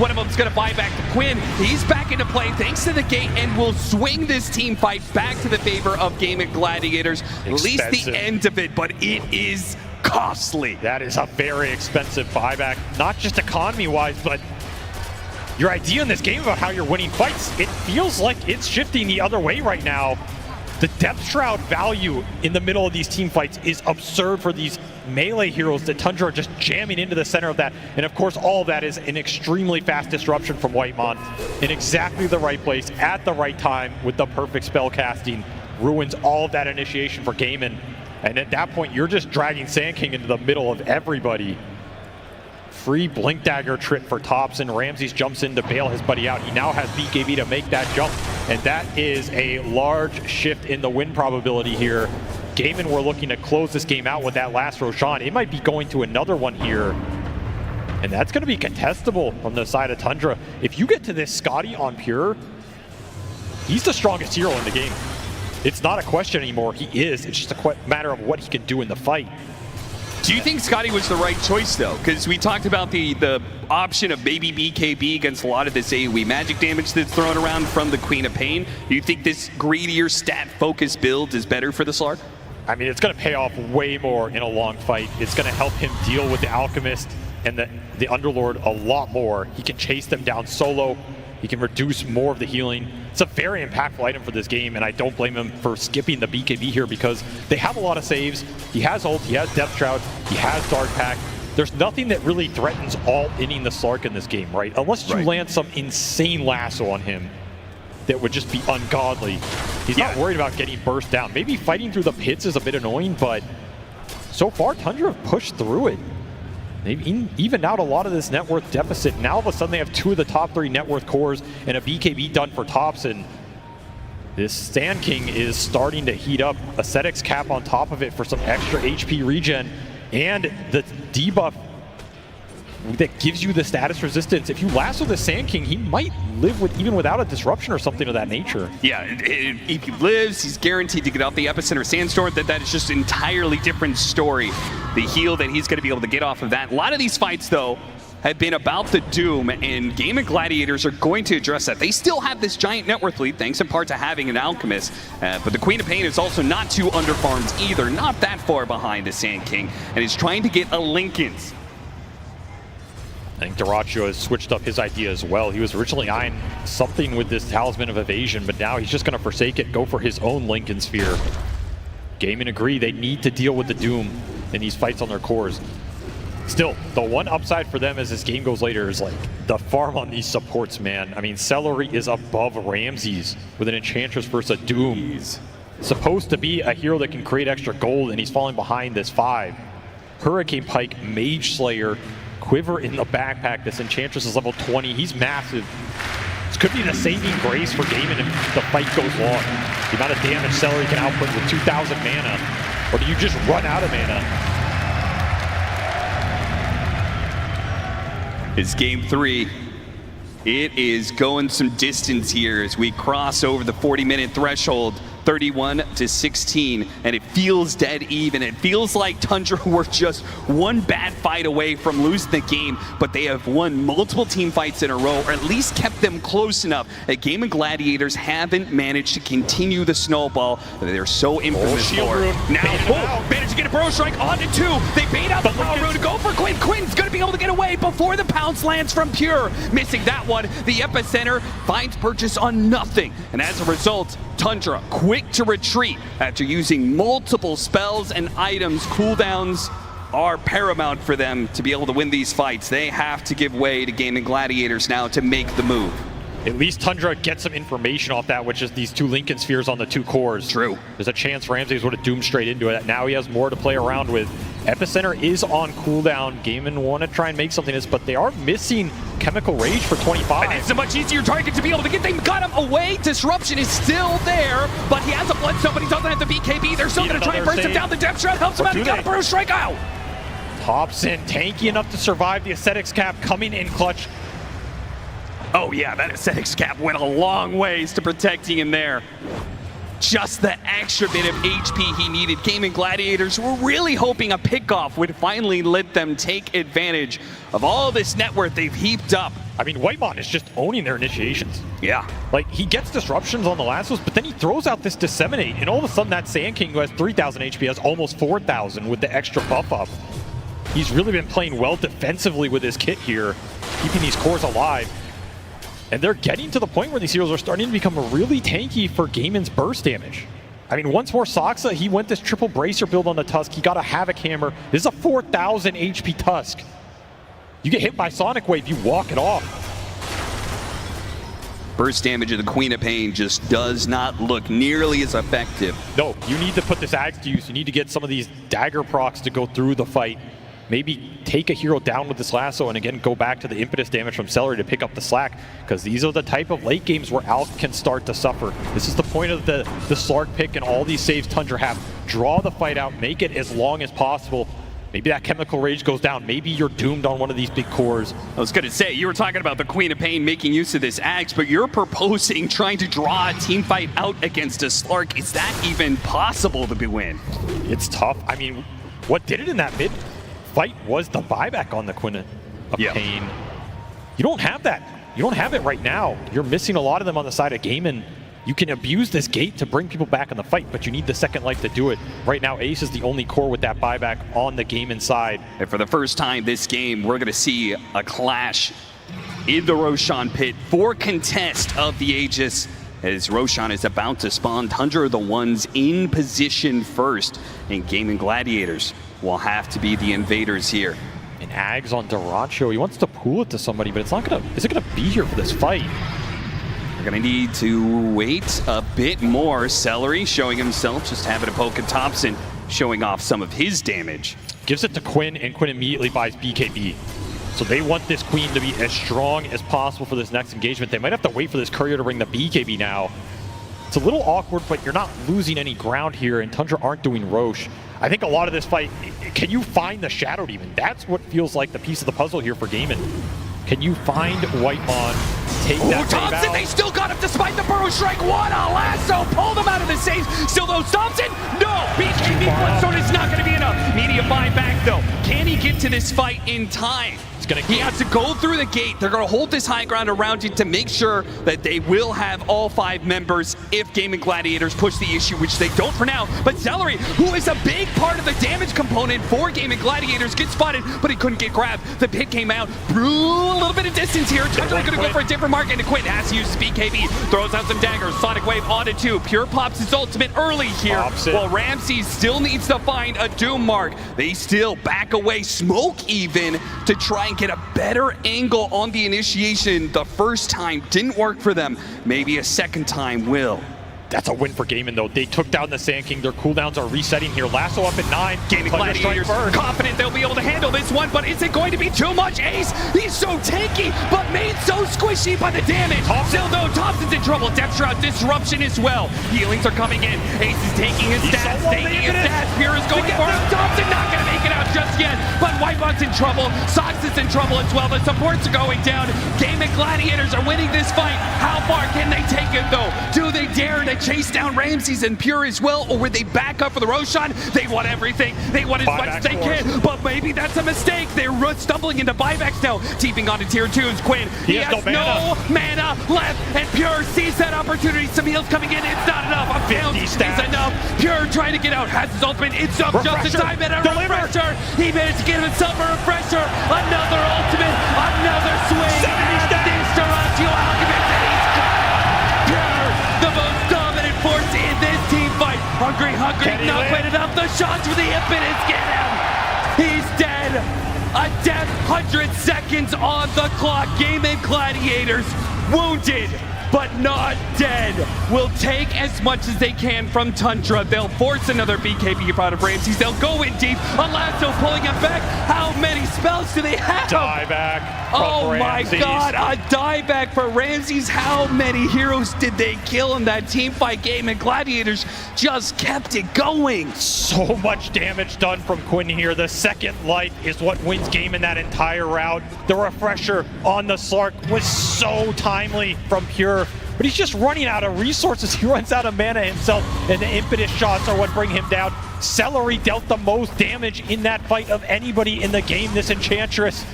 One of them's gonna buy back to Quinn. He's back into play thanks to the gate and will swing this team fight back to the favor of Gaming Gladiators. At least the end of it, but it is costly. That is a very expensive buyback, not just economy-wise, but your idea in this game about how you're winning fights, it feels like it's shifting the other way right now. The Depth Shroud value in the middle of these team fights is absurd for these melee heroes that Tundra are just jamming into the center of that. And of course, all of that is an extremely fast disruption from Whitemon in exactly the right place at the right time with the perfect spell casting. Ruins all of that initiation for Gaimin. And at that point, you're just dragging Sand King into the middle of everybody. Free Blink Dagger trip for Tops, and Ramses jumps in to bail his buddy out. He now has BKB to make that jump, and that is a large shift in the win probability here. Gaimin were looking to close this game out with that last Roshan. It might be going to another one here, and that's going to be contestable from the side of Tundra. If you get to this Scotty on Pure, he's the strongest hero in the game. It's not a question anymore. He is. It's just a matter of what he can do in the fight. Do you think Scotty was the right choice, though? Because we talked about the option of maybe BKB against a lot of this AoE magic damage that's thrown around from the Queen of Pain. Do you think this greedier stat-focused build is better for the Slark? I mean, it's going to pay off way more in a long fight. It's going to help him deal with the Alchemist and the Underlord a lot more. He can chase them down solo. He can reduce more of the healing. It's a very impactful item for this game, and I don't blame him for skipping the BKB here because they have a lot of saves. He has ult, he has Depth Shroud, he has Dark Pack. There's nothing that really threatens all-inning the Slark in this game, right? Unless you land some insane lasso on him that would just be ungodly. He's not worried about getting burst down. Maybe fighting through the pits is a bit annoying, but so far, Tundra have pushed through it. They've evened out a lot of this net worth deficit. Now all of a sudden they have 2 of the top 3 net worth cores and a BKB done for Tops, and this Sand King is starting to heat up. Ascetics cap on top of it for some extra HP regen, and the debuff that gives you the status resistance. If you lasso the Sand King, he might live with even without a disruption or something of that nature. Yeah, if he lives, he's guaranteed to get out the Epicenter Sandstorm. That is just an entirely different story. The heal that he's going to be able to get off of that. A lot of these fights, though, have been about the Doom, and Gaming Gladiators are going to address that. They still have this giant net worth lead, thanks in part to having an Alchemist, but the Queen of Pain is also not too underfarmed either, not that far behind the Sand King, and is trying to get a Linken's. I think Dyrachyo has switched up his idea as well. He was originally eyeing something with this Talisman of Evasion, but now he's just going to forsake it, go for his own Linken Sphere. Gaimin agree they need to deal with the Doom in these fights on their cores. Still, the one upside for them as this game goes later is like the farm on these supports, man. I mean, Celery is above Ramses with an Enchantress versus a Doom. He's supposed to be a hero that can create extra gold, and he's falling behind this 5. Hurricane Pike, Mage Slayer, Quiver in the backpack. This Enchantress is level 20. He's massive. This could be the saving grace for Gaimin if the fight goes long. The amount of damage Celery can output with 2,000 mana. Or do you just run out of mana? It's game 3. It is going some distance here as we cross over the 40-minute threshold. 31-16, and it feels dead even. It feels like Tundra were just one bad fight away from losing the game, but they have won multiple team fights in a row, or at least kept them close enough that Gaming Gladiators haven't managed to continue the snowball that they're so infamous for. Now, managed to get a Burrow Strike onto 2. They bait out the Power Rune to go for Quinn. Quinn's going to be able to get away before the pounce lands from Pure. Missing that one. The Epicenter finds purchase on nothing, and as a result, Tundra quick to retreat after using multiple spells and items. Cooldowns are paramount for them to be able to win these fights. They have to give way to Gaming Gladiators now to make the move. At least Tundra gets some information off that, which is these 2 Linken Spheres on the 2 cores. True. There's a chance Ramses would have doomed straight into it. Now he has more to play around with. Epicenter is on cooldown. Gaimin want to try and make something of this, but they are missing Chemical Rage for 25. And it's a much easier target to be able to get. They got him away. Disruption is still there, but he has a Bloodstone, but he doesn't have the BKB. They're still going to try and burst him down. The Depth Shroud helps him out. He got a Burrow Strike out. Tops in, tanky enough to survive the Ascetics cap, coming in clutch. Oh yeah, that Ascetics cap went a long ways to protecting him there. just the extra bit of HP he needed. Gaming Gladiators were really hoping a pickoff would finally let them take advantage of all this net worth they've heaped up. I mean, Whitemon is just owning their initiations. Yeah. Like, he gets disruptions on the last ones, but then he throws out this Disseminate, and all of a sudden that Sand King, who has 3,000 HP, has almost 4,000 with the extra buff up. He's really been playing well defensively with his kit here, keeping these cores alive. And they're getting to the point where these heroes are starting to become really tanky for Gaiman's burst damage. I mean, once more Saksa, he went this triple bracer build on the Tusk. He got a Havoc Hammer. This is a 4,000 HP Tusk. You get hit by Sonic Wave, you walk it off. Burst damage of the Queen of Pain just does not look nearly as effective. No, you need to put this Axe to use. You need to get some of these dagger procs to go through the fight. Maybe take a hero down with this lasso and again go back to the impetus damage from Celery to pick up the slack, because these are the type of late games where Alk can start to suffer. This is the point of the Slark pick and all these saves Tundra have. Draw the fight out, make it as long as possible. Maybe that Chemical Rage goes down. Maybe you're doomed on one of these big cores. I was going to say, you were talking about the Queen of Pain making use of this Axe, but you're proposing trying to draw a team fight out against a Slark. Is that even possible to win? It's tough. I mean, what did it in that mid fight was the buyback on the Queen of Pain. You don't have that. You don't have it right now. You're missing a lot of them on the side of Gaiman. You can abuse this gate to bring people back in the fight, but you need the second life to do it. Right now, Ace is the only core with that buyback on the Gaiman side. And for the first time this game, we're going to see a clash in the Roshan pit for contest of the Aegis, as Roshan is about to spawn. Tundra are the ones in position first, and Gaming Gladiators will have to be the invaders here. And Ags on Daracho, he wants to pool it to somebody, but it's not gonna, is it gonna be here for this fight? We're gonna need to wait a bit more. Celery showing himself, just having a poke at Thompson, showing off some of his damage. Gives it to Quinn, and Quinn immediately buys BKB. So they want this Queen to be as strong as possible for this next engagement. They might have to wait for this Courier to bring the BKB now. It's a little awkward, but you're not losing any ground here, and Tundra aren't doing Roche. I think a lot of this fight, can you find the Shadow Demon? That's what feels like the piece of the puzzle here for Gaiman. Can you find Whitemon, take that Thompson, out? they still got him despite the Burrow Strike. What a lasso, pulled him out of the saves. Still though, Thompson, no! BKB Bloodstone is not gonna be enough. Media buyback though. Can he get to this fight in time? He has to go through the gate. They're going to hold this high ground around it to make sure that they will have all 5 members if Gaming Gladiators push the issue, which they don't for now. But Celery, who is a big part of the damage component for Gaming Gladiators, gets spotted, but he couldn't get grabbed. The pit came out, brew a little bit of distance here. Tundra going to go for a different mark, and Quinn has to use BKB. Throws out some daggers. Sonic Wave onto 2. Pure pops his ultimate early here, while Ramsey still needs to find a Doom mark. They still back away, smoke even, to try and get a better angle on the initiation. The first time didn't work for them. Maybe a second time will. That's a win for Gaiman, though. They took down the Sand King. Their cooldowns are resetting here. Lasso up at 9. Gaming Gladiators confident they'll be able to handle this one, but is it going to be too much? Ace, he's so tanky, but made so squishy by the damage. Still though, Thompson's in trouble. Depth Shroud disruption as well. Healings are coming in. Ace is taking his stats, taking his stats. Pure is going for him. Thompson not going to make it out just yet, but Whitemon's in trouble. Sox is in trouble as well. The supports are going down. Gaming Gladiators are winning this fight. How far can they take it though? Do they dare to chase down Ramses and Pure as well, or would they back up for the Roshan? They want everything. They want as much as they can, but maybe that's a mistake. They're stumbling into buybacks now. Teeping onto tier 2's Quinn. He has no mana left, and Pure sees that opportunity. Some heals coming in. It's not enough. A bounce is enough. Pure trying to get out. Has his ultimate. It's up just in time. And a refresher. He managed to get himself a refresher. Another ultimate. Another swing. This Taratio Alchemist, and he's got Pure, the most dominant force in this team fight. Hungry, not quite enough. The shots with the impetus get him. He's dead. A death, 100 seconds on the clock. Gaming Gladiators wounded, but not dead. Will take as much as they can from Tundra. They'll force another BKB out of Ramses. They'll go in deep. A lasso pulling him back. How many spells do they have? Dieback. Oh my god, a dieback for Ramses. How many heroes did they kill in that team fight game? And Gladiators just kept it going. So much damage done from Quinn here. The second life is what wins game in that entire route. The refresher on the Slark was so timely from Pure. but he's just running out of resources. He runs out of mana himself, and the impetus shots are what bring him down. Celery dealt the most damage in that fight of anybody in the game. This Enchantress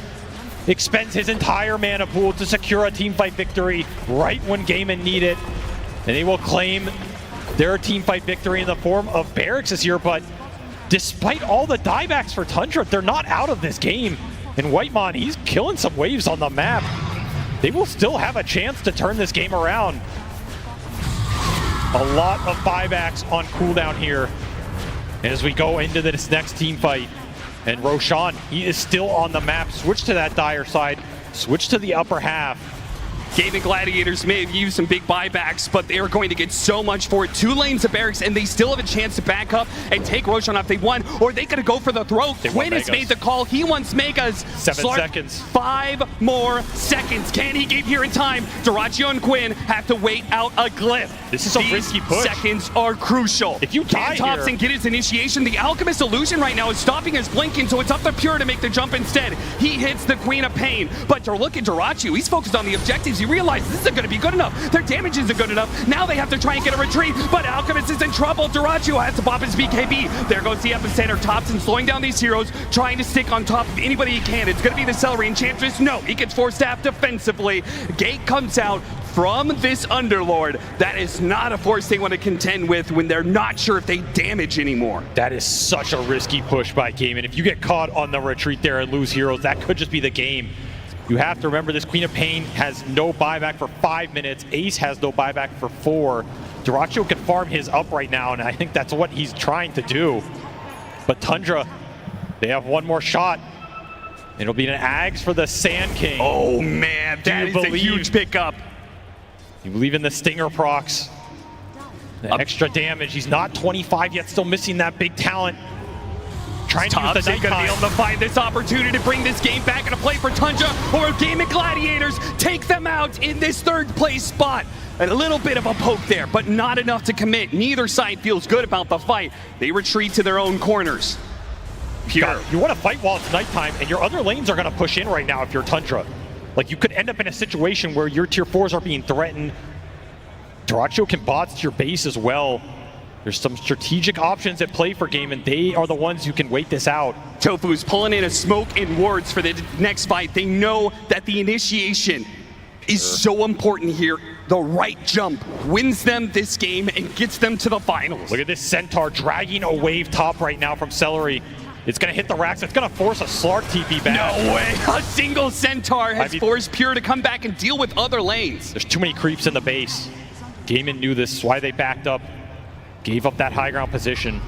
expends his entire mana pool to secure a teamfight victory right when Gaimin need it. And they will claim their teamfight victory in the form of Barracks this year, but despite all the diebacks for Tundra, they're not out of this game. And Whitemon, he's killing some waves on the map. They will still have a chance to turn this game around. A lot of buybacks on cooldown here. And as we go into this next team fight, and Roshan, he is still on the map. Switch to that Dire side, switch to the upper half. Gaimin Gladiators may have used some big buybacks, but they are going to get so much for it. 2 lanes of Barracks, and they still have a chance to back up and take Roshan off. They won, or they could go for the throat. Quinn has made the call. He wants Megas. 7 seconds. 5 more seconds. Can he get here in time? Dyrachyo and Quinn have to wait out a glyph. This is a risky push. Seconds are crucial. If you die Can Thompson get his initiation? The Alchemist Illusion right now is stopping his blinking, so it's up to Pure to make the jump instead. He hits the Queen of Pain, but to look at Dyrachyo, he's focused on the objectives. He realizes this isn't going to be good enough. Their damage isn't good enough. Now they have to try and get a retreat, but Alchemist is in trouble. Dyrachyo has to pop his BKB. There goes the epicenter. Thompson slowing down these heroes, trying to stick on top of anybody he can. It's going to be the Celery Enchantress. No, he gets forced out defensively. Gate comes out from this Underlord. That is not a force they want to contend with when they're not sure if they damage anymore. That is such a risky push by Gaimin. If you get caught on the retreat there and lose heroes, that could just be the game. You have to remember this Queen of Pain has no buyback for 5 minutes. Ace has no buyback for 4. Dyrachyo can farm his up right now, and I think that's what he's trying to do. But Tundra, they have one more shot. It'll be an Ags for the Sand King. Oh man, that is a huge pickup. You believe in the Stinger procs. The extra damage. He's not 25 yet, still missing that big talent. Trying to use the Thompson gonna be able to find this opportunity to bring this game back into play for Tundra, or Gaimin Gladiators take them out in this 3rd place spot. A little bit of a poke there, but not enough to commit. Neither side feels good about the fight. They retreat to their own corners. Pure. God, you want to fight while it's nighttime, and your other lanes are going to push in right now if you're Tundra. Like, you could end up in a situation where your tier 4s are being threatened. Dyrachyo can bots to your base as well. There's some strategic options at play for Gaimin. They are the ones who can wait this out. Tofu's pulling in a smoke and wards for the next fight. They know that the initiation is so important here. The right jump wins them this game and gets them to the finals. Look at this Centaur dragging a wave top right now from Celery. It's going to hit the racks. It's going to force a Slark TP back. No way. A single Centaur has forced Pure to come back and deal with other lanes. There's too many creeps in the base. Gaimin knew this, why they backed up. Gave up that high ground position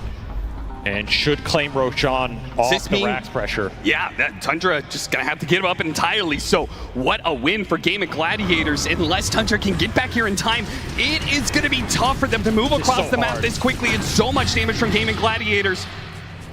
and should claim Roshan off the Rax pressure. Yeah, that Tundra just gonna have to give up entirely. So what a win for Gaimin Gladiators. Unless Tundra can get back here in time, it is gonna be tough for them to move across the map this quickly. It's so much damage from Gaimin Gladiators.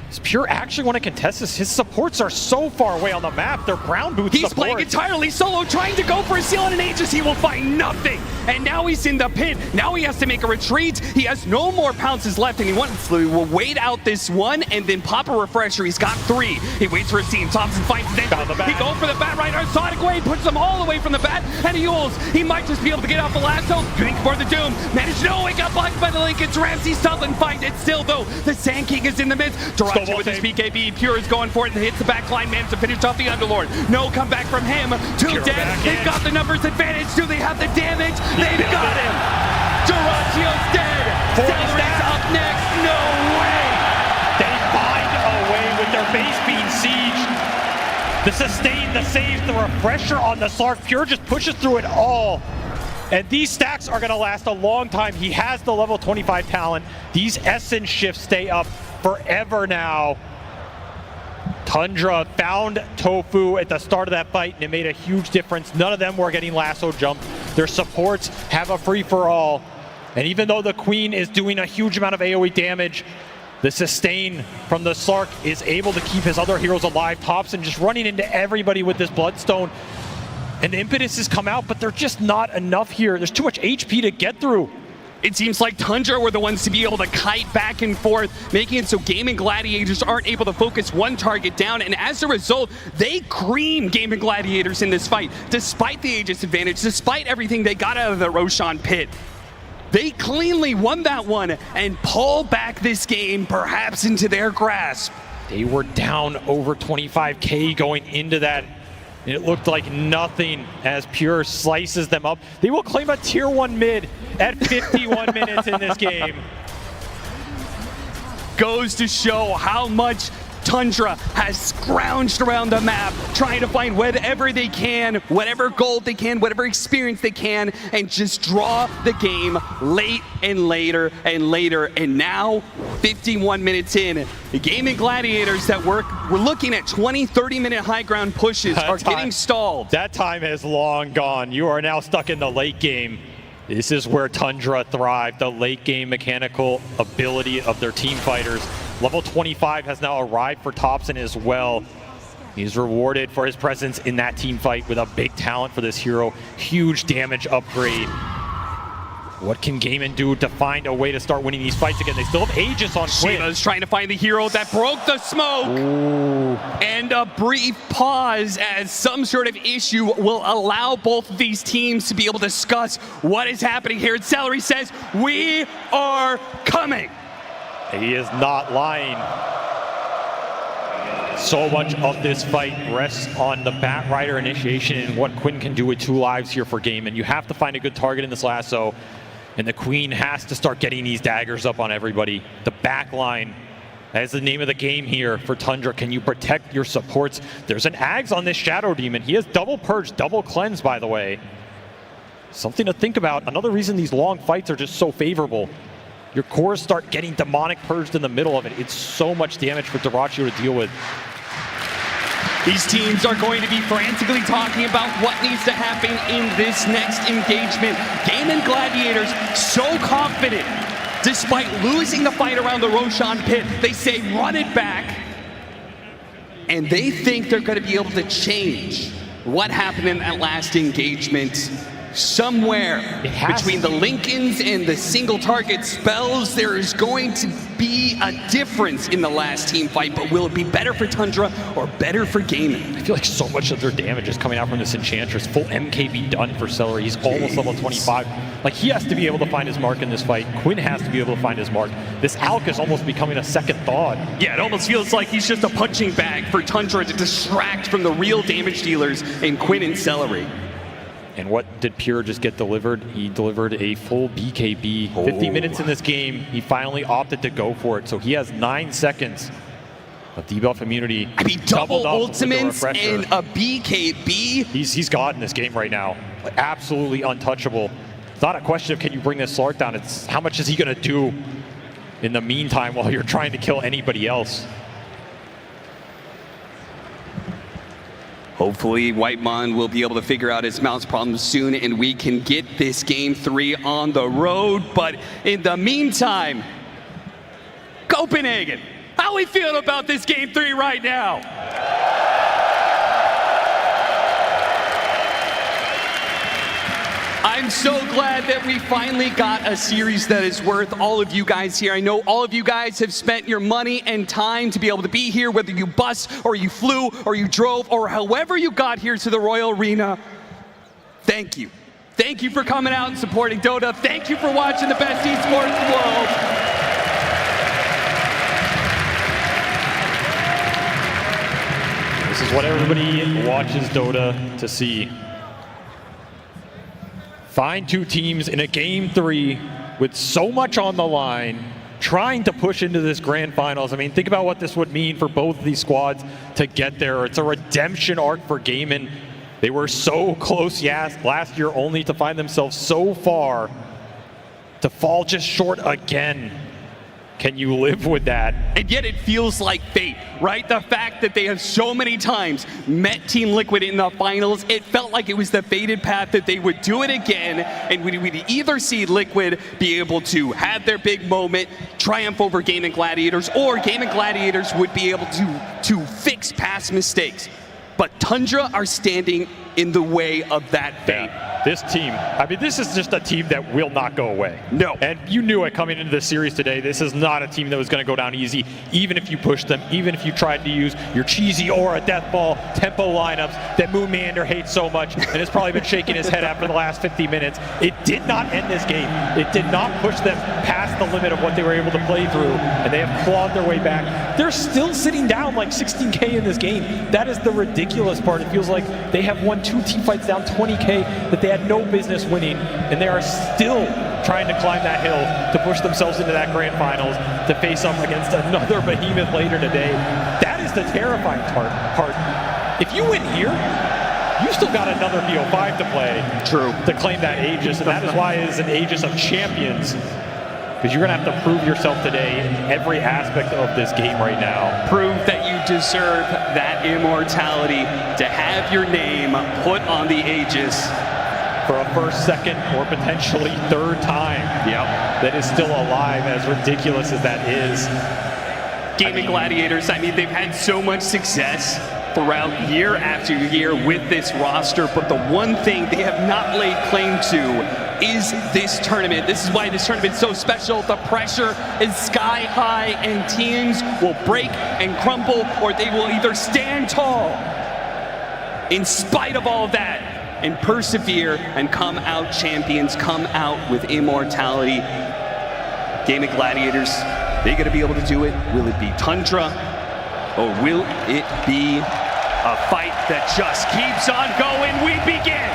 Does Pure actually want to contest this? His supports are so far away on the map. They're ground boots He's playing entirely solo, trying to go for a seal on an Aegis. He will find nothing. And now he's in the pit. Now he has to make a retreat. He has no more pounces left, and he wants to wait out this one and then pop a refresher. He's got 3. He waits for a scene. Thompson fights it. He goes for the bat right now. Sonic Wave puts them all the way from the bat, and he ults. He might just be able to get off the lasso. Think for the doom. Managed no, he got blocked by the Lincolns. Ramsey Sutherland finds it still, though. The Sand King is in the midst. Dyrachyo with his BKB. Pure is going for it and hits the back line. Managed to finish off the Underlord. No comeback from him. 2 dead. They've got the numbers advantage. Do they have the damage? They've got him. Dyrachyo's dead. Celery's up next. No way. They find a way with their base being sieged. The sustain, the save, the refresher on the Slark. Pure just pushes through it all. And these stacks are going to last a long time. He has the level 25 talent. These Essence shifts stay up forever now. Tundra found Tofu at the start of that fight, and it made a huge difference. None of them were getting lasso jumped. Their supports have a free-for-all. And even though the Queen is doing a huge amount of AoE damage, the sustain from the Slark is able to keep his other heroes alive. Thompson just running into everybody with this Bloodstone. And the impetus has come out, but they're just not enough here. There's too much HP to get through. It seems like Tundra were the ones to be able to kite back and forth, making it so Gaming Gladiators aren't able to focus one target down, and as a result, they cream Gaming Gladiators in this fight. Despite the Aegis advantage, despite everything they got out of the Roshan pit, they cleanly won that one and pull back this game perhaps into their grasp. They were down over 25K going into that. It looked like nothing as Pure slices them up. They will claim a tier 1 mid at 51 minutes in this game. Goes to show how much Tundra has scrounged around the map, trying to find whatever they can, whatever gold they can, whatever experience they can, and just draw the game late and later and later. And now, 51 minutes in, the Gaming Gladiators that we're looking at 20, 30-minute high ground pushes are getting stalled. That time is long gone. You are now stuck in the late game. This is where Tundra thrive, the late game mechanical ability of their team fighters. Level 25 has now arrived for Thompson as well. He's rewarded for his presence in that team fight with a big talent for this hero. Huge damage upgrade. What can Gaimin do to find a way to start winning these fights again? They still have Aegis on Quinn. Shiva's trying to find the hero that broke the smoke. Ooh. And a brief pause as some sort of issue will allow both of these teams to be able to discuss what is happening here. And Celery says, "We are coming." He is not lying. So much of this fight rests on the Batrider initiation and what Quinn can do with 2 lives here for Gaimin. You have to find a good target in this lasso, and the Queen has to start getting these daggers up on everybody. The back line, that is the name of the game here for Tundra. Can you protect your supports? There's an Ags on this Shadow Demon. He has double purge, double cleanse, by the way. Something to think about. Another reason these long fights are just so favorable. Your cores start getting demonic purged in the middle of it. It's so much damage for Dyrachyo to deal with. These teams are going to be frantically talking about what needs to happen in this next engagement. Gaming Gladiators so confident, despite losing the fight around the Roshan pit. They say run it back, and they think they're going to be able to change what happened in that last engagement. Somewhere between the Lincolns and the single target spells, there is going to be a difference in the last team fight, but will it be better for Tundra or better for Gaimin? I feel like so much of their damage is coming out from this Enchantress. Full MKB done for Celery. He's almost level 25. Like, he has to be able to find his mark in this fight. Quinn has to be able to find his mark. This Alk is almost becoming a second thought. Yeah, it almost feels like he's just a punching bag for Tundra to distract from the real damage dealers in Quinn and Celery. And what did Pure just get delivered? He delivered a full BKB. 50 minutes in this game, he finally opted to go for it. So he has 9 seconds of debuff immunity. I mean, double ultimates and a BKB. He's God in this game right now. Like, absolutely untouchable. It's not a question of can you bring this Slark down, it's how much is he gonna do in the meantime while you're trying to kill anybody else. Hopefully, Whitemon will be able to figure out his mouse problem soon, and we can get this Game 3 on the road. But in the meantime, Copenhagen, how we feel about this Game 3 right now? I'm so glad that we finally got a series that is worth all of you guys here. I know all of you guys have spent your money and time to be able to be here, whether you bus or you flew or you drove or however you got here to the Royal Arena. Thank you. Thank you for coming out and supporting Dota. Thank you for watching the best esports in the world. This is what everybody watches Dota to see. Find 2 teams in a Game 3 with so much on the line, trying to push into this grand finals. I mean, think about what this would mean for both of these squads to get there. It's a redemption arc for Gaimin. They were so close last year, only to find themselves so far to fall just short again. Can you live with that? And yet it feels like fate, right? The fact that they have so many times met Team Liquid in the finals, it felt like it was the fated path that they would do it again, and we'd either see Liquid be able to have their big moment, triumph over Gaming Gladiators, or Gaming Gladiators would be able to fix past mistakes. But Tundra are standing in the way of that fate. Yeah. This team, I mean, this is just a team that will not go away. No. And you knew it coming into this series today. This is not a team that was going to go down easy, even if you pushed them, even if you tried to use your cheesy Aura death ball tempo lineups that Moon Meander hates so much and has probably been shaking his head after the last 50 minutes. It did not end this game. It did not push them past the limit of what they were able to play through, and they have clawed their way back. They're still sitting down like 16K in this game. That is the ridiculous part. It feels like they have won 2 team fights down 20K that they had no business winning, and they are still trying to climb that hill to push themselves into that grand finals to face up against another behemoth later today. That is the terrifying part. If you win here, you still got another BO5 to play. True. To claim that Aegis, and that is why it is an Aegis of champions, because you're going to have to prove yourself today in every aspect of this game right now. Prove that you deserve that immortality, to have your name put on the Aegis. For a first, second, or potentially third time. Yep. That is still alive, as ridiculous as that is. Gaming Gladiators, I mean, they've had so much success throughout year after year with this roster, but the one thing they have not laid claim to is this tournament. This is why this tournament is so special. The pressure is sky high, and teams will break and crumble, or they will either stand tall in spite of all of that and persevere and come out champions, come out with immortality. Gaming Gladiators, they gonna be able to do it? Will it be Tundra, or will it be a fight that just keeps on going? We begin.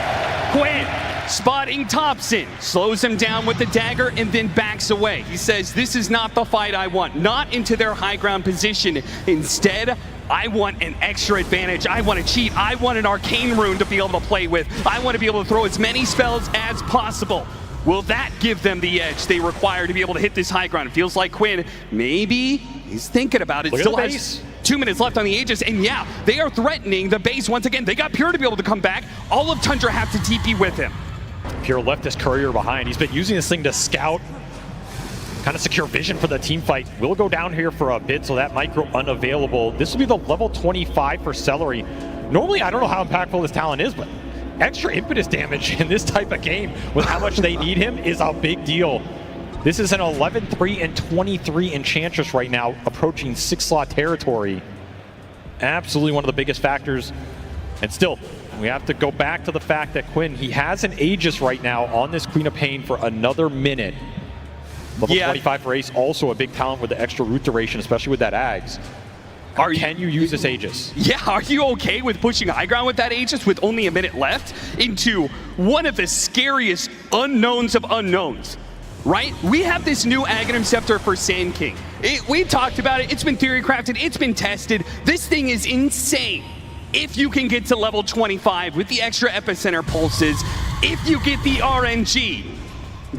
Quinn spotting Thompson, slows him down with the dagger and then backs away. He says, this is not the fight I want, not into their high ground position. Instead, I want an extra advantage. I want to cheat. I want an arcane rune to be able to play with. I want to be able to throw as many spells as possible. Will that give them the edge they require to be able to hit this high ground? It feels like Quinn, maybe he's thinking about it. Look Still at the has base. 2 minutes left on the Aegis, and yeah, they are threatening the base once again. They got Pure to be able to come back. All of Tundra have to TP with him. Pure left his courier behind. He's been using this thing to scout, kind of secure vision for the team fight. We'll go down here for a bit, so that might go unavailable. This will be the level 25 for Celery. Normally, I don't know how impactful this talent is, but extra impetus damage in this type of game with how much they need him is a big deal. This is an 11-3 and 23 Enchantress right now, approaching 6-slot territory. Absolutely one of the biggest factors. And still, we have to go back to the fact that Quinn, he has an Aegis right now on this Queen of Pain for another minute. Level 25 for Ace, also a big talent with the extra root duration, especially with that Ags. Can you use this Aegis? Yeah, are you okay with pushing high ground with that Aegis with only a minute left into one of the scariest unknowns of unknowns, right? We have this new Aghanim Scepter for Sand King. We talked about it, it's been theory crafted, it's been tested. This thing is insane. If you can get to level 25 with the extra epicenter pulses, if you get the RNG,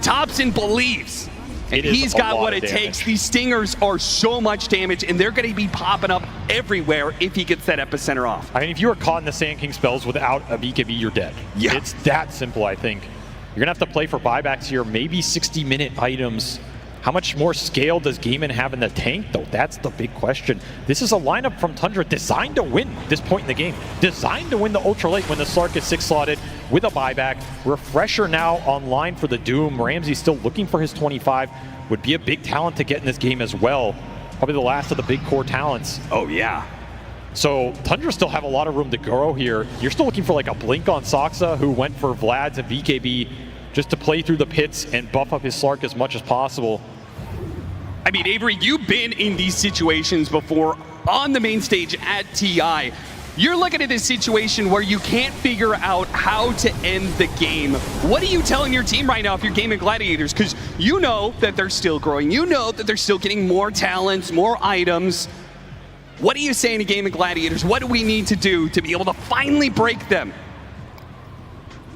Thompson believes. And he's got what it takes. These stingers are so much damage, and they're going to be popping up everywhere if he gets that epicenter off. I mean, if you were caught in the Sand King spells without a BKB, you're dead. Yeah. It's that simple, I think. You're going to have to play for buybacks here, maybe 60-minute items. How much more scale does Gaiman have in the tank, though? That's the big question. This is a lineup from Tundra designed to win this point in the game. Designed to win the Ultra Late when the Slark is 6-slotted with a buyback. Refresher now online for the Doom. Ramsey still looking for his 25. Would be a big talent to get in this game as well. Probably the last of the big core talents. Oh, yeah. So Tundra still have a lot of room to grow here. You're still looking for like a blink on Soxa, who went for Vlad's and BKB just to play through the pits and buff up his Slark as much as possible. I mean, Avery, you've been in these situations before on the main stage at TI. You're looking at this situation where you can't figure out how to end the game. What are you telling your team right now if you're Gaming Gladiators? Because you know that they're still growing. You know that they're still getting more talents, more items. What are you saying to Gaming Gladiators? What do we need to do to be able to finally break them?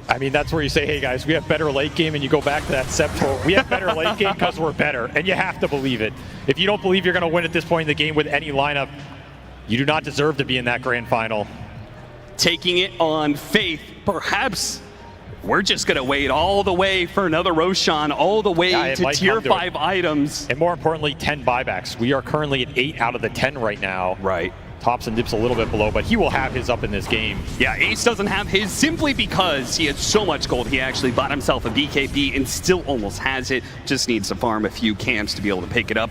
I mean, that's where you say, hey guys, we have better late game, and you go back to that Scepter. We have better late game because we're better, and you have to believe it. If you don't believe you're going to win at this point in the game with any lineup, you do not deserve to be in that grand final. Taking it on faith, perhaps we're just going to wait all the way for another Roshan, all the way to tier 5 items. And more importantly, 10 buybacks. We are currently at 8 out of the 10 right now. Right. Thompson dips a little bit below, but he will have his up in this game. Yeah, Ace doesn't have his simply because he has so much gold. He actually bought himself a BKB and still almost has it. Just needs to farm a few camps to be able to pick it up.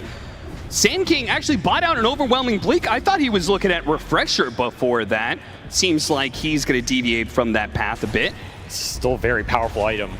Sand King actually bought out an overwhelming Bleak. I thought he was looking at Refresher before that. Seems like he's going to deviate from that path a bit. Still a very powerful item,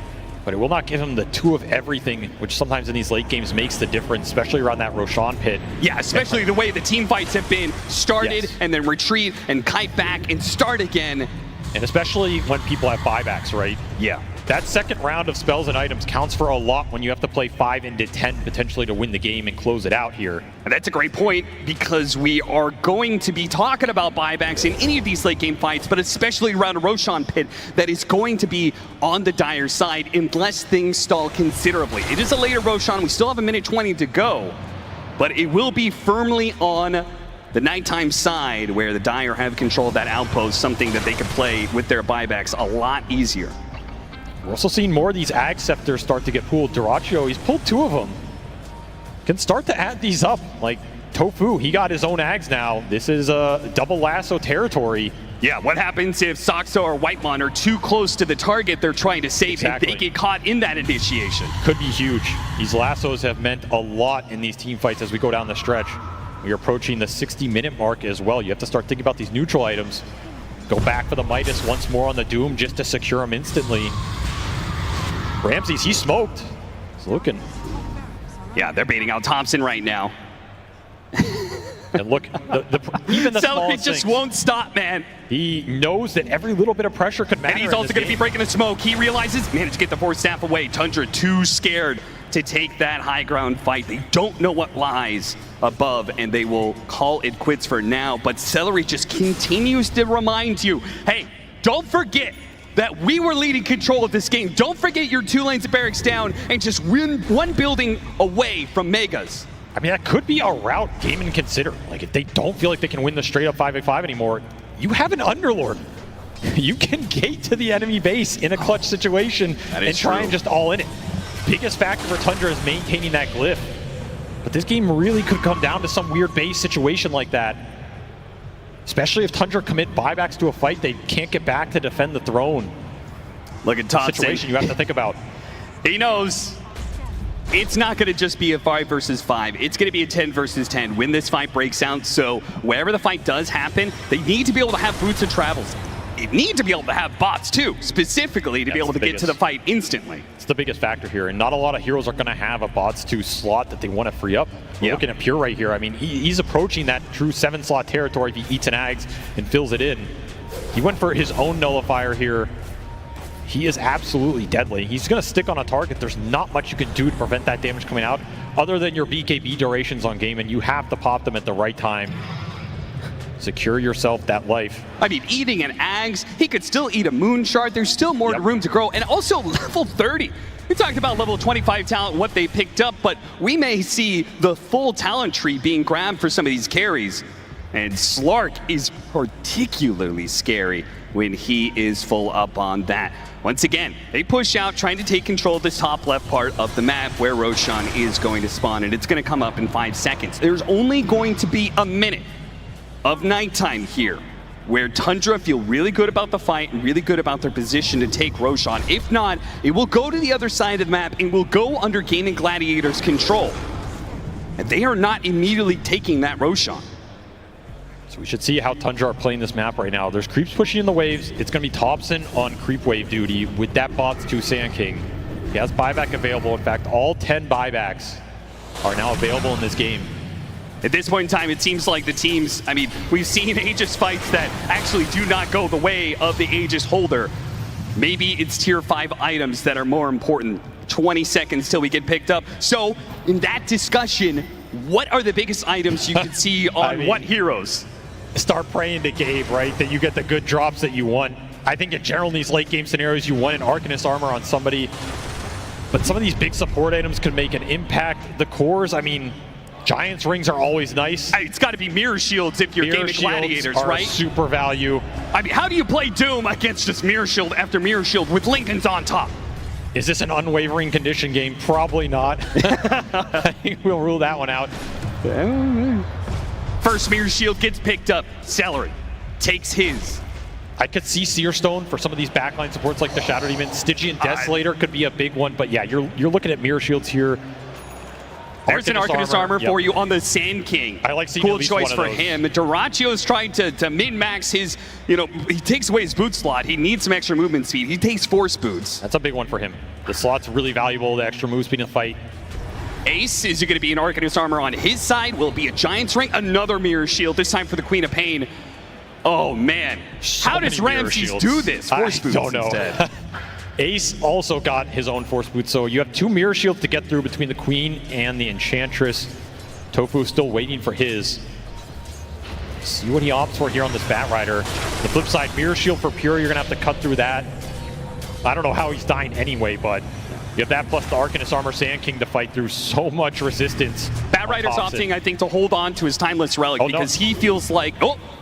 but it will not give him the 2 of everything, which sometimes in these late games makes the difference, especially around that Roshan pit. Yeah, especially the way the team fights have been started Yes. and then retreat and kite back and start again. And especially when people have buybacks, right? Yeah. That second round of spells and items counts for a lot when you have to play 5 into 10 potentially to win the game and close it out here. And that's a great point because we are going to be talking about buybacks in any of these late game fights, but especially around a Roshan pit that is going to be on the dire side unless things stall considerably. It is a later Roshan. We still have a minute 20 to go, but it will be firmly on the nighttime side where the Dire have control of that outpost, something that they could play with their buybacks a lot easier. We're also seeing more of these Ag Scepters start to get pulled. Dyrachyo, he's pulled 2 of them. Can start to add these up. Like Tofu, he got his own Ags now. This is a double lasso territory. Yeah, what happens if Soxo or Whitemon are too close to the target they're trying to save Exactly. and they get caught in that initiation? Could be huge. These lassos have meant a lot in these team fights as we go down the stretch. We're approaching the 60-minute mark as well. You have to start thinking about these neutral items. Go back for the Midas once more on the Doom just to secure him instantly. Ramses, he's smoked. He's looking. Yeah, they're baiting out Thompson right now. And look, even the Celery smallest just things, won't stop, man. he knows that every little bit of pressure could matter. And he's in also this going to be game. breaking the smoke. He realizes, managed to get the Force Staff away. Tundra too scared to take that high ground fight. They don't know what lies above, and they will call it quits for now. But Celery just continues to remind you, hey, don't forget that we were leading control of this game. Don't forget your 2 lanes of barracks down and just win 1 building away from Megas. I mean, that could be a route Game and consider. Like, if they don't feel like they can win the straight up 5v5 anymore, you have an Underlord. You can gate to the enemy base in a clutch situation and try and just all in it. Biggest factor for Tundra is maintaining that glyph. But this game really could come down to some weird base situation like that. Especially if Tundra commit buybacks to a fight, they can't get back to defend the throne. Look at Thompson. Situation you have to think about. He knows it's not going to just be a 5 versus 5. It's going to be a 10 versus 10 when this fight breaks out. So wherever the fight does happen, they need to be able to have routes and travels. They need to be able to have bots too, specifically to be able to get to the fight instantly. It's the biggest factor here, and not a lot of heroes are going to have a bots 2 slot that they want to free up. We're looking at Pure right here. I mean, he's approaching that true 7-slot territory if he eats an Ags and fills it in. He went for his own nullifier here. He is absolutely deadly. He's going to stick on a target. There's not much you can do to prevent that damage coming out other than your BKB durations on game, and you have to pop them at the right time. Secure yourself that life. I mean, eating an Ags, he could still eat a Moon Shard. There's still more room to grow. And also level 30. We talked about level 25 talent, what they picked up, but we may see the full talent tree being grabbed for some of these carries. And Slark is particularly scary when he is full up on that. Once again, they push out, trying to take control of this top left part of the map where Roshan is going to spawn, and it's going to come up in 5 seconds. There's only going to be a minute of nighttime here, where Tundra feel really good about the fight and really good about their position to take Roshan. If not, it will go to the other side of the map and will go under Game and Gladiator's control. And they are not immediately taking that Roshan. So we should see how Tundra are playing this map right now. There's creeps pushing in the waves. It's going to be Thompson on creep wave duty with that bots 2 Sand King. He has buyback available. In fact, all 10 buybacks are now available in this game. At this point in time, it seems like the teams, I mean, we've seen Aegis fights that actually do not go the way of the Aegis holder. Maybe it's tier 5 items that are more important. 20 seconds till we get picked up. So in that discussion, what are the biggest items you could see on what heroes? Start praying to Gabe, right? That you get the good drops that you want. I think in general in these late game scenarios, you want an Arcanist armor on somebody. But some of these big support items could make an impact. The cores, I mean, Giant's rings are always nice. It's got to be mirror shields if you're gaming gladiators, are right? Super value. I mean, how do you play Doom against just mirror shield after mirror shield with Lincoln's on top? Is this an unwavering condition game? Probably not. I think we'll rule that one out. First mirror shield gets picked up. Celery takes his. I could see Searstone for some of these backline supports like the Shadow Demon. Stygian Desolator could be a big one, but yeah, you're looking at mirror shields here. There's an Arcanist armor for you on the Sand King. I like seeing cool at least choice one for of those. him. Duracio's trying to min-max his, he takes away his boot slot. He needs some extra movement speed. He takes force boots. That's a big one for him. The slot's really valuable, the extra move speed in the fight. Ace, is it going to be an Arcanist armor on his side? Will it be a Giant's Ring? Another mirror shield, this time for the Queen of Pain. Oh, man. So How does many mirror Ramses shields. do this? Force I boots don't know. instead. Ace also got his own force boot, so you have 2 mirror shields to get through between the Queen and the Enchantress. Tofu still waiting for his. See what he opts for here on this Bat Rider. The flip side, mirror shield for Pure, you're gonna have to cut through that. I don't know how he's dying anyway, but you have that plus the Arcanist armor Sand King to fight through. So much resistance. Bat Rider's opting, I think, to hold on to his Timeless Relic because he feels like,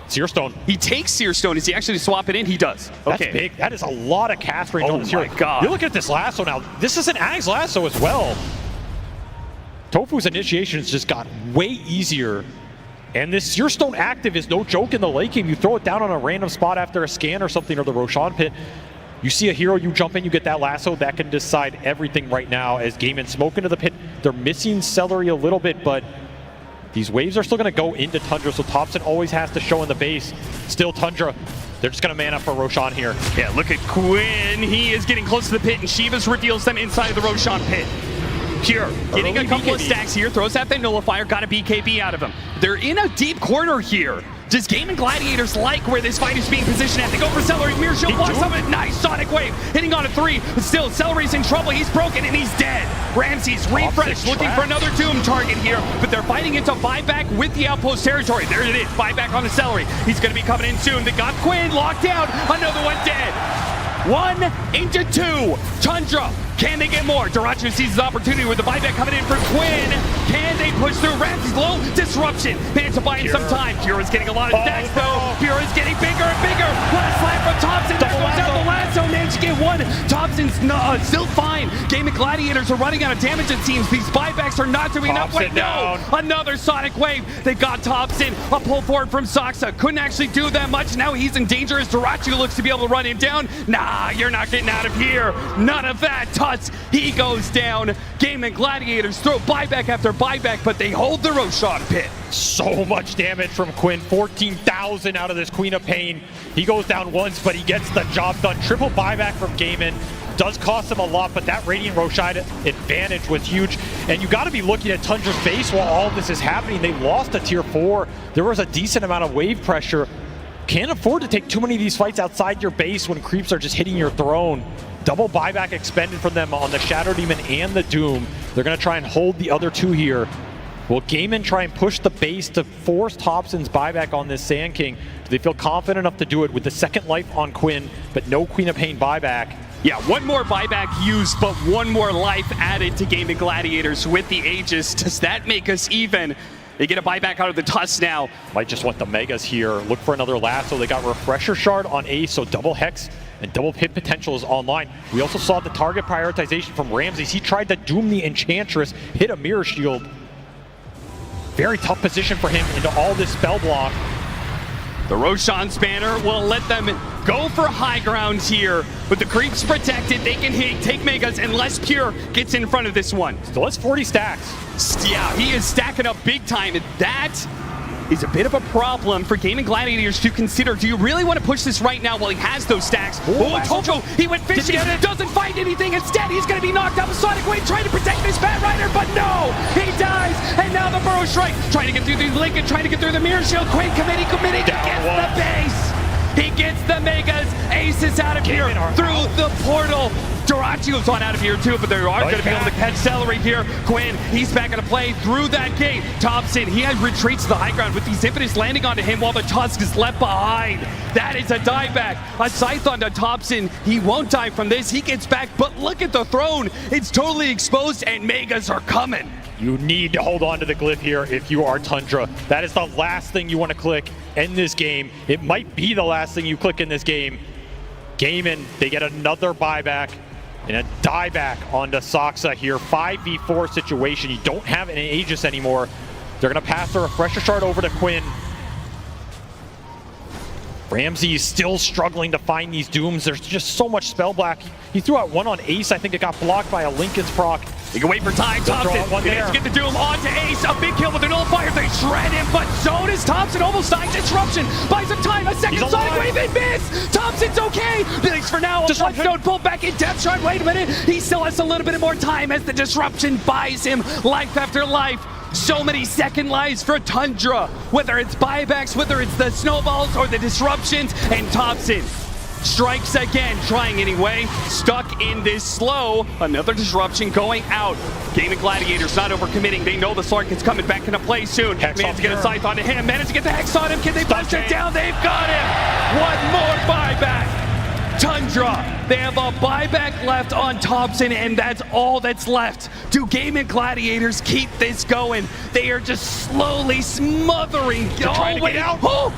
Searstone. He takes Searstone. Does he actually swap it in? He does. That's Okay. big. That is a lot of cast range on this hero. My God. You're looking at this lasso now. This is an Ag's lasso as well. Tofu's initiation has just got way easier. And this Searstone active is no joke in the late game. You throw it down on a random spot after a scan or something, or the Roshan pit. You see a hero, you jump in, you get that lasso. That can decide everything right now as Gaiman smoke into the pit. They're missing Celery a little bit, but these waves are still going to go into Tundra, so Thompson always has to show in the base. Still Tundra. They're just going to man up for Roshan here. Yeah, look at Quinn. He is getting close to the pit, and Shivas reveals them inside of the Roshan pit. Pure, getting a couple of stacks here, throws out the nullifier, got a BKB out of him. They're in a deep corner here. Does Gaiman Gladiators like where this fight is being positioned at? They go for Celery, Mirror Shield blocks of it. Nice Sonic Wave, hitting on a 3. But still, Celery's in trouble. He's broken and he's dead. Ramses refresh, looking for another Doom target here, but they're fighting into buyback with the outpost territory. There it is, buyback on the Celery. He's going to be coming in soon. They got Quinn locked down. Another one dead. 1 into 2. Tundra. Can they get more? Duraccio sees his opportunity with the buyback coming in for Quinn. Can they push through? Ramses low. Disruption. Managed to buy in some time. Pure is getting a lot of stacks though. Pure is getting bigger and bigger. Last slam from Thompson. There goes out the lasso. Managed to get 1. Thompson's still fine. Gaiman Gladiators are running out of damage it seems. These buybacks are not doing enough. Wait, no. Another Sonic Wave. They got Thompson. A pull forward from Soxa. Couldn't actually do that much. Now he's in danger as Duraccio looks to be able to run him down. Nah, you're not getting out of here. None of that. He goes down. Gaiman Gladiators throw buyback after buyback, but they hold the Roshan pit. So much damage from Quinn. 14,000 out of this Queen of Pain. He goes down once, but he gets the job done. Triple buyback from Gaiman. Does cost him a lot, but that Radiant Roshan advantage was huge. And you got to be looking at Tundra's base while all of this is happening. They lost a tier 4. There was a decent amount of wave pressure. Can't afford to take too many of these fights outside your base when creeps are just hitting your throne. Double buyback expended from them on the Shadow Demon and the Doom. They're going to try and hold the other 2 here. Will Gaiman try and push the base to force Thompson's buyback on this Sand King? Do they feel confident enough to do it with the second life on Quinn, but no Queen of Pain buyback? Yeah, 1 more buyback used, but 1 more life added to Gaiman Gladiators with the Aegis. Does that make us even? They get a buyback out of the Tusk now. Might just want the Megas here. Look for another lasso. They got Refresher Shard on Ace, so double Hex and double hit potential is online. We also saw the target prioritization from Ramses. He tried to doom the Enchantress, hit a Mirror Shield. Very tough position for him into all this spell block. The Roshan's banner will let them go for high ground here. With the creeps protected, they can take Megas unless Pure gets in front of this one. Still has 40 stacks. Yeah, he is stacking up big time, and that is a bit of a problem for Gaiman Gladiators to consider. Do you really want to push this right now while he has those stacks? Oh, Tofu, he went fishing, doesn't find anything. Instead, he's going to be knocked out with Sonic Wave, trying to protect this Bat Rider, but no, he dies. And now the Burrow Strike, trying to get through the Lincoln, trying to get through the Mirror Shield. Quinn committing, he gets the base. He gets the Megas. Ace is out of here through the portal. Duracio's on out of here too, but they are going to be able to catch Celery here. Quinn, he's back into play through that gate. Thompson, he retreats to the high ground with these impetus landing onto him while the Tusk is left behind. That is a dieback. A Scythe onto Thompson. He won't die from this. He gets back, but look at the throne. It's totally exposed and Megas are coming. You need to hold on to the glyph here if you are Tundra. That is the last thing you want to click in this game. It might be the last thing you click in this game. Gaiman, they get another buyback and a dieback onto Soxa here. 5v4 situation. You don't have an Aegis anymore. They're going to pass the Refresher Shard over to Quinn. Ramsey is still struggling to find these dooms. There's just so much spell black. He threw out one on Ace. I think it got blocked by a Lincoln's proc. They can wait for time. Thompson needs to get the Doom onto Ace. A big kill with the nullifier. They shred him, but so does Thompson. Almost dying. Disruption. Buys him time. A second Sonic Wave and miss. Thompson's okay. At least for now. One pulled back in. Death Shot. Wait a minute. He still has a little bit more time as the disruption buys him life after life. So many second lives for Tundra. Whether it's buybacks, whether it's the snowballs or the disruptions. And Thompson strikes again, trying anyway. Stuck in this slow. Another disruption going out. Gaming Gladiators not overcommitting. They know the Sarkin's coming back into play soon. Managed to get a scythe onto him. Managed to get the Hex on him. Can they punch him down? They've got him. One more buyback. Tundra, they have a buyback left on Thompson, and that's all that's left. Do Gaming Gladiators keep this going? They are just slowly smothering. Trying to get out.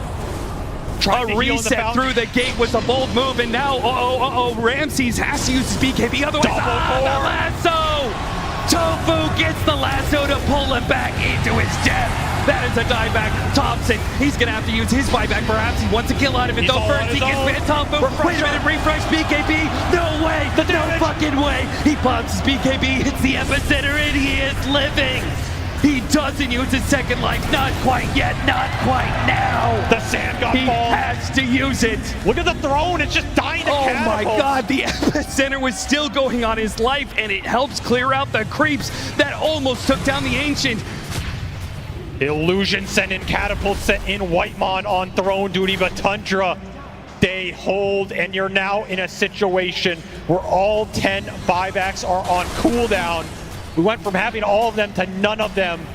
A reset through the gate was a bold move, and now, Ramses has to use his BKB, otherwise, the lasso! Tofu gets the lasso to pull him back into his death. That is a dieback. Thompson, he's gonna have to use his buyback. Perhaps he wants a kill out of it, though. First, he gets bit. Tofu, wait a minute, refresh BKB. No way, no fucking way. He pops his BKB, hits the epicenter, and he is living. He doesn't use his second life. Not quite yet. Not quite now. The sand got He has to use it. Look at the throne. It's just dying to catapult. My God. The epicenter was still going on his life, and it helps clear out the creeps that almost took down the Ancient. Illusion sent in catapult, set in Whitemon on throne duty, but Tundra, they hold, and you're now in a situation where all 10 buybacks are on cooldown. We went from having all of them to none of them.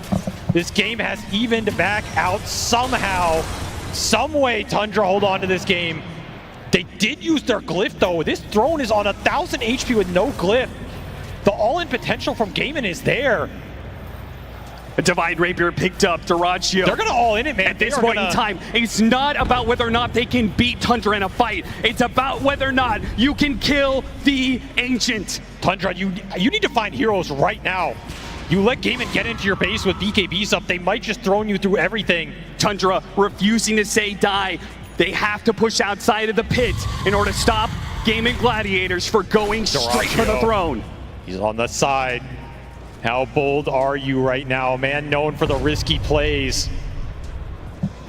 This game has evened back out somehow. Some way Tundra hold on to this game. They did use their glyph though. This throne is on 1,000 HP with no glyph. The all-in potential from Gaiman is there. A Divine Rapier picked up. Duraccio. They're gonna all in it, man. At this point in time, it's not about whether or not they can beat Tundra in a fight. It's about whether or not you can kill the Ancient. Tundra, you need to find heroes right now. You let Gaiman get into your base with BKBs up, they might just throw you through everything. Tundra refusing to say die. They have to push outside of the pit in order to stop Gaming Gladiators for going straight for the throne. He's on the side. How bold are you right now? A man known for the risky plays.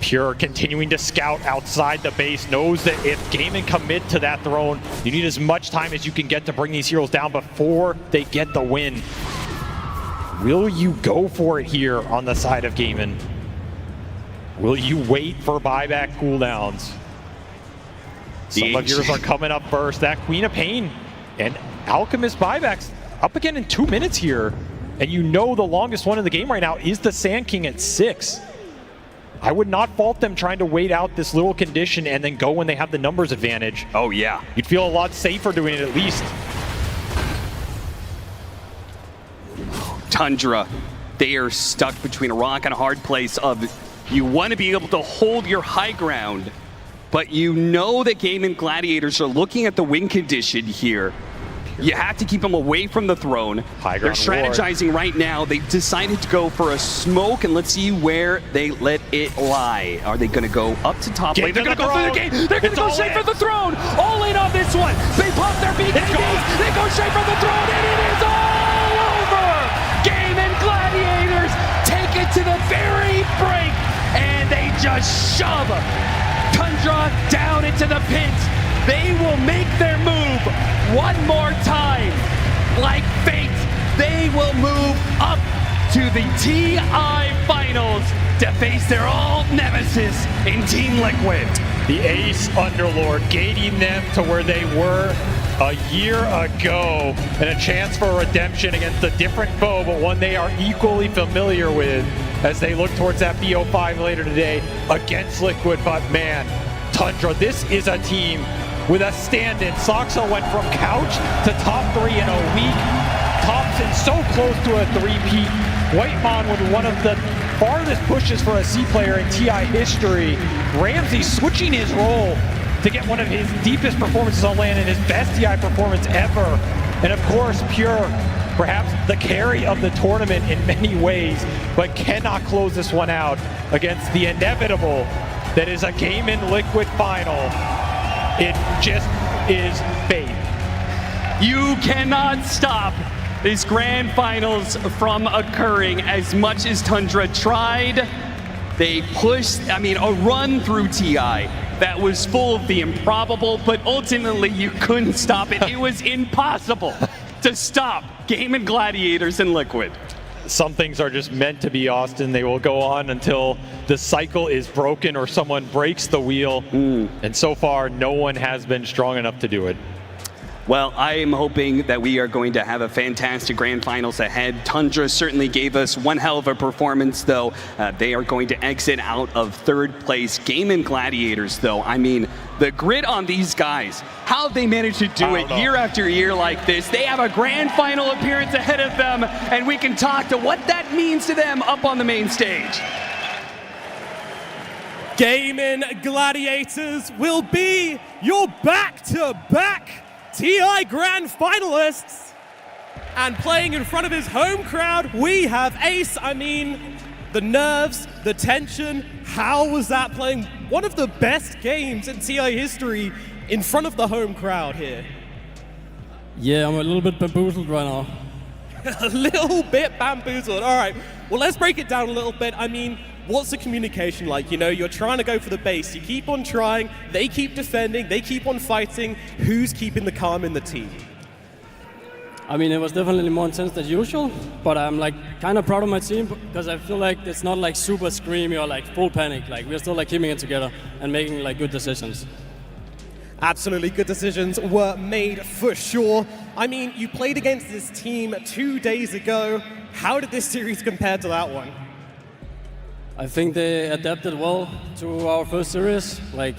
Pure continuing to scout outside the base, knows that if Gaiman commit to that throne, you need as much time as you can get to bring these heroes down before they get the win. Will you go for it here on the side of Gaiman? Will you wait for buyback cooldowns? Some of yours are coming up first. That Queen of Pain and Alchemist buybacks up again in 2 minutes here. And you know the longest one in the game right now is the Sand King at 6. I would not fault them trying to wait out this little condition and then go when they have the numbers advantage. Oh yeah. You'd feel a lot safer doing it at least. Tundra, they are stuck between a rock and a hard place of you want to be able to hold your high ground, but you know that Gaming Gladiators are looking at the win condition here. You have to keep them away from the throne. They're strategizing right now. They've decided to go for a smoke, and let's see where they let it lie. Are they going to go up to top lane? They're going to go through the gate. They're going to go straight for the throne. All in on this one. They pop their BKBs. They go straight for the throne, and it is all over. Gaming Gladiators take it to the very brink, and they just shove Tundra down into the pit. They will make their move one more time. Like fate, they will move up to the TI finals to face their old nemesis in Team Liquid. The Ace Underlord gating them to where they were a year ago, and a chance for redemption against a different foe, but one they are equally familiar with as they look towards that BO5 later today against Liquid. But man, Tundra, this is a team with a stand-in. Soxo went from couch to top 3 in a week. Thompson so close to a 3-peat. Whitemon with one of the farthest pushes for a C player in TI history. Ramsey switching his role to get one of his deepest performances on land and his best TI performance ever. And of course, Pure, perhaps the carry of the tournament in many ways, but cannot close this one out against the inevitable that is a game in Liquid final. It just is fate. You cannot stop these grand finals from occurring. As much as Tundra tried, they pushed, I mean, a run through TI that was full of the improbable, but ultimately you couldn't stop it. It was impossible to stop Game & Gladiators in Liquid. Some things are just meant to be, Austin. They will go on until the cycle is broken or someone breaks the wheel. And so far, no one has been strong enough to do it. Well, I am hoping that we are going to have a fantastic grand finals ahead. Tundra certainly gave us one hell of a performance, though. They are going to exit out of third place. Game & Gladiators, though, I mean, the grit on these guys, how they managed to do it year after year like this. They have a grand final appearance ahead of them, and we can talk to what that means to them up on the main stage. Game & Gladiators will be your back-to-back TI Grand Finalists. And playing in front of his home crowd, we have Ace. I mean, the nerves, the tension, how was that playing one of the best games in TI history in front of the home crowd here? Yeah, I'm a little bit bamboozled right now. A little bit bamboozled. All right, well, let's break it down a little bit. I mean, what's the communication like? You know, you're trying to go for the base. You keep on trying. They keep defending. They keep on fighting. Who's keeping the calm in the team? I mean, it was definitely more intense than usual, but I'm like kind of proud of my team because I feel like it's not like super screamy or like full panic. Like we're still like keeping it together and making like good decisions. Absolutely, good decisions were made for sure. I mean, you played against this team 2 days ago. How did this series compare to that one? I think they adapted well to our first series. Like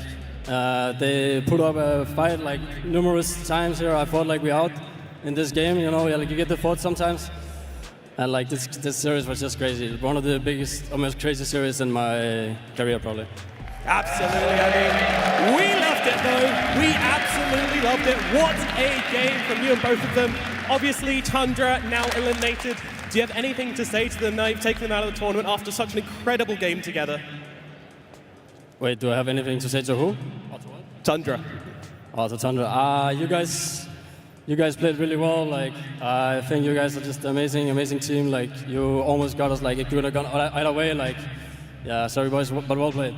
they put up a fight like numerous times here. I felt like we're out in this game. You know, like you get the fault sometimes. And like this series was just crazy. One of the biggest, almost crazy series in my career, probably. Absolutely. I mean, we loved it though. We absolutely loved it. What a game from you and both of them. Obviously, Tundra now eliminated. Do you have anything to say to them now you've taken them out of the tournament after such an incredible game together? Wait, do I have anything to say to who? Tundra. Oh, to Tundra. You guys played really well. Like, I think you guys are just amazing team. Like, you almost got us like it could have gone either way. Like, yeah, sorry boys, but well played.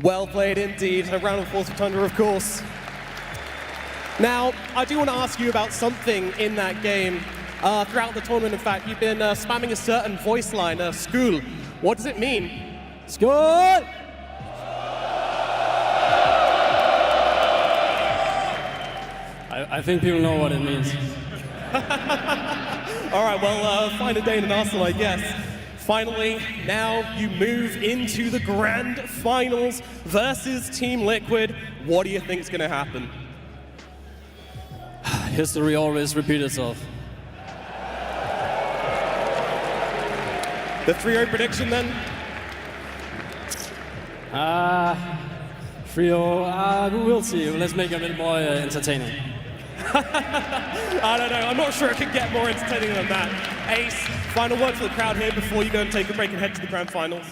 Well played indeed. A round of applause for Tundra, of course. Now, I do want to ask you about something in that game. Throughout the tournament, in fact, you've been spamming a certain voice line, school. What does it mean? School! I think people know what it means. All right, well, find a day in an Arsenal, I guess. Finally, now you move into the grand finals versus Team Liquid. What do you think is going to happen? History always repeats itself. The 3-0 prediction then? 3-0, we'll see. Let's make it a bit more entertaining. I don't know. I'm not sure it can get more entertaining than that. Ace, final word for the crowd here before you go and take a break and head to the grand finals.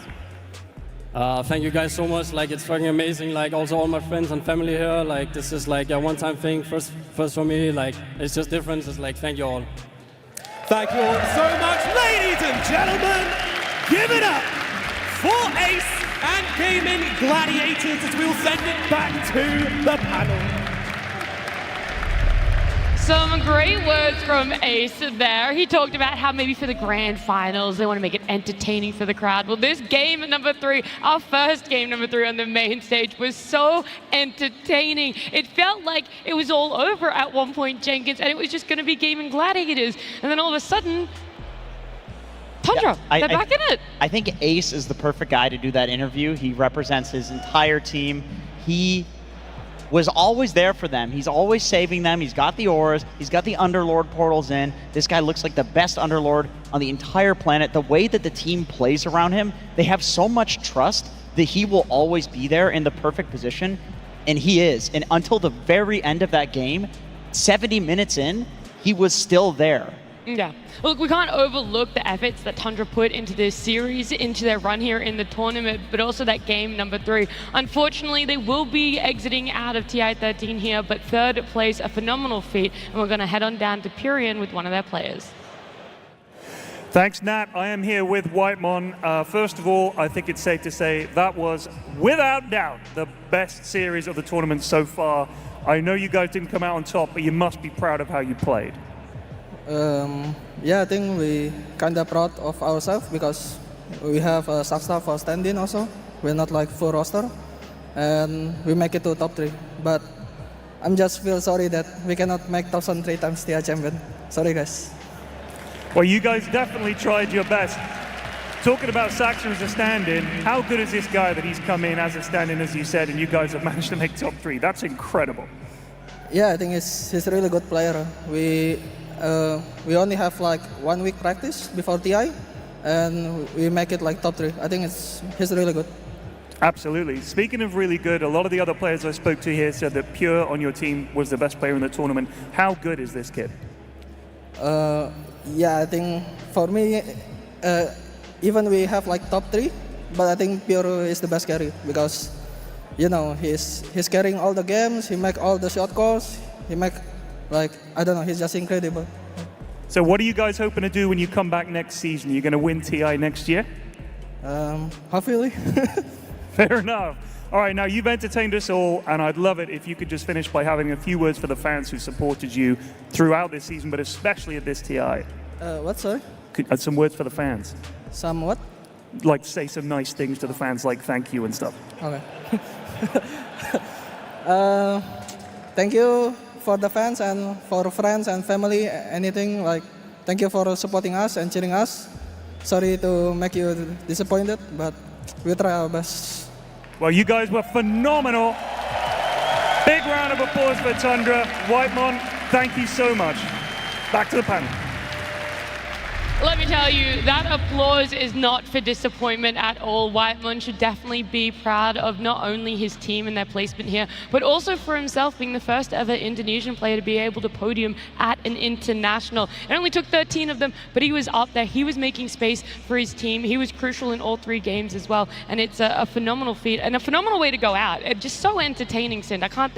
Thank you guys so much. Like, it's fucking amazing. Like, also all my friends and family here. Like, this is like a one-time thing. First for me. Like, it's just different. It's like, thank you all. Thank you all so much. Ladies and gentlemen, give it up for Ace and Gaming Gladiators as we'll send it back to the panel. Some great words from Ace there. He talked about how maybe for the grand finals, they want to make it entertaining for the crowd. Well, this game number 3, our first game number 3 on the main stage was so entertaining. It felt like it was all over at one point, Jenkins, and it was just going to be Game & Gladiators. And then all of a sudden, Tundra, they're back in it. I think Ace is the perfect guy to do that interview. He represents his entire team. He was always there for them. He's always saving them. He's got the auras. He's got the Underlord portals in. This guy looks like the best Underlord on the entire planet. The way that the team plays around him, they have so much trust that he will always be there in the perfect position, and he is. And until the very end of that game, 70 minutes in, he was still there. Yeah. Look, we can't overlook the efforts that Tundra put into this series, into their run here in the tournament, but also that game number 3. Unfortunately, they will be exiting out of TI13 here, but third place, a phenomenal feat, and we're going to head on down to Purion with one of their players. Thanks, Nat. I am here with Whitemon. First of all, I think it's safe to say that was, without doubt, the best series of the tournament so far. I know you guys didn't come out on top, but you must be proud of how you played. Yeah, I think we kind of proud of ourselves because we have a staff for stand-in also. We're not like full roster, and we make it to top 3. But I'm just feel sorry that we cannot make top 3 times TI champion. Sorry, guys. Well, you guys definitely tried your best. Talking about Saxon as a stand-in, how good is this guy that he's come in as a stand-in, as you said, and you guys have managed to make top 3? That's incredible. Yeah, I think he's a really good player. We only have like 1 week practice before TI, and we make it like top 3. I think he's really good. Absolutely. Speaking of really good, a lot of the other players I spoke to here said that Pure on your team was the best player in the tournament. How good is this kid? Yeah, I think for me, even we have like top 3, but I think Pure is the best carry because, you know, he's carrying all the games, he make all the shot calls, he make, like, I don't know, he's just incredible. So what are you guys hoping to do when you come back next season? You're going to win TI next year? Hopefully. Fair enough. All right, now you've entertained us all, and I'd love it if you could just finish by having a few words for the fans who supported you throughout this season, but especially at this TI. What, sorry? Some words for the fans. Some what? Like say some nice things to the fans, like thank you and stuff. Okay. Thank you for the fans and for friends and family, anything, like, thank you for supporting us and cheering us. Sorry to make you disappointed, but we try our best. Well, you guys were phenomenal. Big round of applause for Tundra. Whitemon, thank you so much. Back to the panel. Let me tell you, that applause is not for disappointment at all. Whitemon should definitely be proud of not only his team and their placement here, but also for himself being the first ever Indonesian player to be able to podium at an international. It only took 13 of them, but he was up there. He was making space for his team. He was crucial in all 3 games as well. And it's a phenomenal feat and a phenomenal way to go out. It's just so entertaining, Sind. I don't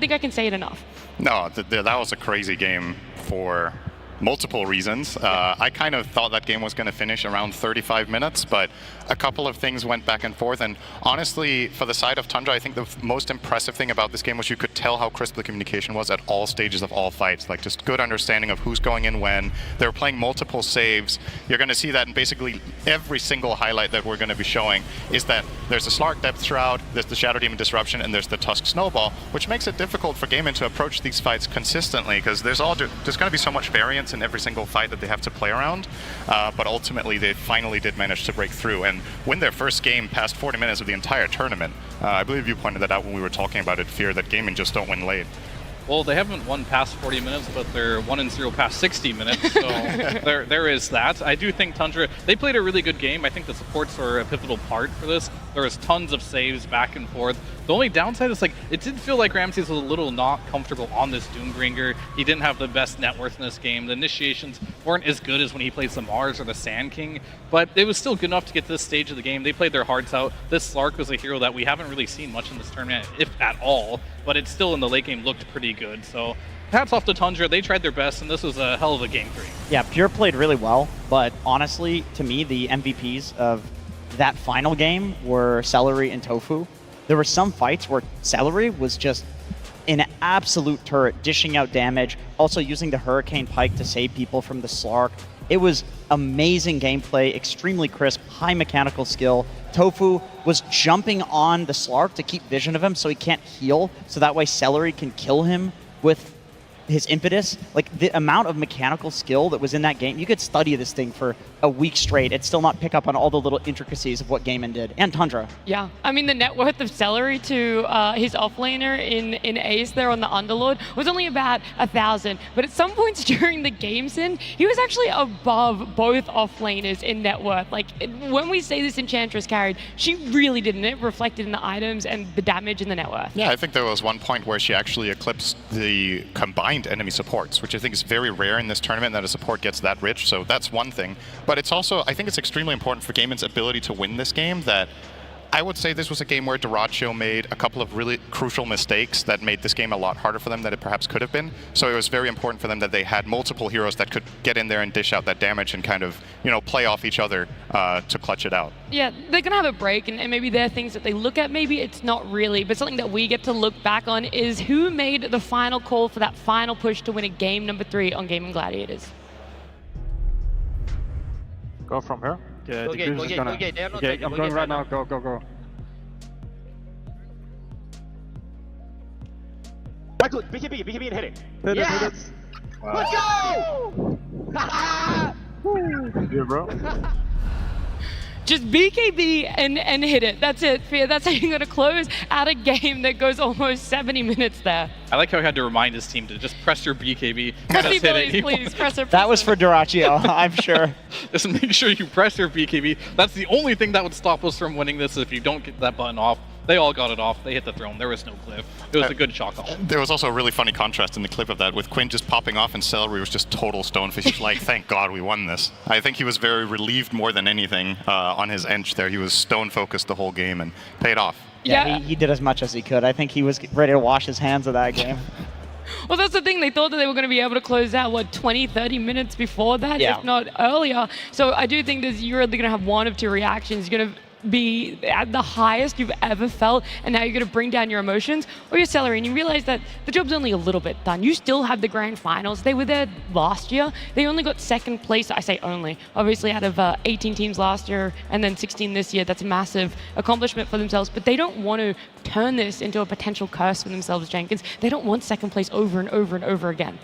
think I can say it enough. No, that was a crazy game for multiple reasons. I kind of thought that game was going to finish around 35 minutes, but a couple of things went back and forth. And honestly, for the side of Tundra, I think the most impressive thing about this game was you could tell how crisp the communication was at all stages of all fights. Like just good understanding of who's going in when. They were playing multiple saves. You're going to see that in basically every single highlight that we're going to be showing is that there's the Slark Depth Shroud, there's the Shadow Demon Disruption, and there's the Tusk Snowball, which makes it difficult for Gaming to approach these fights consistently because there's going to be so much variance in every single fight that they have to play around, but ultimately they finally did manage to break through and win their first game past 40 minutes of the entire tournament. I believe you pointed that out when we were talking about it, Fear, that Gaming just don't win late. Well, they haven't won past 40 minutes, but they're 1-0 past 60 minutes, so there is that. I do think Tundra, they played a really good game. I think the supports were a pivotal part for this. There was tons of saves back and forth. The only downside is, like, it did feel like Ramses was a little not comfortable on this Doombringer. He didn't have the best net worth in this game. The initiations weren't as good as when he plays the Mars or the Sand King, but it was still good enough to get to this stage of the game. They played their hearts out. This Slark was a hero that we haven't really seen much in this tournament, if at all, but it still in the late game looked pretty good. So hats off to Tundra. They tried their best, and this was a hell of a game 3. Yeah, Pure played really well, but honestly, to me, the MVPs of that final game were Celery and Tofu. There were some fights where Celery was just an absolute turret, dishing out damage, also using the Hurricane Pike to save people from the Slark. It was amazing gameplay, extremely crisp, high mechanical skill. Tofu was jumping on the Slark to keep vision of him so he can't heal, so that way Celery can kill him with his impetus. Like, the amount of mechanical skill that was in that game, you could study this thing for a week straight and still not pick up on all the little intricacies of what Gaiman did, and Tundra. Yeah, I mean, the net worth of Celery to his offlaner in Ace there on the Underlord was only about 1,000, but at some points during the game, Sin, he was actually above both offlaners in net worth. Like, when we say this Enchantress carried, she really didn't. It reflected in the items and the damage in the net worth. Yeah, I think there was one point where she actually eclipsed the combined behind enemy supports, which I think is very rare in this tournament that a support gets that rich. So that's one thing. But it's also, I think it's extremely important for Gamen's ability to win this game that I would say this was a game where Dyrachyo made a couple of really crucial mistakes that made this game a lot harder for them than it perhaps could have been. So it was very important for them that they had multiple heroes that could get in there and dish out that damage and kind of, you know, play off each other to clutch it out. Yeah, they're going to have a break, and maybe there are things that they look at, maybe it's not really, but something that we get to look back on is who made the final call for that final push to win a game number 3 on Game & Gladiators. Go from here. Go gate. They are not taking, I'm going right now. Go. Right, good. BKB and hit it. Yes! Let's go! Yeah, bro. Just BKB and hit it. That's it, Fear. That's how you're going to close out a game that goes almost 70 minutes there. I like how he had to remind his team to just press your BKB. Just hit it. Please, press it. That was for Dyrachyo, I'm sure. Just make sure you press your BKB. That's the only thing that would stop us from winning this if you don't get that button off. They all got it off. They hit the throne. There was no cliff. It was a good shot call. There was also a really funny contrast in the clip of that with Quinn just popping off and Celery was just total stonefish. He's like, thank God we won this. I think he was very relieved more than anything on his edge there. He was stone focused the whole game and paid off. Yeah, he did as much as he could. I think he was ready to wash his hands of that game. Well, that's the thing. They thought that they were going to be able to close out, 20, 30 minutes before that, if not earlier. So I do think you're really going to have one of two reactions. You're going to be at the highest you've ever felt, and now you're going to bring down your emotions, or your celery, and you realize that the job's only a little bit done. You still have the grand finals. They were there last year. They only got second place. I say only. Obviously, out of 18 teams last year and then 16 this year, that's a massive accomplishment for themselves, but they don't want to turn this into a potential curse for themselves, Jenkins. They don't want second place over and over and over again.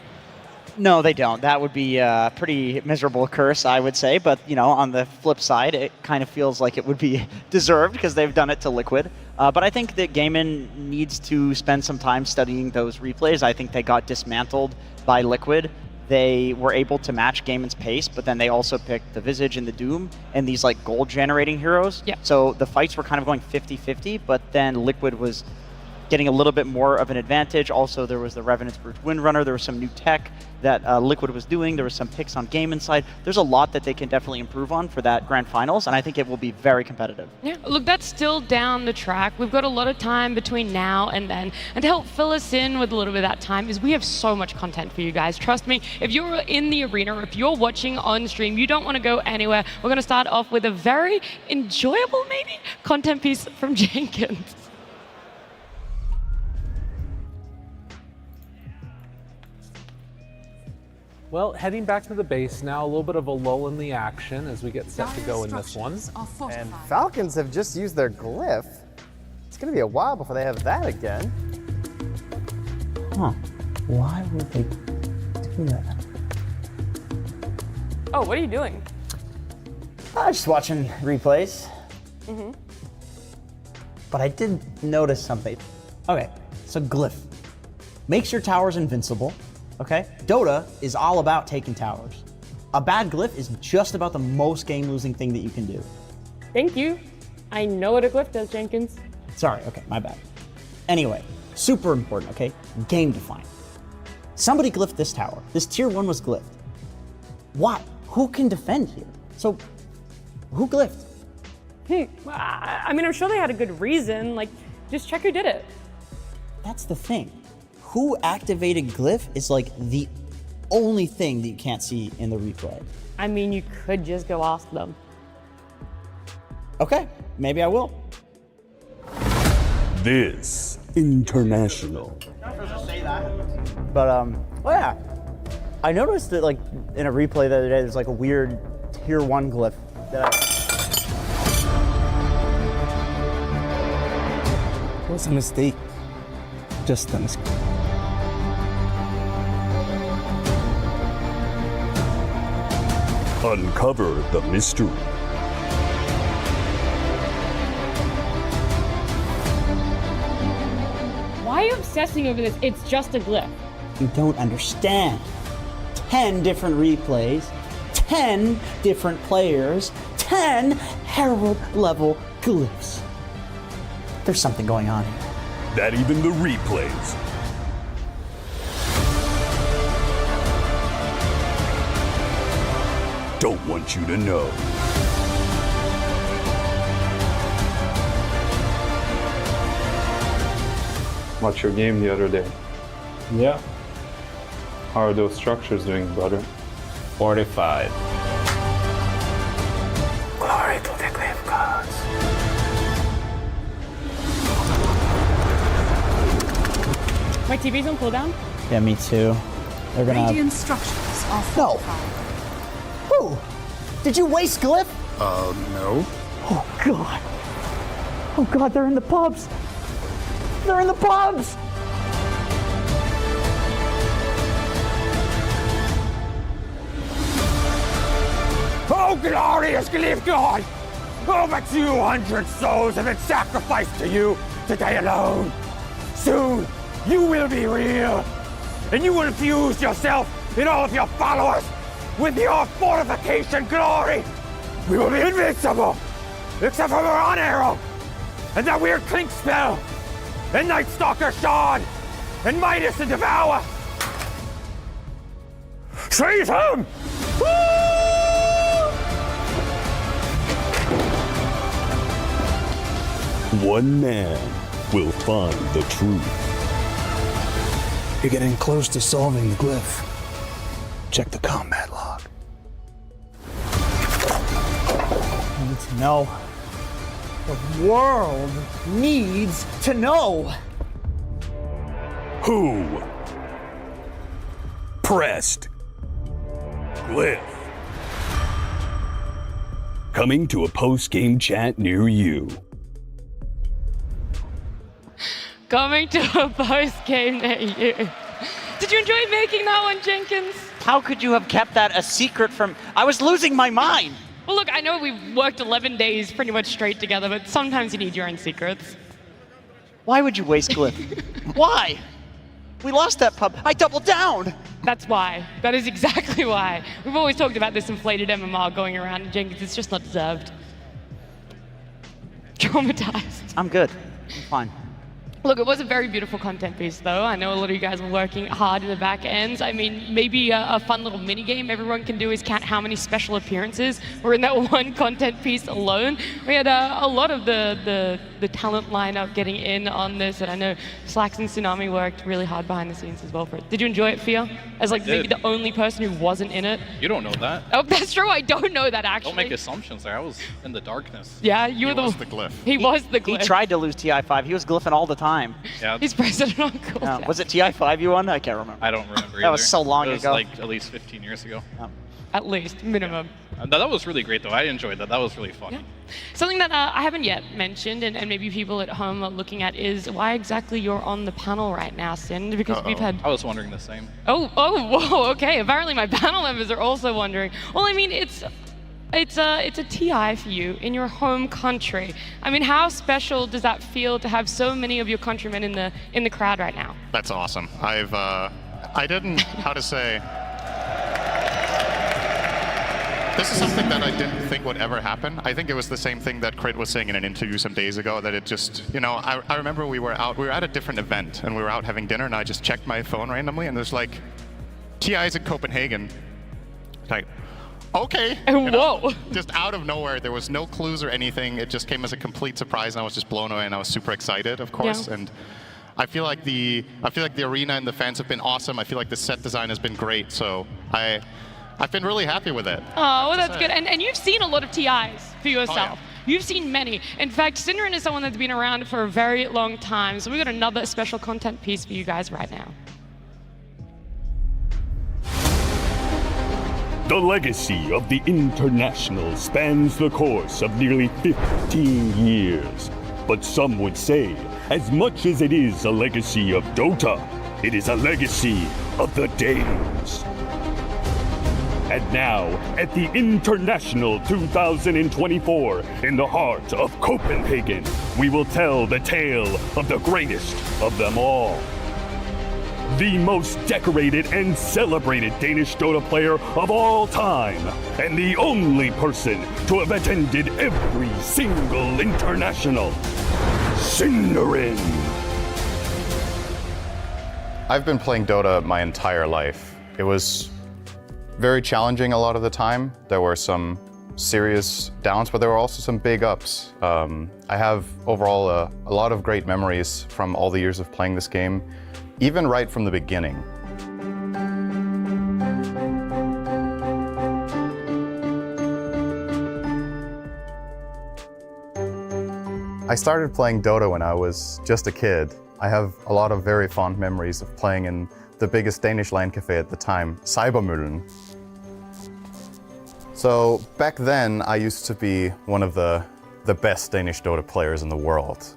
No, they don't. That would be a pretty miserable curse, I would say. But, you know, on the flip side, it kind of feels like it would be deserved because they've done it to Liquid. But I think that Gaiman needs to spend some time studying those replays. I think they got dismantled by Liquid. They were able to match Gaiman's pace, but then they also picked the Visage and the Doom and these, like, gold-generating heroes. Yeah. So the fights were kind of going 50-50, but then Liquid was getting a little bit more of an advantage. Also, there was the Revenant's Brute Windrunner. There was some new tech that Liquid was doing. There was some picks on Gaiman's side. There's a lot that they can definitely improve on for that grand finals, and I think it will be very competitive. Yeah, look, that's still down the track. We've got a lot of time between now and then. And to help fill us in with a little bit of that time is we have so much content for you guys. Trust me, if you're in the arena or if you're watching on stream, you don't want to go anywhere. We're going to start off with a very enjoyable, maybe, content piece from Jenkins. Well, heading back to the base now, a little bit of a lull in the action as we get set to go in this one. And Falcons have just used their glyph. It's going to be a while before they have that again. Huh. Why would they do that? Oh, what are you doing? I was just watching replays. Mm-hmm. But I did notice something. Okay, so glyph. Makes your towers invincible. Okay? Dota is all about taking towers. A bad glyph is just about the most game-losing thing that you can do. Thank you. I know what a glyph does, Jenkins. Sorry, okay, my bad. Anyway, super important, okay? Game defining. Somebody glyphed this tower. This tier 1 was glyphed. Why? Who can defend here? So, who glyphed? I mean, I'm sure they had a good reason. Like, just check who did it. That's the thing. Who activated glyph is like the only thing that you can't see in the replay. I mean, you could just go ask them. Okay, maybe I will. This international. But oh yeah, I noticed that like in a replay the other day, there's like a weird tier 1 glyph that It was a mistake. Just a mistake. Uncover the mystery. Why are you obsessing over this? It's just a glyph. You don't understand. 10 different replays, 10 different players, 10 Herald level glyphs. There's something going on here. That even the replays want you to know. Watched your game the other day. Yeah. How are those structures doing, brother? 45. Glory to the Glyph gods. My TV's on cooldown. Yeah, me too. They're gonna. Radiant structures are No. fortified. Who? Did you waste Glyph? No. Oh God. Oh God, they're in the pubs. They're in the pubs. Oh, glorious Glyph god! Over 200 souls have been sacrificed to you today alone. Soon, you will be real, and you will fuse yourself in all of your followers with your fortification glory. We will be invincible, except for Moran Arrow, and that weird Clink spell, and Night Stalker Shard, and Midas and Devour. Seize him! One man will find the truth. You're getting close to solving the glyph. Check the combat log. I need to know. The world needs to know. Who pressed Glyph? Coming to a post-game chat near you. Coming to a post-game near you. Did you enjoy making that one, Jenkins? How could you have kept that a secret from... I was losing my mind. Well, look, I know we've worked 11 days pretty much straight together, but sometimes you need your own secrets. Why would you waste Glyph? Why? We lost that pub. I doubled down. That's why. That is exactly why. We've always talked about this inflated MMR going around, and Jenkins, it's just not deserved. Traumatized. I'm good. I'm fine. Look, it was a very beautiful content piece, though. I know a lot of you guys are working hard in the back ends. I mean, maybe a fun little mini game everyone can do is count how many special appearances were in that one content piece alone. We had a lot of the talent lineup getting in on this, and I know Slacks and Tsunami worked really hard behind the scenes as well for it. Did you enjoy it, Fia? As like maybe the only person who wasn't in it? You don't know that. Oh, that's true. I don't know that, actually. Don't make assumptions there. I was in the darkness. Yeah, you were the Glyph. He was the Glyph. He tried to lose TI5. He was glyphing all the time. Yeah. He's president on cooldown. Was it TI5 you won? I can't remember. I don't remember That was either. so long it was ago. like at least 15 years ago. At least, minimum. That was really great, though. I enjoyed that. That was really fun. Yeah. Something that I haven't yet mentioned, and maybe people at home are looking at, is why exactly you're on the panel right now, Sin, because we've had... I was wondering the same. Oh, whoa, okay. Apparently my panel members are also wondering. Well, I mean, it's a TI for you in your home country. I mean, how special does that feel to have so many of your countrymen in the crowd right now? That's awesome. I didn't, how to say, this is something that I didn't think would ever happen. I think it was the same thing that Crit was saying in an interview some days ago, that it just, you know, I remember we were at a different event, and we were out having dinner, and I just checked my phone randomly, and there's like, TI's in Copenhagen. Like, okay. You know, whoa. Just out of nowhere, there was no clues or anything. It just came as a complete surprise, and I was just blown away, and I was super excited, of course. Yeah. And I feel like the arena and the fans have been awesome. I feel like the set design has been great. So I've been really happy with it. Oh, well, that's good. And you've seen a lot of TIs for yourself. Oh, yeah. You've seen many. In fact, Synderen is someone that's been around for a very long time. So we've got another special content piece for you guys right now. The legacy of the International spans the course of nearly 15 years. But some would say, as much as it is a legacy of Dota, it is a legacy of the Danes. And now, at the International 2024, in the heart of Copenhagen, we will tell the tale of the greatest of them all. The most decorated and celebrated Danish Dota player of all time, and the only person to have attended every single international, Synderen. I've been playing Dota my entire life. It was very challenging a lot of the time. There were some serious downs, but there were also some big ups. I have overall a lot of great memories from all the years of playing this game, even right from the beginning. I started playing Dota when I was just a kid. I have a lot of very fond memories of playing in the biggest Danish LAN cafe at the time, Cybermøllen. So back then, I used to be one of the best Danish Dota players in the world.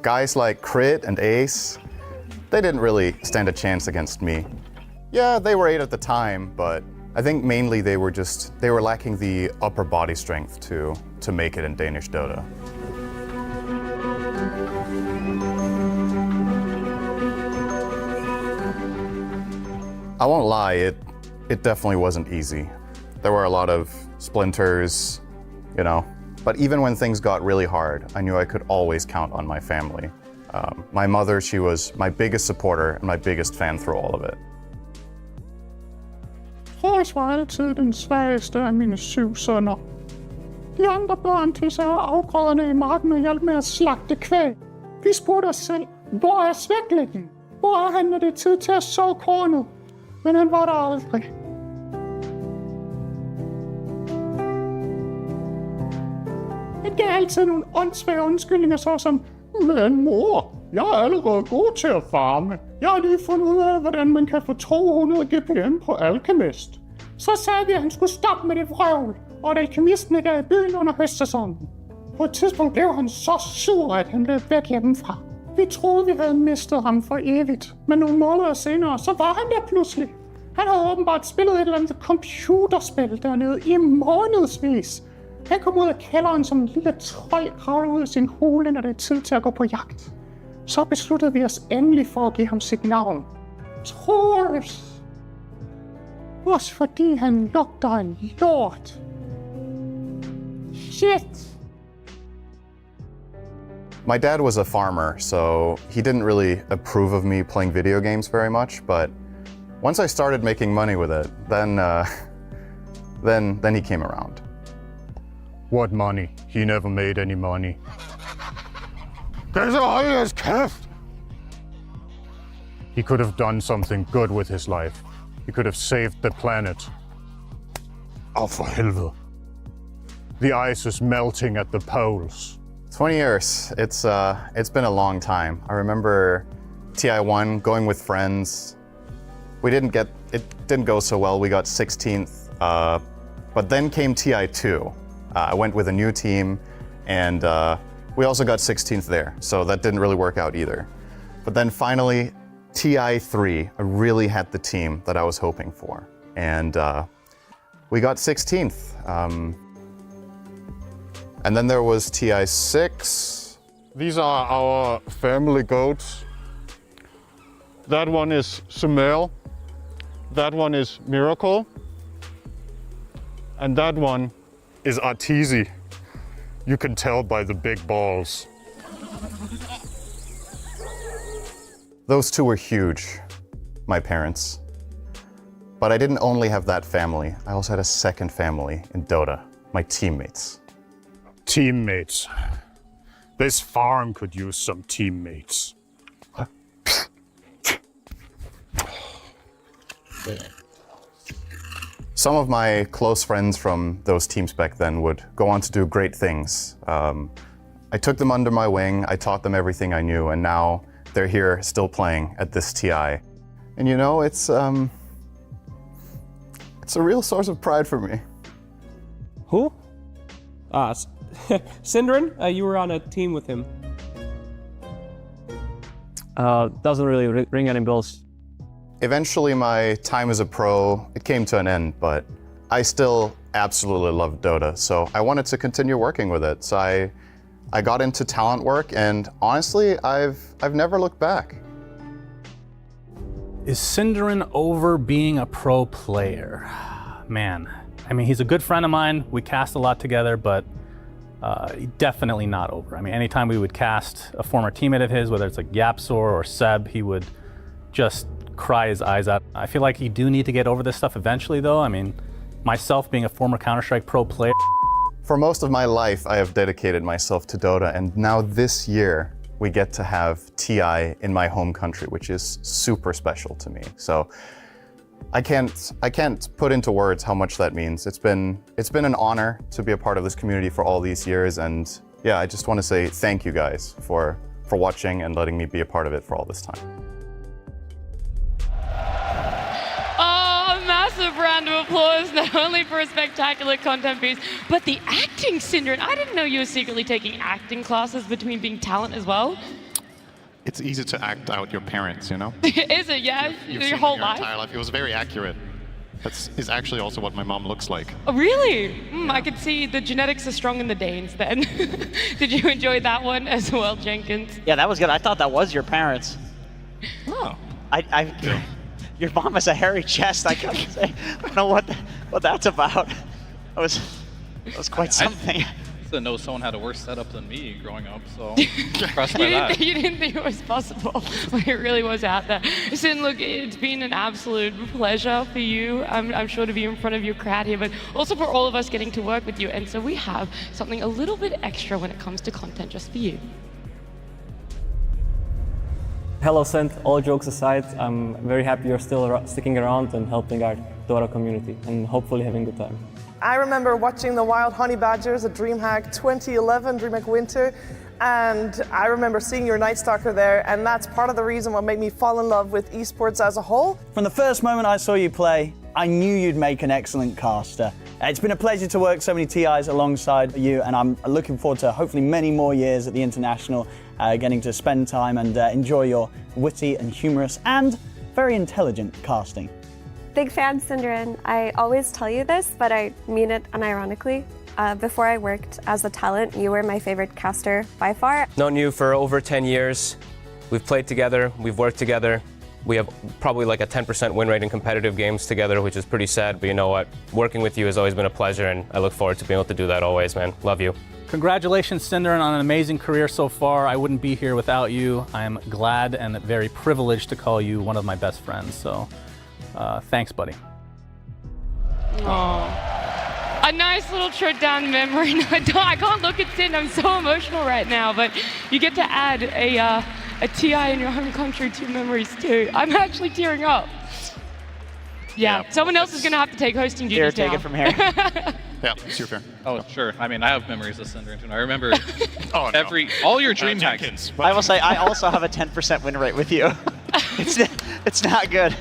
Guys like Crit and Ace, they didn't really stand a chance against me. Yeah, they were 8 at the time, but I think mainly they were lacking the upper body strength to make it in Danish Dota. I won't lie, it definitely wasn't easy. There were a lot of splinters, you know, but even when things got really hard, I knew I could always count on my family. My mother, she was my biggest supporter and my biggest fan through all of it. Fors var altid den svageste af mine 7 sønner. De andre børn tog sig af afgrøderne i marken og hjalp med at slagte kvæg. Vi spurgte os selv, hvor er svæklæggen? Hvor er han, når det er tid til at så kornet? Men han var der aldrig. Han gav altid nogle åndssvage undskyldninger, såsom, men mor, jeg er allerede god til at farme. Jeg har lige fundet ud af, hvordan man kan få 200 GPM på Alchemist. Så sagde vi, at han skulle stoppe med det vrøvl, og at alkemisten ikke er i byen under høstsæsonen. På et tidspunkt blev han så sur, at han løb væk hjemmefra. Vi troede, vi havde mistet ham for evigt, men nogle måneder senere, så var han der pludselig. Han havde åbenbart spillet et eller andet computerspil dernede i månedsvis. Han kom ud af kælderen som en lille trold, kravlede ud af sin hule, når det er tid til at gå på jagt. Så besluttede vi os endelig for at give ham sit navn. Troels. Også fordi han lugter en lort. Shit. My dad was a farmer, so he didn't really approve of me playing video games very much, but once I started making money with it, then he came around. What money? He never made any money. There's a highest kæft! He could have done something good with his life. He could have saved the planet. For helvede. The ice is melting at the poles. 20 years. It's been a long time. I remember TI1 going with friends. It didn't go so well. We got 16th, but then came TI2. I went with a new team, and we also got 16th there, so that didn't really work out either. But then finally, TI3 really had the team that I was hoping for, and we got 16th. And then there was TI6. These are our family goats. That one is Sumail. That one is Miracle. And that one is Arteezy. You can tell by the big balls. Those two were huge, my parents. But I didn't only have that family. I also had a second family in Dota, my teammates. Teammates. This farm could use some teammates. Some of my close friends from those teams back then would go on to do great things. I took them under my wing, I taught them everything I knew, and now they're here still playing at this TI. And you know, it's a real source of pride for me. Who? Synderen, you were on a team with him. Doesn't really ring any bells. Eventually my time as a pro, it came to an end, but I still absolutely love Dota, so I wanted to continue working with it. So I got into talent work, and honestly, I've never looked back. Is Synderen over being a pro player? Man, I mean, he's a good friend of mine. We cast a lot together, but definitely not over. I mean, anytime we would cast a former teammate of his, whether it's like Yapsor or Seb, he would just cry his eyes out. I feel like you do need to get over this stuff eventually, though. I mean, myself being a former Counter-Strike pro player. For most of my life, I have dedicated myself to Dota, and now this year, we get to have TI in my home country, which is super special to me. So I can't put into words how much that means. It's been an honor to be a part of this community for all these years, and yeah, I just want to say thank you guys for watching and letting me be a part of it for all this time. Oh, a massive round of applause, not only for a spectacular content piece, but the acting, Synderen. I didn't know you were secretly taking acting classes between being talent as well. It's easy to act out your parents, you know? Is it, yeah? You've Your seen whole it your life? entire life. It was very accurate. Is actually also what my mom looks like. Oh, really? I could see the genetics are strong in the Danes then. Did you enjoy that one as well, Jenkins? Yeah, that was good. I thought that was your parents. Oh. Your mom has a hairy chest. I gotta say, I don't know what that's about. That was quite something. I didn't know someone had a worse setup than me growing up, so impressed by that. You didn't think it was possible, but it really was out there. Sin, look, it's been an absolute pleasure for you, I'm sure, to be in front of your crowd here, but also for all of us getting to work with you. And so we have something a little bit extra when it comes to content just for you. Hello, Sent. All jokes aside, I'm very happy you're still sticking around and helping our Dota community, and hopefully having a good time. I remember watching the Wild Honey Badgers at DreamHack 2011, DreamHack Winter, and I remember seeing your Night Stalker there, and that's part of the reason what made me fall in love with esports as a whole. From the first moment I saw you play, I knew you'd make an excellent caster. It's been a pleasure to work so many TIs alongside you, and I'm looking forward to hopefully many more years at the International, getting to spend time and enjoy your witty and humorous and very intelligent casting. Big fan, Synderen. I always tell you this, but I mean it unironically. Before I worked as a talent, you were my favorite caster by far. Known you for over 10 years. We've played together, we've worked together. We have probably like a 10% win rate in competitive games together, which is pretty sad, but you know what? Working with you has always been a pleasure, and I look forward to being able to do that always, man. Love you. Congratulations, Synderen, on an amazing career so far. I wouldn't be here without you. I am glad and very privileged to call you one of my best friends, so thanks, buddy. Aww. A nice little trip down memory. I can't look at Sin, I'm so emotional right now, but you get to add a TI in your home country to memories too. I'm actually tearing up. Yeah, someone else is gonna have to take hosting duties now. Take it from here. Yeah, it's your turn. Oh, sure. I mean, I have memories of Synderen too. I remember all your DreamHacks. I will say, I also have a 10% win rate with you. It's not good.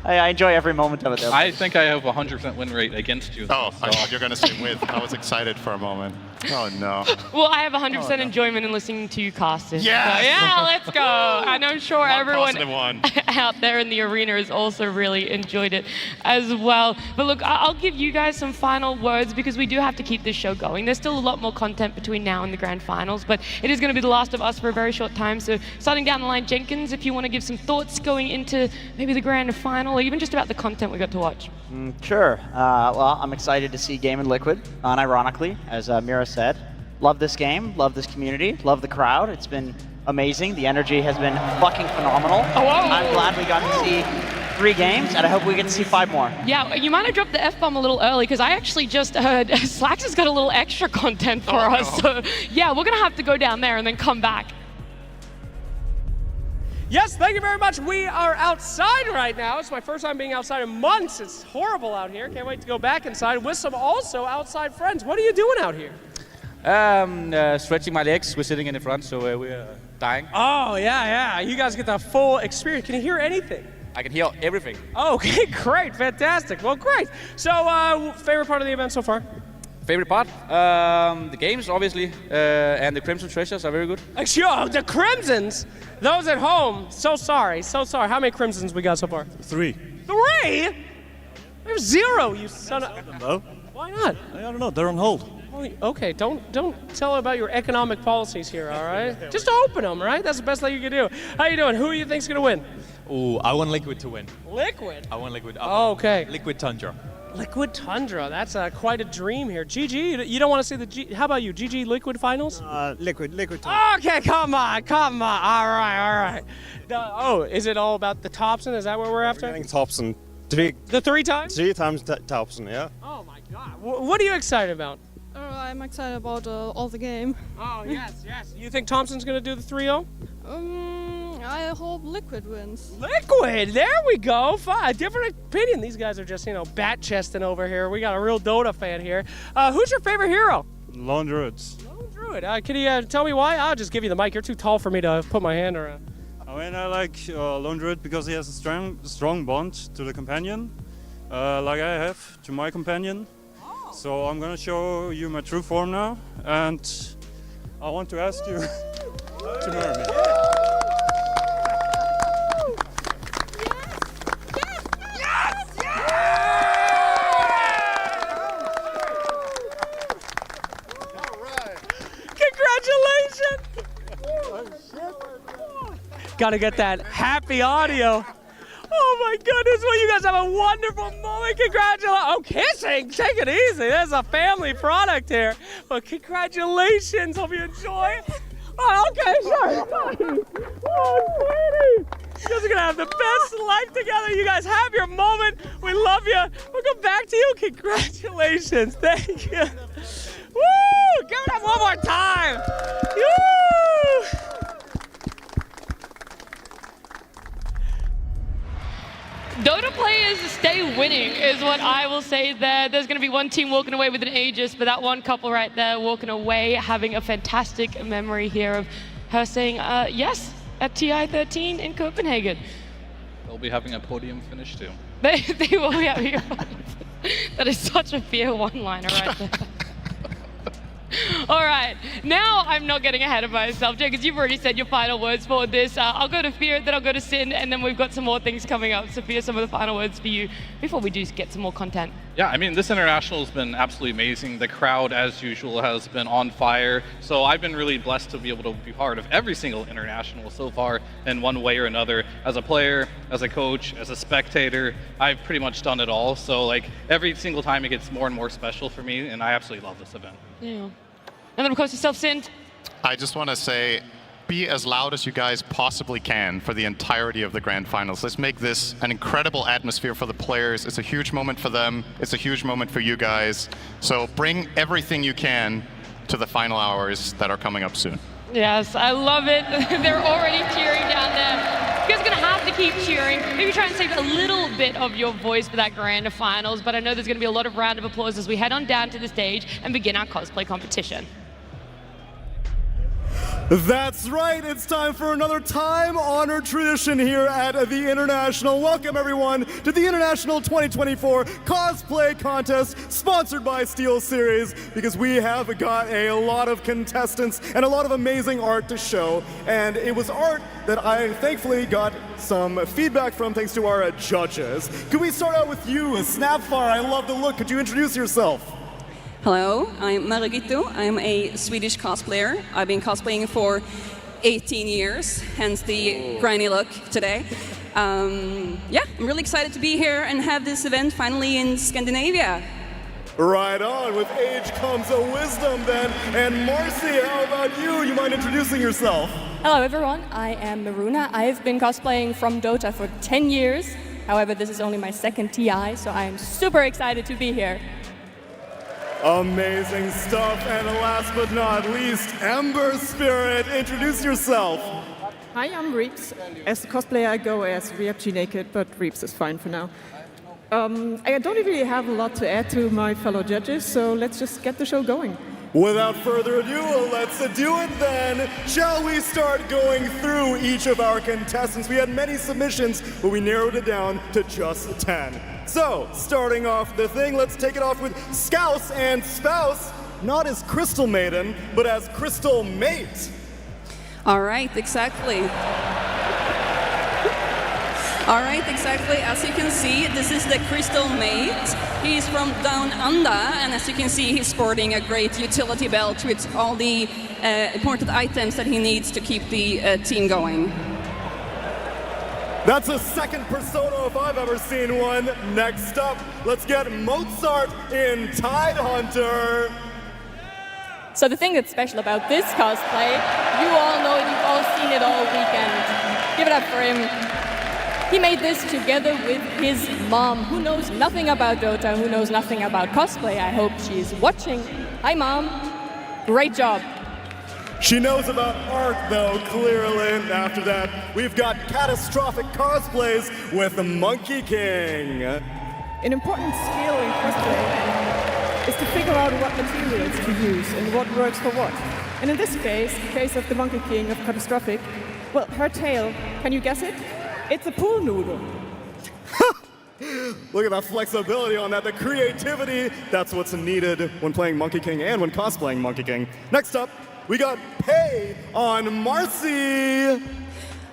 I enjoy every moment of it, though. I think I have a 100% win rate against you. Oh, I thought you were going to say with. I was excited for a moment. Oh, no. Well, I have 100% enjoyment in listening to you cast it. Yes! So, yeah, let's go. And I'm sure everyone one. out there in the arena has also really enjoyed it as well. But look, I'll give you guys some final words because we do have to keep this show going. There's still a lot more content between now and the grand finals, but it is going to be the last of us for a very short time. So starting down the line, Jenkins, if you want to give some thoughts going into maybe the grand final or even just about the content we got to watch. Sure. Well, I'm excited to see Game and Liquid, unironically, as Mira said. Love this game, love this community, love the crowd. It's been amazing. The energy has been fucking phenomenal. I'm glad we got to see 3 games, and I hope we get to see 5 more. Yeah, you might have dropped the F-bomb a little early, because I actually just heard Slacks has got a little extra content for us. So, yeah, we're going to have to go down there and then come back. Yes, thank you very much. We are outside right now. It's my first time being outside in months. It's horrible out here. Can't wait to go back inside with some also outside friends. What are you doing out here? Stretching my legs. We're sitting in the front, so we're dying. Oh, yeah. You guys get the full experience. Can you hear anything? I can hear everything. Okay, great. Fantastic. Well, great. So, favorite part of the event so far? Favorite part? The games, obviously, and the Crimson Treasures are very good. Sure, the Crimsons? Those at home, so sorry. How many Crimsons we got so far? 3. 3? We have 0, you son of... No. Why not? I don't know, they're on hold. Okay, don't tell about your economic policies here, all right? Just open them, right? That's the best thing you can do. How you doing? Who do you think's gonna win? Oh, I want Liquid to win. Liquid? I want Liquid. Oh, okay. Liquid Tundra. Liquid Tundra, that's quite a dream here. GG, you don't want to say the G, how about you, GG Liquid Finals? Liquid Tundra. Okay, come on, all right. Oh, is it all about the Thompson? Is that what we're after? Getting Thompson. The 3 times? 3 times Thompson, yeah. Oh my God, what are you excited about? I'm excited about all the game. Oh, yes. You think Thompson's going to do the 3-0? I hope Liquid wins. Liquid, there we go. Fine. Different opinion. These guys are just, bat-chesting over here. We got a real Dota fan here. Who's your favorite hero? Lone Druids. Lone Druid. Can you tell me why? I'll just give you the mic. You're too tall for me to put my hand around. I like Lone Druid because he has a strong bond to the companion, like I have to my companion. So I'm gonna show you my true form now, and I want to ask you to marry me. Gotta get that happy audio. Oh my goodness, well you guys have a wonderful moment. Congratulations. Oh, kissing, take it easy. There's a family product here. But congratulations, hope you enjoy. Oh, okay, sure. Oh, sweetie. You guys are gonna have the best life together. You guys have your moment. We love you. We'll come back to you. Congratulations, thank you. Woo, give it up one more time. Woo. Dota players stay winning is what I will say there. There's going to be one team walking away with an Aegis, but that one couple right there walking away having a fantastic memory here of her saying yes at TI13 in Copenhagen. They'll be having a podium finish too. They will be having a That is such a fear one-liner right there. All right, now I'm not getting ahead of myself, Jay, because you've already said your final words for this. I'll go to Fear, then I'll go to Sin, and then we've got some more things coming up. Sophia, some of the final words for you before we do get some more content. Yeah, I mean, this international has been absolutely amazing. The crowd, as usual, has been on fire. So I've been really blessed to be able to be part of every single international so far in one way or another. As a player, as a coach, as a spectator, I've pretty much done it all. So like every single time it gets more and more special for me, and I absolutely love this event. Yeah. And then of course yourself, Sin. I just want to say, be as loud as you guys possibly can for the entirety of the grand finals. Let's make this an incredible atmosphere for the players. It's a huge moment for them. It's a huge moment for you guys. So bring everything you can to the final hours that are coming up soon. Yes, I love it. They're already cheering down there. You guys are going to have to keep cheering. Maybe try and save a little bit of your voice for that grand finals, but I know there's going to be a lot of round of applause as we head on down to the stage and begin our cosplay competition. That's right, it's time for another time-honored tradition here at the International. Welcome everyone to the International 2024 Cosplay Contest, sponsored by SteelSeries, because we have got a lot of contestants and a lot of amazing art to show, and it was art that I thankfully got some feedback from thanks to our judges. Could we start out with you, Snapfire? I love the look. Could you introduce yourself? Hello, I'm Margito. I'm a Swedish cosplayer. I've been cosplaying for 18 years, hence the granny look today. Yeah, I'm really excited to be here and have this event finally in Scandinavia. Right on, with age comes a wisdom then. And Marcy, how about you? You mind introducing yourself? Hello everyone, I am Maruna. I've been cosplaying from Dota for 10 years. However, this is only my second TI, so I am super excited to be here. Amazing stuff, and last but not least, Ember Spirit, introduce yourself. Hi, I'm Reeps. As a cosplayer, I go as Reapchi Naked, but Reeps is fine for now. I don't really have a lot to add to my fellow judges, so let's just get the show going. Without further ado, let's do it then. Shall we start going through each of our contestants? We had many submissions, but we narrowed it down to just 10. So, starting off the thing, let's take it off with Scouse and Spouse, not as Crystal Maiden, but as Crystal Mate. All right, exactly. All right, exactly. As you can see, this is the Crystal Mate. He's from Down Under, and as you can see, he's sporting a great utility belt with all the important items that he needs to keep the team going. That's a second persona if I've ever seen one. Next up, let's get Mozart in Tidehunter. So the thing that's special about this cosplay, you all know it, you've all seen it all weekend. Give it up for him. He made this together with his mom, who knows nothing about Dota, who knows nothing about cosplay. I hope she's watching. Hi, Mom. Great job. She knows about art, though, clearly. After that, we've got catastrophic cosplays with the Monkey King. An important skill in cosplay is to figure out what materials to use and what works for what. And in this case, the case of the Monkey King of Catastrophic, well, her tail, can you guess it? It's a pool noodle. Look at that flexibility on that, the creativity. That's what's needed when playing Monkey King and when cosplaying Monkey King. Next up, we got Pei on Marcy.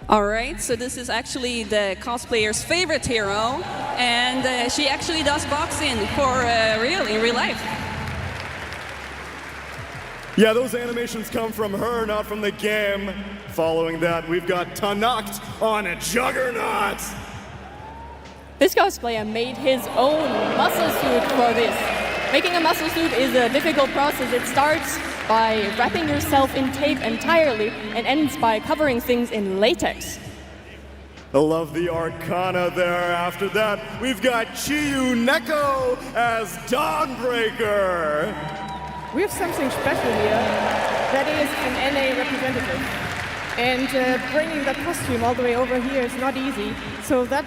All right, so this is actually the cosplayer's favorite hero, and she actually does boxing for in real life. Yeah, those animations come from her, not from the game. Following that, we've got Tanacht on a Juggernaut. This cosplayer made his own muscle suit for this. Making a muscle suit is a difficult process. It starts by wrapping yourself in tape entirely and ends by covering things in latex. I love the Arcana there. After that, we've got Chiyu Neko as Dawnbreaker. We have something special here. That is an NA representative. And bringing that costume all the way over here is not easy. So that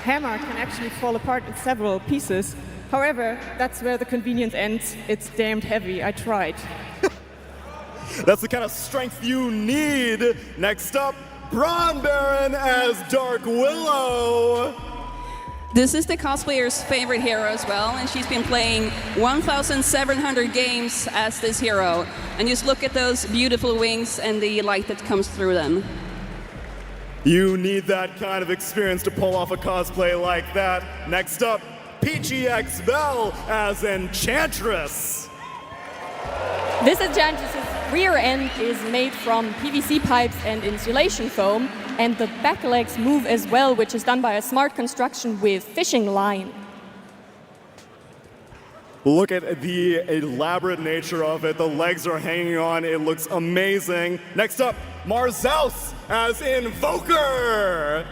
hammer can actually fall apart in several pieces. However, that's where the convenience ends. It's damned heavy. I tried. That's the kind of strength you need. Next up, Braun Baron as Dark Willow. This is the cosplayer's favorite hero as well, and she's been playing 1,700 games as this hero. And just look at those beautiful wings and the light that comes through them. You need that kind of experience to pull off a cosplay like that. Next up, Peachy X Bell as Enchantress. This Enchantress's rear end is made from PVC pipes and insulation foam, and the back legs move as well, which is done by a smart construction with fishing line. Look at the elaborate nature of it. The legs are hanging on. It looks amazing. Next up, Marzaus as Invoker.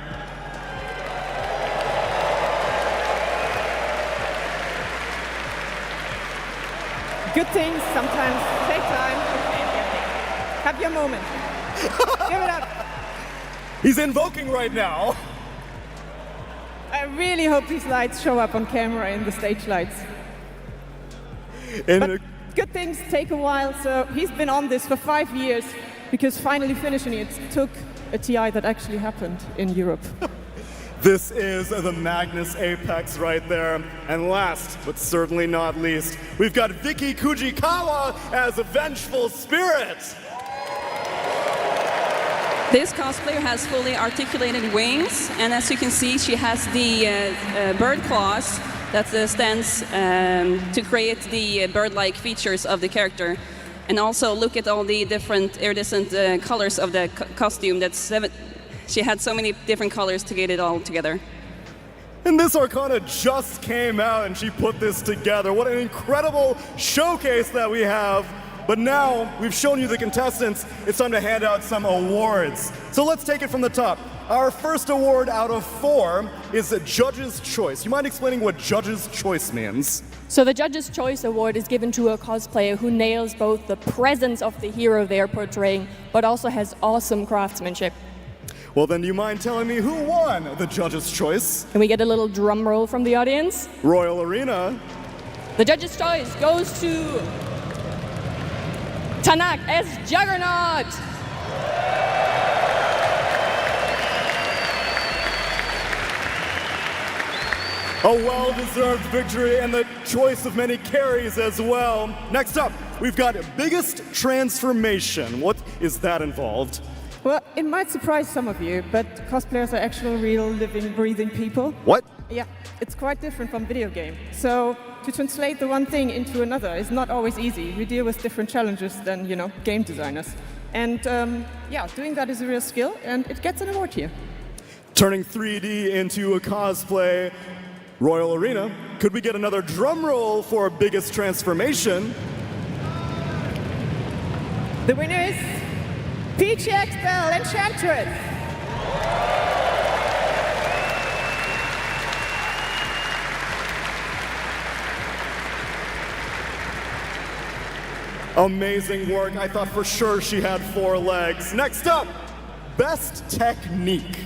Good things sometimes take time. Have your moment. Give it up. He's invoking right now. I really hope these lights show up on camera in the stage lights. But good things take a while, so he's been on this for 5 years because finally finishing it took a TI that actually happened in Europe. This is the Magnus Apex right there. And last, but certainly not least, we've got Vicky Kujikawa as a Vengeful Spirit. This cosplayer has fully articulated wings, and as you can see, she has the bird claws that stands to create the bird-like features of the character. And also look at all the different iridescent colors of the costume. She had so many different colors to get it all together. And this Arcana just came out and she put this together. What an incredible showcase that we have. But now we've shown you the contestants, it's time to hand out some awards. So let's take it from the top. Our first award out of 4 is a Judge's Choice. You mind explaining what Judge's Choice means? So the Judge's Choice Award is given to a cosplayer who nails both the presence of the hero they're portraying, but also has awesome craftsmanship. Well, then do you mind telling me who won the Judge's Choice? Can we get a little drum roll from the audience? Royal Arena. The Judge's Choice goes to Tanak as Juggernaut. A well-deserved victory and the choice of many carries as well. Next up, we've got Biggest Transformation. What is that involved? Well, it might surprise some of you, but cosplayers are actual, real, living, breathing people. What? Yeah, it's quite different from video game. So to translate the one thing into another is not always easy. We deal with different challenges than, game designers. And yeah, doing that is a real skill, and it gets an award here. Turning 3D into a cosplay, Royal Arena. Could we get another drum roll for biggest transformation? The winner is PGX Bell Enchantress. Amazing work. I thought for sure she had 4 legs. Next up, best technique.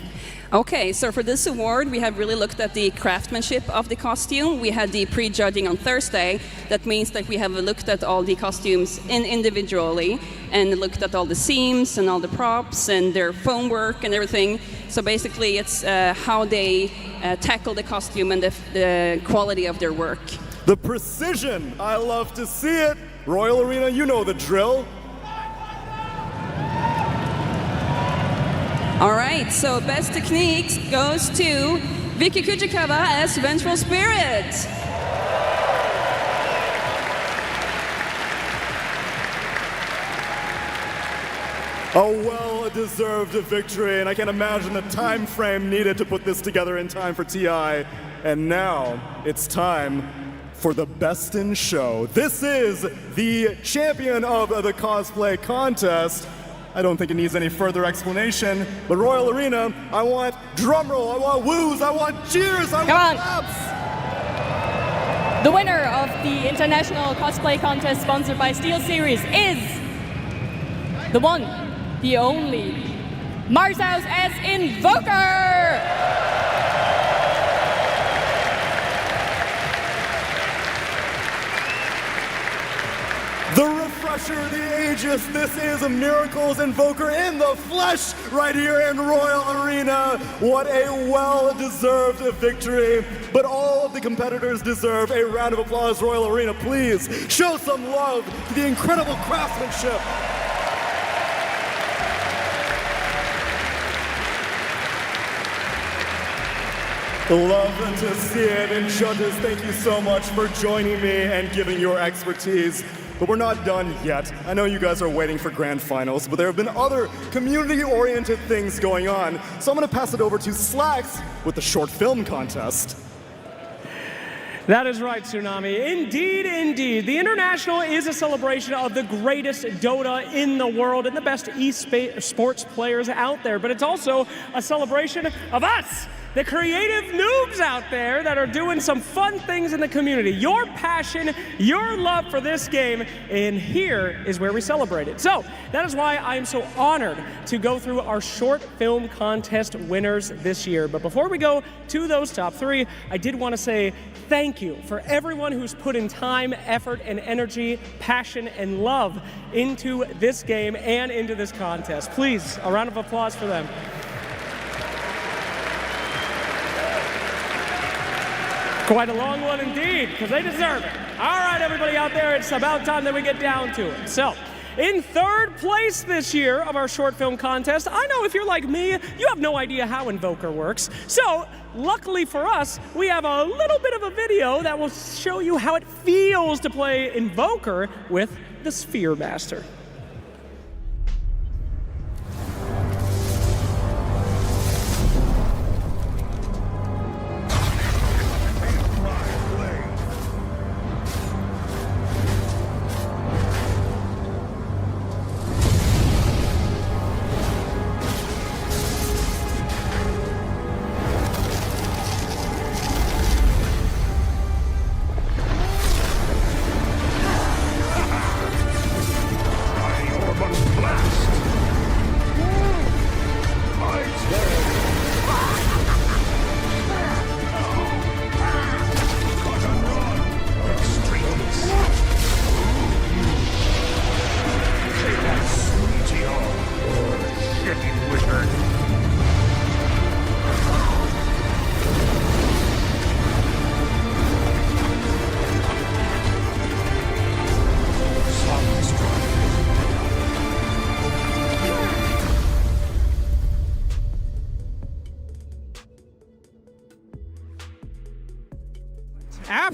Okay, so for this award, we have really looked at the craftsmanship of the costume. We had the pre-judging on Thursday. That means that we have looked at all the costumes individually and looked at all the seams and all the props and their foam work and everything. So basically, it's how they tackle the costume and the quality of their work. The precision, I love to see it. Royal Arena, you know the drill. All right, so best techniques goes to Vicky Kujikava as Vengeful Spirit. A well-deserved victory, and I can't imagine the time frame needed to put this together in time for TI. And now it's time for the best in show. This is the champion of the cosplay contest. I don't think it needs any further explanation, but Royal Arena, I want drum roll, I want woos, I want cheers, I want claps. The winner of the International Cosplay Contest sponsored by SteelSeries is the one, the only, Marsaus as Invoker! The refresher, the Aegis, this is a Miracles Invoker in the flesh right here in Royal Arena. What a well-deserved victory. But all of the competitors deserve a round of applause. Royal Arena, please show some love to the incredible craftsmanship. Love to see it. And judges, thank you so much for joining me and giving your expertise. But we're not done yet. I know you guys are waiting for grand finals, but there have been other community-oriented things going on. So I'm gonna pass it over to Slacks with the short film contest. That is right, Tsunami. Indeed, indeed. The International is a celebration of the greatest Dota in the world and the best esports players out there. But it's also a celebration of us, the creative noobs out there that are doing some fun things in the community. Your passion, your love for this game, and here is where we celebrate it. So that is why I am so honored to go through our short film contest winners this year. But before we go to those top 3, I did want to say thank you for everyone who's put in time, effort, and energy, passion, and love into this game and into this contest. Please, a round of applause for them. Quite a long one indeed, because they deserve it. All right, everybody out there, it's about time that we get down to it. So, in 3rd place this year of our short film contest, I know if you're like me, you have no idea how Invoker works. So, luckily for us, we have a little bit of a video that will show you how it feels to play Invoker with the Sphere Master.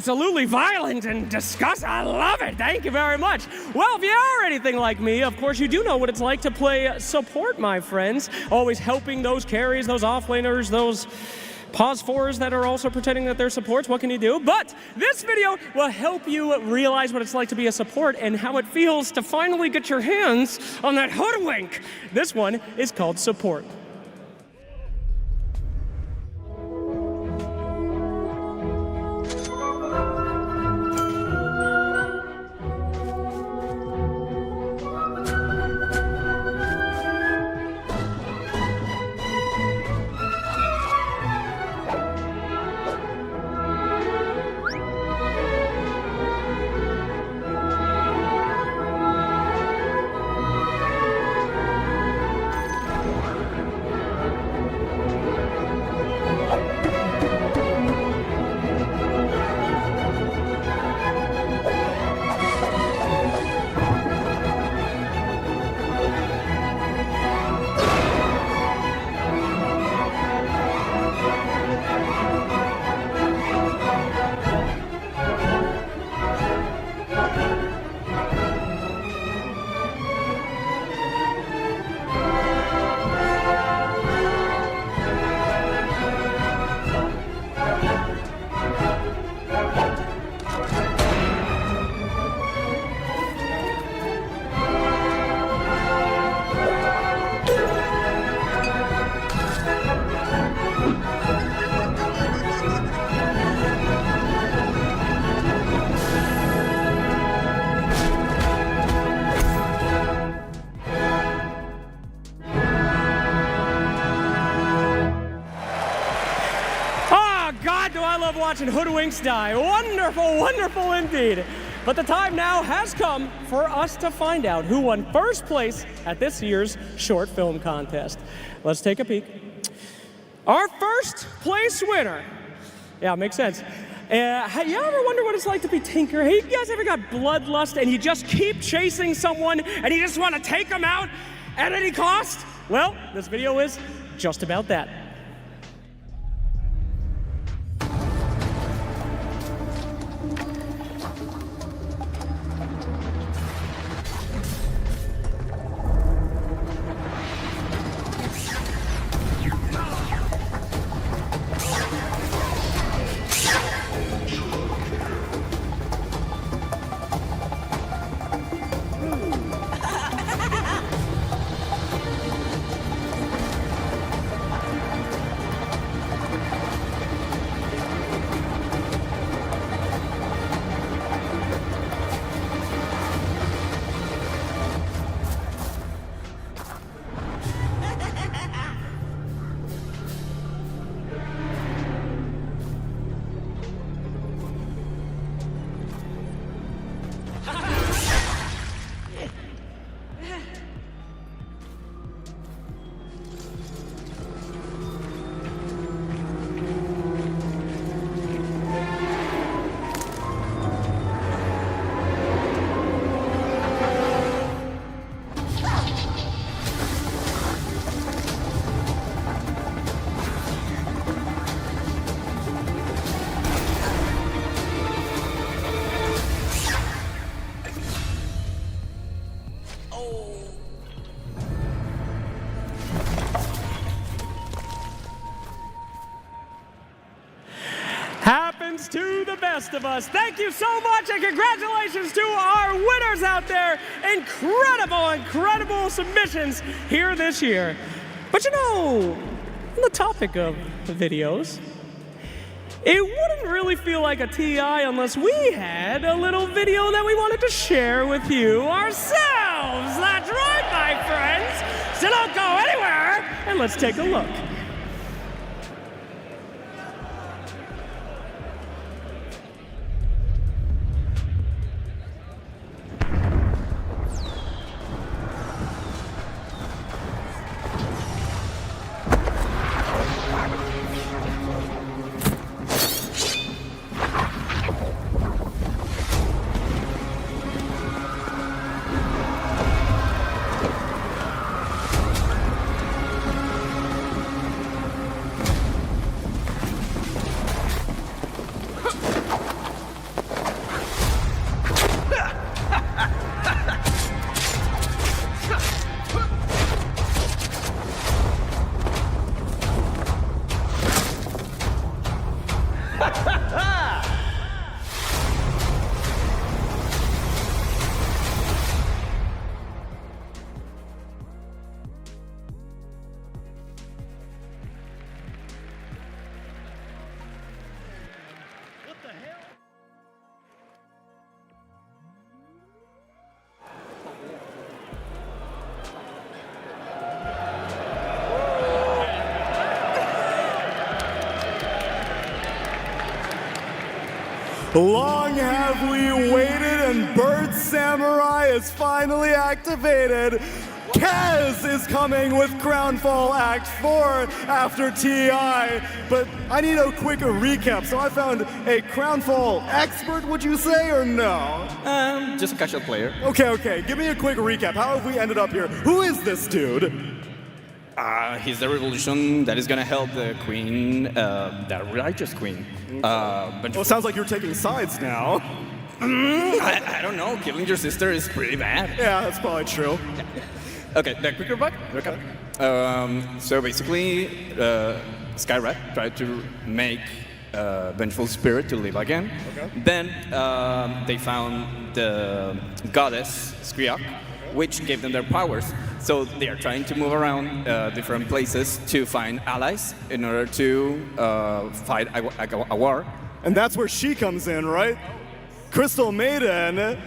absolutely violent and disgusting. I love it. Thank you very much. Well, if you are anything like me, of course, you do know what it's like to play support, my friends. Always helping those carries, those offlaners, those pause fours that are also pretending that they're supports. What can you do? But this video will help you realize what it's like to be a support and how it feels to finally get your hands on that hoodwink. This one is called Support. Watching hoodwinks die. Wonderful, wonderful indeed. But the time now has come for us to find out who won first place at this year's short film contest. Let's take a peek. Our first place winner. Yeah, makes sense. You ever wonder what it's like to be Tinker? Hey, you guys ever got bloodlust and you just keep chasing someone and you just want to take them out at any cost? Well, this video is just about that. To the best of us. Thank you so much and congratulations to our winners out there. Incredible, incredible submissions here this year. But you know, on the topic of videos, it wouldn't really feel like a TI unless we had a little video that we wanted to share with you ourselves. That's right, my friends. So don't go anywhere and let's take a look. Long have we waited, and Bird Samurai is finally activated. Kaz is coming with Crownfall Act 4 after TI, but I need a quick recap. So I found a Crownfall expert, would you say, or no? Just a casual player. Okay. Give me a quick recap. How have we ended up here? Who is this dude? He's the revolution that is gonna help the queen, the righteous queen. But It sounds like you're taking sides now. I don't know. Killing your sister is pretty bad. Yeah, that's probably true. Okay, the quick recap. So basically, Skyrat tried to make Vengeful Spirit to live again. Okay. Then they found the goddess Skriak, which gave them their powers. So they are trying to move around different places to find allies in order to fight a war. And that's where she comes in, right? Crystal Maiden.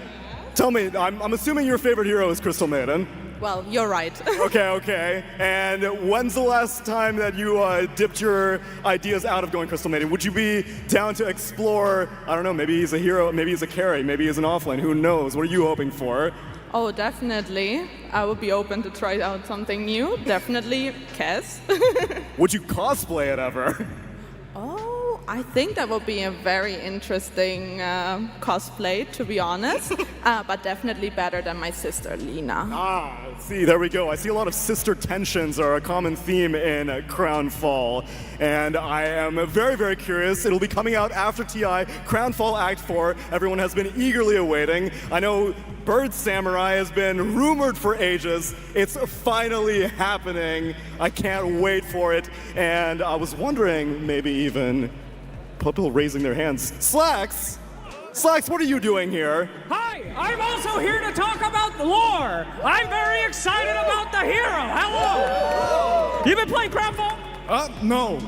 Tell me, I'm assuming your favorite hero is Crystal Maiden. Well, you're right. Okay. And when's the last time that you dipped your ideas out of going Crystal Maiden? Would you be down to explore, I don't know, maybe he's a hero, maybe he's a carry, maybe he's an offlane, who knows? What are you hoping for? Oh, definitely. I would be open to try out something new. Definitely Kaz. Would you cosplay it ever? Oh, I think that would be a very interesting cosplay, to be honest. But definitely better than my sister, Lena. See, there we go. I see a lot of sister tensions are a common theme in Crownfall. And I am very, very curious. It'll be coming out after TI, Crownfall Act 4. Everyone has been eagerly awaiting. I know Bird Samurai has been rumored for ages. It's finally happening. I can't wait for it. And I was wondering, maybe even people raising their hands. Slacks, what are you doing here? Hi, I'm also here to talk about the lore. I'm very excited about the hero. Hello. You been playing Crownfall? No.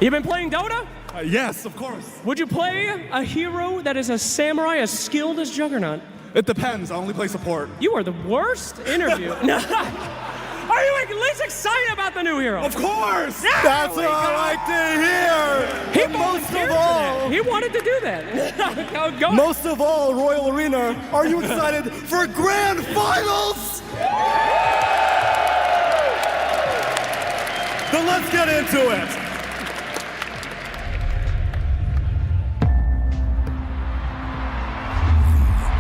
You been playing Dota? Yes, of course. Would you play a hero that is a samurai as skilled as Juggernaut? It depends. I only play support. You are the worst interview. Are you at least excited about the new hero? Of course! There That's we what I go. like to hear! He most of volunteered for all, that. He wanted to do that. Go. Most of all, Royal Arena, are you excited for Grand Finals? Then let's get into it.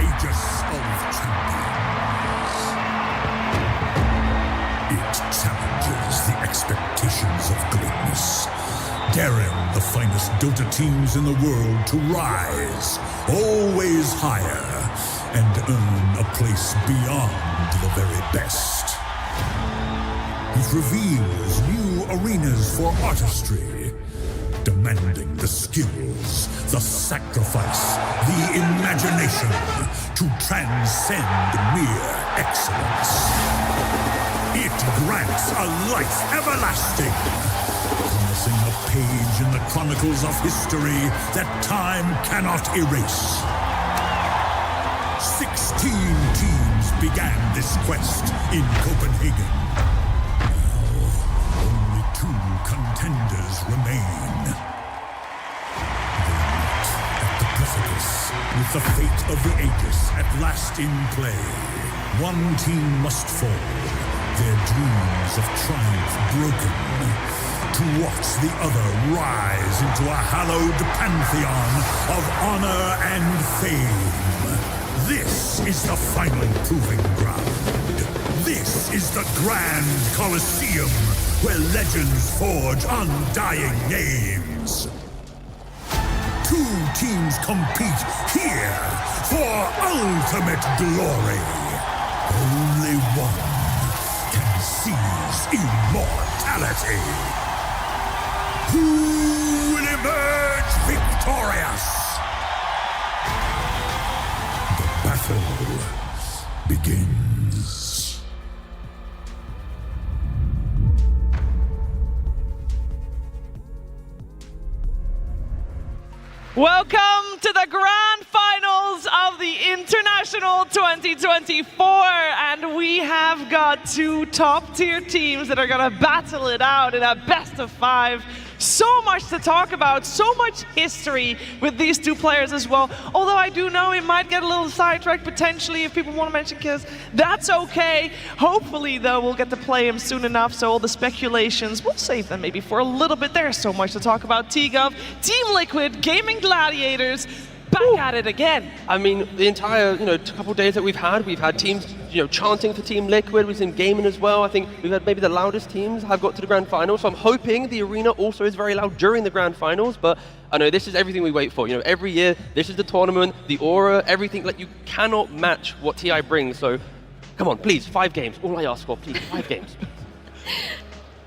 Aegis of Champions. It challenges the expectations of greatness, daring the finest Dota teams in the world to rise always higher and earn a place beyond the very best. It reveals new arenas for artistry, demanding the skills, the sacrifice, the imagination to transcend mere excellence. It grants a life everlasting, promising a page in the chronicles of history that time cannot erase. 16 teams began this quest in Copenhagen. Now, only 2 contenders remain. At the precipice, with the fate of the Aegis at last in play, one team must fall, their dreams of triumph broken, to watch the other rise into a hallowed pantheon of honor and fame. This is the final proving ground. This is the Grand Colosseum, where legends forge undying names. 2 teams compete here for ultimate glory. Only one can seize immortality. Who will emerge victorious? The battle begins. Welcome to the grand finals of the International 2024, and we have got 2 top-tier teams that are going to battle it out in a best-of-5 So much to talk about, so much history with these two players as well. Although I do know it might get a little sidetracked potentially if people want to mention Kiz. That's okay. Hopefully, though, we'll get to play him soon enough, so all the speculations, we'll save them maybe for a little bit. There's so much to talk about. TGov, Team Liquid, Gaming Gladiators, back at it again. I mean, the entire couple days that we've had teams chanting for Team Liquid. We've seen gaming as well. I think we've had maybe the loudest teams have got to the grand finals. So I'm hoping the arena also is very loud during the grand finals. But I know this is everything we wait for. Every year this is the tournament, the aura, everything. Like, you cannot match what TI brings. So come on, please, 5 games. All I ask for, please, 5 games.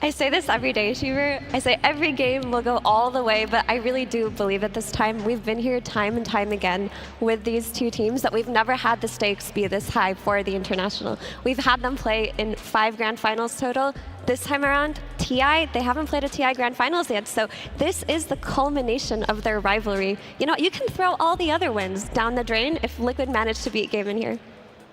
I say this every day, Shiver. I say every game will go all the way, but I really do believe it this time. We've been here time and time again with these two teams that we've never had the stakes be this high for the International. We've had them play in 5 grand finals total. This time around, TI, they haven't played a TI grand finals yet, so this is the culmination of their rivalry. You can throw all the other wins down the drain if Liquid managed to beat Game in here.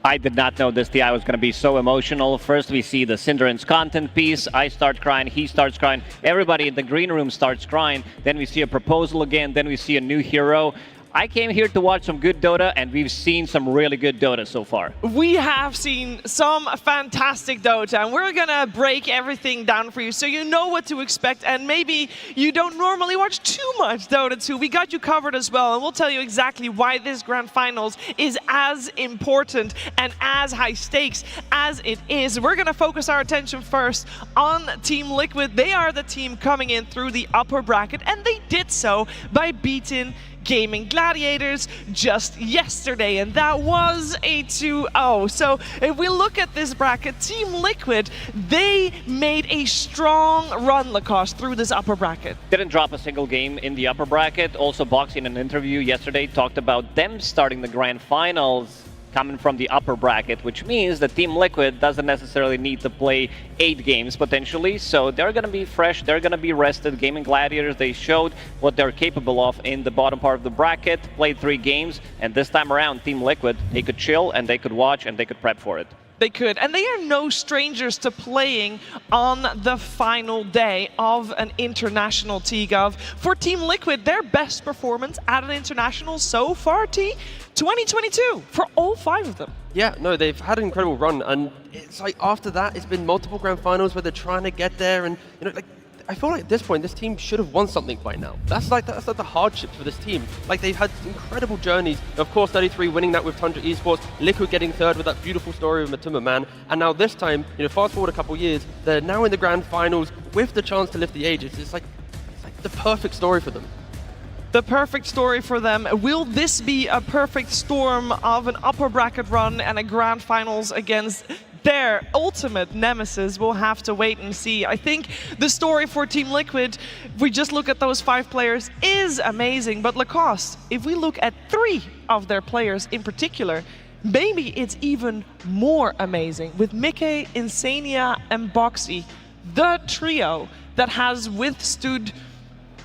I did not know this TI was going to be so emotional. First we see the Synderen's content piece. I start crying, he starts crying. Everybody in the green room starts crying. Then we see a proposal again. Then we see a new hero. I came here to watch some good Dota, and we've seen some really good Dota so far. We have seen some fantastic Dota, and we're gonna break everything down for you so you know what to expect, and maybe you don't normally watch too much Dota 2. We got you covered as well, and we'll tell you exactly why this Grand Finals is as important and as high stakes as it is. We're gonna focus our attention first on Team Liquid. They are the team coming in through the upper bracket, and they did so by beating Gaming Gladiators just yesterday, and that was a 2-0. So if we look at this bracket, Team Liquid, they made a strong run, Lacoste, through this upper bracket. Didn't drop a single game in the upper bracket. Also, Box in an interview yesterday talked about them starting the grand finals coming from the upper bracket, which means that Team Liquid doesn't necessarily need to play 8 games potentially, so they're going to be fresh, they're going to be rested. Gaming Gladiators, they showed what they're capable of in the bottom part of the bracket, played 3 games, and this time around, Team Liquid, they could chill and they could watch and they could prep for it. They could, and they are no strangers to playing on the final day of an international TGov. For Team Liquid, their best performance at an international so far, 2022, for all 5 of them. Yeah, no, they've had an incredible run, and it's like after that, it's been multiple grand finals where they're trying to get there, and I feel like at this point, this team should have won something by now. That's like the hardships for this team. Like, they've had incredible journeys. Of course, 33 winning that with Tundra Esports, Liquid getting 3rd with that beautiful story with Matuma Man, and now this time, fast forward a couple years, they're now in the grand finals with the chance to lift the ages. It's like the perfect story for them. The perfect story for them. Will this be a perfect storm of an upper bracket run and a grand finals against their ultimate nemesis? We'll have to wait and see. I think the story for Team Liquid, if we just look at those 5 players, is amazing. But Lacoste, if we look at 3 of their players in particular, maybe it's even more amazing. With Mickey, Insania, and Boxy, the trio that has withstood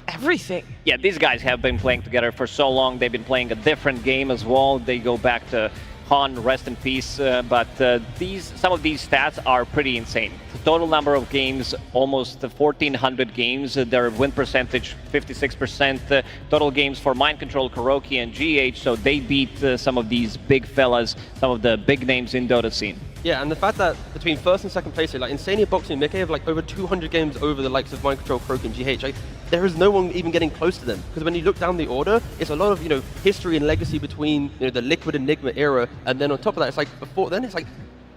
everything. Yeah, these guys have been playing together for so long. They've been playing a different game as well. They go back to Han, rest in peace, but some of these stats are pretty insane. The total number of games, almost 1,400 games. Their win percentage, 56%. Total games for Mind Control, Kuroki, and GH, so they beat some of these big fellas, some of the big names in Dota scene. Yeah, and the fact that between 1st and 2nd place, like Insania, Boxing, and Mickey have like over 200 games over the likes of Mind Control, Kuroki, and GH. Like, there is no one even getting close to them, because when you look down the order, it's a lot of history and legacy between the Liquid Enigma era, and then on top of that, it's like before then, it's like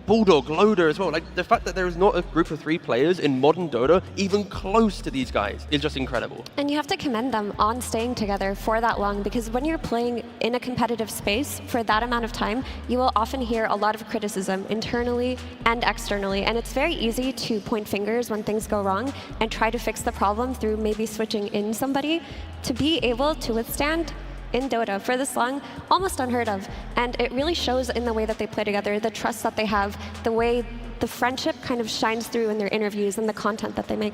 Bulldog, Loader as well. Like, the fact that there is not a group of 3 players in modern Dota even close to these guys is just incredible. And you have to commend them on staying together for that long, because when you're playing in a competitive space for that amount of time, you will often hear a lot of criticism internally and externally, and it's very easy to point fingers when things go wrong and try to fix the problem through maybe switching in somebody. To be able to withstand in Dota for this long, almost unheard of. And it really shows in the way that they play together, the trust that they have, the way the friendship kind of shines through in their interviews and the content that they make.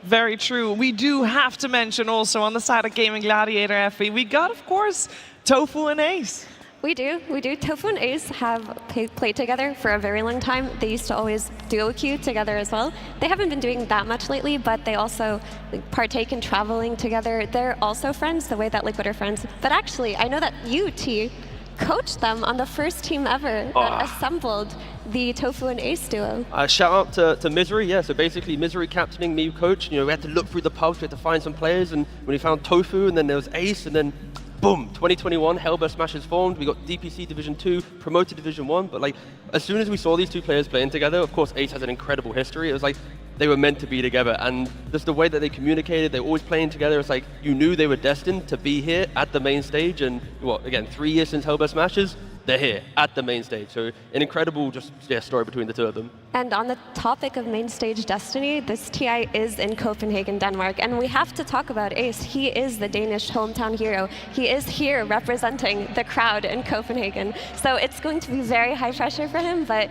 Very true. We do have to mention also on the side of Gaming Gladiator, Effie, we got, of course, Tofu and Ace. We do. Tofu and Ace have played together for a very long time. They used to always duo queue together as well. They haven't been doing that much lately, but they also partake in traveling together. They're also friends the way that Liquid are friends. But actually, I know that you, T, coached them on the first team ever that assembled the Tofu and Ace duo. Shout out to Misery, yeah. So basically, Misery captaining me, coach. We had to look through the pubs, we had to find some players, and when we found Tofu, and then there was Ace, and then boom, 2021, Hellbear Smashers formed. We got DPC Division 2, promoted Division 1. But as soon as we saw these two players playing together, of course, Ace has an incredible history. It was like they were meant to be together. And just the way that they communicated, they're always playing together. It's like you knew they were destined to be here at the main stage. And again, 3 years since Hellbear Smashers, they're here at the main stage. So an incredible story between the two of them. And on the topic of main stage destiny, this TI is in Copenhagen, Denmark. And we have to talk about Ace. He is the Danish hometown hero. He is here representing the crowd in Copenhagen. So it's going to be very high pressure for him, but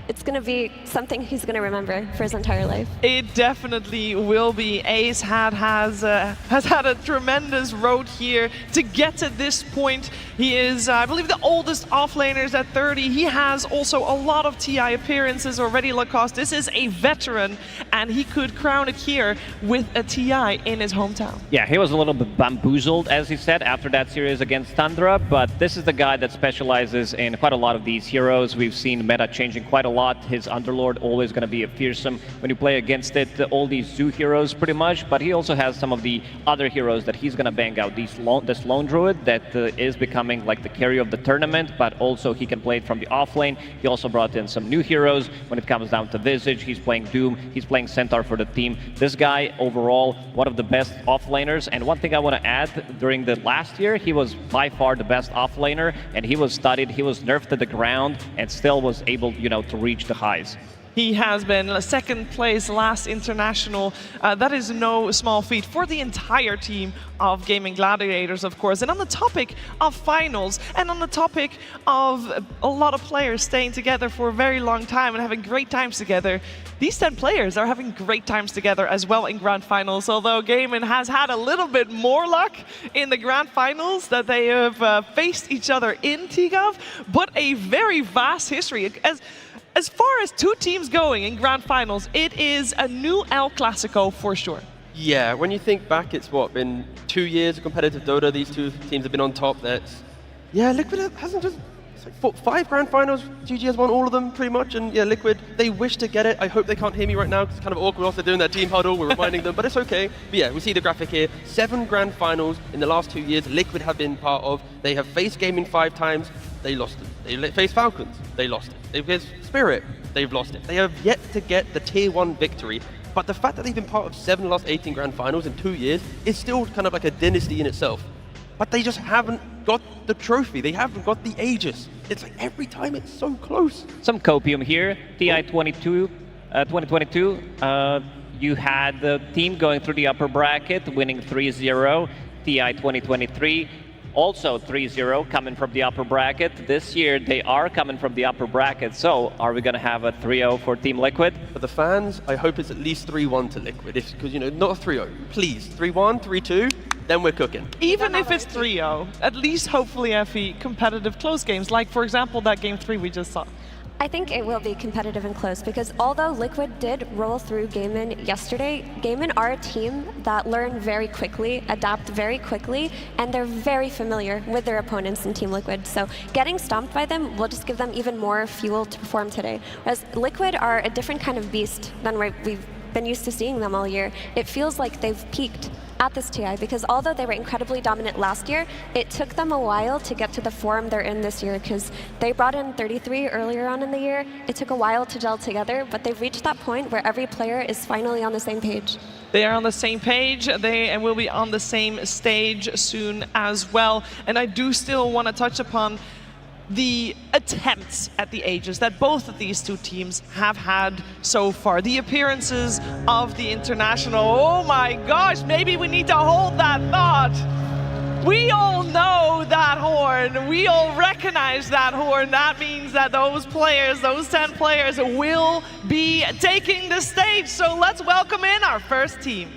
it's going to be something he's going to remember for his entire life. It definitely will be. Ace has had a tremendous road here to get to this point. He is, I believe, the oldest offlaners at 30. He has also a lot of TI appearances already, Lacoste. This is a veteran, and he could crown it here with a TI in his hometown. Yeah, he was a little bit bamboozled, as he said, after that series against Tundra, but this is the guy that specializes in quite a lot of these heroes. We've seen meta changing quite a lot. His Underlord always going to be a fearsome when you play against it. All these zoo heroes pretty much, but he also has some of the other heroes that he's going to bang out. This Lone Druid that is becoming like the carry of the tournament, but also he can play it from the offlane. He also brought in some new heroes when it comes down to Visage. He's playing Doom, he's playing Centaur for the team. This guy overall one of the best offlaners, and one thing I want to add, during the last year he was by far the best offlaner, and he was studied, he was nerfed to the ground, and still was able to reach the highs. He has been second place last international. That is no small feat for the entire team of Gaming Gladiators, of course. And on the topic of finals, and on the topic of a lot of players staying together for a very long time and having great times together, these 10 players are having great times together as well in Grand Finals, although Gaming has had a little bit more luck in the Grand Finals that they have faced each other in TGov, but a very vast history. As far as two teams going in Grand Finals, it is a new El Clasico for sure. Yeah, when you think back, it's been 2 years of competitive Dota. These two teams have been on top. Liquid hasn't just... It's like 5 Grand Finals. GG has won all of them, pretty much. And yeah, Liquid, they wish to get it. I hope they can't hear me right now, because it's kind of awkward whilst they're doing their team huddle. We're reminding them, but it's okay. But yeah, we see the graphic here. 7 Grand Finals in the last 2 years, Liquid have been part of. They have faced Gaming 5 times. They lost it. They faced Falcons. They lost it. They faced Spirit. They've lost it. They have yet to get the Tier 1 victory. But the fact that they've been part of 7 of the last 18 Grand Finals in 2 years is still kind of like a dynasty in itself. But they just haven't got the trophy. They haven't got the Aegis. It's like every time it's so close. Some copium here. TI22, 2022. You had the team going through the upper bracket, winning 3-0. TI 2023. Also 3-0 coming from the upper bracket. This year they are coming from the upper bracket, so are we going to have a 3-0 for Team Liquid? For the fans, I hope it's at least 3-1 to Liquid, because not a 3-0. Please, 3-1, 3-2, then we're cooking. Even if it's 3-0, at least hopefully FE competitive close games, like for example that Game 3 we just saw. I think it will be competitive and close, because although Liquid did roll through Gaming yesterday, Gaming are a team that learn very quickly, adapt very quickly, and they're very familiar with their opponents in Team Liquid. So getting stomped by them will just give them even more fuel to perform today. Whereas Liquid are a different kind of beast than we've been used to seeing them all year. It feels like they've peaked at this TI, because although they were incredibly dominant last year, it took them a while to get to the form they're in this year, because they brought in 33 earlier on in the year. It took a while to gel together, but they've reached that point where every player is finally on the same page. They are on the same page, and will be on the same stage soon as well. And I do still want to touch upon the attempts at the Aegis that both of these two teams have had so far. The appearances of the international, oh my gosh, maybe we need to hold that thought. We all know that horn, we all recognize that horn. That means that those players, those 10 players will be taking the stage. So let's welcome in our first team.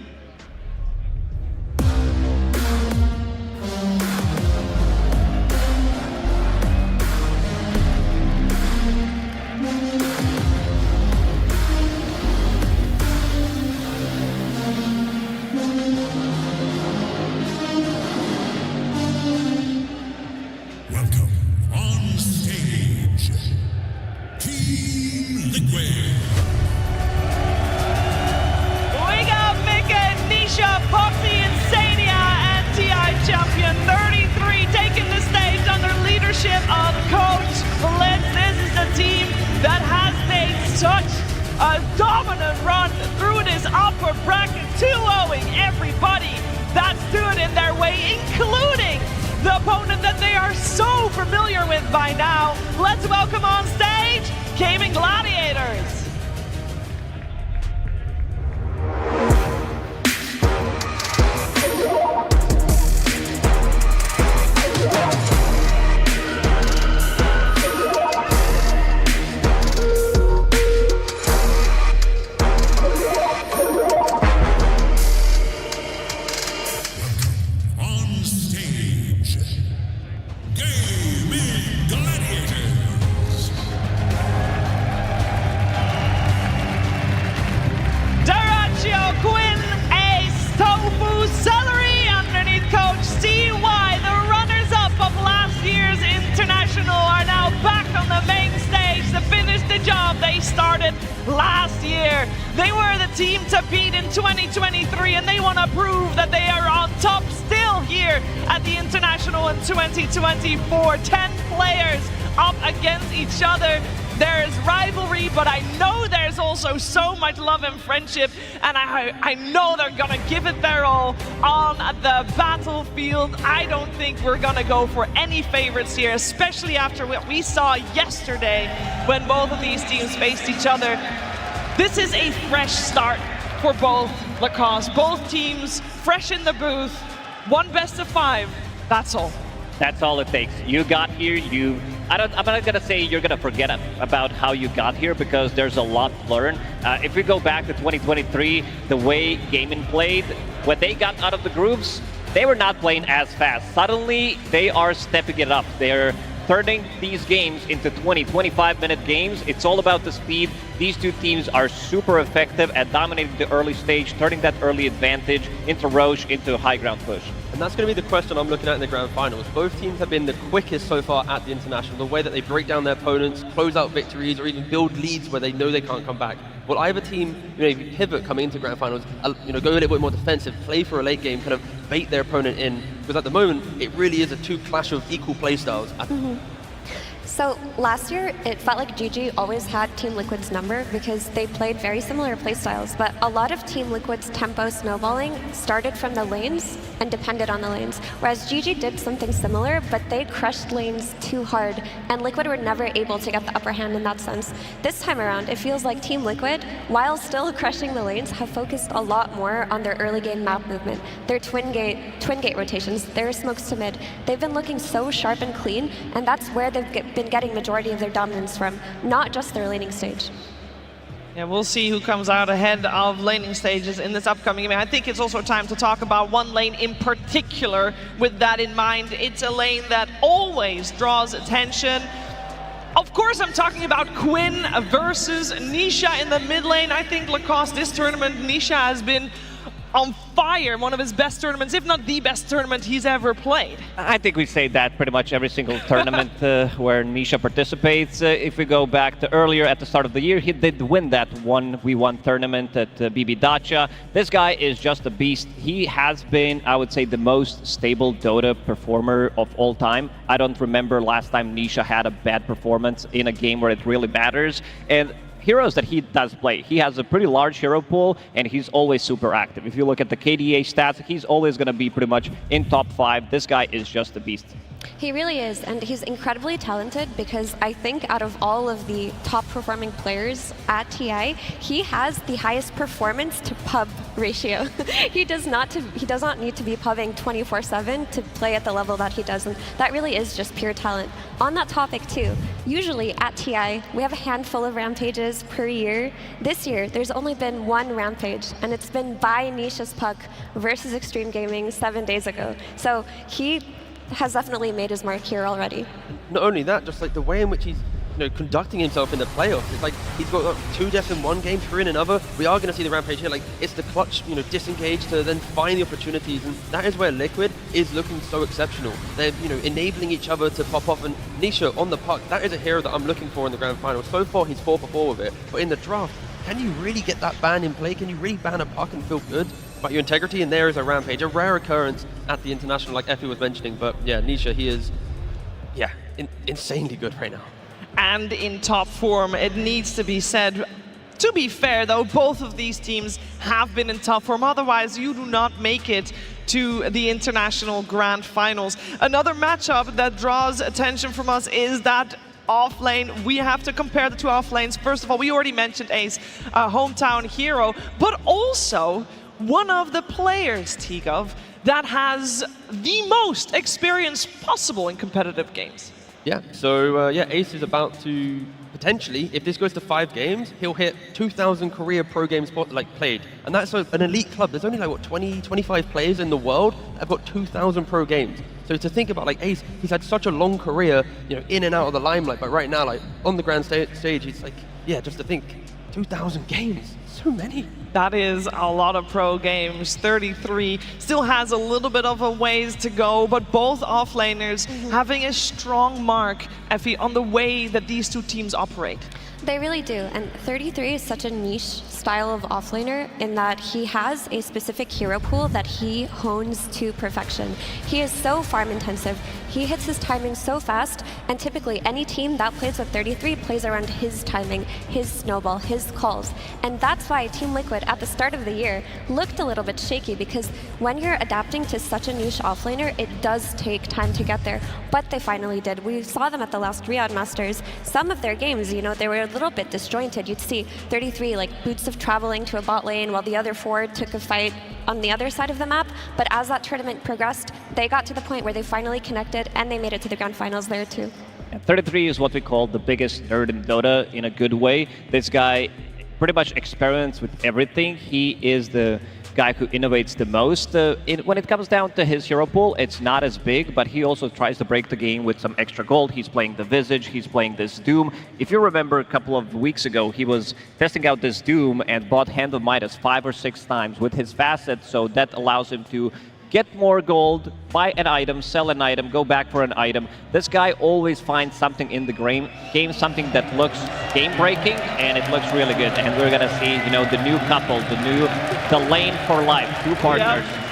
stage, Team Liquid. We got Mika, Nisha, Boxy, Insania, and TI champion 33 taking the stage under leadership of Coach Blitz. This is the team that has made such a dominant run through this upper bracket, 2-0ing everybody that stood in their way, including the opponent that they are so familiar with by now. Let's welcome on stage, Gaming Gladiators. On stage, Gaming Gladiators. Daraccio, Quinn, Ace, Tofu, Celery, underneath Coach CY. The runners-up of last year's International are now back on the main stage to finish the job they started last year. They were the team to beat in 2023, and they want to prove that they are on top still here at the International in 2024. 10 players up against each other. There is rivalry, but I know there's also so much love and friendship, and I know they're gonna give it their all on the battlefield. I don't think we're gonna go for any favorites here, especially after what we saw yesterday when both of these teams faced each other. This is a fresh start for both Lacoste. Both teams fresh in the booth. One best of 5, that's all. That's all it takes. You got here, I'm not gonna say you're gonna forget about how you got here, because there's a lot to learn. If we go back to 2023, the way Gaming played, when they got out of the groups, they were not playing as fast. Suddenly, they are stepping it up. They're turning these games into 25-minute games. It's all about the speed. These two teams are super effective at dominating the early stage, turning that early advantage into Roche, into high ground push. And that's going to be the question I'm looking at in the grand finals. Both teams have been the quickest so far at the International, the way that they break down their opponents, close out victories, or even build leads where they know they can't come back. Will either team, if you pivot coming into grand finals, go a little bit more defensive, play for a late game, kind of bait their opponent in? Because at the moment, it really is a two clash of equal play styles. So last year, it felt like GG always had Team Liquid's number because they played very similar playstyles, but a lot of Team Liquid's tempo snowballing started from the lanes and depended on the lanes, whereas GG did something similar, but they crushed lanes too hard, and Liquid were never able to get the upper hand in that sense. This time around, it feels like Team Liquid, while still crushing the lanes, have focused a lot more on their early game map movement, their twin gate rotations, their smokes to mid. They've been looking so sharp and clean, and that's where they've been getting majority of their dominance from, not just their laning stage. Yeah, we'll see who comes out ahead of laning stages in this upcoming game. I think it's also time to talk about one lane in particular with that in mind. It's a lane that always draws attention. Of course, I'm talking about Quinn versus Nisha in the mid lane. I think Lacoste, this tournament, Nisha has been on fire, one of his best tournaments, if not the best tournament he's ever played. I think we say that pretty much every single tournament where Nisha participates. If we go back to earlier at the start of the year, he did win that 1v1 tournament at BB Dacha. This guy is just a beast. He has been, I would say, the most stable Dota performer of all time. I don't remember last time Nisha had a bad performance in a game where it really matters. And heroes that he does play, he has a pretty large hero pool, and he's always super active. If you look at the KDA stats, he's always going to be pretty much in top 5. This guy is just a beast. He really is, and he's incredibly talented because I think out of all of the top performing players at TI, he has the highest performance to pub ratio. He does not need to be pubbing 24/7 to play at the level that he does, and that really is just pure talent. On that topic too, usually at TI, we have a handful of rampages per year. This year, there's only been one rampage, and it's been by Nisha's Puck versus Extreme Gaming 7 days ago. So he has definitely made his mark here already. Not only that, just like the way in which he's conducting himself in the playoffs. It's like he's got 2 deaths in one game, 3 in another. We are going to see the Rampage here. Like, it's the clutch, disengage to then find the opportunities, and that is where Liquid is looking so exceptional. They're, enabling each other to pop off, and Nisha on the puck, that is a hero that I'm looking for in the grand final. So far, he's 4 for 4 with it, but in the draft, can you really get that ban in play? Can you really ban a puck and feel good about your integrity? And there is a Rampage, a rare occurrence at the International, like Effie was mentioning. But yeah, Nisha, he is, insanely good right now. And in top form, it needs to be said. To be fair, though, both of these teams have been in top form. Otherwise, you do not make it to the International Grand Finals. Another matchup that draws attention from us is that off lane. We have to compare the 2 off lanes. First of all, we already mentioned Ace, hometown hero, but also one of the players, Tigov, that has the most experience possible in competitive games. Yeah, so Ace is about to potentially, if this goes to 5 games, he'll hit 2,000 career pro games played. And that's an elite club. There's only 20, 25 players in the world that have got 2,000 pro games. So to think about Ace, he's had such a long career, in and out of the limelight, but right now, on the grand stage, he's just to think, 2,000 games, so many. That is a lot of pro games. 33 still has a little bit of a ways to go, but both offlaners having a strong mark, Effie, on the way that these 2 teams operate. They really do, and 33 is such a niche style of offlaner in that he has a specific hero pool that he hones to perfection. He is so farm intensive, he hits his timing so fast, and typically any team that plays with 33 plays around his timing, his snowball, his calls. And that's why Team Liquid at the start of the year looked a little bit shaky, because when you're adapting to such a niche offlaner, it does take time to get there, but they finally did. We saw them at the last Riyadh Masters. Some of their games, they were a little bit disjointed. You'd see 33 boots of traveling to a bot lane while the other 4 took a fight on the other side of the map. But as that tournament progressed, they got to the point where they finally connected and they made it to the grand finals there too. 33 is what we call the biggest nerd in Dota in a good way. This guy pretty much experiments with everything. He is the guy who innovates the most. When it comes down to his hero pool, it's not as big, but he also tries to break the game with some extra gold. He's playing the Visage, he's playing this Doom. If you remember a couple of weeks ago, he was testing out this Doom and bought Hand of Midas 5 or 6 times with his facet, so that allows him to get more gold, buy an item, sell an item, go back for an item. This guy always finds something in the game, something that looks game-breaking, and it looks really good. And we're gonna see, the new couple, the lane for life, 2 partners. Yep.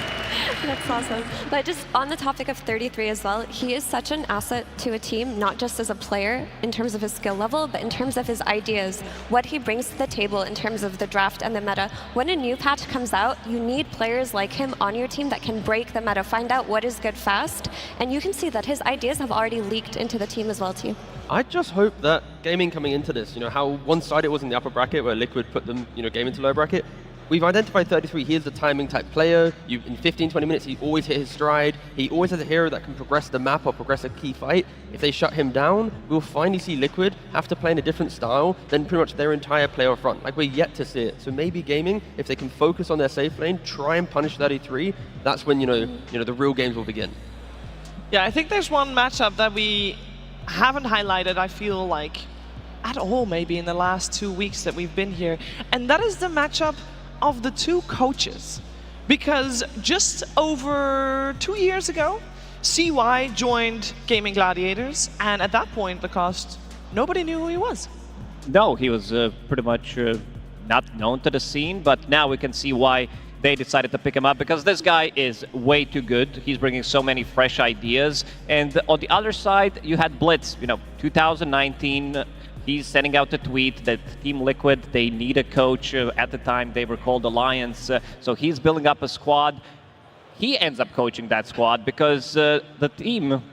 That's awesome. But just on the topic of 33 as well, he is such an asset to a team, not just as a player in terms of his skill level, but in terms of his ideas, what he brings to the table in terms of the draft and the meta. When a new patch comes out, you need players like him on your team that can break the meta, find out what is good fast, and you can see that his ideas have already leaked into the team as well too. I just hope that gaming coming into this, how one-sided it was in the upper bracket where Liquid put them, game into lower bracket. We've identified 33, he is the timing type player. In 15, 20 minutes, he always hit his stride. He always has a hero that can progress the map or progress a key fight. If they shut him down, we'll finally see Liquid have to play in a different style than pretty much their entire playoff front. We're yet to see it. So maybe gaming, if they can focus on their safe lane, try and punish 33, that's when, the real games will begin. Yeah, I think there's one matchup that we haven't highlighted, I feel like, at all maybe in the last 2 weeks that we've been here. And that is the matchup of the 2 coaches, because just over 2 years ago, CY joined Gaming Gladiators, and at that point, Lacoste, nobody knew who he was. No, he was pretty much not known to the scene, but now we can see why they decided to pick him up, because this guy is way too good. He's bringing so many fresh ideas. And on the other side, you had Blitz, 2019, he's sending out a tweet that Team Liquid, they need a coach. At the time, they were called Alliance. So he's building up a squad. He ends up coaching that squad because the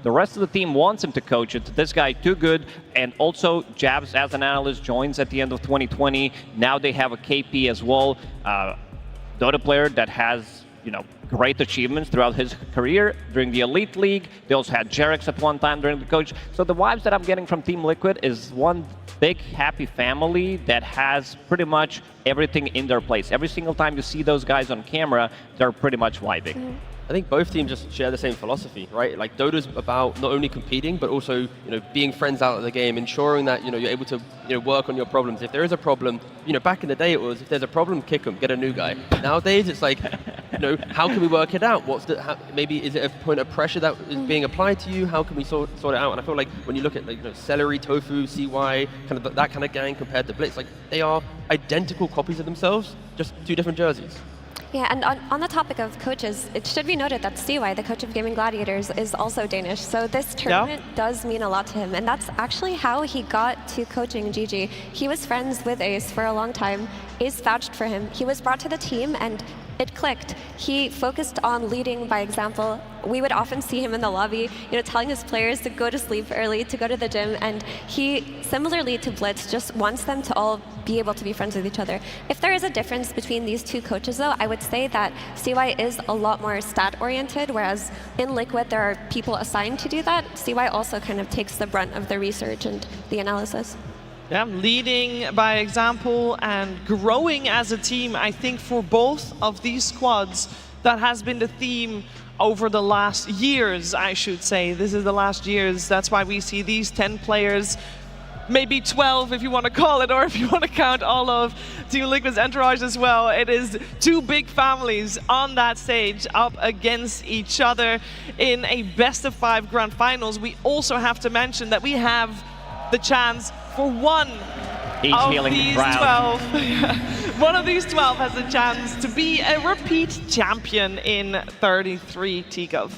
rest of the team wants him to coach it. This guy, too good. And also, Jabs, as an analyst, joins at the end of 2020. Now they have a KP as well. Dota player that has, great achievements throughout his career during the Elite League. They also had Jerex at one time during the coach. So the vibes that I'm getting from Team Liquid is one big happy family that has pretty much everything in their place. Every single time you see those guys on camera, they're pretty much vibing. I think both teams just share the same philosophy, right? Like Dota's about not only competing, but also being friends out of the game, ensuring that you're able to work on your problems. If there is a problem, back in the day it was if there's a problem, kick them, get a new guy. Nowadays it's like, how can we work it out? Maybe is it a point of pressure that is being applied to you? How can we sort it out? And I feel like when you look at Celery, Tofu, CY, kind of that kind of gang compared to Blitz, like they are identical copies of themselves, just 2 different jerseys. Yeah, and on the topic of coaches, it should be noted that CY, the coach of Gaming Gladiators, is also Danish. So this tournament does mean a lot to him. And that's actually how he got to coaching GG. He was friends with Ace for a long time. Ace vouched for him. He was brought to the team and it clicked. He focused on leading by example. We would often see him in the lobby, telling his players to go to sleep early, to go to the gym, and he, similarly to Blitz, just wants them to all be able to be friends with each other. If there is a difference between these 2 coaches, though, I would say that CY is a lot more stat-oriented, whereas in Liquid there are people assigned to do that. CY also kind of takes the brunt of the research and the analysis. Yeah, leading by example and growing as a team, I think for both of these squads, that has been the theme over the last years, I should say. This is the last years. That's why we see these 10 players, maybe 12 if you want to call it, or if you want to count all of Team Liquid's entourage as well. It is 2 big families on that stage up against each other in a best-of-5 grand finals. We also have to mention that we have the chance for one of these 12. One of these 12 has a chance to be a repeat champion in 33 TGov.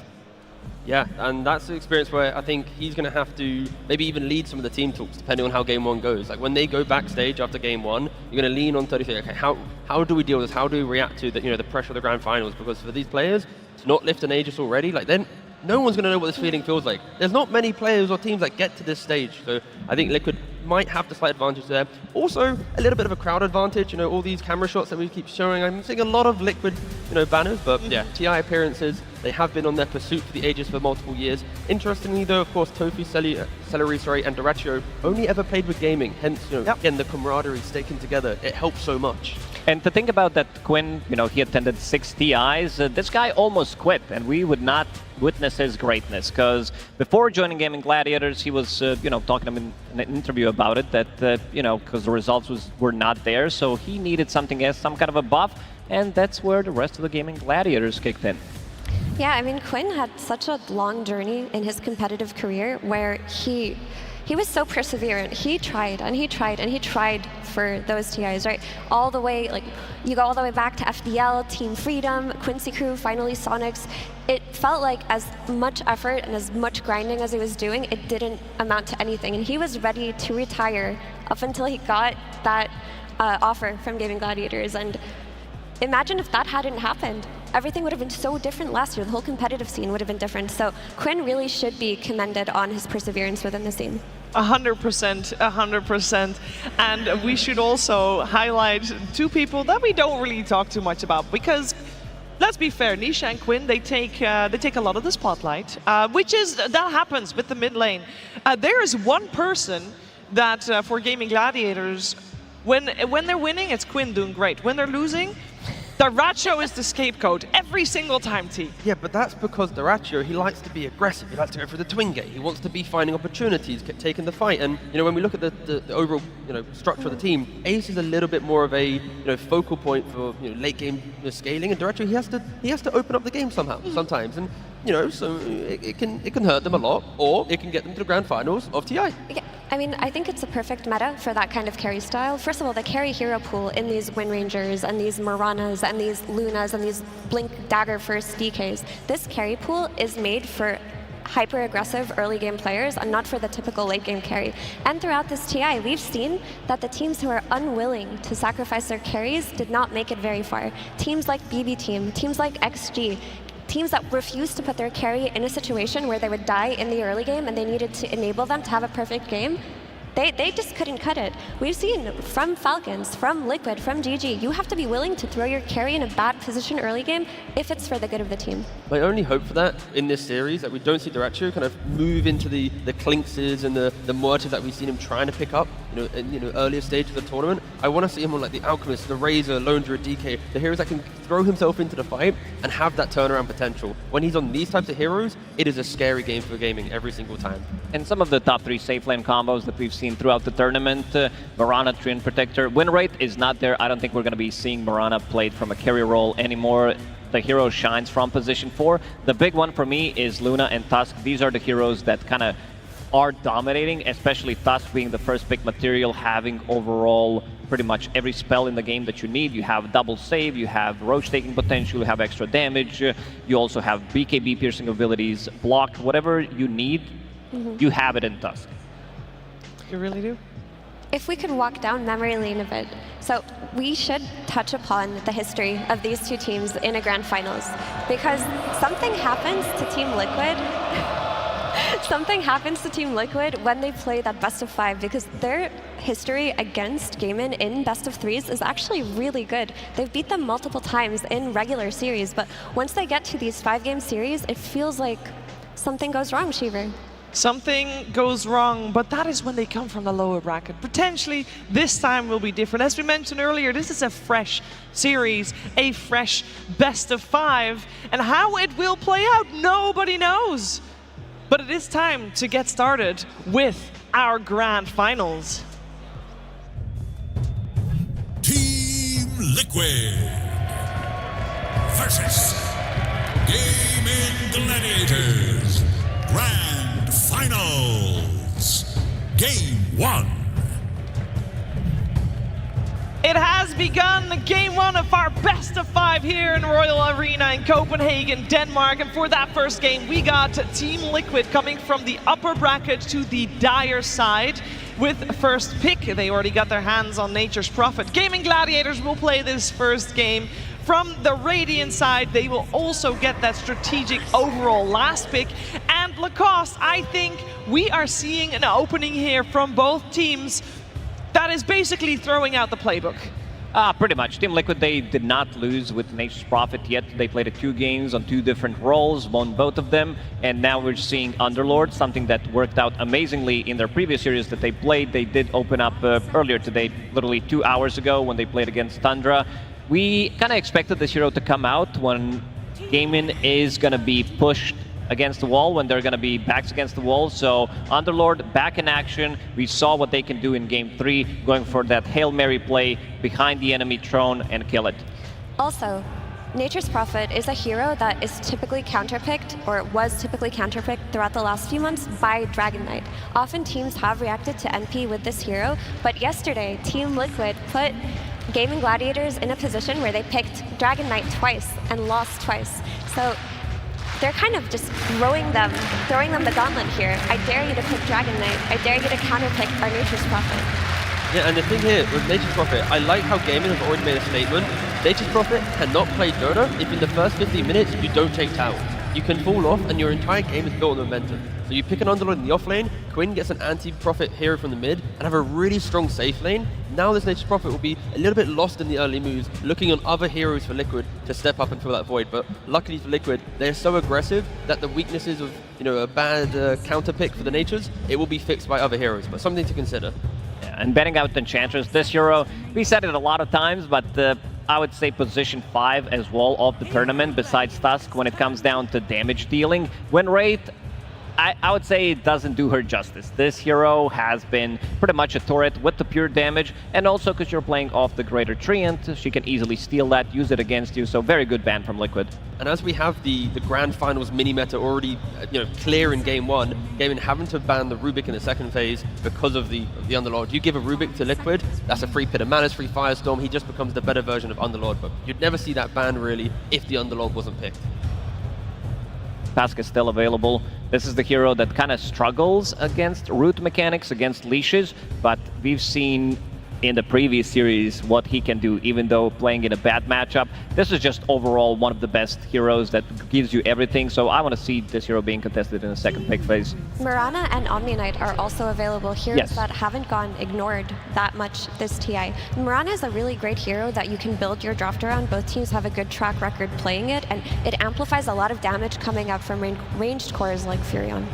Yeah, and that's the experience where I think he's going to have to maybe even lead some of the team talks, depending on how Game 1 goes. Like when they go backstage after Game 1, you're going to lean on 33. Okay, how do we deal with this? How do we react to the pressure of the grand finals? Because for these players to not lift an Aegis already, like then no one's going to know what this feeling feels like. There's not many players or teams that get to this stage, so I think Liquid might have the slight advantage there. Also, a little bit of a crowd advantage, all these camera shots that we keep showing. I'm seeing a lot of Liquid, banners, but yeah, TI appearances, they have been on their pursuit for the Aegis for multiple years. Interestingly though, of course, Tofu, Celery, and Doratio only ever played with gaming, hence, again, the camaraderie, sticking together, it helps so much. And to think about that, Quinn, he attended 6 TIs. This guy almost quit, and we would not witness his greatness, because before joining Gaming Gladiators, he was, talking to him in an interview about it, that, because the results were not there, so he needed something else, some kind of a buff, and that's where the rest of the Gaming Gladiators kicked in. Yeah, I mean, Quinn had such a long journey in his competitive career where he was so perseverant. He tried and he tried and he tried for those TIs, right? All the way, like, you go all the way back to FDL, Team Freedom, Quincy Crew, finally Sonics. It felt like as much effort and as much grinding as he was doing, it didn't amount to anything. And he was ready to retire up until he got that offer from Gaming Gladiators. And imagine if that hadn't happened. Everything would have been so different last year. The whole competitive scene would have been different. So Quinn really should be commended on his perseverance within the scene. 100%, 100%. And we should also highlight 2 people that we don't really talk too much about, because let's be fair, Nisha and Quinn, they take a lot of the spotlight, that happens with the mid lane. There is one person that for Gaming Gladiators, when they're winning, it's Quinn doing great. When they're losing, Doratio is the scapegoat every single time, T. Yeah, but that's because Doratio, he likes to be aggressive. He likes to go for the twin gate. He wants to be finding opportunities, taking the fight. And when we look at the overall structure of the team, Ace is a little bit more of a focal point for late game scaling, and Doratio, he has to open up the game somehow sometimes. And so it can hurt them a lot, or it can get them to the grand finals of TI. Yeah. I mean, I think it's a perfect meta for that kind of carry style. First of all, the carry hero pool in these Wind Rangers and these Miranas and these Lunas and these Blink Dagger first DKs, this carry pool is made for hyper-aggressive early game players and not for the typical late game carry. And throughout this TI, we've seen that the teams who are unwilling to sacrifice their carries did not make it very far. Teams like BB Team, teams like XG, teams that refused to put their carry in a situation where they would die in the early game and they needed to enable them to have a perfect game, they just couldn't cut it. We've seen from Falcons, from Liquid, from GG, you have to be willing to throw your carry in a bad position early game if it's for the good of the team. My only hope for that in this series, that we don't see Dyrachyo kind of move into the Klinkses and the Muertes that we've seen him trying to pick up, in earlier stages of the tournament. I want to see him on like the Alchemist, the Razor, Lone Druid, DK, the heroes that can throw himself into the fight and have that turnaround potential. When he's on these types of heroes, it is a scary game for gaming every single time. And some of the top 3 safe lane combos that we've seen throughout the tournament, Mirana, Treant Protector, win rate is not there. I don't think we're going to be seeing Mirana played from a carry role anymore. The hero shines from position 4. The big one for me is Luna and Tusk. These are the heroes that kind of are dominating, especially Tusk being the first pick material, having overall pretty much every spell in the game that you need. You have double save, you have roach taking potential, you have extra damage, you also have BKB piercing abilities, block, whatever you need, you have it in Tusk. You really do? If we could walk down memory lane a bit, so we should touch upon the history of these two teams in a grand finals, because something happens to Team Liquid. Something happens to Team Liquid when they play that best of 5, because their history against Gaimin in best of 3s is actually really good. They've beat them multiple times in regular series, but once they get to these 5-game series, it feels like something goes wrong, Shiver. Something goes wrong, but that is when they come from the lower bracket. Potentially, this time will be different. As we mentioned earlier, this is a fresh series, a fresh best of 5, and how it will play out, nobody knows. But it is time to get started with our grand finals. Team Liquid versus Gaimin Gladiators Grand Finals. Game 1. It has begun, game 1 of our best of 5 here in Royal Arena in Copenhagen, Denmark. And for that first game, we got Team Liquid coming from the upper bracket to the dire side with first pick. They already got their hands on Nature's Prophet. Gaimin Gladiators will play this first game. From the Radiant side, they will also get that strategic overall last pick. And Lacoste, I think we are seeing an opening here from both teams that is basically throwing out the playbook. Pretty much. Team Liquid, they did not lose with Nature's Prophet yet. They played 2 games on 2 different roles, won both of them, and now we're seeing Underlord, something that worked out amazingly in their previous series that they played. They did open up earlier today, literally 2 hours ago when they played against Tundra. We kind of expected this hero to come out when Gaimin is going to be pushed against the wall, when they're going to be backs against the wall. So Underlord back in action. We saw what they can do in game 3, going for that Hail Mary play behind the enemy throne and kill it. Also, Nature's Prophet is a hero that is typically counterpicked, or was typically counterpicked throughout the last few months by Dragon Knight. Often teams have reacted to NP with this hero, but yesterday Team Liquid put Gaimin Gladiators in a position where they picked Dragon Knight twice and lost twice. So they're kind of just throwing them the gauntlet here. I dare you to pick Dragon Knight. I dare you to counterpick our Nature's Prophet. Yeah, and the thing here with Nature's Prophet, I like how Gaimin have already made a statement. Nature's Prophet cannot play Dota if in the first 15 minutes you don't take towers. You can fall off and your entire game is built on momentum. So you pick an Underlord in the off lane, Quinn gets an anti-Prophet hero from the mid, and have a really strong safe lane. Now this Nature's Prophet will be a little bit lost in the early moves, looking on other heroes for Liquid to step up and fill that void. But luckily for Liquid, they're so aggressive that the weaknesses of a bad counter pick for the Natures, it will be fixed by other heroes, but something to consider. Yeah, and betting out Enchantress, this hero, we said it a lot of times, but I would say position 5 as well of the tournament, besides Tusk, when it comes down to damage dealing. Win rate, I would say it doesn't do her justice. This hero has been pretty much a turret with the pure damage, and also because you're playing off the Greater Treant, she can easily steal that, use it against you, so very good ban from Liquid. And as we have the Grand Finals mini-meta already clear in Game 1, Gaimin having to ban the Rubik in the second phase because of the Underlord. You give a Rubik to Liquid, that's a free Pit of Mana's, free Firestorm, he just becomes the better version of Underlord, but you'd never see that ban really if the Underlord wasn't picked. Pasca is still available. This is the hero that kind of struggles against root mechanics, against leashes, but we've seen in the previous series what he can do, even though playing in a bad matchup. This is just overall one of the best heroes that gives you everything, so I want to see this hero being contested in the second pick phase. Mirana and Omni Knight are also available heroes Yes. that haven't gone ignored that much this TI. Mirana is a really great hero that you can build your draft around. Both teams have a good track record playing it, and it amplifies a lot of damage coming out from ranged cores like Furion.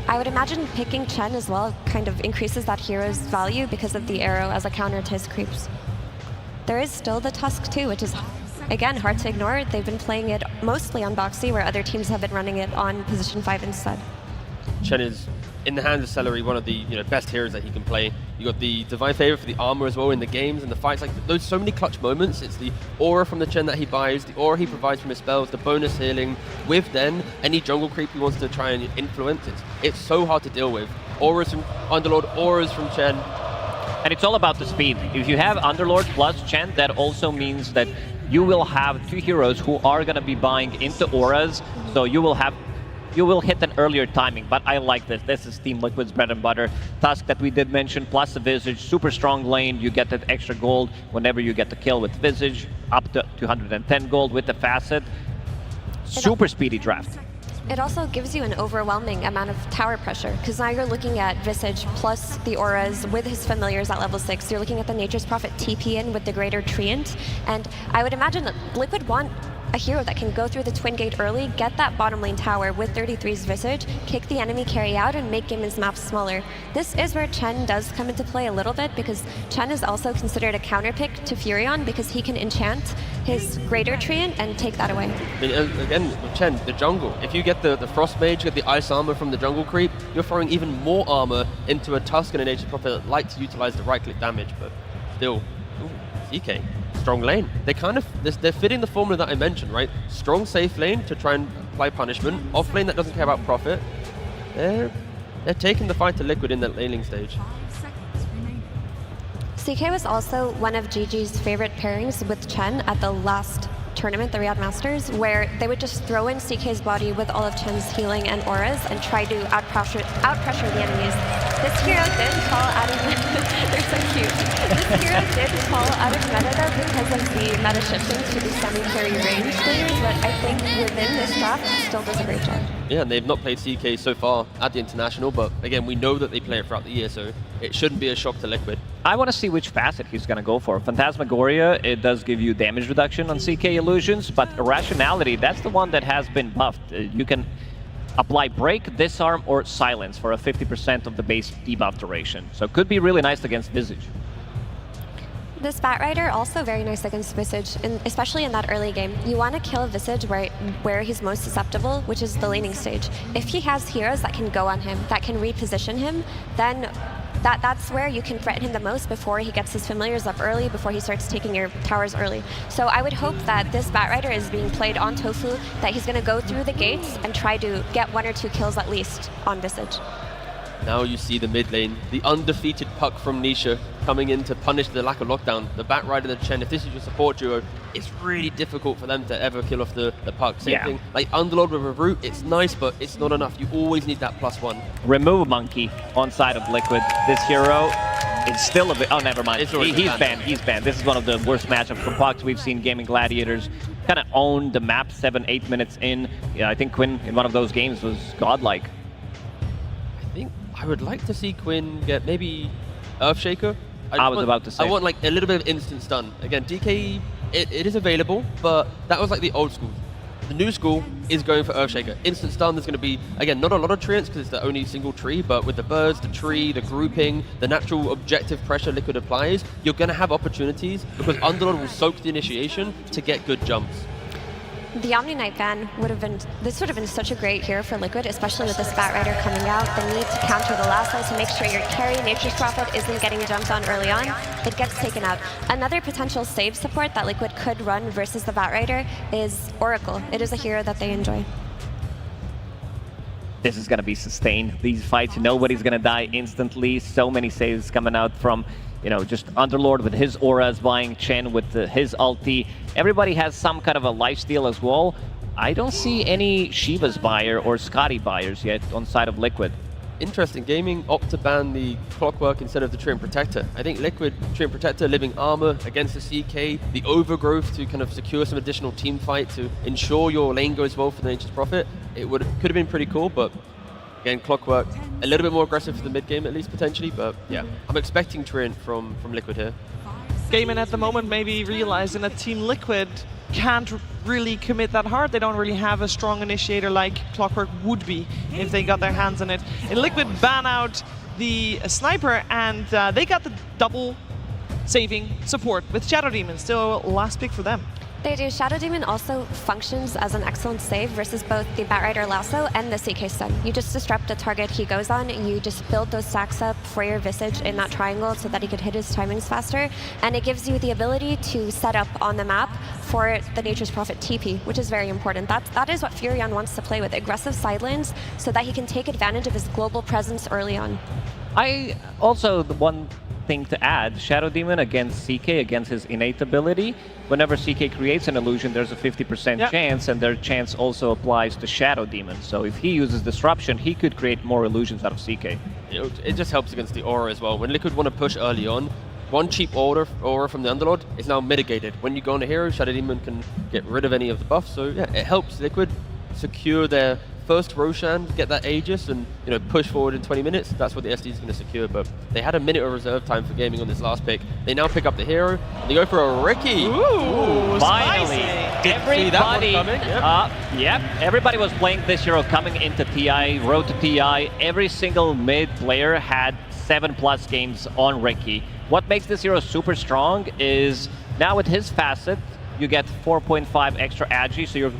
I would imagine picking Chen as well kind of increases that hero's value because of the arrow as a counter to his creeps. There is still the Tusk too, which is, again, hard to ignore. They've been playing it mostly on Boxy, where other teams have been running it on position 5 instead. Chen is, in the hands of Celery, one of the best heroes that he can play. You got the Divine Favor for the armor as well in the games and the fights. Like those, so many clutch moments. It's the aura from the Chen that he buys, the aura he provides from his spells, the bonus healing. With then any jungle creep he wants to try and influence. It's so hard to deal with. Auras from Underlord, auras from Chen. And it's all about the speed. If you have Underlord plus Chen, that also means that you will have two heroes who are going to be buying into auras, so you will hit an earlier timing. But I like this. This is Team Liquid's bread and butter. Tusk that we did mention, plus the Visage, super strong lane. You get that extra gold whenever you get the kill with Visage, up to 210 gold with the Facet. Super speedy draft. It also gives you an overwhelming amount of tower pressure, because now you're looking at Visage plus the auras with his familiars at level 6. You're looking at the Nature's Prophet TP in with the Greater Treant, and I would imagine that Liquid want a hero that can go through the Twin Gate early, get that bottom lane tower with 33's Visage, kick the enemy carry out, and make Gamon's maps smaller. This is where Chen does come into play a little bit, because Chen is also considered a counter pick to Furion, because he can enchant his Greater Treant and take that away. Again, with Chen, the jungle. If you get the Frost Mage, get the Ice Armor from the jungle creep, you're throwing even more armor into a Tusk and a Nature's Prophet that like to utilize the right-click damage, but still, CK. Strong lane. They're fitting the formula that I mentioned, right? Strong safe lane to try and apply punishment. Off lane that doesn't care about profit. They're taking the fight to Liquid in that laning stage. CK was also one of GG's favorite pairings with Chen at the last tournament, the Riyadh Masters, where they would just throw in CK's body with all of Chen's healing and auras and try to out-pressure the enemies. This hero did fall out of they're so cute. This hero did fall out of meta though because of the meta shifting to the semi-carry range players, but I think within this draft it still does a great job. Yeah, and they've not played CK so far at the International, but again, we know that they play it throughout the year, so it shouldn't be a shock to Liquid. I want to see which facet he's going to go for. Phantasmagoria, it does give you damage reduction on CK illusions, but Irrationality, that's the one that has been buffed. You can apply Break, Disarm, or Silence for a 50% of the base debuff duration. So it could be really nice against Visage. This Batrider also very nice against Visage, especially in that early game. You want to kill Visage where he's most susceptible, which is the laning stage. If he has heroes that can go on him, that can reposition him, then that's where you can threaten him the most before he gets his familiars up early, before he starts taking your towers early. So I would hope that this Batrider is being played on Tofu, that he's going to go through the gates and try to get 1 or 2 kills at least on Visage. Now you see the mid lane, the undefeated Puck from Nisha coming in to punish the lack of lockdown. The Batrider and the Chen, if this is your support duo, it's really difficult for them to ever kill off the Puck. Same thing, like Underlord with a root, it's nice, but it's not enough. You always need that +1. Remove Monkey on side of Liquid. This hero is still a bit... Oh, never mind. He's banned. He's banned. This is one of the worst matchups for Pucks we've seen. Gaming Gladiators kind of owned the map 7-8 minutes in. Yeah, I think Quinn in one of those games was godlike. I would like to see Quinn get maybe Earthshaker. I was about to say. I want like a little bit of instant stun. Again, DK, it is available, but that was like the old school. The new school is going for Earthshaker. Instant stun, there's going to be, again, not a lot of treants because it's the only single tree, but with the birds, the tree, the grouping, the natural objective pressure Liquid applies, you're going to have opportunities because Underlord will soak the initiation to get good jumps. The Omni Knight ban would have been such a great hero for Liquid, especially with this Batrider coming out. The need to counter the last one to make sure your carry Nature's Prophet isn't getting jumped on early on. It gets taken out. Another potential save support that Liquid could run versus the Batrider is Oracle. It is a hero that they enjoy. This is going to be sustained. These fights, nobody's going to die instantly. So many saves coming out from, just Underlord with his auras, buying Chen with his ulti. Everybody has some kind of a lifesteal as well. I don't see any Shiva's buyer or Scotty buyers yet on side of Liquid. interesting. Gaming opt to ban the Clockwork instead of the Treant Protector. I think Liquid Treant Protector, living armor against the CK, the overgrowth to kind of secure some additional team fight to ensure your lane goes well for the Nature's Prophet. Could have been pretty cool, but again, Clockwork a little bit more aggressive for the mid game at least potentially. But yeah, I'm expecting Treant from Liquid here. Gaming at the moment maybe realizing that Team Liquid can't really commit that hard. They don't really have a strong initiator like Clockwork would be if they got their hands on it. And Liquid ban out the sniper, and they got the double saving support with Shadow Demon. Still last pick for them. They do. Shadow Demon also functions as an excellent save versus both the Batrider Lasso and the CK Stun. You just disrupt the target he goes on, and you just build those stacks up for your Visage in that triangle so that he could hit his timings faster. And it gives you the ability to set up on the map for the Nature's Prophet TP, which is very important. That is what Furion wants to play with, aggressive side lanes, so that he can take advantage of his global presence early on. I also, the one thing to add, Shadow Demon against CK, against his innate ability, whenever CK creates an illusion, there's a 50% chance, and their chance also applies to Shadow Demon. So if he uses Disruption, he could create more illusions out of CK. It just helps against the aura as well. When Liquid want to push early on, one cheap aura from the Underlord is now mitigated. When you go on a hero, Shadow Demon can get rid of any of the buffs, so yeah, it helps Liquid secure their first Roshan, get that Aegis, and push forward in 20 minutes. That's what the SD is going to secure. But they had a minute of reserve time for gaming on this last pick. They now pick up the hero, and they go for a Riki. Ooh, finally! Everybody, yep. Everybody was playing this hero coming into TI, road to TI. Every single mid player had 7+ games on Riki. What makes this hero super strong is now with his facet, you get 4.5 extra agi, so you're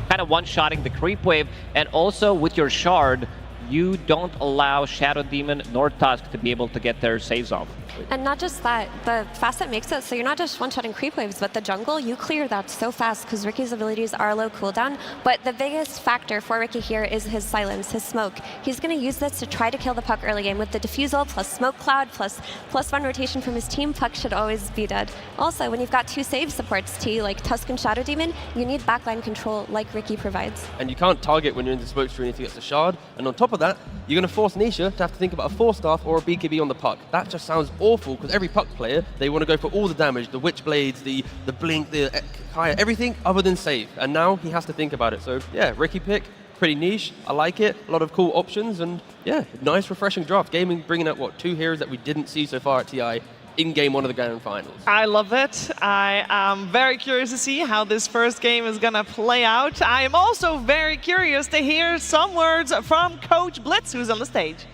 kind of one-shotting the creep wave, and also with your shard, you don't allow Shadow Demon nor Tusk to be able to get their saves off. And not just that, the facet makes it so you're not just one-shotting creep waves, but the jungle, you clear that so fast because Ricky's abilities are low cooldown. But the biggest factor for Ricky here is his silence, his smoke. He's going to use this to try to kill the Puck early game with the defusal plus smoke cloud plus +1 rotation from his team. Puck should always be dead. Also, when you've got 2 save supports, T, like Tusk and Shadow Demon, you need backline control like Ricky provides. And you can't target when you're in the smoke screen if you get the shard. And on top of that, you're going to force Nisha to have to think about a 4-staff or a BKB on the Puck. That just sounds awful, because every Puck player, they want to go for all the damage, the Witch Blades, the Blink, the Kaya, everything other than save. And now he has to think about it. So yeah, Ricky pick, pretty niche. I like it. A lot of cool options, and yeah, nice refreshing draft. Gaming bringing out, 2 heroes that we didn't see so far at TI in game 1 of the Grand Finals. I love it. I am very curious to see how this first game is going to play out. I am also very curious to hear some words from Coach Blitz, who's on the stage.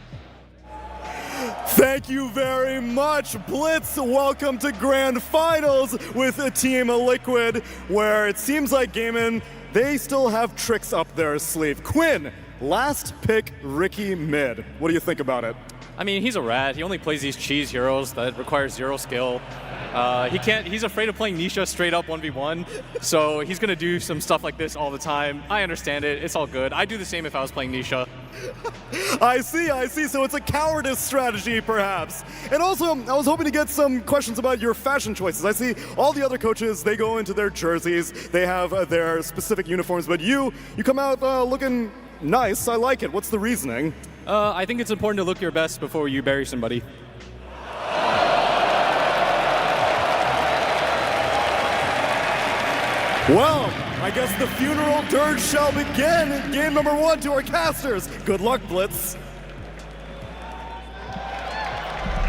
Thank you very much, Blitz. Welcome to Grand Finals with Team Liquid, where it seems like Gaimin, they still have tricks up their sleeve. Quinn, last pick Ricky mid. What do you think about it? I mean, he's a rat. He only plays these cheese heroes that require 0 skill. He's afraid of playing Nisha straight up 1v1, so he's gonna do some stuff like this all the time. I understand it, it's all good. I'd do the same if I was playing Nisha. I see, so it's a cowardice strategy perhaps. And also, I was hoping to get some questions about your fashion choices. I see all the other coaches, they go into their jerseys, they have their specific uniforms, but you come out looking nice. I like it. What's the reasoning? I think it's important to look your best before you bury somebody. Well, I guess the funeral dirge shall begin. Game number 1 to our casters. Good luck, Blitz.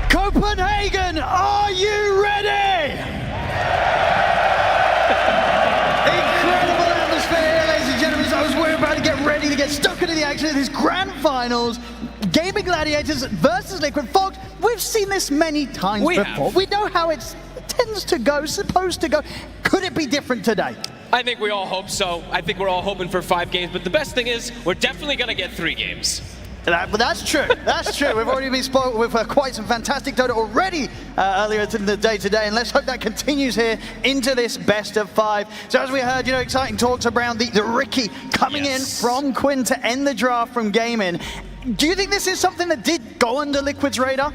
Copenhagen, are you ready? Incredible atmosphere here, ladies and gentlemen. As we're about to get ready to get stuck into the action of this Grand Finals. Gaming Gladiators versus Liquid. Folks, we've seen this many times before. We know how it tends to go, supposed to go. Could it be different today? I think we all hope so. I think we're all hoping for 5 games, but the best thing is we're definitely going to get 3 games. But that's true. That's true. We've already been spoken with quite some fantastic Dota already earlier in the day today, and let's hope that continues here into this best of 5. So as we heard, exciting talks around the Ricky coming in from Quinn to end the draft from Gaming. Do you think this is something that did go under Liquid's radar?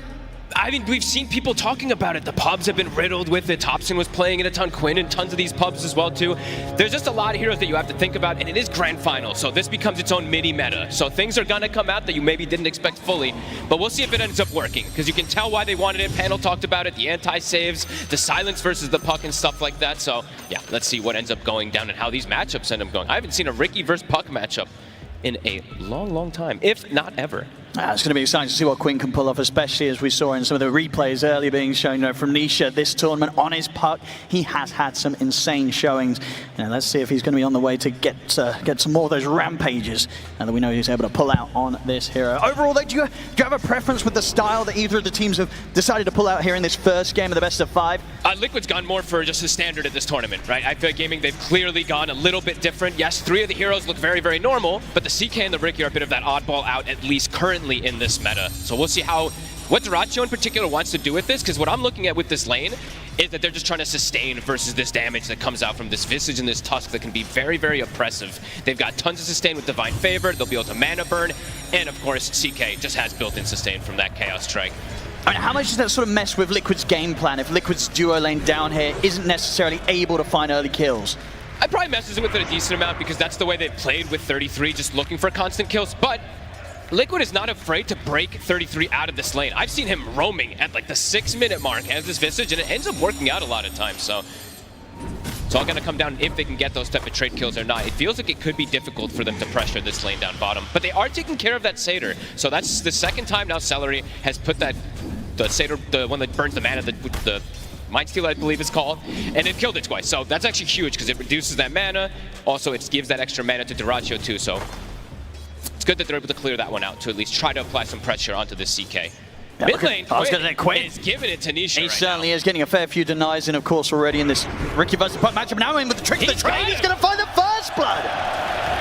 I mean, we've seen people talking about it. The pubs have been riddled with it. Thompson was playing it a ton, Quinn, and tons of these pubs as well, too. There's just a lot of heroes that you have to think about, and it is Grand Final, so this becomes its own mini-meta. So things are going to come out that you maybe didn't expect fully, but we'll see if it ends up working, because you can tell why they wanted it. Panel talked about it, the anti-saves, the silence versus the puck and stuff like that. So, yeah, let's see what ends up going down and how these matchups end up going. I haven't seen a Ricky versus Puck matchup in a long, long time, if not ever. It's going to be exciting to see what Quinn can pull off, especially as we saw in some of the replays earlier being shown from Nisha this tournament on his puck. He has had some insane showings. Let's see if he's going to be on the way to get some more of those rampages that we know he's able to pull out on this hero. Overall, though, do you have a preference with the style that either of the teams have decided to pull out here in this first game of the best of 5? Liquid's gone more for just a standard at this tournament, right? I feel like Gaming, they've clearly gone a little bit different. Yes, 3 of the heroes look very, very normal, but the CK and the Ricky are a bit of that oddball out, at least currently in this meta. So we'll see what Dyrachyo in particular wants to do with this, because what I'm looking at with this lane is that they're just trying to sustain versus this damage that comes out from this Visage and this Tusk that can be very, very oppressive. They've got tons of sustain with Divine Favor, they'll be able to mana burn, and of course CK just has built-in sustain from that Chaos Strike. I mean, how much does that sort of mess with Liquid's game plan if Liquid's duo lane down here isn't necessarily able to find early kills? I probably messes with it a decent amount because that's the way they've played with 33, just looking for constant kills, but Liquid is not afraid to break 33 out of this lane. I've seen him roaming at like the 6-minute mark as this Visage, and it ends up working out a lot of times. So it's all going to come down if they can get those type of trade kills or not. It feels like it could be difficult for them to pressure this lane down bottom, but they are taking care of that Satyr. So that's the second time now Celery has put the Satyr, the one that burns the mana, the Mind Steal, I believe it's called, and it killed it twice. So that's actually huge because it reduces that mana. Also, it gives that extra mana to Dyrachyo too. So it's good that they're able to clear that one out to at least try to apply some pressure onto the CK. Yeah, Mid lane, Quinn is giving it to Nisha. He certainly is getting a fair few denies in, of course, already in this Ricky versus Puck matchup. Now in with the trick of the trade, he's going to find the first blood.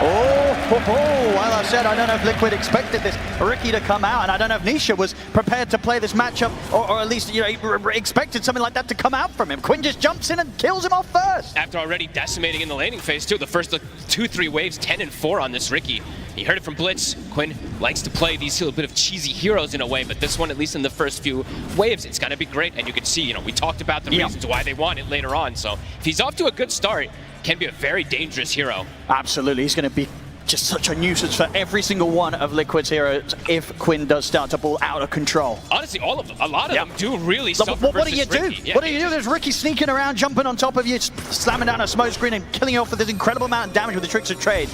Well, I said, I don't know if Liquid expected this Ricky to come out, and I don't know if Nisha was prepared to play this matchup, or at least expected something like that to come out from him. Quinn just jumps in and kills him off first. After already decimating in the laning phase too, the first 2-3 waves, 10 and 4 on this Ricky. You heard it from Blitz. Quinn likes to play these little bit of cheesy heroes in a way, but this one, at least in the first few waves, it's going to be great. And you can see, we talked about the reasons why they want it later on. So if he's off to a good start, can be a very dangerous hero. Absolutely. He's going to be just such a nuisance for every single one of Liquid's heroes if Quinn does start to ball out of control. Honestly, all of them. A lot of them do really suffer. What do you do? Yeah, what do you do? There's Ricky sneaking around, jumping on top of you, slamming down a smoke screen and killing you off with this incredible amount of damage with the tricks of trade.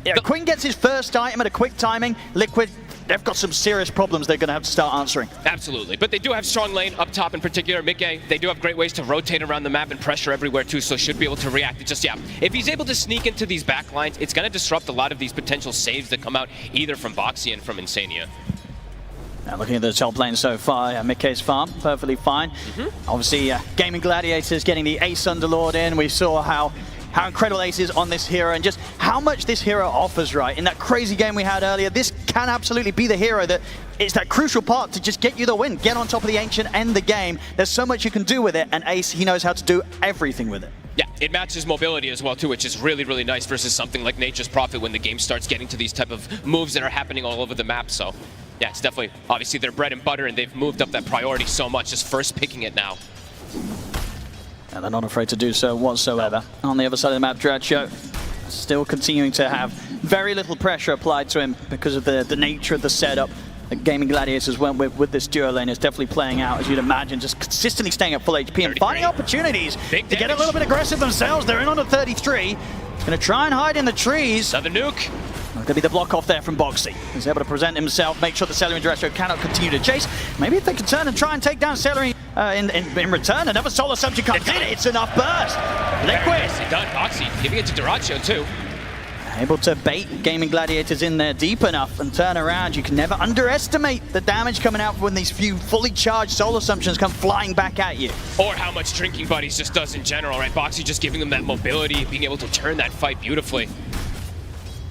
Yeah, Quinn gets his first item at a quick timing. Liquid, they've got some serious problems they're going to have to start answering. Absolutely, but they do have strong lane up top in particular. Mickey, they do have great ways to rotate around the map and pressure everywhere too, so should be able to react. It's just, if he's able to sneak into these back lines, it's going to disrupt a lot of these potential saves that come out either from Boxy and from Insania. Now looking at the top lane so far, Mickey's farm, perfectly fine. Obviously, Gaming Gladiators getting the Ace Underlord in. We saw how incredible Ace is on this hero and just how much this hero offers, right? In that crazy game we had earlier, this can absolutely be the hero that it's that crucial part to just get you the win, get on top of the Ancient, end the game. There's so much you can do with it, and Ace, he knows how to do everything with it. Yeah, it matches mobility as well too, which is really, really nice versus something like Nature's Prophet when the game starts getting to these type of moves that are happening all over the map. So yeah, it's definitely obviously their bread and butter, and they've moved up that priority so much, just first picking it now. And they're not afraid to do so whatsoever. On the other side of the map, Dyrachyo still continuing to have very little pressure applied to him because of the nature of the setup that Gaming Gladiators went with this duo lane. Is definitely playing out, as you'd imagine, just consistently staying at full HP and finding opportunities to get a little bit aggressive themselves. They're in on a 33. Going to try and hide in the trees. Another nuke. Going to be the block off there from Boxy. He's able to present himself, make sure the Celery and Dyrachyo cannot continue to chase. Maybe if they can turn and try and take down Celery in return. Another Solar Subject comes in. It's enough burst. Liquid. Nicely done, Boxy. Giving it to Dyrachyo too. Able to bait Gaming Gladiators in there deep enough and turn around. You can never underestimate the damage coming out when these few fully charged Soul Assumptions come flying back at you. Or how much Drinking Buddies just does in general, right? Boxy just giving them that mobility, being able to turn that fight beautifully.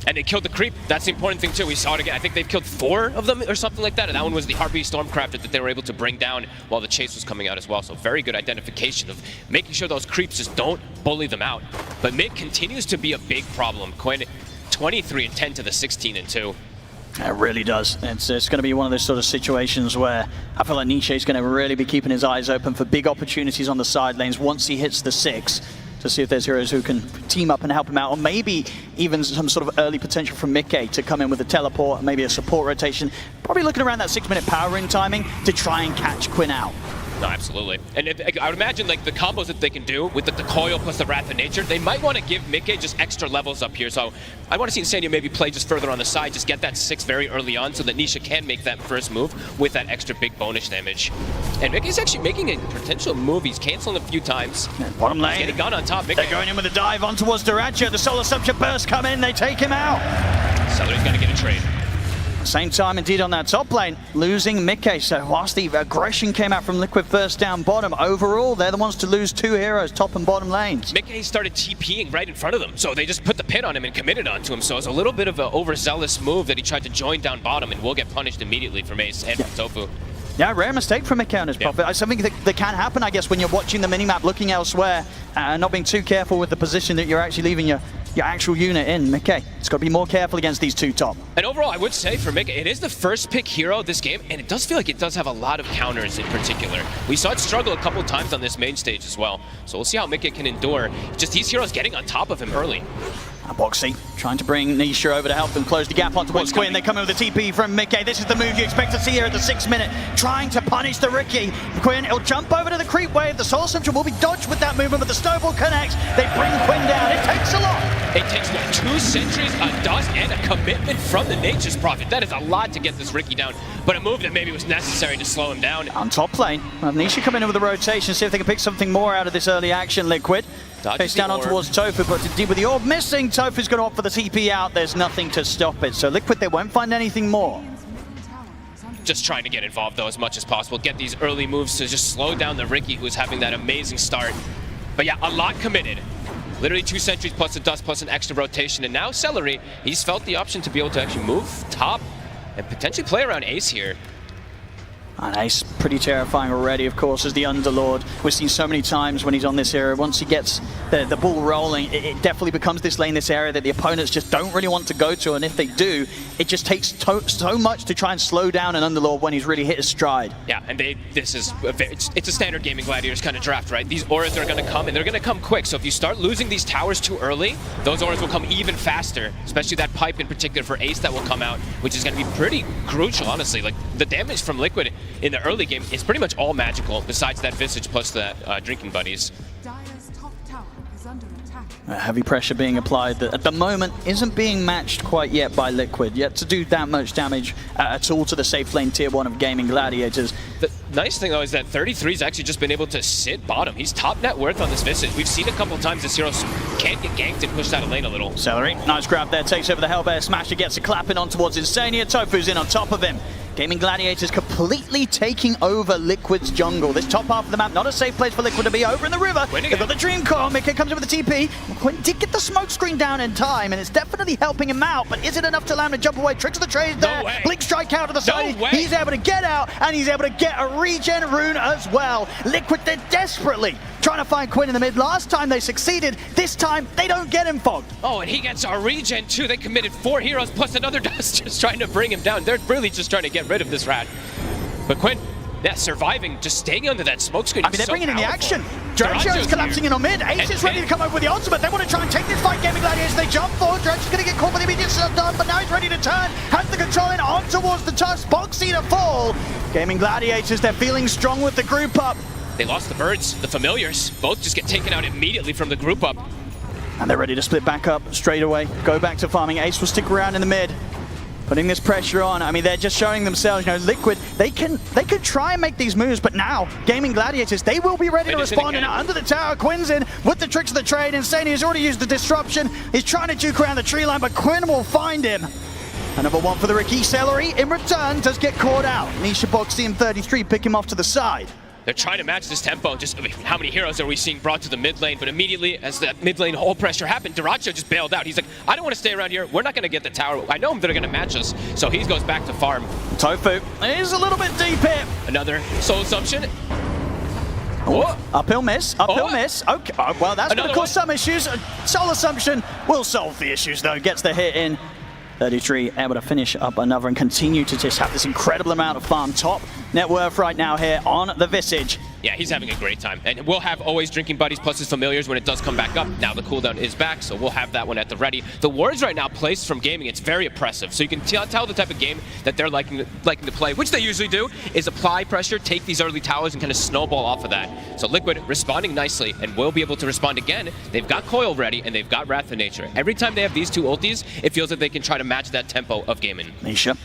And they killed the creep. That's the important thing too. We saw it again. I think they've killed 4 of them or something like that. And that one was the Harpy Stormcrafter that they were able to bring down while the chase was coming out as well. So very good identification of making sure those creeps just don't bully them out. But mid continues to be a big problem. Quinn, 23 and 10 to the 16 and 2. It really does. It's going to be one of those sort of situations where I feel like Niche is going to really be keeping his eyes open for big opportunities on the side lanes once he hits the 6, to see if there's heroes who can team up and help him out, or maybe even some sort of early potential from Mickey to come in with a teleport, maybe a support rotation. Probably looking around that 6-minute power ring timing to try and catch Quinn out. No, absolutely. And I would imagine like the combos that they can do with the coil plus the Wrath of Nature, they might want to give Mickey just extra levels up here. So I want to see Insanio maybe play just further on the side, just get that 6 very early on so that Nisha can make that first move with that extra big bonus damage. And Mickey's actually making a potential move. He's canceling a few times. Bottom lane. He's getting gun on top. Mickey. They're going in with a dive on towards Duracho. The Solar Assumption burst come in, they take him out. Celery's got to get a trade. Same time indeed on that top lane, losing Mickey. So whilst the aggression came out from Liquid first down bottom, overall they're the ones to lose 2 heroes, top and bottom lanes. Mickey started TPing right in front of them, so they just put the pin on him and committed onto him. So it's a little bit of an overzealous move that he tried to join down bottom and will get punished immediately from Ace and from Tofu. Yeah, rare mistake from Mickey on his profit. Something that can happen, I guess, when you're watching the minimap, looking elsewhere, and not being too careful with the position that you're actually leaving your actual unit in. Mickey, it's got to be more careful against these 2 top. And overall, I would say for Mickey, it is the first pick hero of this game, and it does feel like it does have a lot of counters in particular. We saw it struggle a couple of times on this main stage as well. So we'll see how Mickey can endure. Just these heroes getting on top of him early. Boxy trying to bring Nisha over to help them close the gap on towards Quinn. They come in with a TP from Mickey. This is the move you expect to see here at the 6-minute, trying to punish the Ricky. Quinn, he'll jump over to the creep wave. The Soul Central will be dodged with that movement, but the snowball connects. They bring Quinn down. It takes a lot. It takes 2 sentries, a dust, and a commitment from the Nature's Prophet. That is a lot to get this Ricky down, but a move that maybe was necessary to slow him down. On top lane, Nisha coming in with a rotation, see if they can pick something more out of this early action, Liquid. Face down on towards Tofu, but to deal with the orb missing, Tofu's going to opt for the TP out. There's nothing to stop it. So Liquid, they won't find anything more. Just trying to get involved though as much as possible. Get these early moves to just slow down the Ricky, who's having that amazing start. But yeah, a lot committed. Literally 2 sentries plus a dust plus an extra rotation. And now Celery, he's felt the option to be able to actually move top and potentially play around Ace here. And Ace, pretty terrifying already, of course, as the Underlord. We've seen so many times when he's on this area, once he gets the ball rolling, it definitely becomes this lane, this area that the opponents just don't really want to go to, and if they do, it just takes so much to try and slow down an Underlord when he's really hit his stride. Yeah, and it's a standard Gaming Gladiators kind of draft, right? These auras are going to come, and they're going to come quick, so if you start losing these towers too early, those auras will come even faster, especially that pipe in particular for Ace that will come out, which is going to be pretty crucial, honestly. Like, the damage from Liquid in the early game is pretty much all magical, besides that Visage plus the Drinking Buddies. Heavy pressure being applied that at the moment isn't being matched quite yet by Liquid, yet to do that much damage at all to the safe lane tier 1 of Gaming Gladiators. The nice thing though is that 33's actually just been able to sit bottom. He's top net worth on this Visage. We've seen a couple times this hero can get ganked and pushed out of lane a little. Celery, nice grab there, takes over the Hellbear Smasher, gets a clapping on towards Insania. Tofu's in on top of him. Gaming Gladiators completely taking over Liquid's jungle. This top half of the map, not a safe place for Liquid to be. Over in the river, they've got the Dream Core. Mickey comes in with the TP. Quinn did get the smoke screen down in time, and it's definitely helping him out, but is it enough to allow him to jump away? Tricks of the trade there. Blink Strike out to the side. He's able to get out, and he's able to get a regen rune as well. Liquid, they're desperately trying to find Quinn in the mid. Last time they succeeded. This time, they don't get him, Fog. Oh, and he gets a regen too. They committed 4 heroes plus another dust, just trying to bring him down. They're really just trying to get rid of this rat. But Quinn, yeah, surviving, just staying under that smoke screen. I mean, they're bringing in the action. Duracho's collapsing in on mid. Ace is ready to come over with the ultimate. They want to try and take this fight. Gaming Gladiators, they jump forward. Duracho's going to get caught with the immediate stun, but now he's ready to turn. Has the control in on towards the tusk. Boxy to fall. Gaming Gladiators, they're feeling strong with the group up. They lost the birds, the familiars. Both just get taken out immediately from the group up. And they're ready to split back up straight away. Go back to farming. Ace will stick around in the mid. Putting this pressure on. I mean, they're just showing themselves, you know, Liquid, they can try and make these moves, but now, Gaming Gladiators, they will be ready to respond. And under the tower, Quinn's in with the tricks of the trade. Insane, he's already used the disruption. He's trying to juke around the tree line, but Quinn will find him. Another one for the Ricky. Celery, in return, does get caught out. Nisha Boxy and 33 pick him off to the side. They're trying to match this tempo. Just, I mean, how many heroes are we seeing brought to the mid lane? But immediately, as that mid lane hole pressure happened, Duracho just bailed out. He's like, I don't want to stay around here. We're not going to get the tower. I know they're going to match us. So he goes back to farm. Tofu is a little bit deep here. Another soul assumption. Oh, uphill miss, uphill miss. Okay, well, that's going to cause some issues. Soul assumption will solve the issues, though. Gets the hit in. 33 able to finish up another and continue to just have this incredible amount of farm. Top net worth right now here on the Visage. Yeah, he's having a great time. And we'll have always drinking buddies plus his familiars when it does come back up. Now the cooldown is back, so we'll have that one at the ready. The wards right now placed from gaming, it's very oppressive. So you can tell the type of game that they're liking to play, which they usually do, is apply pressure, take these early towers, and kind of snowball off of that. So Liquid responding nicely and will be able to respond again. They've got Coil ready, and they've got Wrath of Nature. Every time they have these two ultis, it feels like they can try to match that tempo of gaming. Nisha.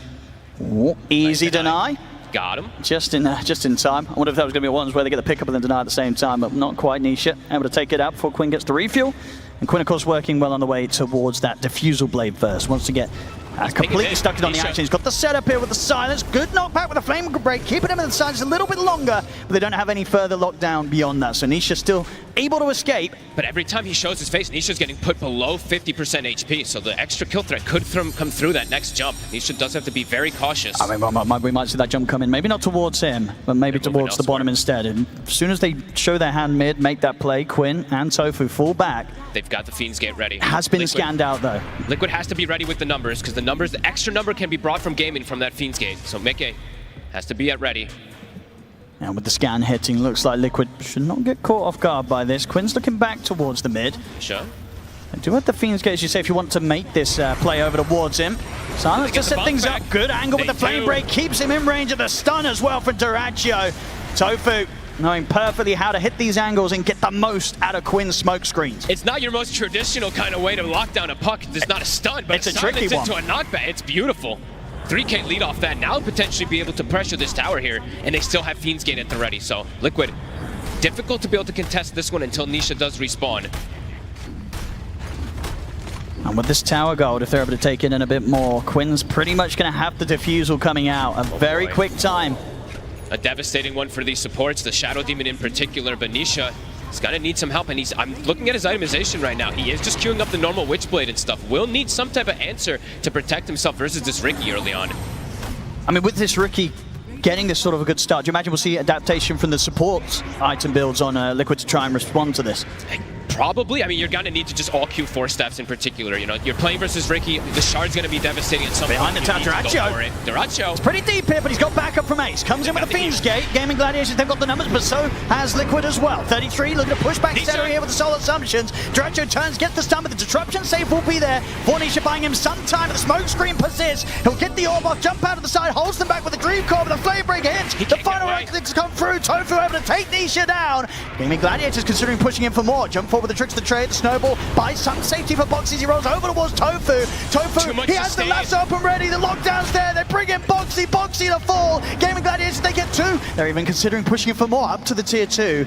Ooh, easy deny. Got him. Just in time. I wonder if that was going to be ones where they get the pickup and then deny at the same time, but not quite. Nisha able to take it out before Quinn gets the refuel. And Quinn, of course, working well on the way towards that diffusal blade first. Wants to get completely stuck in on the action. He's got the setup here with the silence. Good knockback with a flame break, keeping him in the silence a little bit longer, but they don't have any further lockdown beyond that. So Nisha still able to escape. But every time he shows his face, Nisha's getting put below 50% HP, so the extra kill threat could come through that next jump. Nisha does have to be very cautious. I mean, we might see that jump come in. Maybe not towards him, but maybe towards the bottom instead. And as soon as they show their hand mid, make that play, Quinn and Tofu fall back. They've got the Fiend's Gate ready. Has been scanned out, though. Liquid has to be ready with the numbers, because the extra number can be brought from gaming from that Fiend's Gate. So Mickey has to be at ready. And with the scan hitting, looks like Liquid should not get caught off guard by this. Quinn's looking back towards the mid. Sure. I do have the Fiend's Gate, as you say, if you want to make this play over towards him. Silence to set things up. Good angle with the flame break. Keeps him in range of the stun as well for Duracho. Tofu knowing perfectly how to hit these angles and get the most out of Quinn's smoke screens. It's not your most traditional kind of way to lock down a puck. It's not a stun, but it's a tricky one. Into a knockback. It's beautiful. 3K lead off that. Now potentially be able to pressure this tower here, and they still have Fiend's Gate at the ready. So Liquid, difficult to be able to contest this one until Nisha does respawn. And with this tower gold, if they're able to take it in a bit more, Quinn's pretty much going to have the diffusal coming out. A very quick time. A devastating one for these supports, the Shadow Demon in particular, but Nisha is going to need some help, and I'm looking at his itemization right now. He is just queuing up the normal Witchblade and stuff. Will need some type of answer to protect himself versus this Riki early on. I mean, with this Riki getting this sort of a good start, do you imagine we'll see adaptation from the supports item builds on Liquid to try and respond to this? Probably. I mean, you're going to need to just all queue 4 staffs in particular. You know, you're playing versus Riki. The shard's going to be devastating at some point. Behind the tower, Duracho. It's pretty deep here, but he's got backup from Ace. Comes in with the Fiend's Gate. Gaming Gladiators, they've got the numbers, but so has Liquid as well. 33 looking to push back Cetera here with the Soul Assumptions. Duracho turns, gets the stun, but the disruption save will be there. Nisha buying him some time. The smoke screen persists. He'll get the orb off, jump out of the side, holds them back with the Dream Core, but the flame break hits. The final right clicks come through. Tofu able to take Nisha down. Gaming Gladiators considering pushing in for more. Jump forward with the tricks of the trade. Snowball buys some safety for Boxy. He rolls over towards Tofu. He has the lasso up and ready. The lockdown's there. They bring in Boxy. Boxy to fall. Gaming Gladiators, they get 2. They're even considering pushing it for more up to the tier 2.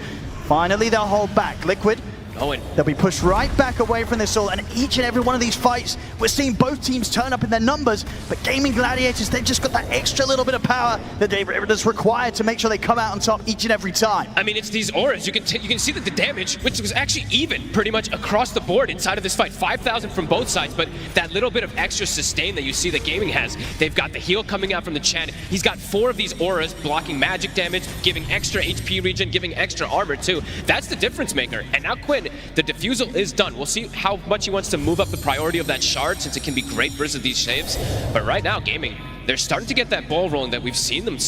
Finally, they'll hold back. Liquid. They'll be pushed right back away from this all, and each and every one of these fights, we're seeing both teams turn up in their numbers, but Gaming Gladiators, they've just got that extra little bit of power that's required to make sure they come out on top each and every time. I mean, it's these auras. You can see that the damage, which was actually even pretty much across the board inside of this fight, 5,000 from both sides, but that little bit of extra sustain that you see that Gaming has, they've got the heal coming out from the Chen. He's got 4 of these auras blocking magic damage, giving extra HP regen, giving extra armor too. That's the difference maker. And now Quinn, the diffusal is done. We'll see how much he wants to move up the priority of that shard, since it can be great versus these shaves. But right now, Gaming, they're starting to get that ball rolling that we've seen them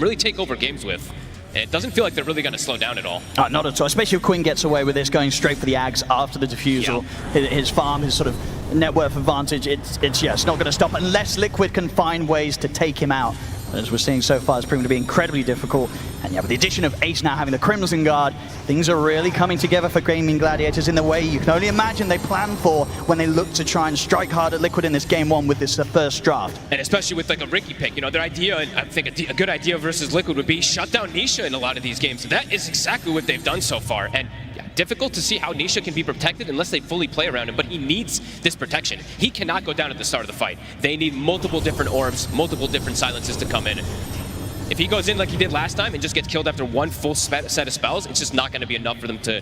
really take over games with. And it doesn't feel like they're really going to slow down at all. Not at all, especially if Quinn gets away with this, going straight for the Ags after the diffusal. Yeah. His farm, his sort of net worth advantage, it's not going to stop unless Liquid can find ways to take him out. As we're seeing so far, it's proven to be incredibly difficult. And yeah, with the addition of Ace now having the Crimson Guard, things are really coming together for Gaming Gladiators in the way you can only imagine they plan for when they look to try and strike hard at Liquid in this game 1 with this first draft. And especially with like a Riki pick, you know, their idea, and I think a good idea versus Liquid would be shut down Nisha in a lot of these games. So that is exactly what they've done so far. And difficult to see how Nisha can be protected unless they fully play around him, but he needs this protection. He cannot go down at the start of the fight. They need multiple different orbs, multiple different silences to come in. If he goes in like he did last time and just gets killed after 1 full set of spells, it's just not going to be enough for them to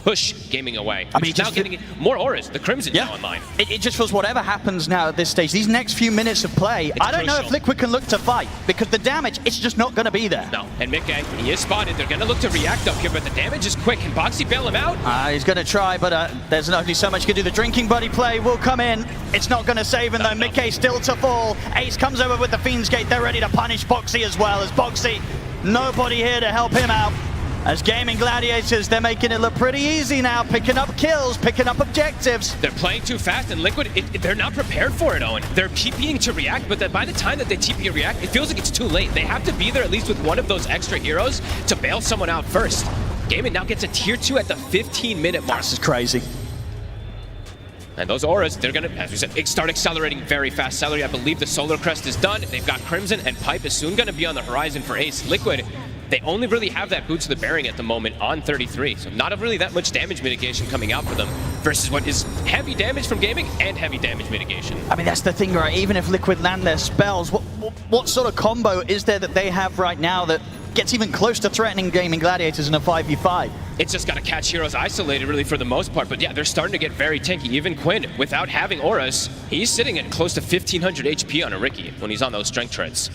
push Gaming away. I mean, now getting more auras, the Crimson now online. It just feels whatever happens now at this stage, these next few minutes of play, I don't know if Liquid can look to fight, because the damage, it's just not going to be there. No, and Mickey, he is spotted. They're going to look to react up here, but the damage is quick. Can Boxy bail him out? He's going to try, but there's only so much you can do. The drinking buddy play will come in. It's not going to save him, though. Mickey still to fall. Ace comes over with the Fiend's Gate. They're ready to punish Boxy as well. As Boxy, nobody here to help him out. As Gaming Gladiators, they're making it look pretty easy now, picking up kills, picking up objectives. They're playing too fast, and Liquid, they're not prepared for it, Owen. They're TPing to react, but by the time that they TP and react, it feels like it's too late. They have to be there at least with one of those extra heroes to bail someone out first. Gaming now gets a tier 2 at the 15-minute mark. This is crazy. And those auras, they're gonna, as we said, start accelerating very fast. Celery, I believe the Solar Crest is done. They've got Crimson, and Pipe is soon gonna be on the horizon for Ace. Liquid, they only really have that Boots of the Bearing at the moment on 33, so not really that much damage mitigation coming out for them versus what is heavy damage from Gaming and heavy damage mitigation. I mean, that's the thing, right? Even if Liquid land their spells, what sort of combo is there that they have right now that gets even close to threatening Gaming Gladiators in a 5v5? It's just got to catch heroes isolated, really, for the most part. But yeah, they're starting to get very tanky. Even Quinn, without having auras, he's sitting at close to 1,500 HP on a Riki when he's on those strength treads.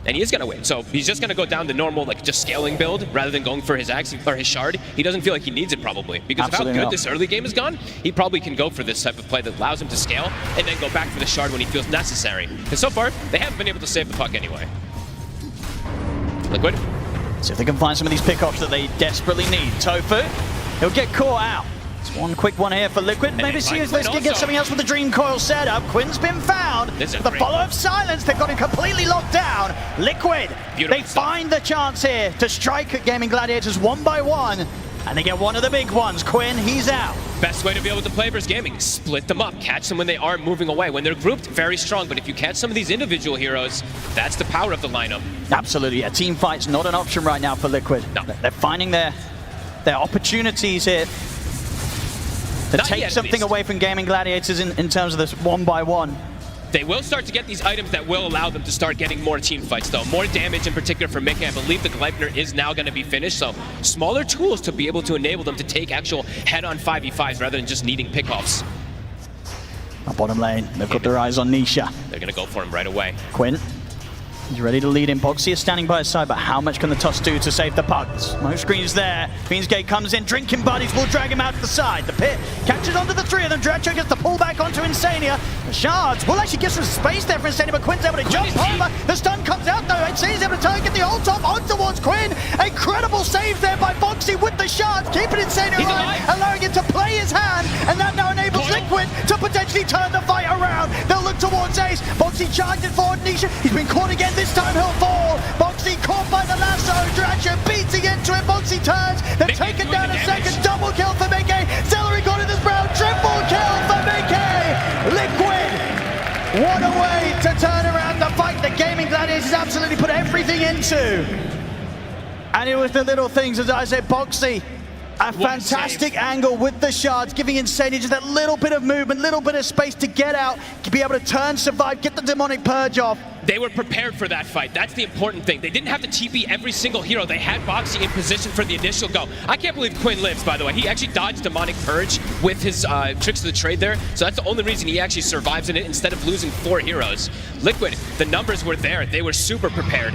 And he is going to win, so he's just going to go down the normal, like, just scaling build rather than going for his axe or his shard. He doesn't feel like he needs it, probably, because Absolutely of how good not. this early game has gone. He probably can go for this type of play that allows him to scale and then go back for the shard when he feels necessary. Because so far, they haven't been able to save the puck anyway. Liquid. See if they can find some of these pickoffs that they desperately need. Tofu, he'll get caught out. It's one quick one here for Liquid. Maybe see if they can get something else with the Dream Coil setup. Quinn's been found. The follow-up silence, they've got him completely locked down. Liquid, they find the chance here to strike at Gaming Gladiators one by one. And they get one of the big ones. Quinn, he's out. Best way to be able to play versus Gaming, split them up, catch them when they aren't moving away. When they're grouped, very strong, but if you catch some of these individual heroes, that's the power of the lineup. Absolutely, yeah, team fight's not an option right now for Liquid. No. They're finding their opportunities here to take something away from Gaming Gladiators in terms of this one by one. They will start to get these items that will allow them to start getting more team fights, though. More damage in particular for Mickey. I believe the Gleipnir is now going to be finished, so smaller tools to be able to enable them to take actual head-on 5v5s rather than just needing pickoffs. Bottom lane, they've got their eyes on Nisha. They're going to go for him right away. Quinn, he's ready to lead in. Boxy is standing by his side, but how much can the Tusk do to save the pucks? No screens there. Fiend's Gate comes in. Drinking Buddies will drag him out to the side. The pit catches onto the three of them. Dracho gets the pull back onto Insania. The shards will actually get some space there for Insania, but Quinn's able to jump over. The stun comes out though. Insania's able to target the ult top on towards Quinn. Incredible save there by Boxy with the shards, keeping Insania alive, allowing him to play his hand, and that now enables Liquid to potentially turn the fight around. They'll look towards Ace. Boxy charging forward. Nisha, he's been caught again. This time he'll fall. Boxy caught by the lasso. Dracho beating into it. Boxy turns. They've taken down a second. Double kill for Mickey. Celery got in his brow. Triple kill for Mickey. Liquid. What a way to turn around the fight that Gaming Gladiators absolutely put everything into. And it was the little things, as I said, Boxy. A fantastic angle with the shards, giving Insania just that little bit of movement, little bit of space to get out, to be able to turn, survive, get the demonic purge off. They were prepared for that fight. That's the important thing. They didn't have to TP every single hero. They had Boxy in position for the initial go. I can't believe Quinn lives, by the way. He actually dodged demonic purge with his tricks of the trade there, so that's the only reason he actually survives in it instead of losing 4 heroes. Liquid, the numbers were there. They were super prepared.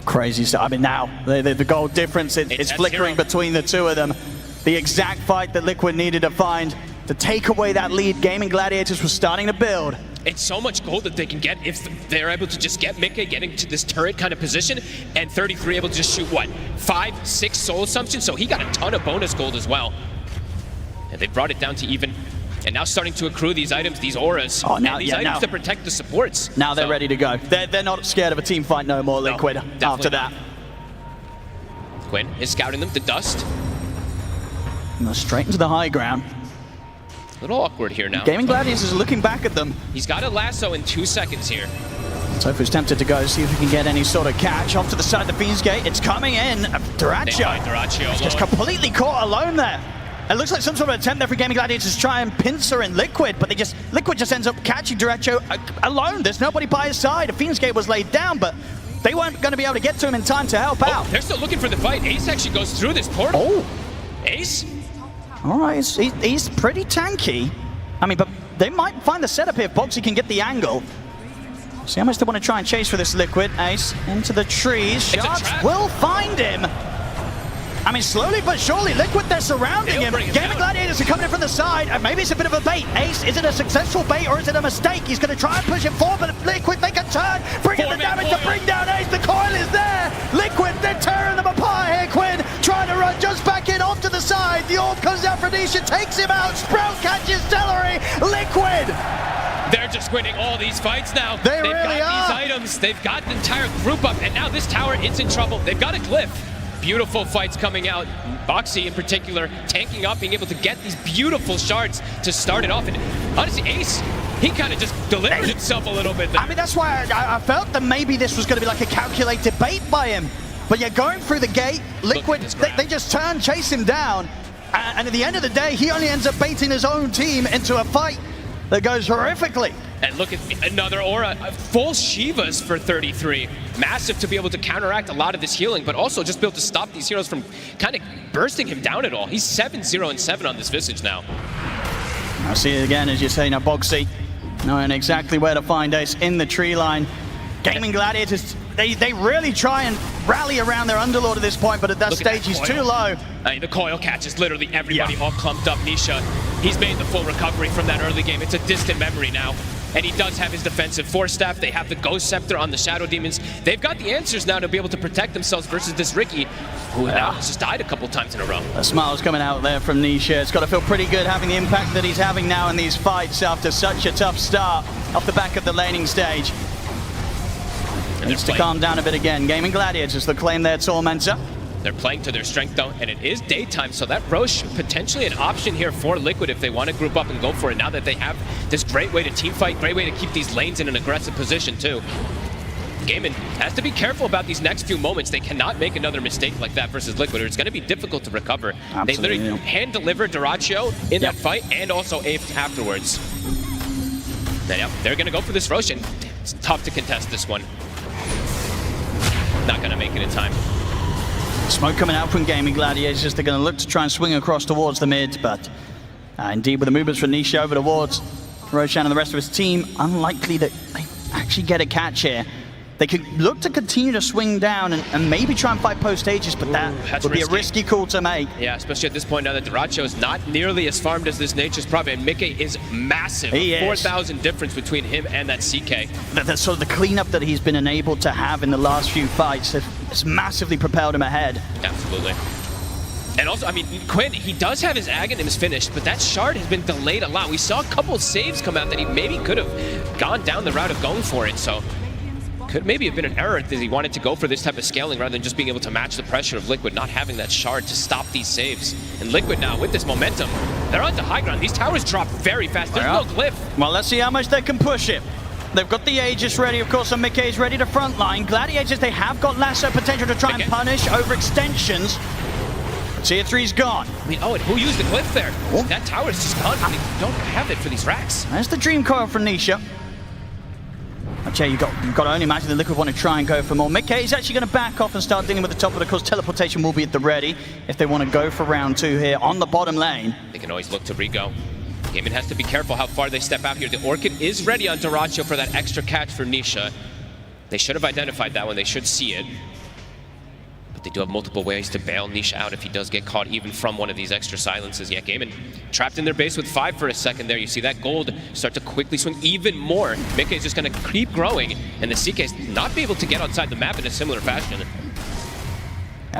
Crazy stuff. I mean, now the goal difference it's flickering between the two of them. The exact fight that Liquid needed to find to take away that lead. Gaming Gladiators was starting to build. It's so much gold that they can get if they're able to just get Mickey getting to this turret kind of position, and 33 able to just shoot, what, 5, 6 soul assumptions? So he got a ton of bonus gold as well. And they brought it down to even. And now starting to accrue these items, these auras, and these items to protect the supports. Now they're ready to go. They're not scared of a team fight no more, Liquid, after that. Quinn is scouting them to dust. Straight into the high ground. A little awkward here now. Gaming Gladiators is looking back at them. He's got a lasso in 2 seconds here. Tofu's tempted to go, see if he can get any sort of catch off to the side of the Fiend's Gate. It's coming in. Dracho. He's just completely caught alone there. It looks like some sort of attempt there for Gaming Gladiators to try and pincer in Liquid, but Liquid just ends up catching Dracho alone. There's nobody by his side. A Fiend's Gate was laid down, but they weren't going to be able to get to him in time to help out. They're still looking for the fight. Ace actually goes through this portal. Oh. Ace? All right, he's pretty tanky. I mean, but they might find the setup here if Boxy can get the angle. See how much they want to try and chase for this Liquid. Ace into the trees. Sharks will find him. I mean, slowly but surely, Liquid, they're surrounding him. Gaming Gladiators are coming in from the side, and maybe it's a bit of a bait. Ace, is it a successful bait or is it a mistake? He's going to try and push him forward, but Liquid make a turn, bring in the damage to bring down Ace. The coil is there. Liquid, they're tearing them apart here. Quinn trying to run just back in off to the side. The orb comes out for Nisha, takes him out. Sprout catches Celery. Liquid. They're just winning all these fights now. They've really got these items. They've got the entire group up, and now this tower, it's in trouble. They've got a glyph. Beautiful fights coming out. Boxy in particular tanking up, being able to get these beautiful shards to start it off. And honestly, Ace, he kind of just delivered himself a little bit there. I mean, that's why I felt that maybe this was going to be like a calculated bait by him. But yeah, going through the gate, Liquid, they just turn, chase him down. And at the end of the day, he only ends up baiting his own team into a fight that goes horrifically. And look at another aura, full Shivas for 33. Massive to be able to counteract a lot of this healing, but also just be able to stop these heroes from kind of bursting him down at all. He's 7-0-7 on this Visage now. I see it again, as you say, now Boxy knowing exactly where to find Ace in the tree line. Gaming Gladiators, they really try and rally around their Underlord at this point, but at that stage he's too low. I mean, the coil catches literally everybody all clumped up. Nisha, he's made the full recovery from that early game. It's a distant memory now. And he does have his defensive Force Staff. They have the Ghost Scepter on the Shadow Demons. They've got the answers now to be able to protect themselves versus this Ricky, who now has just died a couple times in a row. A smile's coming out there from Nisha. It's got to feel pretty good having the impact that he's having now in these fights after such a tough start off the back of the laning stage. Needs to calm down a bit again. Gaming Gladiators, they claim their Tormentor. They're playing to their strength though, and it is daytime, so that Roche potentially an option here for Liquid if they want to group up and go for it now that they have this great way to team fight, great way to keep these lanes in an aggressive position too. Gaimin has to be careful about these next few moments. They cannot make another mistake like that versus Liquid, or it's going to be difficult to recover. Absolutely. They literally hand-delivered Dyrachyo in that fight and also Ape afterwards. Now, they're going to go for this Roche, and it's tough to contest this one. Not going to make it in time. Smoke coming out from Gaming Gladiators. They're going to look to try and swing across towards the mid, but indeed with the movements from Nisha over towards Roshan and the rest of his team, unlikely that they actually get a catch here. They could look to continue to swing down and maybe try and fight post Aegis, but that would be a risky call to make. Yeah, especially at this point now that Dyrachyo is not nearly as farmed as this Nature's Prophet, and Mickey is massive. He is. 4,000 difference between him and that CK. That's sort of the cleanup that he's been enabled to have in the last few fights has massively propelled him ahead. Absolutely. And also, I mean, Quinn, he does have his Aghanims finished, but that shard has been delayed a lot. We saw a couple of saves come out that he maybe could have gone down the route of going for it, so could maybe have been an error that he wanted to go for this type of scaling rather than just being able to match the pressure of Liquid, not having that shard to stop these saves. And Liquid now, with this momentum, they're on to high ground. These towers drop very fast. There's no glyph. Well, let's see how much they can push it. They've got the Aegis ready, of course, and Mickey's ready to frontline. Gladiators, they have got lasso potential to try and punish overextensions. Tier 3's gone. I mean, and who used the glyph there? Oh. That tower's just gone. They don't have it for these racks. There's the Dream Coil from Nisha. Okay, you've got to only imagine the Liquid want to try and go for more. Mickey is actually going to back off and start dealing with the top, but of course teleportation will be at the ready if they want to go for round 2 here on the bottom lane. They can always look to re-go. Gaimin has to be careful how far they step out here. The Orchid is ready on Dyrachyo for that extra catch for Nisha. They should have identified that one. They should see it. But they do have multiple ways to bail Nisha out if he does get caught even from one of these extra silences. Yeah, Gaimin trapped in their base with 5 for a second there. You see that gold start to quickly swing even more. Mickey is just going to keep growing, and the CK's not be able to get outside the map in a similar fashion.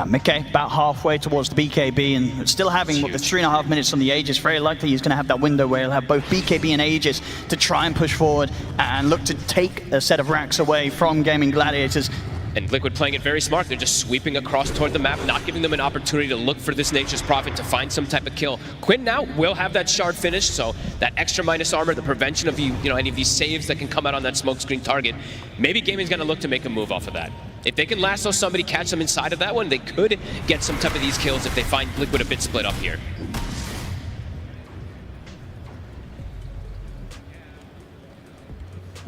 Mickey about halfway towards the BKB and still having the 3.5 minutes on the Aegis. Very likely he's going to have that window where he'll have both BKB and Aegis to try and push forward and look to take a set of racks away from Gaming Gladiators. And Liquid playing it very smart. They're just sweeping across toward the map, not giving them an opportunity to look for this Nature's Prophet to find some type of kill. Quinn now will have that shard finished, so that extra minus armor, the prevention of any of these saves that can come out on that smokescreen target, maybe Gaming's going to look to make a move off of that. If they can lasso somebody, catch them inside of that one, they could get some type of these kills if they find Liquid a bit split up here.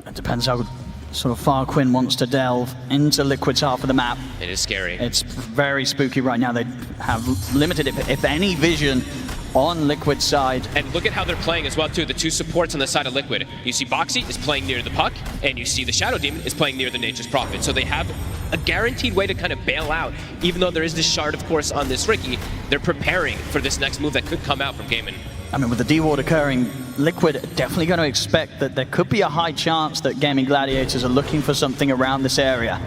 It depends how sort of far Quinn wants to delve into Liquid's half of the map. It is scary. It's very spooky right now. They have limited, if any, vision on Liquid's side. And look at how they're playing as well, too. The two supports on the side of Liquid. You see Boxy is playing near the puck, and you see the Shadow Demon is playing near the Nature's Prophet. So they have a guaranteed way to kind of bail out. Even though there is this shard, of course, on this Riki, they're preparing for this next move that could come out from Gaimin. I mean, with the D-Ward occurring, Liquid definitely going to expect that there could be a high chance that Gaming Gladiators are looking for something around this area.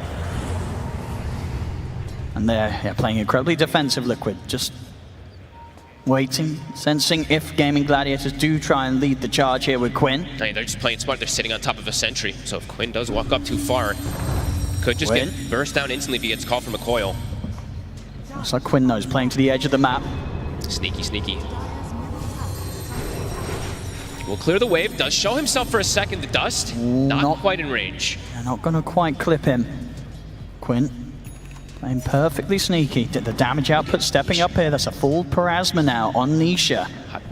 And they're playing incredibly defensive, Liquid. Just waiting, sensing if Gaming Gladiators do try and lead the charge here with Quinn. They're just playing smart. They're sitting on top of a sentry. So if Quinn does walk up too far, could just get burst down instantly if he gets called from a coil. Looks like Quinn knows, playing to the edge of the map. Sneaky, sneaky. Will clear the wave, does show himself for a second, the dust, not quite in range. They're not going to quite clip him. Quinn playing perfectly sneaky. The damage output stepping up here. That's a full Parasma now on Nisha.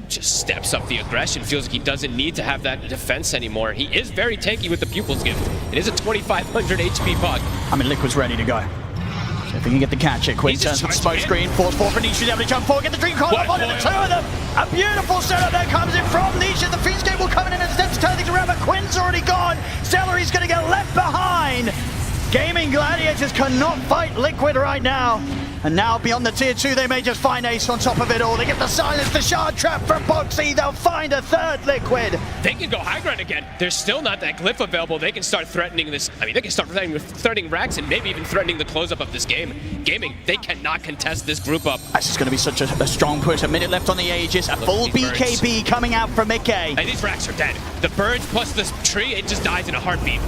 Just steps up the aggression, feels like he doesn't need to have that defense anymore. He is very tanky with the Pupil's Gift. It is a 2,500 HP puck. I mean, Liquid's ready to go. So if he can get the catch here, Quinn turns with smoke screen, force forward for Nisha, able to jump forward, get the Dream Coil up onto the two of them. A beautiful setup that comes in from Nisha. The Fiendscape will come in and attempt to turn things around, but Quinn's already gone. Celery's going to get left behind. Gaming Gladiators cannot fight Liquid right now. And now beyond the tier 2, they may just find Ace on top of it all. They get the silence, the shard trap from Boxy. They'll find a third Liquid. They can go high ground again. There's still not that glyph available. They can start threatening this. I mean, they can start threatening Rax and maybe even threatening the close-up of this game. Gaming, they cannot contest this group up. This is going to be such a strong push. A minute left on the Aegis. A full BKB birds coming out from Mickey. And these Rax are dead. The birds plus this tree, it just dies in a heartbeat.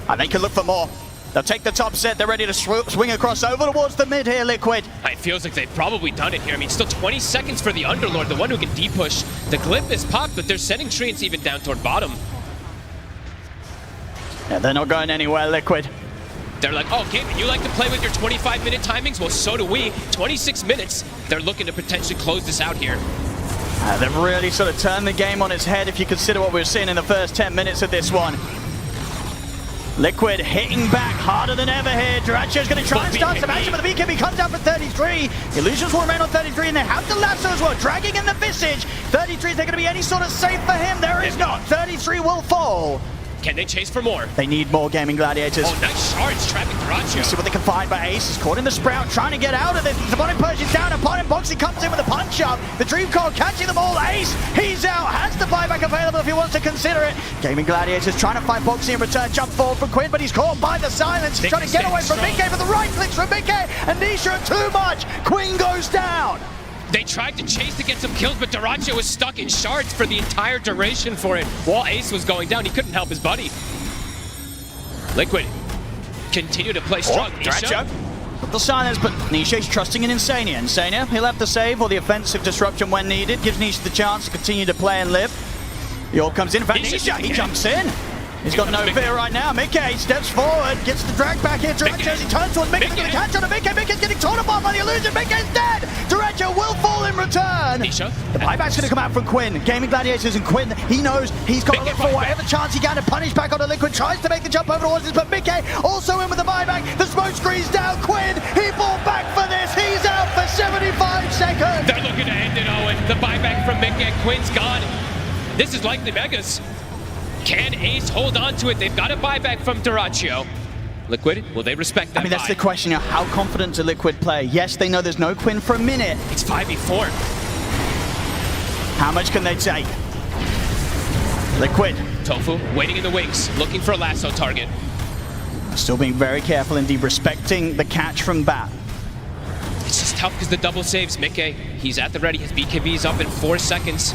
And they can look for more. They'll take the top set. They're ready to swing across over towards the mid here, Liquid. It feels like they've probably done it here. I mean, still 20 seconds for the Underlord, the one who can de-push. The glyph is popped, but they're sending treants even down toward bottom. Yeah, they're not going anywhere, Liquid. They're like, oh, Gaimin, you like to play with your 25-minute timings? Well, so do we. 26 minutes. They're looking to potentially close this out here. They've really sort of turned the game on its head if you consider what we were seeing in the first 10 minutes of this one. Liquid hitting back harder than ever here. Duracio's going to try and start some action, but the BKB comes down for 33. Illusions will remain on 33, and they have the lasso as well, dragging in the Visage. 33, is there going to be any sort of save for him? There is not. 33 will fall. Can they chase for more? They need more Gaming Gladiators. Oh, nice shards trapping Durachio. See what they can find, but Ace is caught in the Sprout, trying to get out of this. The bottom Persian's down, upon him, Boxy comes in with a punch up. The Dream Coil catching them all. Ace, he's out, has the buyback available if he wants to consider it. Gaming Gladiators trying to find Boxy in return, jump forward from Quinn, but he's caught by the silence. He's trying to get away from Mickey, but the right clicks from Mickey, and Nisha too much. Quinn goes down. They tried to chase to get some kills, but Durachio was stuck in shards for the entire duration for it. While Ace was going down, he couldn't help his buddy. Liquid continue to play strong. Durachio with the silence, but Nisha's trusting in Insania. Insania, he'll have the save or the offensive disruption when needed. Gives Nisha the chance to continue to play and live. The orb comes in. In fact, Nisha, he jumps in. He's got no fear right now. Mickey steps forward, gets the drag back here. Durachio, as he turns towards Mickey, he's going to catch on to Mickey. Mickey's getting torn apart by the illusion. Mickey's dead. Durachio will fall in return. Nisha. The buyback's going to come out from Quinn. Gaming Gladiators and Quinn, he knows he's got to look for whatever chance he can to punish back onto Liquid. Tries to make the jump over towards this, but Mickey also in with the buyback. The smoke screen's down. Quinn, he bought back for this. He's out for 75 seconds. They're looking to end it, Owen. The buyback from Mickey. Quinn's gone. This is likely Megas. Can Ace hold on to it? They've got a buyback from Durachio. Liquid, will they respect that? I mean, that's the question. How confident does Liquid play? Yes, they know there's no Quinn for a minute. It's 5v4. How much can they take? Liquid. Tofu, waiting in the wings, looking for a lasso target. Still being very careful, indeed, respecting the catch from Bat. It's just tough because the double saves. Mickey, he's at the ready. His BKB's up in 4 seconds.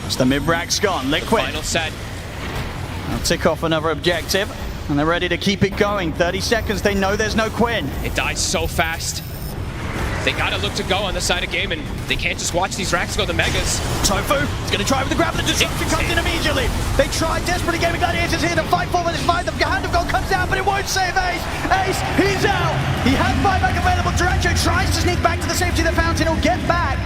It's the mid-rack's gone. Liquid. The final set. They'll tick off another objective, and they're ready to keep it going. 30 seconds, they know there's no Quinn. It dies so fast. They gotta look to go on the side of game, and they can't just watch these racks go the Megas. Tofu is going to try with the grab, but the disruption comes in immediately. They try desperately. Gaming Gladiators here to fight for, but it's fine. The hand of gold comes down, but it won't save Ace. Ace, he's out. He has buyback available. Durachio tries to sneak back to the safety of the fountain. He'll get back.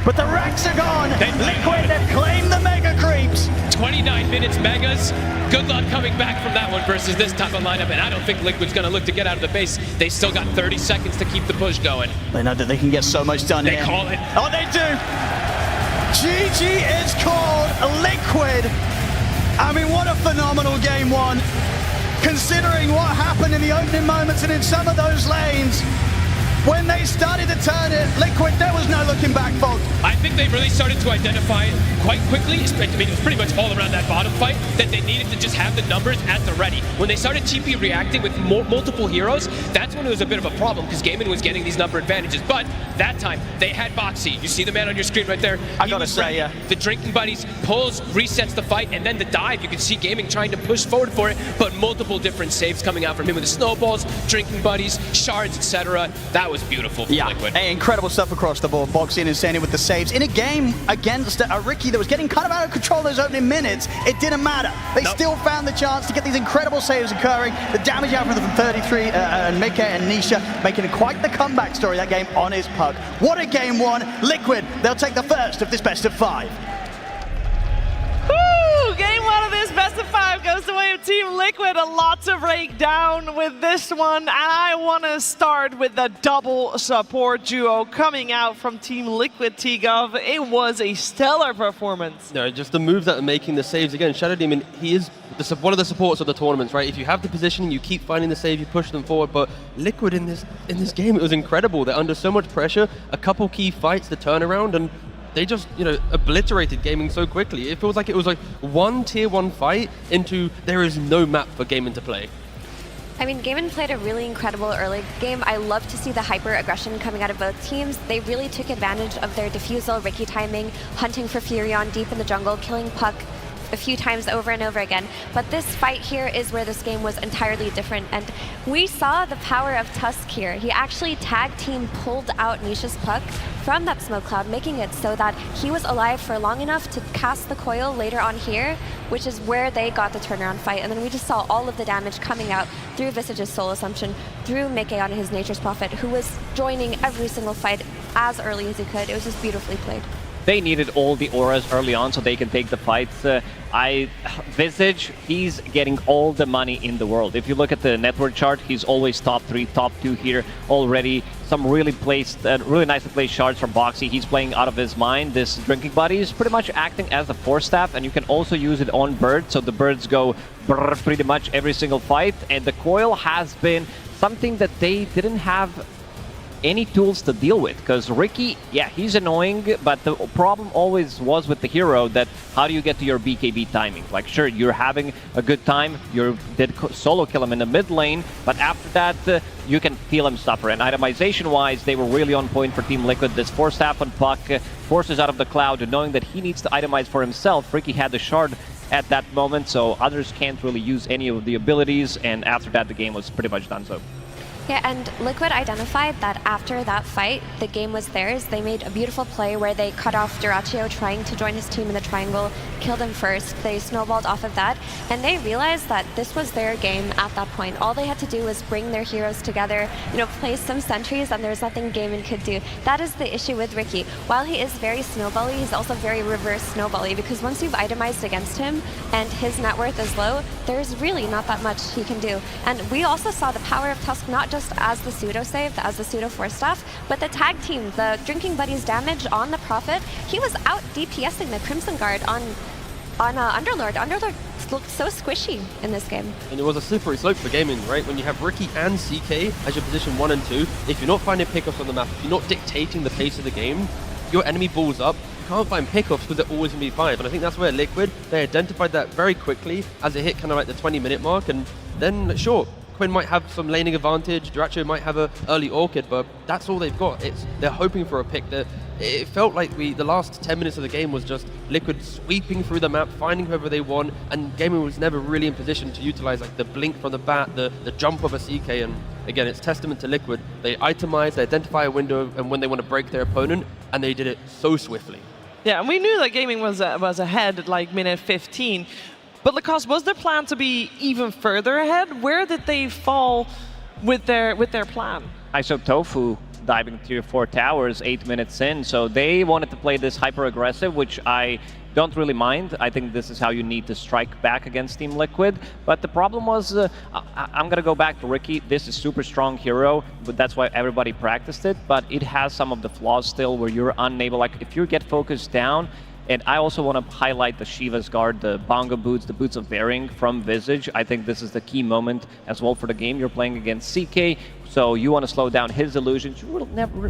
but the racks are gone. Liquid, they've claimed the mega creeps. 29 minutes megas. Good luck coming back from that one versus this type of lineup, and I don't think Liquid's going to look to get out of the base. They still got 30 seconds to keep the push going. They know that they can get so much done here. They call it. Oh, they do. GG is called. Liquid. I mean, what a phenomenal game one. Considering what happened in the opening moments and in some of those lanes, when they started to turn it, Liquid, there was no looking back, folks. I think they really started to identify quite quickly, I mean, it was pretty much all around that bottom fight, that they needed to just have the numbers at the ready. When they started TP reacting with multiple heroes, that's when it was a bit of a problem, because Gaimin was getting these number advantages. But that time, they had Boxy. You see the man on your screen right there? I gotta say, yeah. The Drinking Buddies pulls, resets the fight, and then the dive. You can see Gaming trying to push forward for it, but multiple different saves coming out from him with the snowballs, Drinking Buddies, shards, etc. That was beautiful for Liquid. Hey, incredible stuff across the board. Boxing and Sandy with the saves. In a game against a Ricky that was getting kind of out of control those opening minutes, it didn't matter. They still found the chance to get these incredible saves occurring. The damage out from 33 and Mickey and Nisha making quite the comeback story that game on his puck. What a game one. Liquid, they'll take the first of this best of 5. Woo! Game one of this best of 5 goes the way of Team Liquid. A lot to break down with this one, and I want to start with the double support duo coming out from Team Liquid. T-Gov, it was a stellar performance. No, just the moves that are making the saves again. Shadow Demon, he is one of the supports of the tournaments, right? If you have the positioning, you keep finding the save, you push them forward. But Liquid in this game, it was incredible. They're under so much pressure. A couple key fights, the turnaround, and they just, obliterated Gaming so quickly. It feels like it was like one tier 1 fight into there is no map for Gaming to play. I mean, Gaimin played a really incredible early game. I love to see the hyper-aggression coming out of both teams. They really took advantage of their defusal, Ricky timing, hunting for Furion deep in the jungle, killing Puck a few times over and over again. But this fight here is where this game was entirely different, and we saw the power of Tusk here. He actually tag team pulled out Nisha's Puck from that smoke cloud, making it so that he was alive for long enough to cast the coil later on here, which is where they got the turnaround fight. And then we just saw all of the damage coming out through Visage's Soul Assumption, through Mickey on his Nature's Prophet, who was joining every single fight as early as he could. It was just beautifully played. They needed all the auras early on so they can take the fights. Visage, he's getting all the money in the world. If you look at the network chart, he's always top 3, top 2 here already. Some really nicely placed shards from Boxy. He's playing out of his mind. This Drinking Buddy is pretty much acting as a force staff, and you can also use it on birds, so the birds go brrr pretty much every single fight. And the coil has been something that they didn't have any tools to deal with, because Ricky, yeah, he's annoying, but the problem always was with the hero that how do you get to your BKB timing? Like, sure, you're having a good time, you did solo kill him in the mid lane, but after that, you can feel him suffer. And itemization-wise, they were really on point for Team Liquid. This force staff on Puck forces out of the cloud, and knowing that he needs to itemize for himself, Ricky had the shard at that moment, so others can't really use any of the abilities, and after that, the game was pretty much done so. Yeah, and Liquid identified that after that fight, the game was theirs. They made a beautiful play where they cut off Duraccio trying to join his team in the triangle, killed him first. They snowballed off of that, and they realized that this was their game at that point. All they had to do was bring their heroes together, place some sentries, and there's nothing Gaimin could do. That is the issue with Ricky. While he is very snowbally, he's also very reverse snowbally, because once you've itemized against him and his net worth is low, there's really not that much he can do. And we also saw the power of Tusk not just as the pseudo save, as the pseudo force staff, but the tag team, the Drinking Buddies damage on the Prophet. He was out DPSing the Crimson Guard on Underlord. Underlord looked so squishy in this game. And it was a slippery slope for Gaming, right? When you have Ricky and CK as your position 1 and 2, if you're not finding pickups on the map, if you're not dictating the pace of the game, your enemy balls up, you can't find pickups because they're always going to be 5. And I think that's where Liquid, they identified that very quickly as it hit kind of like the 20-minute mark, and then, sure, Quinn might have some laning advantage, Duraccio might have an early Orchid, but that's all they've got. They're hoping for a pick. It felt like the last 10 minutes of the game was just Liquid sweeping through the map, finding whoever they want, and Gaming was never really in position to utilize like the blink from the bat, the jump of a CK, and again, it's testament to Liquid. They itemize, they identify a window and when they want to break their opponent, and they did it so swiftly. Yeah, and we knew that Gaming was ahead at like minute 15. But Lacoste, was their plan to be even further ahead? Where did they fall with their plan? So Tofu diving tier 4 towers 8 minutes in. So they wanted to play this hyper-aggressive, which I don't really mind. I think this is how you need to strike back against Team Liquid. But the problem was, I'm going to go back to Ricky. This is super strong hero, but that's why everybody practiced it. But it has some of the flaws still where you're unable, like if you get focused down. And I also want to highlight the Shiva's guard, the bongo boots, the boots of bearing from Visage. I think this is the key moment as well for the game. You're playing against CK, so you want to slow down his illusions. You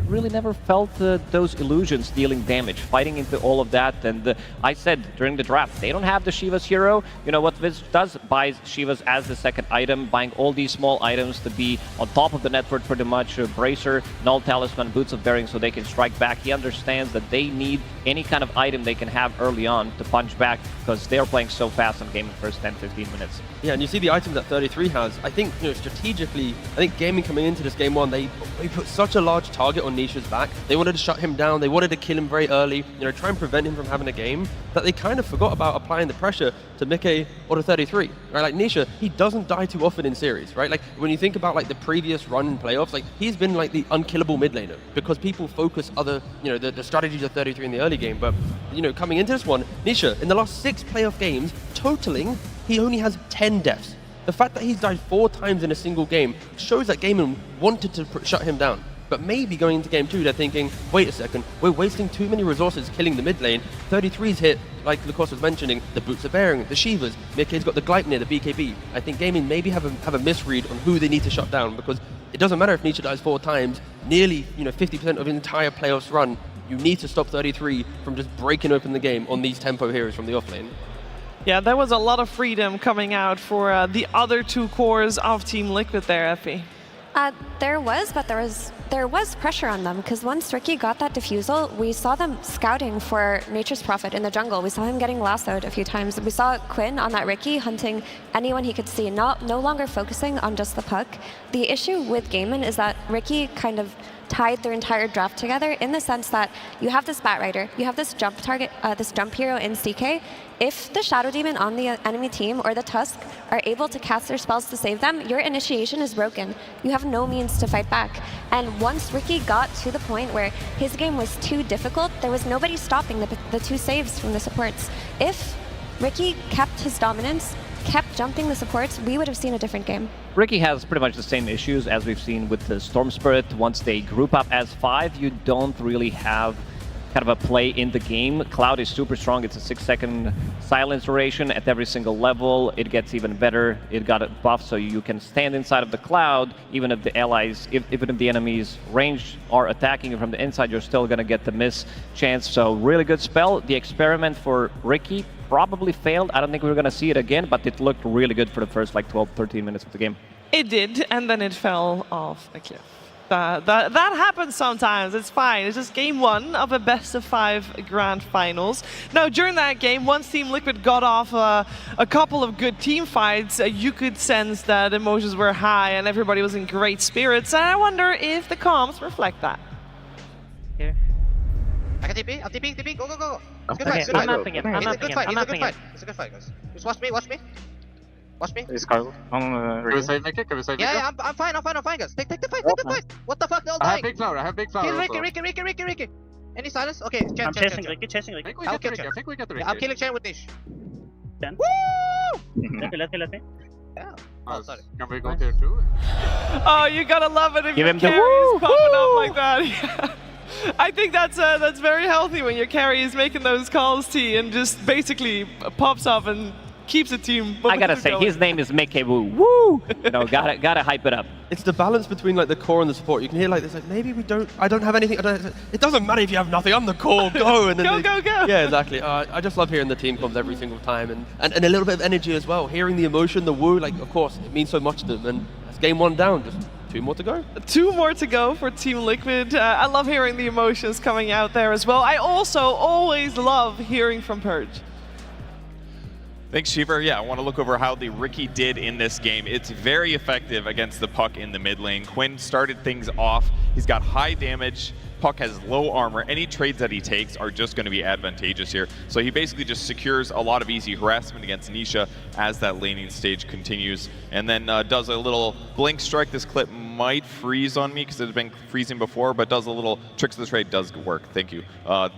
really never felt those illusions dealing damage, fighting into all of that. And I said during the draft, they don't have the Shiva's hero. You know what Visage does? Buys Shiva's as the second item, buying all these small items to be on top of the network pretty much. Bracer, Null Talisman, Boots of Bearing, so they can strike back. He understands that they need any kind of item they can have early on to punch back because they're playing so fast on game in the first 10-15 minutes. Yeah, and you see the items that 33 has. I think, you know, strategically, I think Gaming coming into this game one, they put such a large target on Nisha's back. They wanted to shut him down. They wanted to kill him very early, you know, try and prevent him from having a game, that they kind of forgot about applying the pressure to Mickey or to 33, right? Like Nisha, he doesn't die too often in series, right? Like when you think about like the previous run in playoffs, like he's been like the unkillable mid laner because people focus other, you know, the strategies of 33 in the early game. But, you know, coming into this one, Nisha, in the last 6 playoff games, totaling, he only has 10 deaths. The fact that he's died 4 times in a single game shows that Gaming wanted to shut him down. But maybe going into game 2, they're thinking, wait a second, we're wasting too many resources killing the mid lane. 33's hit, like Lucas was mentioning, the Boots of Bearing, the Shivas. Mickey's got the Gleipnir, the BKB. I think Gaming maybe have a misread on who they need to shut down, because it doesn't matter if Nisha dies 4 times, nearly 50% of the entire playoffs run, you need to stop 33 from just breaking open the game on these tempo heroes from the offlane. Yeah, there was a lot of freedom coming out for the other 2 cores of Team Liquid there, Effie. There was pressure on them, because once Ricky got that defusal, we saw them scouting for Nature's Prophet in the jungle. We saw him getting lassoed a few times. We saw Quinn on that Ricky hunting anyone he could see, no longer focusing on just the puck. The issue with Gaimin is that Ricky kind of tied their entire draft together in the sense that you have this Bat Rider, you have this jump target, this jump hero in CK. If the Shadow Demon on the enemy team or the Tusk are able to cast their spells to save them, your initiation is broken. You have no means to fight back. And once Ricky got to the point where his game was too difficult, there was nobody stopping the 2 saves from the supports. If Ricky kept his dominance, kept jumping the supports, we would have seen a different game. Ricky has pretty much the same issues as we've seen with the Storm Spirit. Once they group up as 5, you don't really have kind of a play in the game. Cloud is super strong. It's a 6-second silence duration at every single level. It gets even better. It got a buff so you can stand inside of the Cloud, even if the allies, even if the enemies range are attacking you from the inside, you're still going to get the miss chance. So really good spell. The experiment for Ricky probably failed. I don't think we're going to see it again, but it looked really good for the first like 12-13 minutes of the game. It did, and then it fell off a cliff. That happens sometimes, it's fine. It's just game 1 of a best-of-5 grand finals. Now, during that game, once Team Liquid got off a couple of good team fights, you could sense that emotions were high and everybody was in great spirits. And I wonder if the comms reflect that. Here. I can TP, I'll TP, go, go, go. It's a good fight, I'm mapping it, it's a good fight, it's a good fight, guys. Just watch me. Watch me. He's Carl. Can we save Mickey? Yeah, I'm fine, guys. Take the fight, What the fuck, they're all dying. I have big flower, Kill Ricky. Any silence? Okay, I'm chasing Ricky. I think we get the Ricky. I'm killing Chen with Nish. Chen? Woo! Let me. Yeah. Oh, sorry. Can we go tier 2? Oh, you gotta love it if Give your him the carry is popping woo! up like that. I think that's very healthy when your carry is making those calls, T, and just basically pops up and keeps the team. I gotta say, his name is Mickey Woo. Woo! You know, gotta hype it up. It's the balance between like the core and the support. You can hear like this, like maybe I don't have anything. It doesn't matter if you have nothing. I'm the core. Go and then go. Yeah, exactly. I just love hearing the team comms every single time, and a little bit of energy as well. Hearing the emotion, the woo, like of course it means so much to them. And that's game 1 down. Just 2 more to go. 2 more to go for Team Liquid. I love hearing the emotions coming out there as well. I also always love hearing from Purge. Thanks, Shiver. Yeah, I want to look over how the Ricky did in this game. It's very effective against the puck in the mid lane. Quinn started things off. He's got high damage Puck has low armor. Any trades that he takes are just going to be advantageous here. So he basically just secures a lot of easy harassment against Nisha as that laning stage continues, and then does a little blink strike. This clip might freeze on me because it has been freezing before, but does a little tricks of the trade, does work. Thank you.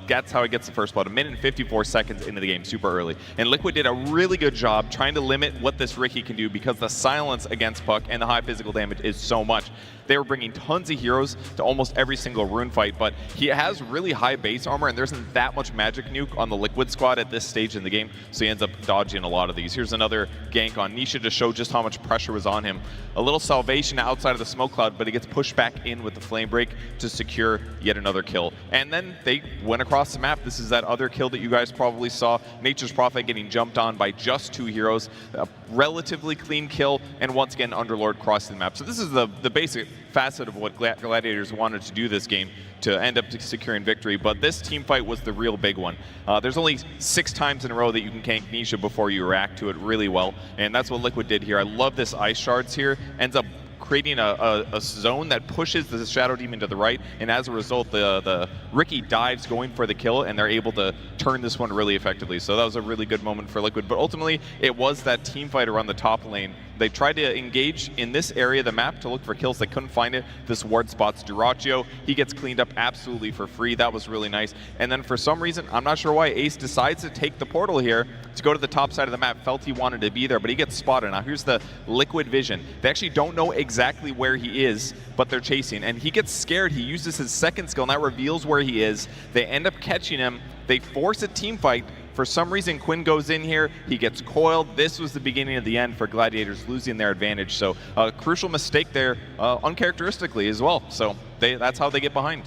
That's how he gets the first blood. 1 minute and 54 seconds into the game, super early. And Liquid did a really good job trying to limit what this Riki can do because the silence against Puck and the high physical damage is so much. They were bringing tons of heroes to almost every single rune fight, but he has really high base armor, and there isn't that much magic nuke on the Liquid squad at this stage in the game, so he ends up dodging a lot of these. Here's another gank on Nisha to show just how much pressure was on him. A little salvation outside of the smoke cloud, but he gets pushed back in with the flame break to secure yet another kill. And then they went across the map. This is that other kill that you guys probably saw. Nature's Prophet getting jumped on by just 2 heroes. A relatively clean kill, and once again, Underlord crossing the map. So this is the basic facet of what Gladiators wanted to do this game to end up securing victory, but this team fight was the real big one. There's only 6 times in a row that you can gank Nisha before you react to it really well, and that's what Liquid did here. I love this ice shards here. Ends up creating a zone that pushes the Shadow Demon to the right, and as a result, the Riki dives going for the kill, and they're able to turn this one really effectively. So that was a really good moment for Liquid, but ultimately, it was that team fight around the top lane. They tried to engage in this area of the map to look for kills. They couldn't find it. This ward spots Dyrachyo. He gets cleaned up absolutely for free. That was really nice. And then for some reason, I'm not sure why, Ace decides to take the portal here to go to the top side of the map. Felt he wanted to be there, but he gets spotted. Now here's the Liquid vision. They actually don't know exactly where he is, but they're chasing. And he gets scared. He uses his second skill, and that reveals where he is. They end up catching him. They force a team fight. For some reason, Quinn goes in here, he gets coiled. This was the beginning of the end for Gladiators losing their advantage. So a crucial mistake there, uncharacteristically as well. So that's how they get behind.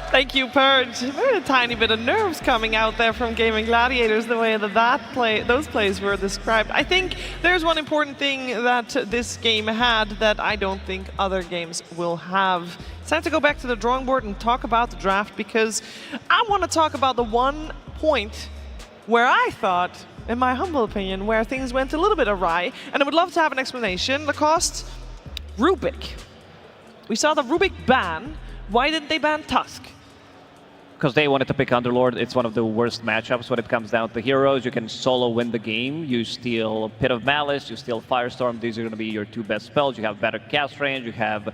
Thank you, Purge. Very a tiny bit of nerves coming out there from Gaming Gladiators, the way that those plays were described. I think there's one important thing that this game had that I don't think other games will have. It's time to go back to the drawing board and talk about the draft, because I want to talk about the one point where I thought, in my humble opinion, where things went a little bit awry, and I would love to have an explanation. Lacoste, Rubik. We saw the Rubik ban. Why didn't they ban Tusk? Because they wanted to pick Underlord. It's one of the worst matchups when it comes down to heroes. You can solo win the game. You steal Pit of Malice, you steal Firestorm. These are going to be your 2 best spells. You have better cast range, you have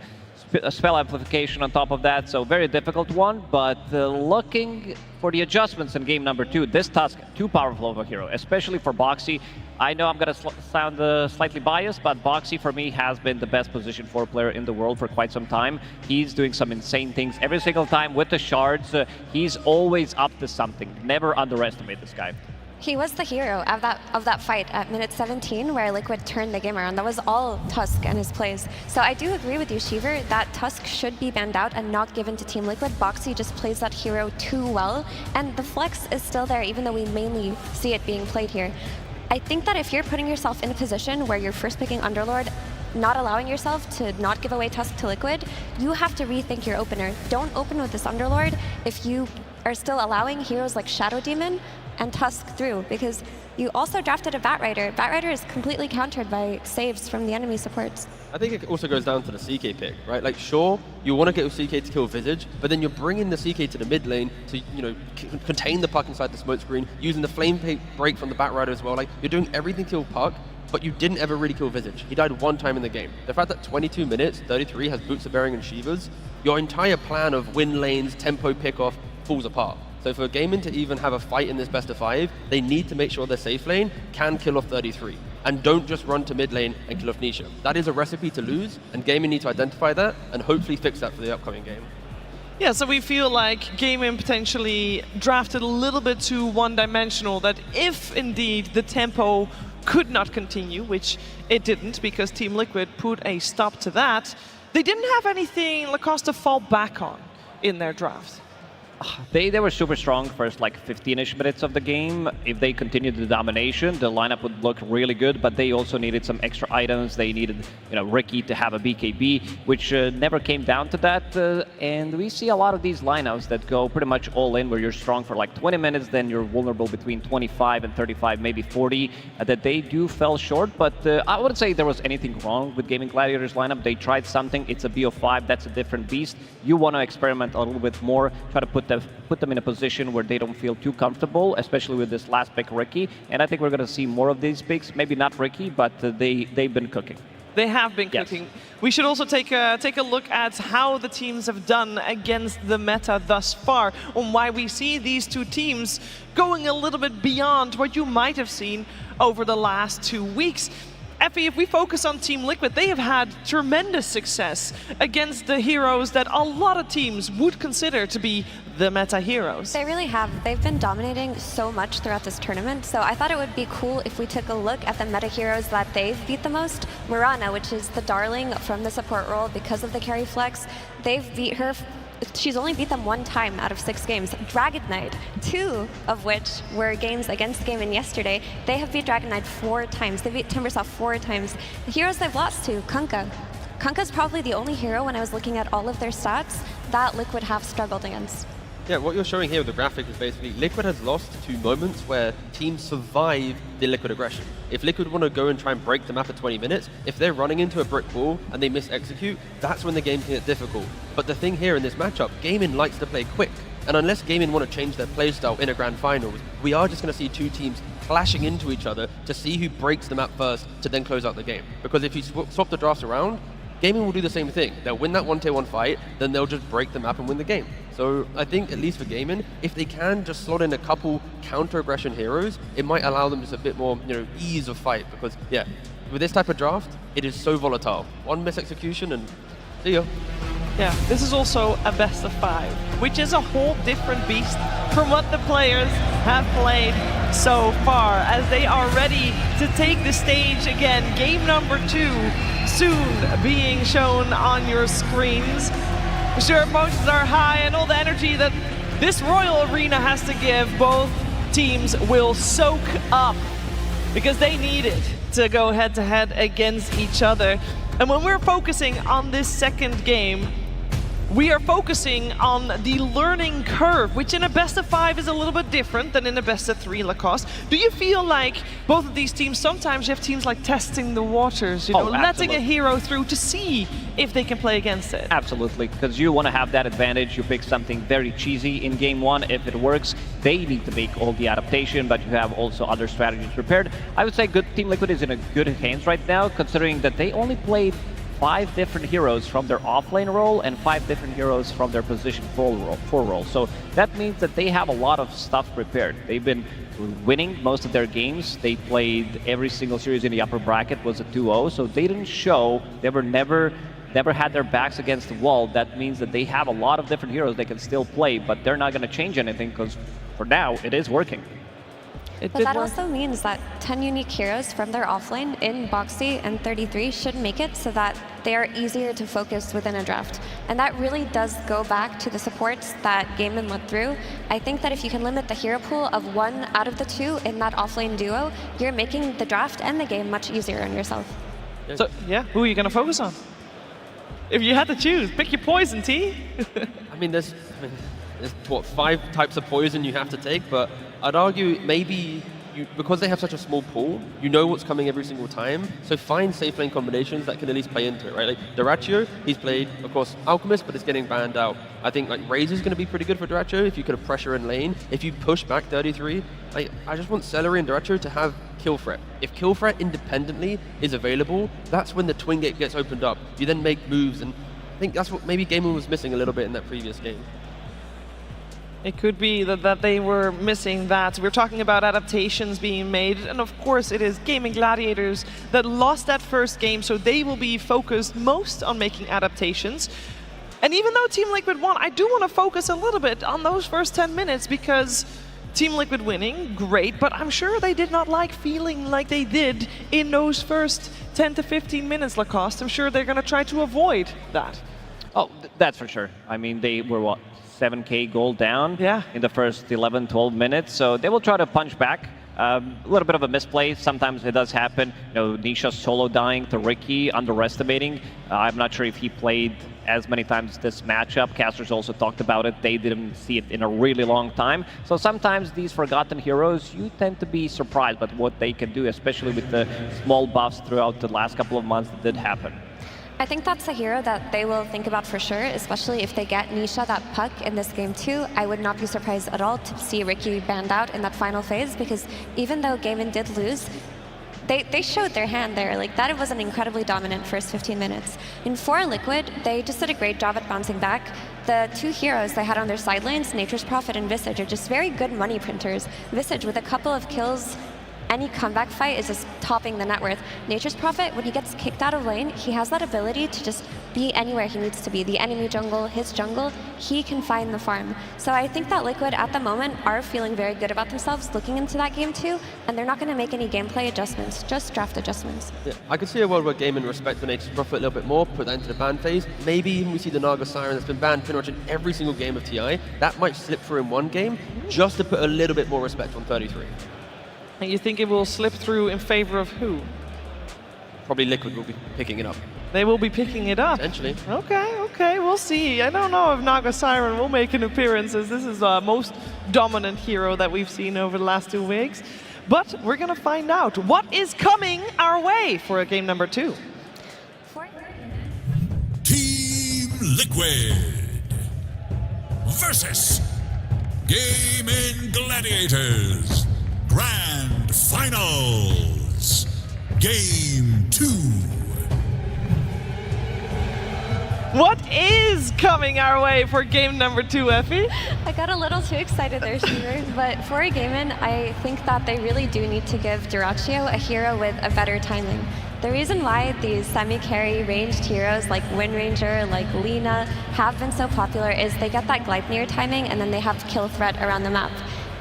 spell amplification on top of that, so very difficult one, but looking for the adjustments in game number 2, this Tusk, too powerful of a hero, especially for Boxy. I know I'm going to sound slightly biased, but Boxy for me has been the best position 4 player in the world for quite some time. He's doing some insane things every single time with the shards. He's always up to something. Never underestimate this guy. He was the hero of that fight at minute 17 where Liquid turned the game around. That was all Tusk and his plays. So I do agree with you, Shiver, that Tusk should be banned out and not given to Team Liquid. Boxy just plays that hero too well, and the flex is still there even though we mainly see it being played here. I think that if you're putting yourself in a position where you're first picking Underlord, not allowing yourself to not give away Tusk to Liquid, you have to rethink your opener. Don't open with this Underlord if you are still allowing heroes like Shadow Demon and Tusk through, because you also drafted a Batrider. Batrider is completely countered by saves from the enemy supports. I think it also goes down to the CK pick, right? Like, sure, you want to get your CK to kill Visage, but then you're bringing the CK to the mid lane to, you know, contain the Puck inside the smoke screen, using the flame break from the Batrider as well. Like, you're doing everything to kill Puck, but you didn't ever really kill Visage. He died 1 time in the game. The fact that 22 minutes, 33 has Boots of Bearing and Shivas, your entire plan of win lanes, tempo pickoff falls apart. So for Gaming to even have a fight in this best of 5, they need to make sure their safe lane can kill off 33. And don't just run to mid lane and kill off Nisha. That is a recipe to lose, and Gaming need to identify that and hopefully fix that for the upcoming game. Yeah, so we feel like Gaming potentially drafted a little bit too one-dimensional, that if indeed the tempo could not continue, which it didn't because Team Liquid put a stop to that, they didn't have anything Lacoste to fall back on in their draft. They were super strong first like 15-ish minutes of the game. If they continued the domination, the lineup would look really good, but they also needed some extra items. They needed, Ricky to have a BKB, which never came down to that. And we see a lot of these lineups that go pretty much all in, where you're strong for like 20 minutes, then you're vulnerable between 25 and 35, maybe 40, that they do fell short. But I wouldn't say there was anything wrong with Gaming Gladiators lineup. They tried something. It's a BO5. That's a different beast. You want to experiment a little bit more, try to put them in a position where they don't feel too comfortable, especially with this last pick, Ricky. And I think we're going to see more of these picks. Maybe not Ricky, but they've been cooking. They have been cooking. Yes. We should also take a look at how the teams have done against the meta thus far, on why we see these two teams going a little bit beyond what you might have seen over the last 2 weeks. Effie, if we focus on Team Liquid, they have had tremendous success against the heroes that a lot of teams would consider to be the meta heroes. They really have. They've been dominating so much throughout this tournament, so I thought it would be cool if we took a look at the meta heroes that they've beat the most. Mirana, which is the darling from the support role because of the carry flex, they've beat her. She's only beat them 1 time out of 6 games. Dragon Knight, 2 of which were games against Gaming yesterday. They have beat Dragon Knight 4 times. They beat Timbersoft 4 times. The heroes they've lost to, Kunkka. Kunkka's probably the only hero, when I was looking at all of their stats, that Liquid have struggled against. Yeah, what you're showing here with the graphic is basically Liquid has lost 2 moments where teams survive the Liquid aggression. If Liquid want to go and try and break the map at 20 minutes, if they're running into a brick wall and they mis-execute, that's when the game can get difficult. But the thing here in this matchup, Gaming likes to play quick. And unless Gaming want to change their playstyle in a grand finals, we are just going to see 2 teams clashing into each other to see who breaks the map first to then close out the game. Because if you swap the drafts around, Gaming will do the same thing. They'll win that 1-tier-1 fight, then they'll just break the map and win the game. So I think, at least for Gaming, if they can just slot in a couple counter-aggression heroes, it might allow them just a bit more, ease of fight. Because, yeah, with this type of draft, it is so volatile. One mis-execution and see ya. Yeah, this is also a best of 5, which is a whole different beast from what the players have played so far, as they are ready to take the stage again. Game number 2 soon being shown on your screens. I'm sure emotions are high, and all the energy that this Royal Arena has to give, both teams will soak up, because they need it to go head-to-head against each other. And when we're focusing on this second game, we are focusing on the learning curve, which in a best of 5 is a little bit different than in a best of 3 Lacoste. Do you feel like both of these teams, sometimes you have teams like testing the waters, letting a hero through to see if they can play against it? Absolutely, because you want to have that advantage. You pick something very cheesy in game 1. If it works, they need to make all the adaptation, but you have also other strategies prepared. I would say Team Liquid is in a good hands right now, considering that they only played 5 different heroes from their offlane role and 5 different heroes from their position 4 role. So that means that they have a lot of stuff prepared. They've been winning most of their games. They played every single series in the upper bracket was a 2-0, so they didn't show. They were never had their backs against the wall. That means that they have a lot of different heroes they can still play, but they're not going to change anything, because for now it is working. But that also means that 10 unique heroes from their offlane in Boxy and 33 should make it so that they are easier to focus within a draft. And that really does go back to the supports that Gaming went through. I think that if you can limit the hero pool of 1 out of the 2 in that offlane duo, you're making the draft and the game much easier on yourself. So, yeah, who are you going to focus on? If you had to choose, pick your poison, T. There's what, 5 types of poison you have to take, but I'd argue maybe because they have such a small pool, you know what's coming every single time, so find safe lane combinations that can at least play into it, right? Like Dyrachyo, he's played, of course, Alchemist, but it's getting banned out. I think like Razor's going to be pretty good for Dyrachyo if you could pressure in lane. If you push back 33, I just want Celery and Dyrachyo to have kill threat. If kill threat independently is available, that's when the twin gate gets opened up. You then make moves, and I think that's what maybe Gaming was missing a little bit in that previous game. It could be that they were missing that. We're talking about adaptations being made, and of course it is Gaming Gladiators that lost that first game, so they will be focused most on making adaptations. And even though Team Liquid won, I do want to focus a little bit on those first 10 minutes, because Team Liquid winning, great, but I'm sure they did not like feeling like they did in those first 10 to 15 minutes, Lacoste. I'm sure they're going to try to avoid that. Oh, that's for sure. They were, what, 7k gold down in the first 11, 12 minutes. So they will try to punch back. A little bit of a misplay. Sometimes it does happen. You know, Nisha solo dying to Ricky, underestimating. I'm not sure if he played as many times this matchup. Casters also talked about it. They didn't see it in a really long time. So sometimes these forgotten heroes, you tend to be surprised by what they can do, especially with the small buffs throughout the last couple of months that did happen. I think that's a hero that they will think about for sure, especially if they get Nisha that puck in this game too. I would not be surprised at all to see Ricky banned out in that final phase, because even though Gaimin did lose, they showed their hand there. Like, that was an incredibly dominant first 15 minutes. And for Liquid, they just did a great job at bouncing back. The two heroes they had on their side lanes, Nature's Prophet and Visage, are just very good money printers. Visage, with a couple of kills, any comeback fight is just topping the net worth. Nature's Prophet, when he gets kicked out of lane, he has that ability to just be anywhere he needs to be. The enemy jungle, his jungle, he can find the farm. So I think that Liquid at the moment are feeling very good about themselves looking into that game too, and they're not going to make any gameplay adjustments, just draft adjustments. Yeah, I could see a world where Gaimin respect the Nature's Prophet a little bit more, put that into the ban phase. Maybe even we see the Naga Siren that's been banned pretty much in every single game of TI. That might slip through in one game, just to put a little bit more respect on 33. And you think it will slip through in favor of who? Probably Liquid will be picking it up. They will be picking it up? Potentially. Okay, we'll see. I don't know if Naga Siren will make an appearance, as this is the most dominant hero that we've seen over the last 2 weeks. But we're going to find out what is coming our way for game number 2. Team Liquid versus Gaimin Gladiators. Grand Finals, Game 2. What is coming our way for game number 2, Effie? I got a little too excited there, Shooter, but for Gaimin, I think that they really do need to give Dyrachyo a hero with a better timing. The reason why these semi-carry ranged heroes like Wind Ranger, like Lina, have been so popular is they get that Gleipnir timing and then they have kill threat around the map.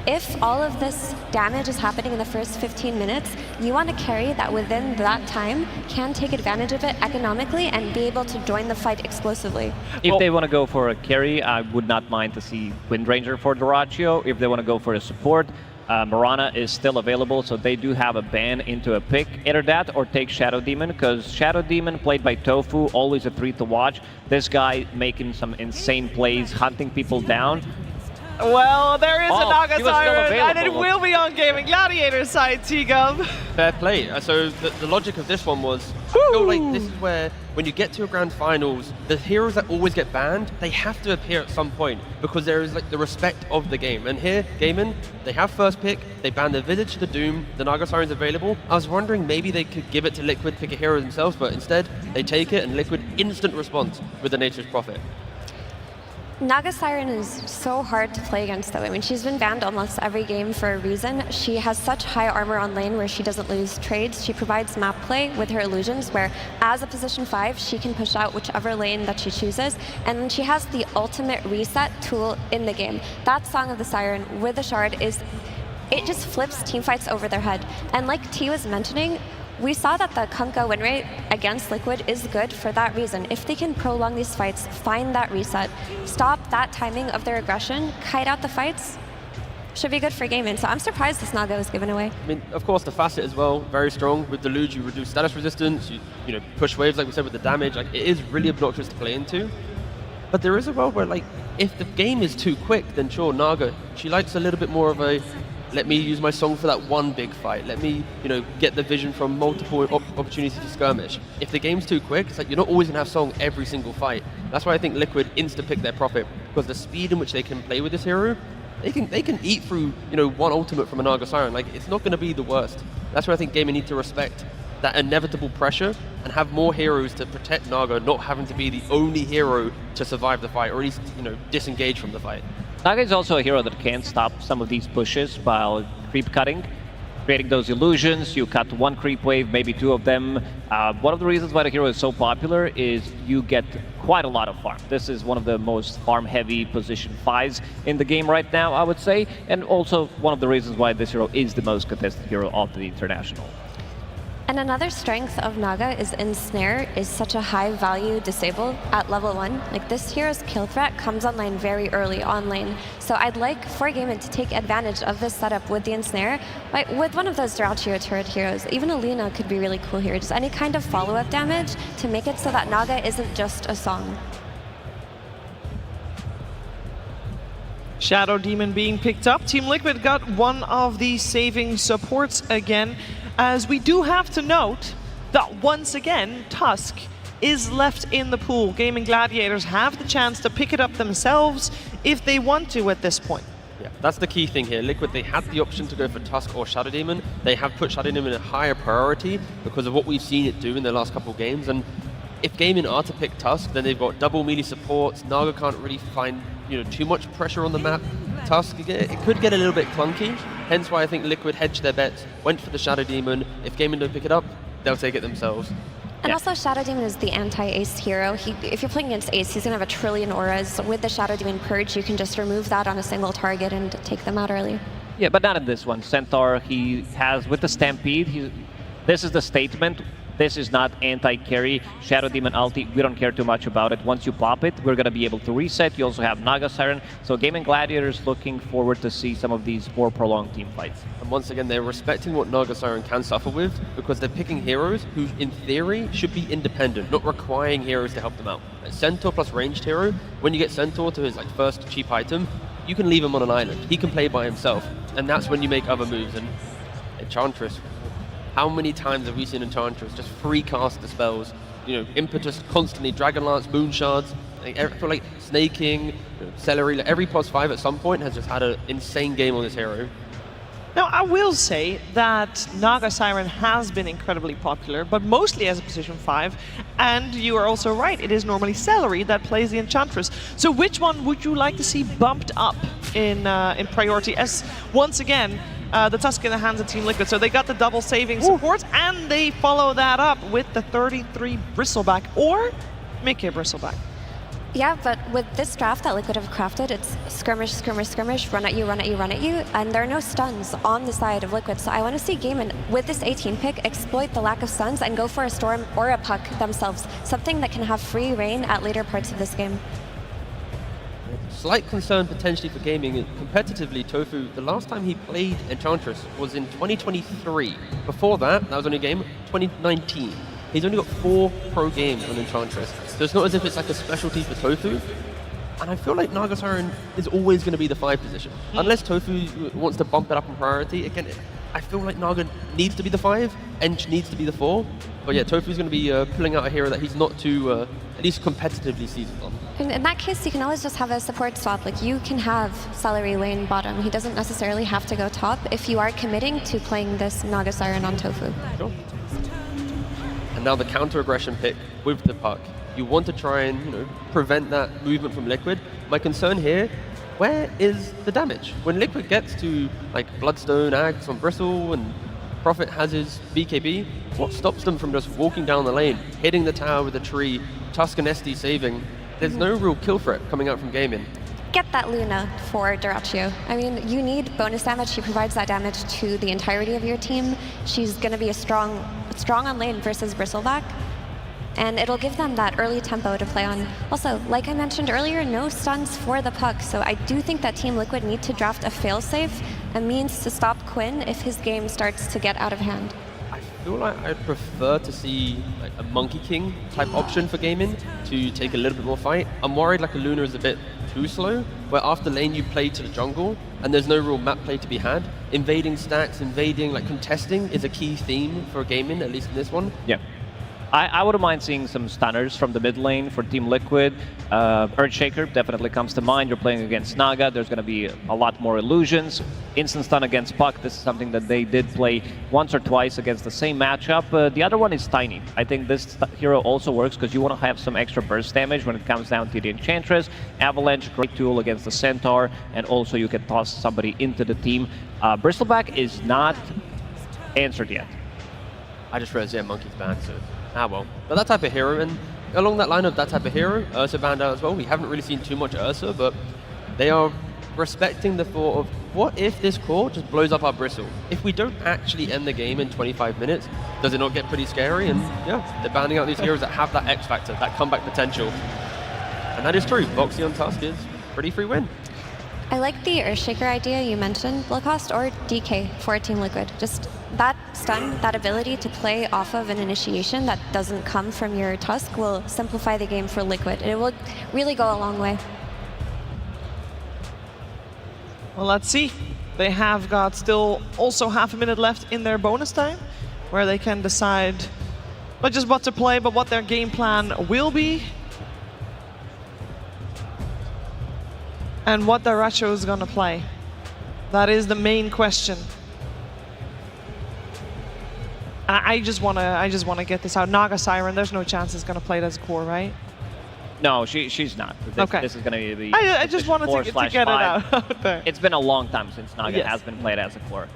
If all of this damage is happening in the first 15 minutes, you want a carry that within that time can take advantage of it economically and be able to join the fight explosively. If they want to go for a carry, I would not mind to see Wind Ranger for Dyrachyo. If they want to go for a support, Mirana is still available, so they do have a ban into a pick. Either that or take Shadow Demon, because Shadow Demon, played by Tofu, always a treat to watch. This guy making some insane plays, hunting people down. Well, there is a Naga Siren, and it available. will be on Gaming Gladiator's side, T-Gub. Fair play. So the logic of this one was, I feel like this is where, when you get to a grand finals, the heroes that always get banned, they have to appear at some point, because there is like the respect of the game. And here, Gaimin, they have first pick, they ban the Village to the Doom, the Naga Siren's available. I was wondering maybe they could give it to Liquid, pick a hero themselves, but instead, they take it, and Liquid instant response with the Nature's Prophet. Naga Siren is so hard to play against though. I mean, she's been banned almost every game for a reason. She has such high armor on lane where she doesn't lose trades. She provides map play with her illusions where as a position 5, she can push out whichever lane that she chooses. And then she has the ultimate reset tool in the game. That Song of the Siren with the Shard is, it just flips teamfights over their head. And like T was mentioning, we saw that the Kunkka win rate against Liquid is good for that reason. If they can prolong these fights, find that reset, stop that timing of their aggression, kite out the fights, should be good for Gaimin. So I'm surprised this Naga was given away. I mean, of course, the Facet as well, very strong. With Deluge, you reduce status resistance, you push waves, like we said, with the damage. Like, it is really obnoxious to play into. But there is a world where, like, if the game is too quick, then sure, Naga, she likes a little bit more of a, let me use my song for that one big fight. Let me, get the vision from multiple opportunities to skirmish. If the game's too quick, it's like you're not always gonna have song every single fight. That's why I think Liquid insta-pick their Prophet, because the speed in which they can play with this hero, they can eat through, one ultimate from a Naga Siren. Like, it's not gonna be the worst. That's why I think Gaimin need to respect that inevitable pressure and have more heroes to protect Naga, not having to be the only hero to survive the fight, or at least, disengage from the fight. Naga is also a hero that can stop some of these pushes while creep cutting, creating those illusions. You cut one creep wave, maybe 2 of them. One of the reasons why the hero is so popular is you get quite a lot of farm. This is one of the most farm-heavy position 5s in the game right now, I would say, and also one of the reasons why this hero is the most contested hero of the International. And another strength of Naga is Ensnare is such a high value disable at level 1. Like this hero's kill threat comes online very early on lane. So I'd like for Gaming to take advantage of this setup with the Ensnare. Like with one of those Dyrachyo turret heroes, even Alina could be really cool here. Just any kind of follow-up damage to make it so that Naga isn't just a song. Shadow Demon being picked up. Team Liquid got one of the saving supports again, as we do have to note that once again, Tusk is left in the pool. Gaming Gladiators have the chance to pick it up themselves if they want to at this point. Yeah, that's the key thing here. Liquid, they had the option to go for Tusk or Shadow Demon. They have put Shadow Demon in a higher priority because of what we've seen it do in the last couple of games. And if Gaming are to pick Tusk, then they've got double melee supports. Naga can't really find too much pressure on the map. Tusk, it could get a little bit clunky. Hence why I think Liquid hedged their bets, went for the Shadow Demon. If Gaming don't pick it up, they'll take it themselves. And also Shadow Demon is the anti-Ace hero. If you're playing against Ace, he's going to have 1 trillion auras. With the Shadow Demon Purge, you can just remove that on a single target and take them out early. Yeah, but not in this one. Centaur, he has, with the Stampede, this is the statement. This is not anti-carry. Shadow Demon ulti, we don't care too much about it. Once you pop it, we're going to be able to reset. You also have Naga Siren. So Gaming Gladiators looking forward to see some of these more prolonged team fights. And once again, they're respecting what Naga Siren can suffer with because they're picking heroes who, in theory, should be independent, not requiring heroes to help them out. Like Centaur plus ranged hero, when you get Centaur to his first cheap item, you can leave him on an island. He can play by himself, and that's when you make other moves. And Enchantress, how many times have we seen Enchantress just free cast the spells? Impetus constantly, Dragon Lance, Moon Shards. I feel like Snaking, Celery, every +5 at some point has just had an insane game on this hero. Now, I will say that Naga Siren has been incredibly popular, but mostly as a position 5. And you are also right, it is normally Celery that plays the Enchantress. So which one would you like to see bumped up in priority? As once again, the Tusk in the hands of Team Liquid. So they got the double saving support, and they follow that up with the 33 Bristleback or Mickey Bristleback. Yeah, but with this draft that Liquid have crafted, it's skirmish, skirmish, skirmish, run at you, run at you, run at you, and there are no stuns on the side of Liquid. So I want to see Gaming, with this 18 pick, exploit the lack of stuns and go for a Storm or a Puck themselves, something that can have free reign at later parts of this game. Slight concern potentially for Gaming. Competitively, Tofu, the last time he played Enchantress was in 2023. Before that was only a game, 2019. He's only got 4 pro games on Enchantress. So it's not as if it's like a specialty for Tofu. And I feel like Naga Siren is always going to be the 5 position. Unless Tofu wants to bump it up in priority. Again, I feel like Naga needs to be the 5, Ench needs to be the 4. But yeah, Tofu's going to be pulling out a hero that he's not too, at least competitively seasoned on. And in that case, you can always just have a support swap. Like, you can have Celery lane bottom. He doesn't necessarily have to go top if you are committing to playing this Naga Siren on Tofu. Sure. And now the counter-aggression pick with the Puck. You want to try and prevent that movement from Liquid. My concern here, where is the damage? When Liquid gets to Bloodstone, Axe on Bristle, and Prophet has his BKB, what stops them from just walking down the lane, hitting the tower with a tree, Tusk and SD saving? There's no real kill threat coming out from Gaming. Get that Luna for Dyrachyo. I mean, you need bonus damage. She provides that damage to the entirety of your team. She's going to be a strong on lane versus Bristleback. And it'll give them that early tempo to play on. Also, like I mentioned earlier, no stuns for the Puck. So I do think that Team Liquid need to draft a failsafe, a means to stop Quinn if his game starts to get out of hand. I feel like I'd prefer to see a Monkey King type option for Gaming to take a little bit more fight. I'm worried a Luna is a bit too slow, where after lane you play to the jungle and there's no real map play to be had. Invading stacks, contesting is a key theme for Gaming, at least in this one. Yeah. I wouldn't mind seeing some stunners from the mid lane for Team Liquid. Earthshaker definitely comes to mind. You're playing against Naga. There's going to be a lot more illusions. Instant stun against Puck. This is something that they did play once or twice against the same matchup. The other one is Tiny. I think this hero also works because you want to have some extra burst damage when it comes down to the Enchantress. Avalanche, great tool against the Centaur. And also you can toss somebody into the team. Bristleback is not answered yet. I just realized, Monkey's banned, so... well. But that type of hero, and along that line of that type of hero, Ursa banned out as well. We haven't really seen too much Ursa, but they are respecting the thought of what if this core just blows up our bristle? If we don't actually end the game in 25 minutes, does it not get pretty scary? And yeah, they're banning out these heroes that have that X factor, that comeback potential. And that is true. Voxy on Tusk is pretty free win. I like the Earthshaker idea you mentioned, Blackost, or DK for Team Liquid. Just that stun, that ability to play off of an initiation that doesn't come from your Tusk will simplify the game for Liquid. It will really go a long way. Well, let's see. They have got still also half a minute left in their bonus time, where they can decide not just what to play, but what their game plan will be. And what Daracho is going to play. That is the main question. I just want to get this out. Naga Siren, there's no chance it's going to play it as a core, right? No, she's not. Okay. This is going to be the I just wanted to get it out there. It's been a long time since Naga has been played as a core.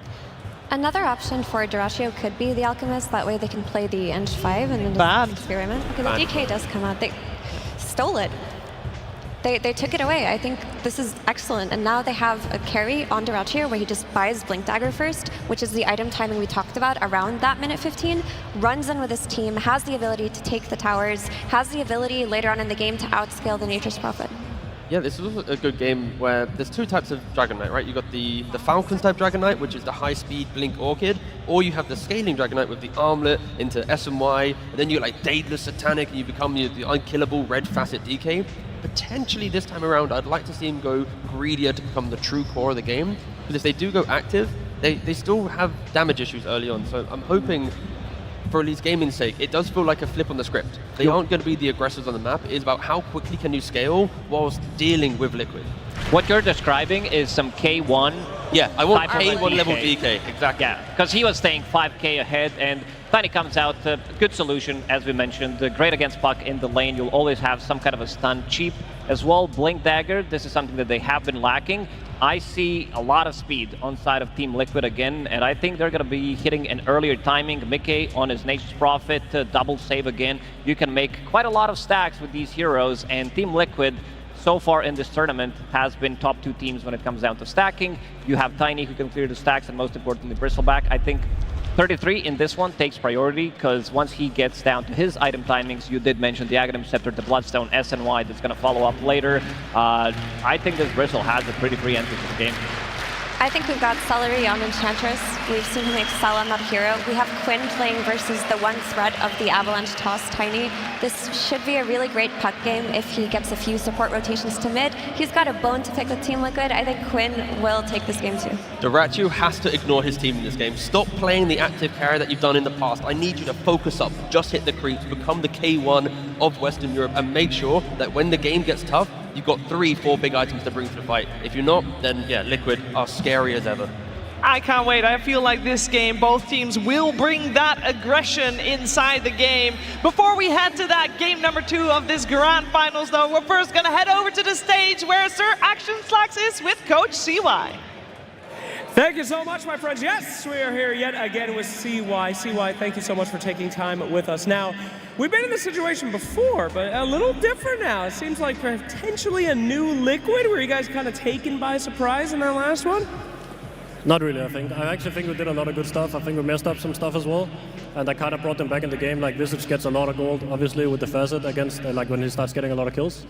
Another option for Daracio could be the Alchemist. That way they can play the Eng 5 and then just experiment. Okay, the DK does come out. They stole it. They took it away. I think this is excellent. And now they have a carry on Daracio where he just buys Blink Dagger first, which is the item timing we talked about around that minute 15, runs in with his team, has the ability to take the towers, has the ability later on in the game to outscale the Nature's Prophet. Yeah, this is a good game where there's two types of Dragon Knight, right? You've got the Falcons type Dragon Knight, which is the high-speed Blink Orchid, or you have the scaling Dragon Knight with the Armlet into SMY, and then you're like Daedalus Satanic, and you become the unkillable Red Facet DK. Potentially this time around, I'd like to see him go greedier to become the true core of the game, because if they do go active, they still have damage issues early on, so I'm hoping for Elite's gaming's sake, it does feel like a flip on the script. They aren't going to be the aggressors on the map. It's about how quickly can you scale whilst dealing with Liquid. What you're describing is some K1. Yeah, I want K1 level DK, exactly. Yeah, because he was staying 5k ahead, and Tiny comes out, good solution, as we mentioned. Great against Puck in the lane. You'll always have some kind of a stun. Cheap as well. Blink Dagger, this is something that they have been lacking. I see a lot of speed on side of Team Liquid again, and I think they're going to be hitting an earlier timing. Mickey on his Nature's Prophet, double save again. You can make quite a lot of stacks with these heroes, and Team Liquid so far in this tournament has been top 2 teams when it comes down to stacking. You have Tiny who can clear the stacks, and most importantly Bristleback. I think 33 in this one takes priority, because once he gets down to his item timings, you did mention the Aghanim Scepter, the Bloodstone, SNY, that's going to follow up later. I think this Bristle has a pretty free entry to the game. I think we've got Celery on Enchantress. We've seen him excel on that hero. We have Quinn playing versus the one threat of the Avalanche Toss, Tiny. This should be a really great puck game if he gets a few support rotations to mid. He's got a bone to pick with Team Liquid. I think Quinn will take this game too. Daracho has to ignore his team in this game. Stop playing the active carry that you've done in the past. I need you to focus up, just hit the creeps, become the K1 of Western Europe, and make sure that when the game gets tough, you've got 3-4 big items to bring to the fight. If you're not, then yeah, Liquid are scary as ever. I can't wait. I feel like this game, both teams will bring that aggression inside the game. Before we head to that game number 2 of this Grand Finals, though, we're first going to head over to the stage where Sir Action Slacks is with Coach CY. Thank you so much, my friends. Yes, we are here yet again with CY. CY, thank you so much for taking time with us. Now, we've been in this situation before, but a little different now. It seems like potentially a new Liquid. Were you guys kind of taken by surprise in that last one? Not really, I think. I actually think we did a lot of good stuff. I think we messed up some stuff as well. And I kind of brought them back in the game. Like, Visage gets a lot of gold, obviously, with the Facet against, like, when he starts getting a lot of kills.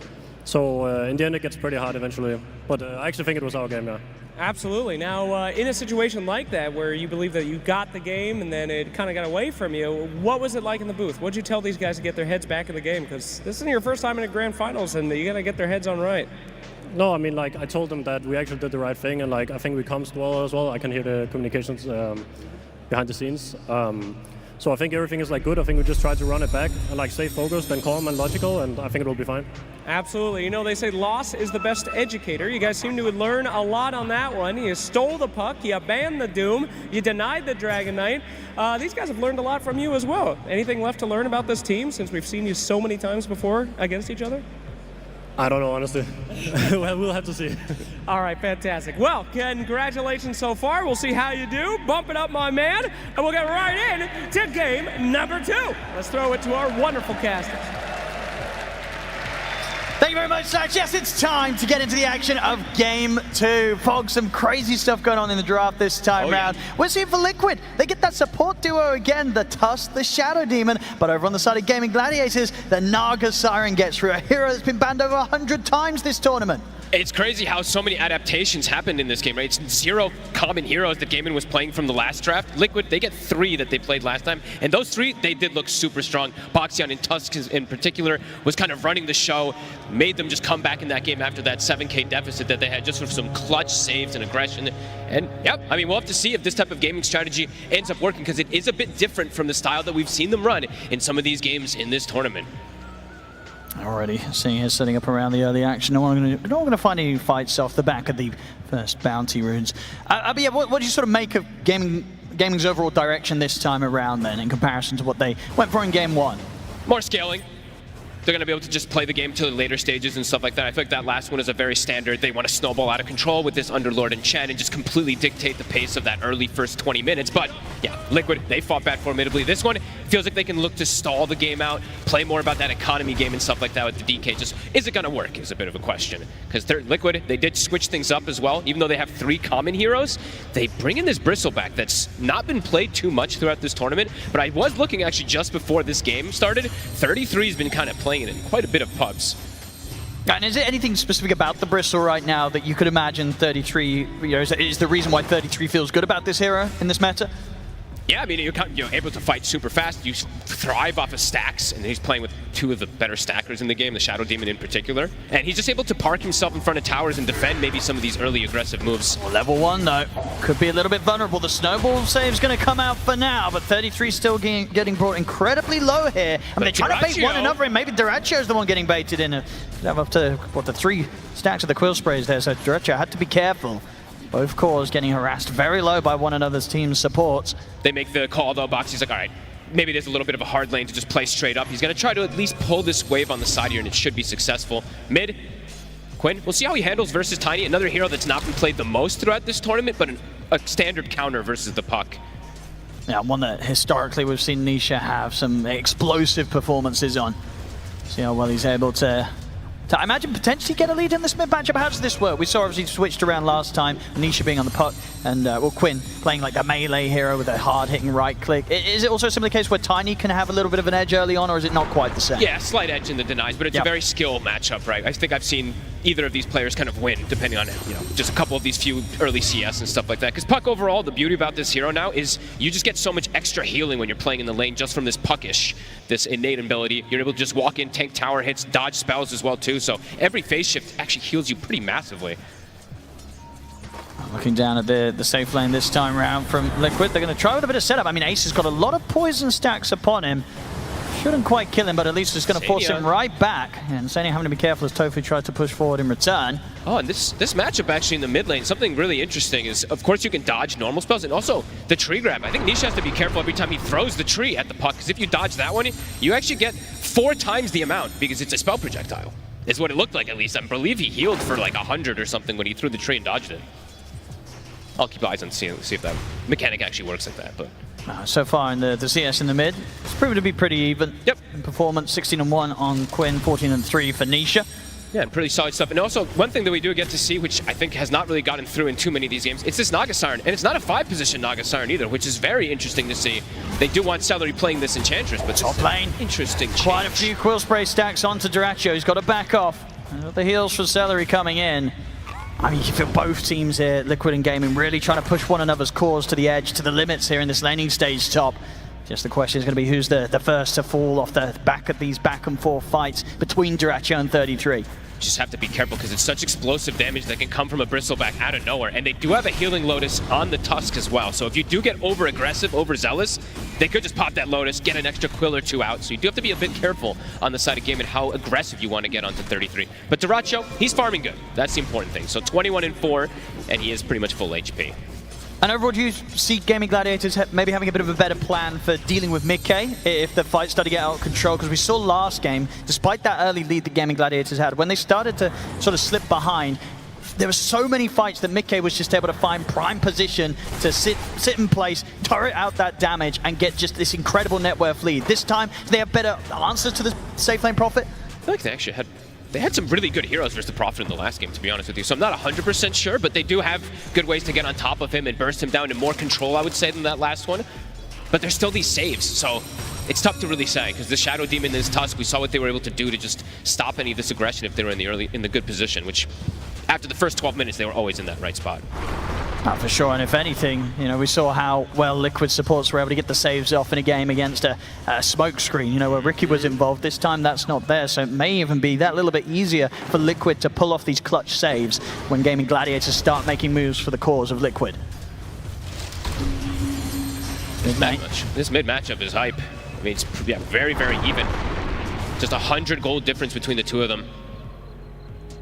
So, in the end, it gets pretty hard eventually. But I actually think it was our game, yeah. Absolutely. Now, in a situation like that, where you believe that you got the game and then it kind of got away from you, what was it like in the booth? What did you tell these guys to get their heads back in the game? Because this isn't your first time in a Grand Finals, and you got to get their heads on right. No, I mean, like, I told them that we actually did the right thing, and, like, I think we comms well as well. I can hear the communications behind the scenes. So I think everything is, like, good. I think we just try to run it back and, like, stay focused and calm and logical, and I think it will be fine. Absolutely. You know, they say loss is the best educator. You guys seem to learn a lot on that one. You stole the puck, you banned the Doom, you denied the Dragon Knight. These guys have learned a lot from you as well. Anything left to learn about this team, since we've seen you so many times before against each other? I don't know, honestly. Well, we'll have to see. All right, fantastic. Well, congratulations so far. We'll see how you do. Bump it up, my man. And we'll get right in to game number 2. Let's throw it to our wonderful casters. Thank you very much, Sax. Yes, it's time to get into the action of Game 2. Folks, some crazy stuff going on in the draft this time round. We're seeing for Liquid. They get that support duo again, the Tusk, the Shadow Demon. But over on the side of Gaming Gladiators, the Naga Siren gets through, a hero that's been banned over 100 times this tournament. It's crazy how so many adaptations happened in this game, right? It's 0 common heroes that Gaming was playing from the last draft. Liquid, they get 3 that they played last time, and those 3, they did look super strong. Boxion and Tusk in particular was kind of running the show, made them just come back in that game after that 7K deficit that they had, just with some clutch saves and aggression. And yep, I mean, we'll have to see if this type of gaming strategy ends up working, because it is a bit different from the style that we've seen them run in some of these games in this tournament. Already seeing here setting up around the early action. No one going to find any fights off the back of the first bounty runes. But yeah, what do you sort of make of gaming's overall direction this time around then, in comparison to what they went for in Game 1? More scaling. They're going to be able to just play the game to the later stages and stuff like that. I feel like that last one is a very standard. They want to snowball out of control with this Underlord and Chen and just completely dictate the pace of that early first 20 minutes. But yeah, Liquid, they fought back formidably. This one feels like they can look to stall the game out, play more about that economy game and stuff like that with the DK. Just, is it going to work is a bit of a question. Because they're Liquid, they did switch things up as well. Even though they have 3 common heroes, they bring in this Bristleback that's not been played too much throughout this tournament. But I was looking actually just before this game started. 33's been kind of playing it in quite a bit of pubs. And is there anything specific about the Bristle right now that you could imagine 33, is the reason why 33 feels good about this hero in this meta? Yeah, I mean, you're able to fight super fast. You thrive off of stacks, and he's playing with 2 of the better stackers in the game, the Shadow Demon in particular. And he's just able to park himself in front of towers and defend maybe some of these early aggressive moves. Well, level 1, though, could be a little bit vulnerable. The snowball save's going to come out for now, but 33 still getting brought incredibly low here. And they're trying to bait one another in. Maybe Duracio's the one getting baited in. Have up to, what, the 3 stacks of the Quill Sprays there, so Duracio had to be careful. Both cores getting harassed very low by one another's team's supports. They make the call though, Boxy's like, all right, maybe there's a little bit of a hard lane to just play straight up. He's gonna try to at least pull this wave on the side here, and it should be successful. Mid, Quinn, we'll see how he handles versus Tiny, another hero that's not been played the most throughout this tournament, but a standard counter versus the puck. Yeah, one that historically we've seen Nisha have some explosive performances on. See how well he's able to I imagine potentially get a lead in this mid matchup. How does this work? We saw obviously switched around last time, Nisha being on the puck, and well, Quinn playing like the melee hero with a hard-hitting right click. Is it also a similar case where Tiny can have a little bit of an edge early on, or is it not quite the same? Yeah, slight edge in the denies, but it's a very skill matchup, right? I think I've seen either of these players kind of win, depending on, just a couple of these few early CS and stuff like that. Because puck overall, the beauty about this hero now is you just get so much extra healing when you're playing in the lane just from this puckish, this innate ability. You're able to just walk in, tank tower hits, dodge spells as well too. So every phase shift actually heals you pretty massively. Looking down at the safe lane this time around from Liquid, they're going to try with a bit of setup. I mean, Ace has got a lot of poison stacks upon him. Shouldn't quite kill him, but at least it's going to force him right back. And Sania having to be careful as Tofu tries to push forward in return. Oh, and this matchup actually in the mid lane, something really interesting is, of course, you can dodge normal spells, and also the tree grab. I think Nisha has to be careful every time he throws the tree at the puck, because if you dodge that one, you actually get 4 times the amount, because it's a spell projectile. Is what it looked like, at least. I believe he healed for like 100 or something when he threw the tree and dodged it. I'll keep eyes on see if that mechanic actually works like that, but... So far in the CS in the mid, it's proven to be pretty even. Yep. In performance, 16-1 on Quinn, 14-3 for Nisha. Yeah, and pretty solid stuff. And also, one thing that we do get to see, which I think has not really gotten through in too many of these games, it's this Naga Siren. And it's not a 5-position Naga Siren either, which is very interesting to see. They do want Celery playing this Enchantress, but top lane. Interesting change. Quite a few Quill Spray stacks onto Duracio. He's got to back off. And the heals for Celery coming in. I mean, you can feel both teams here, Liquid and Gaming, really trying to push one another's cores to the edge, to the limits here in this laning stage top. Just the question is going to be who's the first to fall off the back of these back and forth fights between Duracio and 33. Just have to be careful because it's such explosive damage that can come from a Bristleback out of nowhere. And they do have a Healing Lotus on the Tusk as well. So if you do get over-aggressive, overzealous, they could just pop that Lotus, get an extra Quill or 2 out. So you do have to be a bit careful on the side of game and how aggressive you want to get onto 33. But Duracio, he's farming good. That's the important thing. So 21-4, and he is pretty much full HP. And overall, do you see Gaming Gladiators maybe having a bit of a better plan for dealing with mid-K if the fight started to get out of control? Because we saw last game, despite that early lead that Gaming Gladiators had, when they started to sort of slip behind, there were so many fights that mid-K was just able to find prime position to sit in place, turret out that damage, and get just this incredible net worth lead. This time, do they have better answers to the safe lane profit? I feel like they actually had They had some really good heroes versus the Prophet in the last game, to be honest with you. So I'm not 100% sure, but they do have good ways to get on top of him and burst him down in more control, I would say, than that last one. But there's still these saves, so it's tough to really say, because the Shadow Demon and his Tusk, we saw what they were able to do to just stop any of this aggression if they were in the good position, which after the first 12 minutes, they were always in that right spot. For sure, and if anything, you know, we saw how well Liquid supports were able to get the saves off in a game against a smoke screen, you know, where Ricky was involved. This time that's not there, so it may even be that little bit easier for Liquid to pull off these clutch saves when Gaming Gladiators start making moves for the cause of Liquid. This mid matchup is hype. I mean, it's very, very even. Just 100 gold difference between the two of them.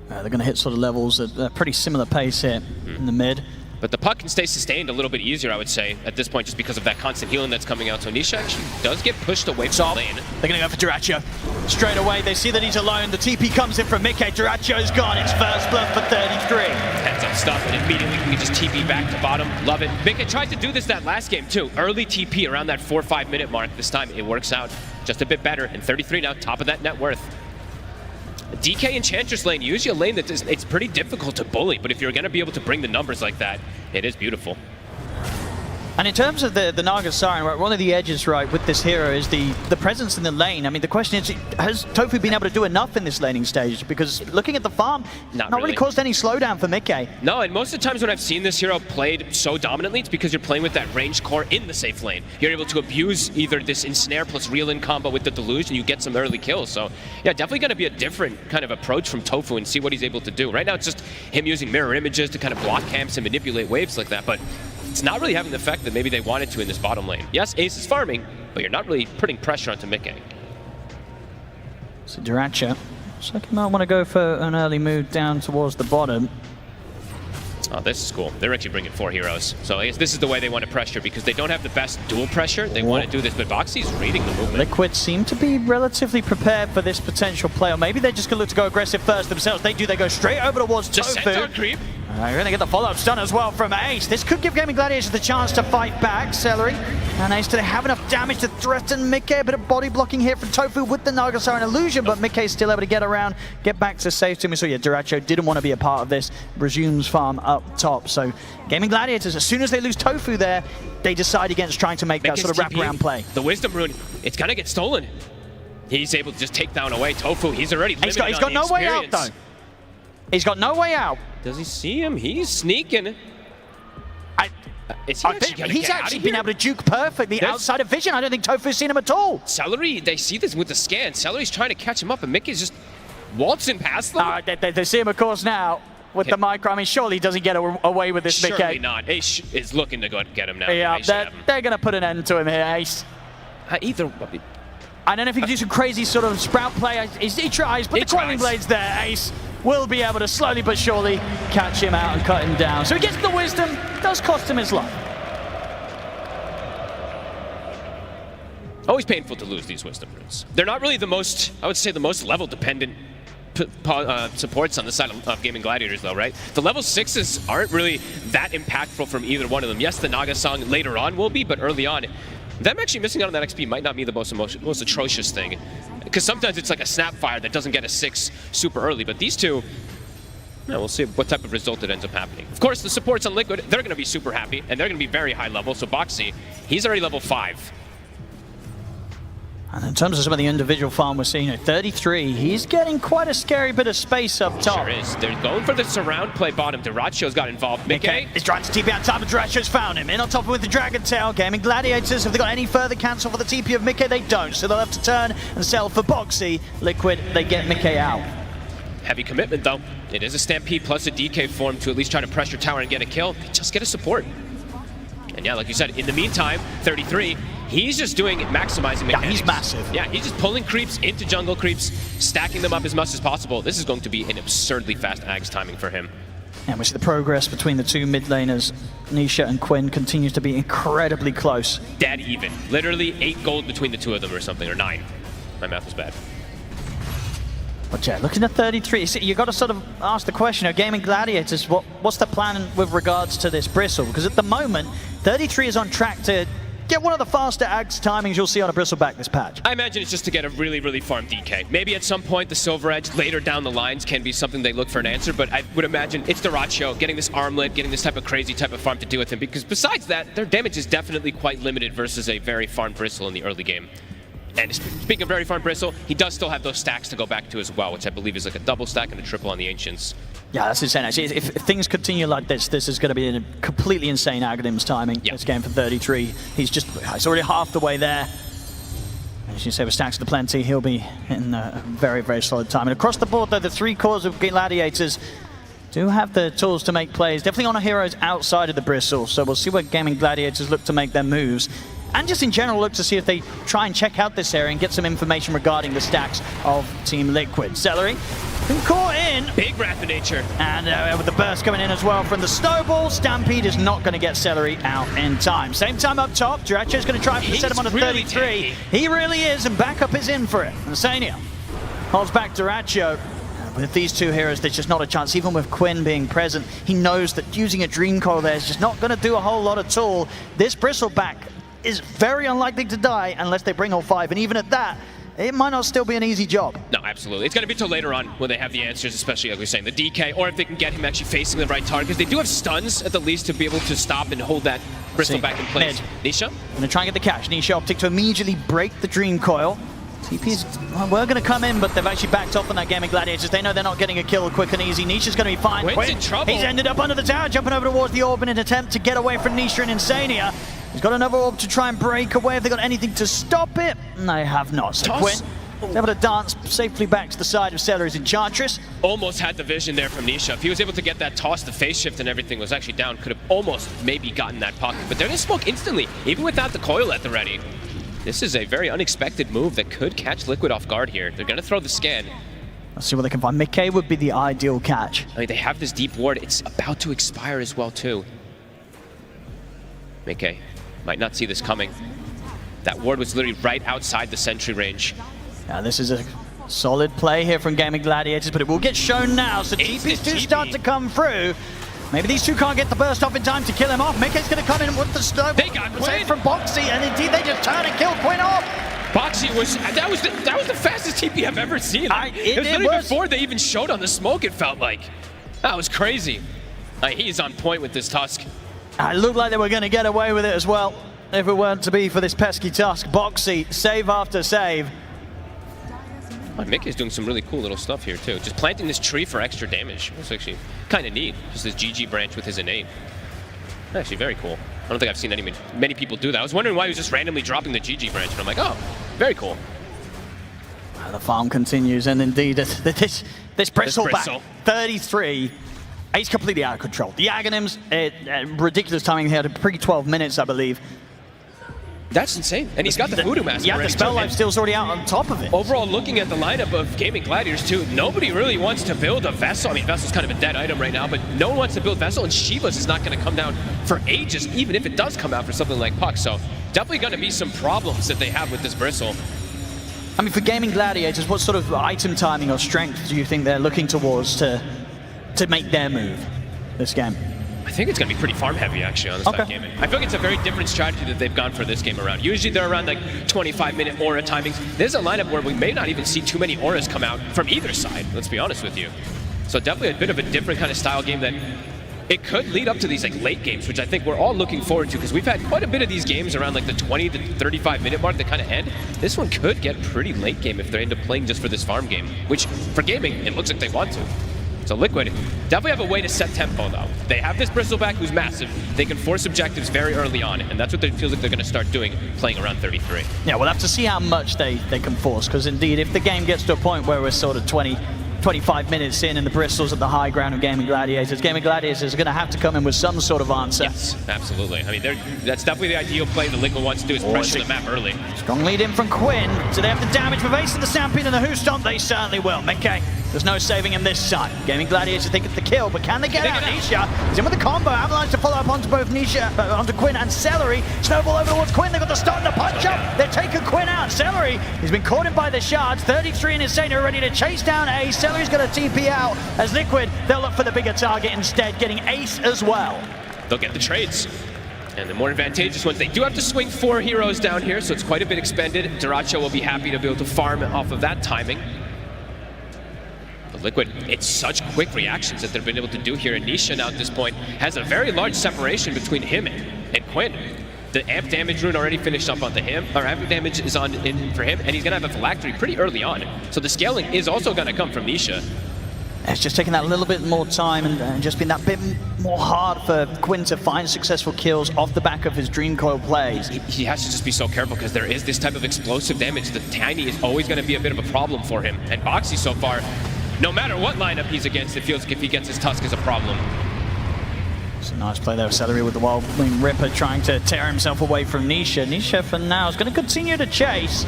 They're going to hit sort of levels at a pretty similar pace here in the mid. But the puck can stay sustained a little bit easier, I would say, at this point, just because of that constant healing that's coming out. So Nisha actually does get pushed away from the lane. They're going to go for Dyrachyo. Straight away, they see that he's alone. The TP comes in from Mickey. Dyrachyo's gone. It's first blood for 33. Heads up stuff, and immediately we can just TP back to bottom. Love it. Mickey tried to do this that last game, too. Early TP around that 4-5 minute mark. This time, it works out just a bit better. And 33 now, top of that net worth. DK Enchantress lane, usually a lane that it's pretty difficult to bully, but if you're going to be able to bring the numbers like that, it is beautiful. And in terms of the Naga Siren, one of the edges, right, with this hero is the presence in the lane. I mean, the question is, has Tofu been able to do enough in this laning stage? Because looking at the farm, not really caused any slowdown for Mickey. No, and most of the times when I've seen this hero played so dominantly, it's because you're playing with that ranged core in the safe lane. You're able to abuse either this ensnare plus reel-in combo with the deluge, and you get some early kills. So, yeah, definitely going to be a different kind of approach from Tofu and see what he's able to do. Right now, it's just him using mirror images to kind of block camps and manipulate waves like that, but it's not really having the effect that maybe they wanted to in this bottom lane. Yes, Ace is farming, but you're not really putting pressure onto Mickey. So Dyrachyo looks like he might want to go for an early move down towards the bottom. Oh, this is cool. They're actually bringing 4 heroes. So I guess this is the way they want to pressure, because they don't have the best dual pressure. They want to do this, but Boxy's reading the movement. Liquid seem to be relatively prepared for this potential play, or maybe they're just going to look to go aggressive first themselves. They go straight over towards Tofu. Just centaur creep. You're going to get the follow-up stun as well from Ace. This could give Gaming Gladiators the chance to fight back. Celery and Ace, do they have enough damage to threaten Mickey? A bit of body blocking here from Tofu with the Naga Siren illusion, but Mickey's still able to get around, get back to safety. So yeah, Dyrachyo didn't want to be a part of this. Resumes farm up top. So Gaming Gladiators, as soon as they lose Tofu there, they decide against trying to make that sort of wraparound play. The Wisdom Rune, it's going to get stolen. He's able to just take down away Tofu. He's already limited He's got no way out, though. He's got no way out. Does he see him? He's sneaking. He's actually been able to juke perfectly outside of vision. I don't think Tofu's seen him at all. Celery, they see this with the scan. Celery's trying to catch him up, and Mickey's just waltzing past them. They see him, of course, now with the micro. I mean, surely he doesn't get away with this, Mickey. Surely not. Ace is looking to go get him now. Yeah, they're going to put an end to him here, Ace. I don't know if he can do some crazy sort of sprout play. He tries, but the Quelling Blade's there. Ace will be able to slowly but surely catch him out and cut him down. So he gets the Wisdom, does cost him his life. Always painful to lose these Wisdom runes. They're not really the most, I would say, the most level-dependent supports on the side of Gaming Gladiators, though, right? The level 6s aren't really that impactful from either one of them. Yes, the Naga Song later on will be, but early on, them actually missing out on that XP might not be the most atrocious thing. Because sometimes it's like a Snapfire that doesn't get a 6 super early, but these two, we'll see what type of result it ends up happening. Of course, the supports on Liquid, they're going to be super happy, and they're going to be very high level, so Boxy, he's already level 5. And in terms of some of the individual farm we're seeing, 33, he's getting quite a scary bit of space up top. Sure is. They're going for the surround play bottom. Dyrachyo's got involved. Mickey is trying to TP out top, but Dyrachyo's found him. In on top with the Dragon Tail. Gaming Gladiators, have they got any further cancel for the TP of Mickey? They don't, so they'll have to turn and sell for Boxy. Liquid, they get Mickey out. Heavy commitment, though. It is a Stampede plus a DK form to at least try to pressure tower and get a kill. They just get a support. And yeah, like you said, in the meantime, 33, he's just doing maximizing mechanics. Yeah, he's massive. Yeah, he's just pulling creeps into jungle creeps, stacking them up as much as possible. This is going to be an absurdly fast Ags timing for him. And we see the progress between the two mid laners, Nisha and Quinn, continues to be incredibly close. Dead even. Literally 8 gold between the two of them or something, or 9. My math was bad. But yeah, looking at 33, you got to sort of ask the question, Gaming Gladiators, what's the plan with regards to this Bristle? Because at the moment, 33 is on track to get one of the faster Ags timings you'll see on a Bristleback this patch. I imagine it's just to get a really, really farm DK. Maybe at some point the Silver Edge later down the lines can be something they look for an answer, but I would imagine it's Dyrachyo getting this armlet, getting this type of crazy type of farm to deal with him, because besides that, their damage is definitely quite limited versus a very farm Bristle in the early game. And speaking of very farm Bristle, he does still have those stacks to go back to as well, which I believe is like a double stack and a triple on the Ancients. Yeah, that's insane. Actually, if things continue like this, this is going to be a completely insane Aghadim's timing. This game for 33. He's already half the way there. As you say, with stacks to the plenty, he'll be in a very, very solid time. And across the board, though, the three cores of Gladiators do have the tools to make plays. Definitely on heroes outside of the Bristle. So we'll see what Gaming Gladiators look to make their moves. And just in general, look to see if they try and check out this area and get some information regarding the stacks of Team Liquid. Celery, been caught in. Big Wrath of Nature. And with the burst coming in as well from the snowball, Stampede is not going to get Celery out in time. Same time up top, Dyrachyo's going to try and set him on a 33. Really he really is, and backup is in for it. And Sania holds back Dyrachyo. With these two heroes, there's just not a chance. Even with Quinn being present, he knows that using a Dream Coil there is just not going to do a whole lot at all. This Bristleback is very unlikely to die unless they bring all 5, and even at that, it might not still be an easy job. No, absolutely. It's going to be till later on when they have the answers, especially like we're saying, the DK, or if they can get him actually facing the right target, because they do have stuns at the least to be able to stop and hold that Bristleback in place. Nisha? Going to try and get the catch. Nisha optic to immediately break the Dream Coil. TP's were going to come in, but they've actually backed off on that Gaming Gladiators. They know they're not getting a kill quick and easy. Nisha's going to be fine. Quinn's in trouble. He's ended up under the tower, jumping over towards the orb in an attempt to get away from Nisha and Insania. He's got another orb to try and break away. Have they got anything to stop it? They have not. So Quinn is able to dance safely back to the side of Celery's Enchantress. Almost had the vision there from Nisha. If he was able to get that toss, the phase shift and everything was actually down, could have almost maybe gotten that pocket. But they're going to smoke instantly, even without the coil at the ready. This is a very unexpected move that could catch Liquid off guard here. They're going to throw the scan. Let's see what they can find. Mickey would be the ideal catch. I mean, they have this deep ward. It's about to expire as well, too. Mickey might not see this coming. That ward was literally right outside the sentry range. Now, this is a solid play here from Gaming Gladiators, but it will get shown now. So TPs do start to come through. Maybe these two can't get the burst off in time to kill him off. Mickey's going to come in with the snowball. They got Quinn from Boxy, and indeed they just turn and kill Quinn off. Boxy was that was the fastest TP I've ever seen. It was literally before they even showed on the smoke. It felt like that was crazy. He's on point with this Tusk. It looked like they were going to get away with it as well, if it weren't to be for this pesky Tusk. Boxy, save after save. Mickey's doing some really cool little stuff here too. Just planting this tree for extra damage. It's actually kind of neat. Just this GG branch with his innate. Actually very cool. I don't think I've seen many people do that. I was wondering why he was just randomly dropping the GG branch, and I'm like, oh, very cool. The farm continues, and indeed this Bristleback, 33. He's completely out of control. The Aghanims, ridiculous timing here, pre-12 minutes, I believe. That's insane. And he's got the Voodoo Mask. Yeah, the Spell Life Steal's already out on top of it. Overall, looking at the lineup of Gaming Gladiators too, nobody really wants to build a Vessel. I mean, Vessel's kind of a dead item right now, but no one wants to build Vessel, and Shiva's is not going to come down for ages, even if it does come out for something like Puck. So definitely going to be some problems that they have with this Bristle. I mean, for Gaming Gladiators, what sort of item timing or strength do you think they're looking towards to make their move this game? I think it's going to be pretty farm heavy, actually, on this side gaming. I feel like it's a very different strategy that they've gone for this game around. Usually they're around like 25-minute aura timings. There's a lineup where we may not even see too many auras come out from either side, let's be honest with you. So definitely a bit of a different kind of style game that it could lead up to these like late games, which I think we're all looking forward to, because we've had quite a bit of these games around like the 20 to 35-minute mark that kind of end. This one could get pretty late game if they end up playing just for this farm game, which for gaming, it looks like they want to. So Liquid definitely have a way to set tempo, though. They have this Bristleback who's massive. They can force objectives very early on, and that's what it feels like they're going to start doing, playing around 33. Yeah, we'll have to see how much they can force, because indeed, if the game gets to a point where we're sort of 25 minutes in and the Bristol's at the high ground of Gaming Gladiators are going to have to come in with some sort of answer. Yes, absolutely. I mean, that's definitely the ideal play the Liquid wants to do, is pressure the map early. Strong lead in from Quinn. Do they have the damage for evading the Stampede and the Who Stomp? They certainly will. Mickey, there's no saving him this time. Gaming Gladiators think it's the kill, but can they get out? Nisha, he's in with the combo. Avalanche to follow up onto both Nisha, onto Quinn and Celery. Snowball over towards Quinn. They've got the start and the punch up. They're taking Quinn out. Celery, he's been caught in by the shards. 33 and Insane are ready to chase down Ace. Celery's going to TP out as Liquid. They'll look for the bigger target instead, getting Ace as well. They'll get the trades. And the more advantageous ones, they do have to swing 4 heroes down here, so it's quite a bit expended. Dyrachyo will be happy to be able to farm off of that timing. But Liquid, it's such quick reactions that they've been able to do here. And Nisha now at this point has a very large separation between him and Quinn. The amp damage rune already finished up onto him, or amp damage is on in for him, and he's gonna have a phylactery pretty early on. So the scaling is also gonna come from Nisha. It's just taking that little bit more time and just been that bit more hard for Quinn to find successful kills off the back of his Dream Coil plays. He has to just be so careful because there is this type of explosive damage. The Tiny is always going to be a bit of a problem for him. And Boxy so far, no matter what lineup he's against, it feels like if he gets his Tusk is a problem. It's a nice play there of Celery with the Wild Wing Ripper trying to tear himself away from Nisha. Nisha for now is going to continue to chase.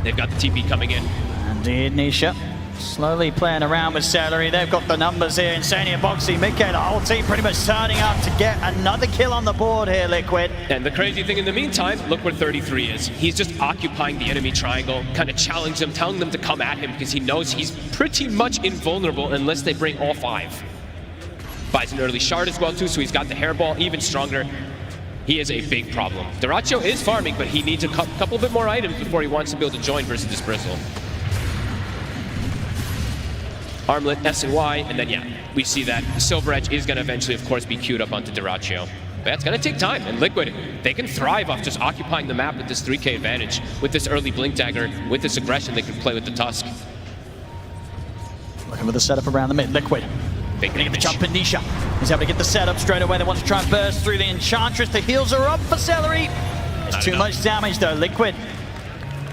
They've got the TP coming in. Indeed, Nisha. Slowly playing around with Celery. They've got the numbers here. Insania, Boxy, Mikke, the whole team pretty much turning up to get another kill on the board here, Liquid. And the crazy thing in the meantime, look where 33 is. He's just occupying the enemy triangle, kind of challenging them, telling them to come at him because he knows he's pretty much invulnerable unless they bring all 5. Buys an early shard as well too, so he's got the hairball even stronger. He is a big problem. Dyrachyo is farming, but he needs a couple bit more items before he wants to be able to join versus this Bristle. Armlet, S and Y, and then yeah, we see that Silver Edge is going to eventually, of course, be queued up onto Dyrachyo. But that's going to take time, and Liquid, they can thrive off just occupying the map with this 3k advantage, with this early Blink Dagger, with this aggression they can play with the Tusk. Looking for the setup around the mid, Liquid. Big Getting the jump in Nisha. He's able to get the setup straight away. They want to try and burst through the Enchantress. The heals are up for Celery. It's too much damage though, Liquid.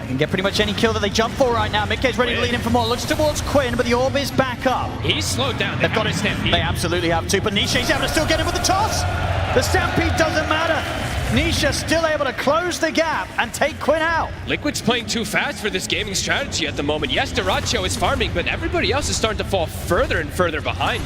They can get pretty much any kill that they jump for right now. Mikke's ready to lead in for more. Looks towards Quinn, but the orb is back up. He's slowed down. They've got his Stampede. They absolutely have to, but Nisha's able to still get him with the toss. The Stampede doesn't matter. Nisha still able to close the gap and take Quinn out. Liquid's playing too fast for this gaming strategy at the moment. Yes, Dyrachyo is farming, but everybody else is starting to fall further and further behind.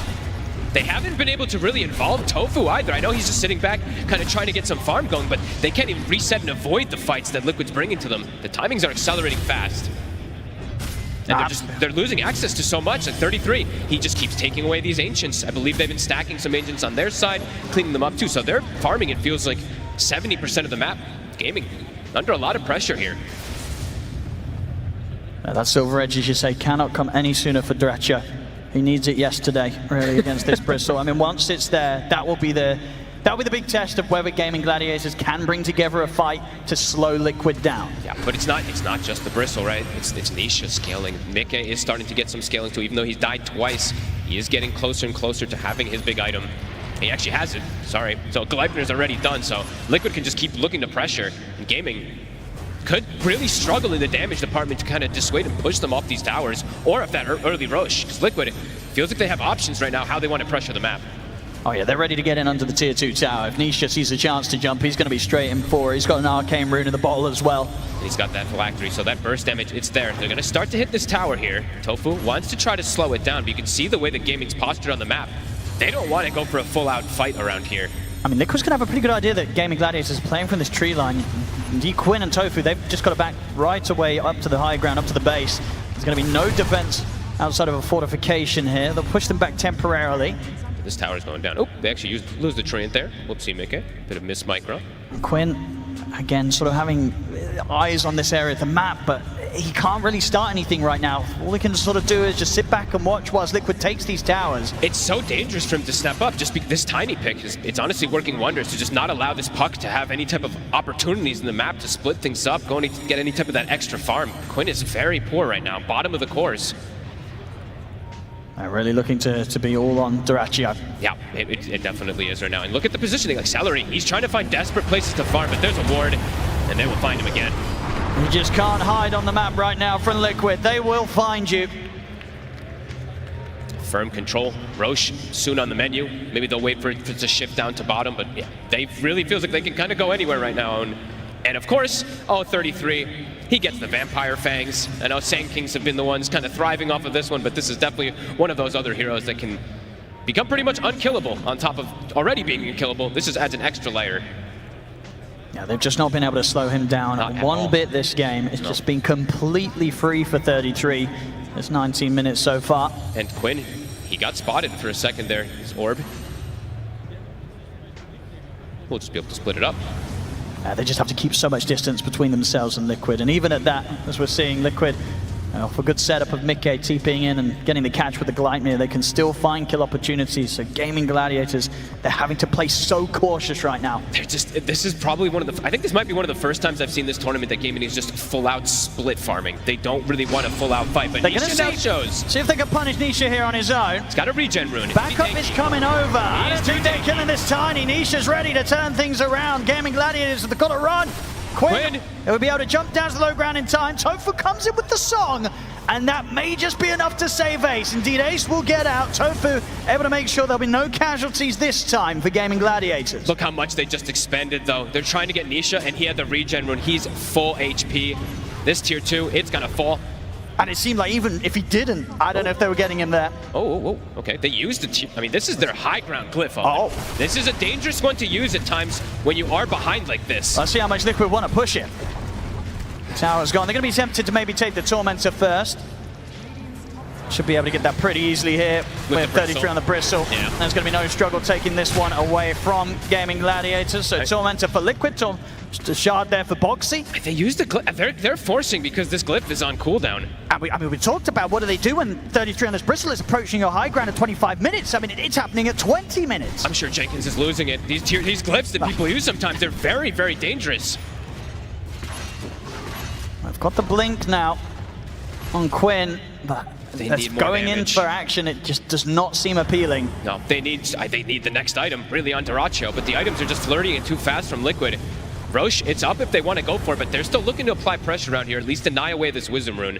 They haven't been able to really involve Tofu either. I know he's just sitting back, kind of trying to get some farm going, but they can't even reset and avoid the fights that Liquid's bringing to them. The timings are accelerating fast. And they're losing access to so much. At 33, he just keeps taking away these Ancients. I believe they've been stacking some Ancients on their side, cleaning them up too. So they're farming, it feels like 70% of the map. Gaming under a lot of pressure here. That Silver Edge, as you say, cannot come any sooner for Dyrachyo. He needs it yesterday, really, against this Bristle. I mean, once it's there, that will be the big test of whether Gaming Gladiators can bring together a fight to slow Liquid down. Yeah, but it's not just the Bristle, right? It's Nisha scaling. Mikke is starting to get some scaling too, even though he's died twice. He is getting closer and closer to having his big item. He actually has it, sorry. So Gleipnir's already done, so Liquid can just keep looking to pressure. And Gaming could really struggle in the damage department to kind of dissuade and push them off these towers, or if that early Roche, because Liquid feels like they have options right now how they want to pressure the map. Oh yeah, they're ready to get in under the tier 2 tower. If Nisha sees a chance to jump, he's going to be straight in for it. He's got an Arcane Rune in the bottle as well. He's got that phylactery, so that burst damage, it's there. They're going to start to hit this tower here. Tofu wants to try to slow it down, but you can see the way that Gaming's postured on the map. They don't want to go for a full-out fight around here. I mean, Liquid's going to have a pretty good idea that Gaming Gladiators is playing from this tree line. Indeed, Quinn and Tofu, they've just got to back right away up to the high ground, up to the base. There's going to be no defense outside of a fortification here. They'll push them back temporarily. This tower's going down. Oh, they actually lose the Treant there. Whoopsie, Mikke. Bit of miss micro. Quinn, again, sort of having eyes on this area of the map, but he can't really start anything right now. All he can sort of do is just sit back and watch whilst Liquid takes these towers. It's so dangerous for him to step up. Just this tiny pick, it's honestly working wonders to just not allow this puck to have any type of opportunities in the map to split things up, going to get any type of that extra farm. Quinn is very poor right now, bottom of the course. They're really looking to be all on Dyrachyo. Yeah, it definitely is right now. And look at the positioning, like Celery. He's trying to find desperate places to farm, but there's a ward, and they will find him again. You just can't hide on the map right now from Liquid. They will find you. Firm control. Roche soon on the menu. Maybe they'll wait for it to shift down to bottom, but yeah, they really feels like they can kind of go anywhere right now. And of course, 33, he gets the Vampire Fangs. I know Sand Kings have been the ones kind of thriving off of this one, but this is definitely one of those other heroes that can become pretty much unkillable on top of already being unkillable. This just adds an extra layer. Yeah, they've just not been able to slow him down one bit this game. It's just been completely free for 33. It's 19 minutes so far. And Quinn, he got spotted for a second there, his orb. we'll just be able to split it up. They just have to keep so much distance between themselves and Liquid, and even at that, as we're seeing, Liquid, for good setup of Mickey TPing in and getting the catch with the Gleipnir, they can still find kill opportunities. So Gaming Gladiators, they're having to play so cautious right now. They're just, this is probably one of the, I think this might be one of the first times I've seen this tournament that Gaming is just full out split farming. They don't really want a full out fight, but Nisha now shows. See if they can punish Nisha here on his own. He's got a regen rune. Backup is coming over. I don't think they're killing this Tiny. Nisha's ready to turn things around. Gaming Gladiators, they've got to run. Quinn, it will be able to jump down to the low ground in time. Tofu comes in with the song, and that may just be enough to save Ace. Indeed, Ace will get out. Tofu able to make sure there'll be no casualties this time for Gaming Gladiators. Look how much they just expended, though. They're trying to get Nisha, and he had the regen rune. He's full HP. This tier 2, it's gonna fall. And it seemed like even if he didn't, I don't know if they were getting him there. Okay. They used the I mean, this is their high ground glyph. This is a dangerous one to use at times when you are behind like this. Let's see how much Liquid want to push it. Tower's gone. They're going to be tempted to maybe take the Tormentor first. Should be able to get that pretty easily here with 33 on the Bristle. Yeah. There's going to be no struggle taking this one away from Gaming Gladiators. So Tormentor for Liquid, just a shard there for Boxy. They used the glyph. They're forcing because this glyph is on cooldown. And we talked about what do they do when 33 on this Bristle is approaching your high ground at 25 minutes. I mean, it's happening at 20 minutes. I'm sure Jenkins is losing it. These glyphs that people use sometimes, they're very, very dangerous. I've got the blink now on Quinn, but They need going more in damage. for action, it just does not seem appealing. No, they need the next item, really, on Duracho, but the items are just flirting it too fast from Liquid. Roche, it's up if they want to go for it, but they're still looking to apply pressure around here, at least deny away this Wisdom Rune.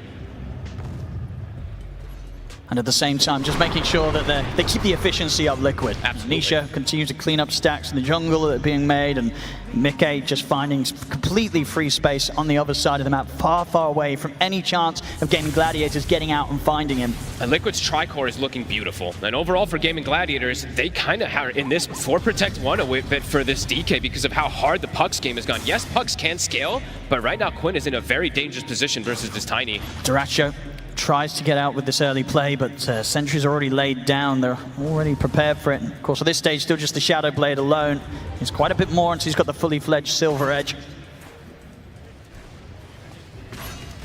And at the same time, just making sure that they keep the efficiency up Liquid. Absolutely. Nisha continues to clean up stacks in the jungle that are being made, and Mickey just finding completely free space on the other side of the map, far, far away from any chance of Gaming Gladiators getting out and finding him. And Liquid's Tricore is looking beautiful. And overall for Gaming Gladiators, they kind of are in this 4 Protect 1 a bit for this DK because of how hard the Pucks game has gone. Yes, Pucks can scale, but right now Quinn is in a very dangerous position versus this Tiny. Duracho tries to get out with this early play, but sentries are already laid down. They're already prepared for it. And of course, at this stage, still just the Shadow Blade alone. He's quite a bit more until he's got the fully fledged Silver Edge.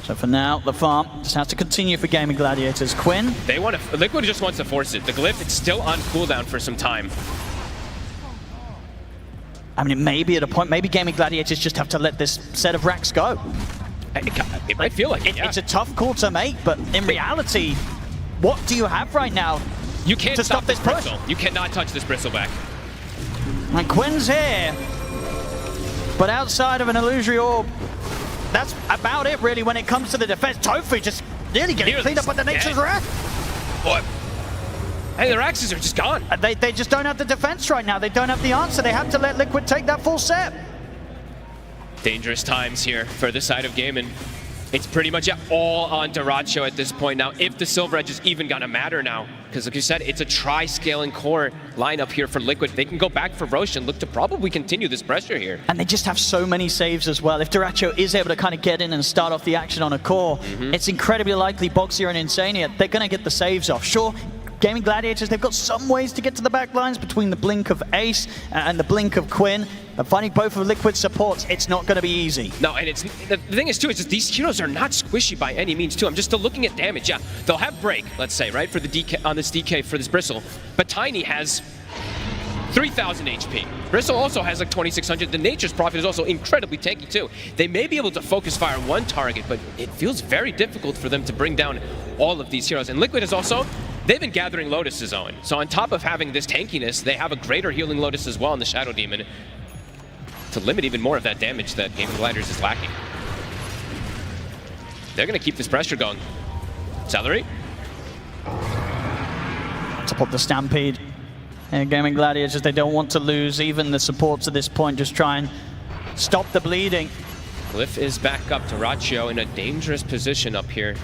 So for now, the farm just has to continue for Gaming Gladiators. Quinn? Liquid just wants to force it. The glyph, it's still on cooldown for some time. I mean, it may be at a point, maybe Gaming Gladiators just have to let this set of racks go. It might feel like it, yeah. It's a tough call to make, but in reality, what do you have right now You can't to stop this push? Bristle. You cannot touch this Bristleback. And Quinn's here, but outside of an illusory orb, that's about it really when it comes to the defense. Tofu just nearly getting cleaned up by the Nature's Wrath. What? Hey, their axes are just gone. They just don't have the defense right now. They don't have the answer. They have to let Liquid take that full set. Dangerous times here for the side of Gaming. It's pretty much all on Duracho at this point now, if the Silver Edge is even gonna matter now. Because like you said, it's a tri-scaling core lineup here for Liquid. They can go back for Roche and look to probably continue this pressure here. And they just have so many saves as well. If Duracho is able to kind of get in and start off the action on a core, it's incredibly likely Boxy and Insania, they're gonna get the saves off. Sure, Gaming Gladiators, they've got some ways to get to the back lines between the blink of Ace and the blink of Quinn. But finding both of Liquid's supports, it's not going to be easy. No, and the thing is, too, is that these heroes are not squishy by any means, too. I'm just still looking at damage. Yeah, they'll have break, let's say, right, for the DK on this DK for this Bristle. But Tiny has 3,000 HP. Bristle also has like 2,600. The Nature's Prophet is also incredibly tanky, too. They may be able to focus fire on one target, but it feels very difficult for them to bring down all of these heroes. And Liquid is also... They've been gathering Lotus's own. So on top of having this tankiness, they have a greater healing Lotus as well in the Shadow Demon to limit even more of that damage that Gaming Gladiators is lacking. They're going to keep this pressure going. Celery. To put the Stampede. And Gaming Gladiators, they don't want to lose even the supports at this point. Just try and stop the bleeding. Glyph is back up. Duracho in a dangerous position up here.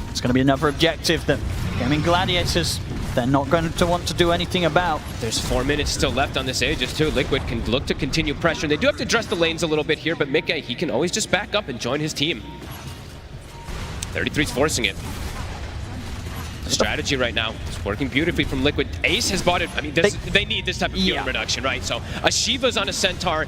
It's going to be another objective that Gaming Gladiators, they're not going to want to do anything about. There's 4 minutes still left on this Aegis too. Liquid can look to continue pressure. They do have to address the lanes a little bit here, but Mickey, he can always just back up and join his team. 33's forcing it. strategy right now. It's working beautifully from Liquid. Ace has bought it. I mean, they need this type of healing reduction, right? So a Shiva's on a Centaur.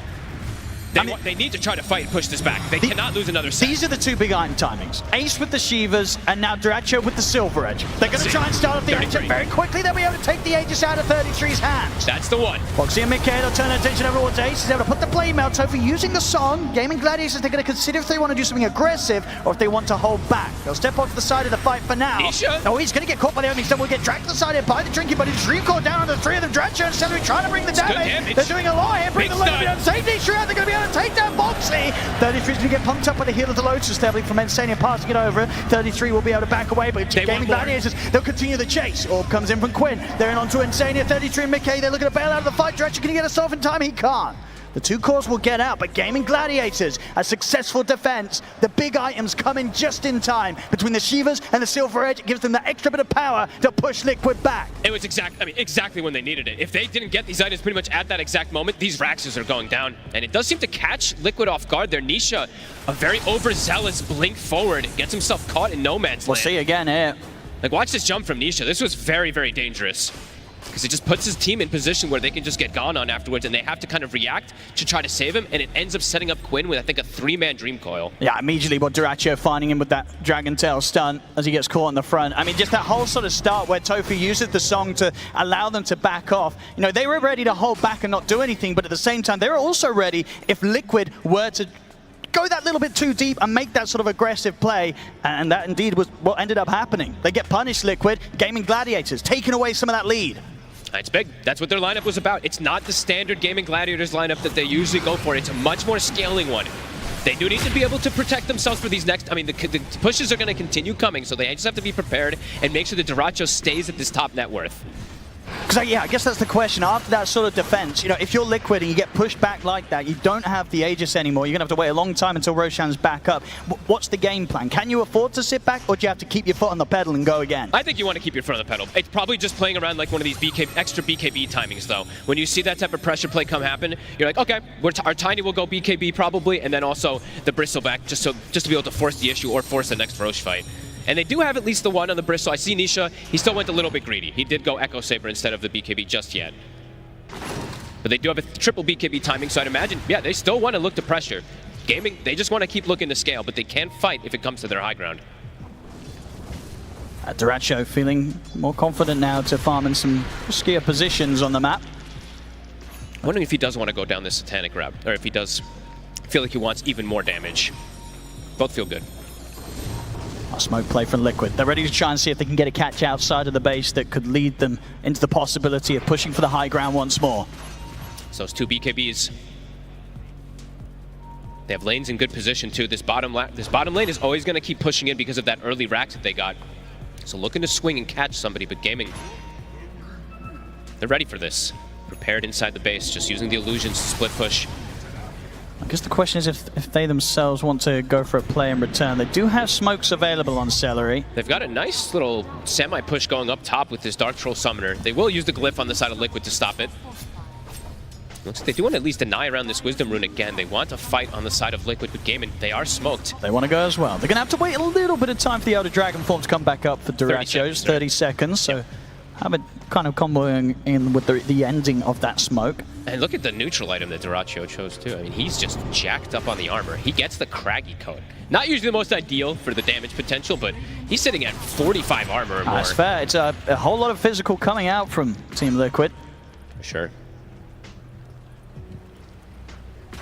They need to try to fight and push this back. They cannot lose another set. These are the two big item timings. Ace with the Shivas, and now Dyrachyo with the Silver Edge. They're going to try and start off the action very quickly. They'll be able to take the Aegis out of 33's hands. That's the one. Foxy and Mikhail turn their attention over towards Ace. He's able to put the Flame out. So for using the song, Gaming Gladiators, they're going to consider if they want to do something aggressive or if they want to hold back. They'll step off to the side of the fight for now. Nisha. Oh, he's going to get caught by the opening stun. Will get dragged to the side here by the Drinky, but his Dream Core down on the three of them. Dyrachyo and Celery trying to bring the damage. They're doing a lot here. Bring the load down. Save Nisha out. They're going to be able to take down Foxy. 33's going to get pumped up by the heel of the Lotus Devil from Insania passing it over. 33 will be able to back away, but Gaming Gladiators, they'll continue the chase. Orb comes in from Quinn. They're in onto Insania. 33 and Mickey, they're looking to bail out of the fight. Dyrachyo, can he get us off in time? He can't. The two cores will get out, but Gaming Gladiators, a successful defense. The big items come in just in time. Between the Shivas and the Silver Edge, it gives them that extra bit of power to push Liquid back. It was exactly when they needed it. If they didn't get these items pretty much at that exact moment, these Raxes are going down. And it does seem to catch Liquid off guard there. Nisha, a very overzealous blink forward, gets himself caught in no man's land. We'll see again here. Like, watch this jump from Nisha. This was very, very dangerous. Because it just puts his team in position where they can just get gone on afterwards, and they have to kind of react to try to save him, and it ends up setting up Quinn with, I think, a 3-man Dream Coil. Yeah, immediately what Dyrachyo finding him with that Dragon Tail stun as he gets caught in the front. I mean, just that whole sort of start where Tofu uses the song to allow them to back off. You know, they were ready to hold back and not do anything, but at the same time, they were also ready if Liquid were to go that little bit too deep and make that sort of aggressive play, and that indeed was what ended up happening. They get punished, Liquid. Gaming Gladiators, taking away some of that lead. It's big. That's what their lineup was about. It's not the standard Gaming Gladiators lineup that they usually go for. It's a much more scaling one. They do need to be able to protect themselves for these next... I mean, the pushes are going to continue coming, so they just have to be prepared and make sure that Dyrachyo stays at this top net worth. Because, yeah, I guess that's the question. After that sort of defense, you know, if you're Liquid and you get pushed back like that, you don't have the Aegis anymore. You're going to have to wait a long time until Roshan's back up. What's the game plan? Can you afford to sit back, or do you have to keep your foot on the pedal and go again? I think you want to keep your foot on the pedal. It's probably just playing around like one of these extra BKB timings, though. When you see that type of pressure play come happen, you're like, okay, our Tiny will go BKB probably, and then also the Bristleback just to be able to force the issue or force the next Roche fight. And they do have at least the one on the Bristle. I see Nisha, he still went a little bit greedy. He did go Echo Saber instead of the BKB just yet. But they do have a triple BKB timing, so I'd imagine, yeah, they still want to look to pressure. Gaming, they just want to keep looking to scale, but they can fight if it comes to their high ground. Dyrachyo feeling more confident now to farm in some riskier positions on the map. I'm wondering if he does want to go down this Satanic route, or if he does feel like he wants even more damage. Both feel good. A smoke play from Liquid. They're ready to try and see if they can get a catch outside of the base that could lead them into the possibility of pushing for the high ground once more. So it's two BKBs. They have lanes in good position too. This bottom lane is always going to keep pushing in because of that early rack that they got. So looking to swing and catch somebody, but Gaming, they're ready for this. Prepared inside the base, just using the illusions to split push. I guess the question is if they themselves want to go for a play in return. They do have smokes available on Celery. They've got a nice little semi-push going up top with this Dark Troll Summoner. They will use the Glyph on the side of Liquid to stop it. Looks like they do want to at least deny around this Wisdom Rune again. They want to fight on the side of Liquid, but Gaming, they are smoked. They want to go as well. They're going to have to wait a little bit of time for the Elder Dragon form to come back up for Dyrachyo's. 30 seconds, so have it kind of comboing in with the ending of that smoke. And look at the neutral item that Dyrachyo chose too. I mean, he's just jacked up on the armor. He gets the Craggy coat. Not usually the most ideal for the damage potential, but he's sitting at 45 armor or more. That's fair. It's a whole lot of physical coming out from Team Liquid. For sure.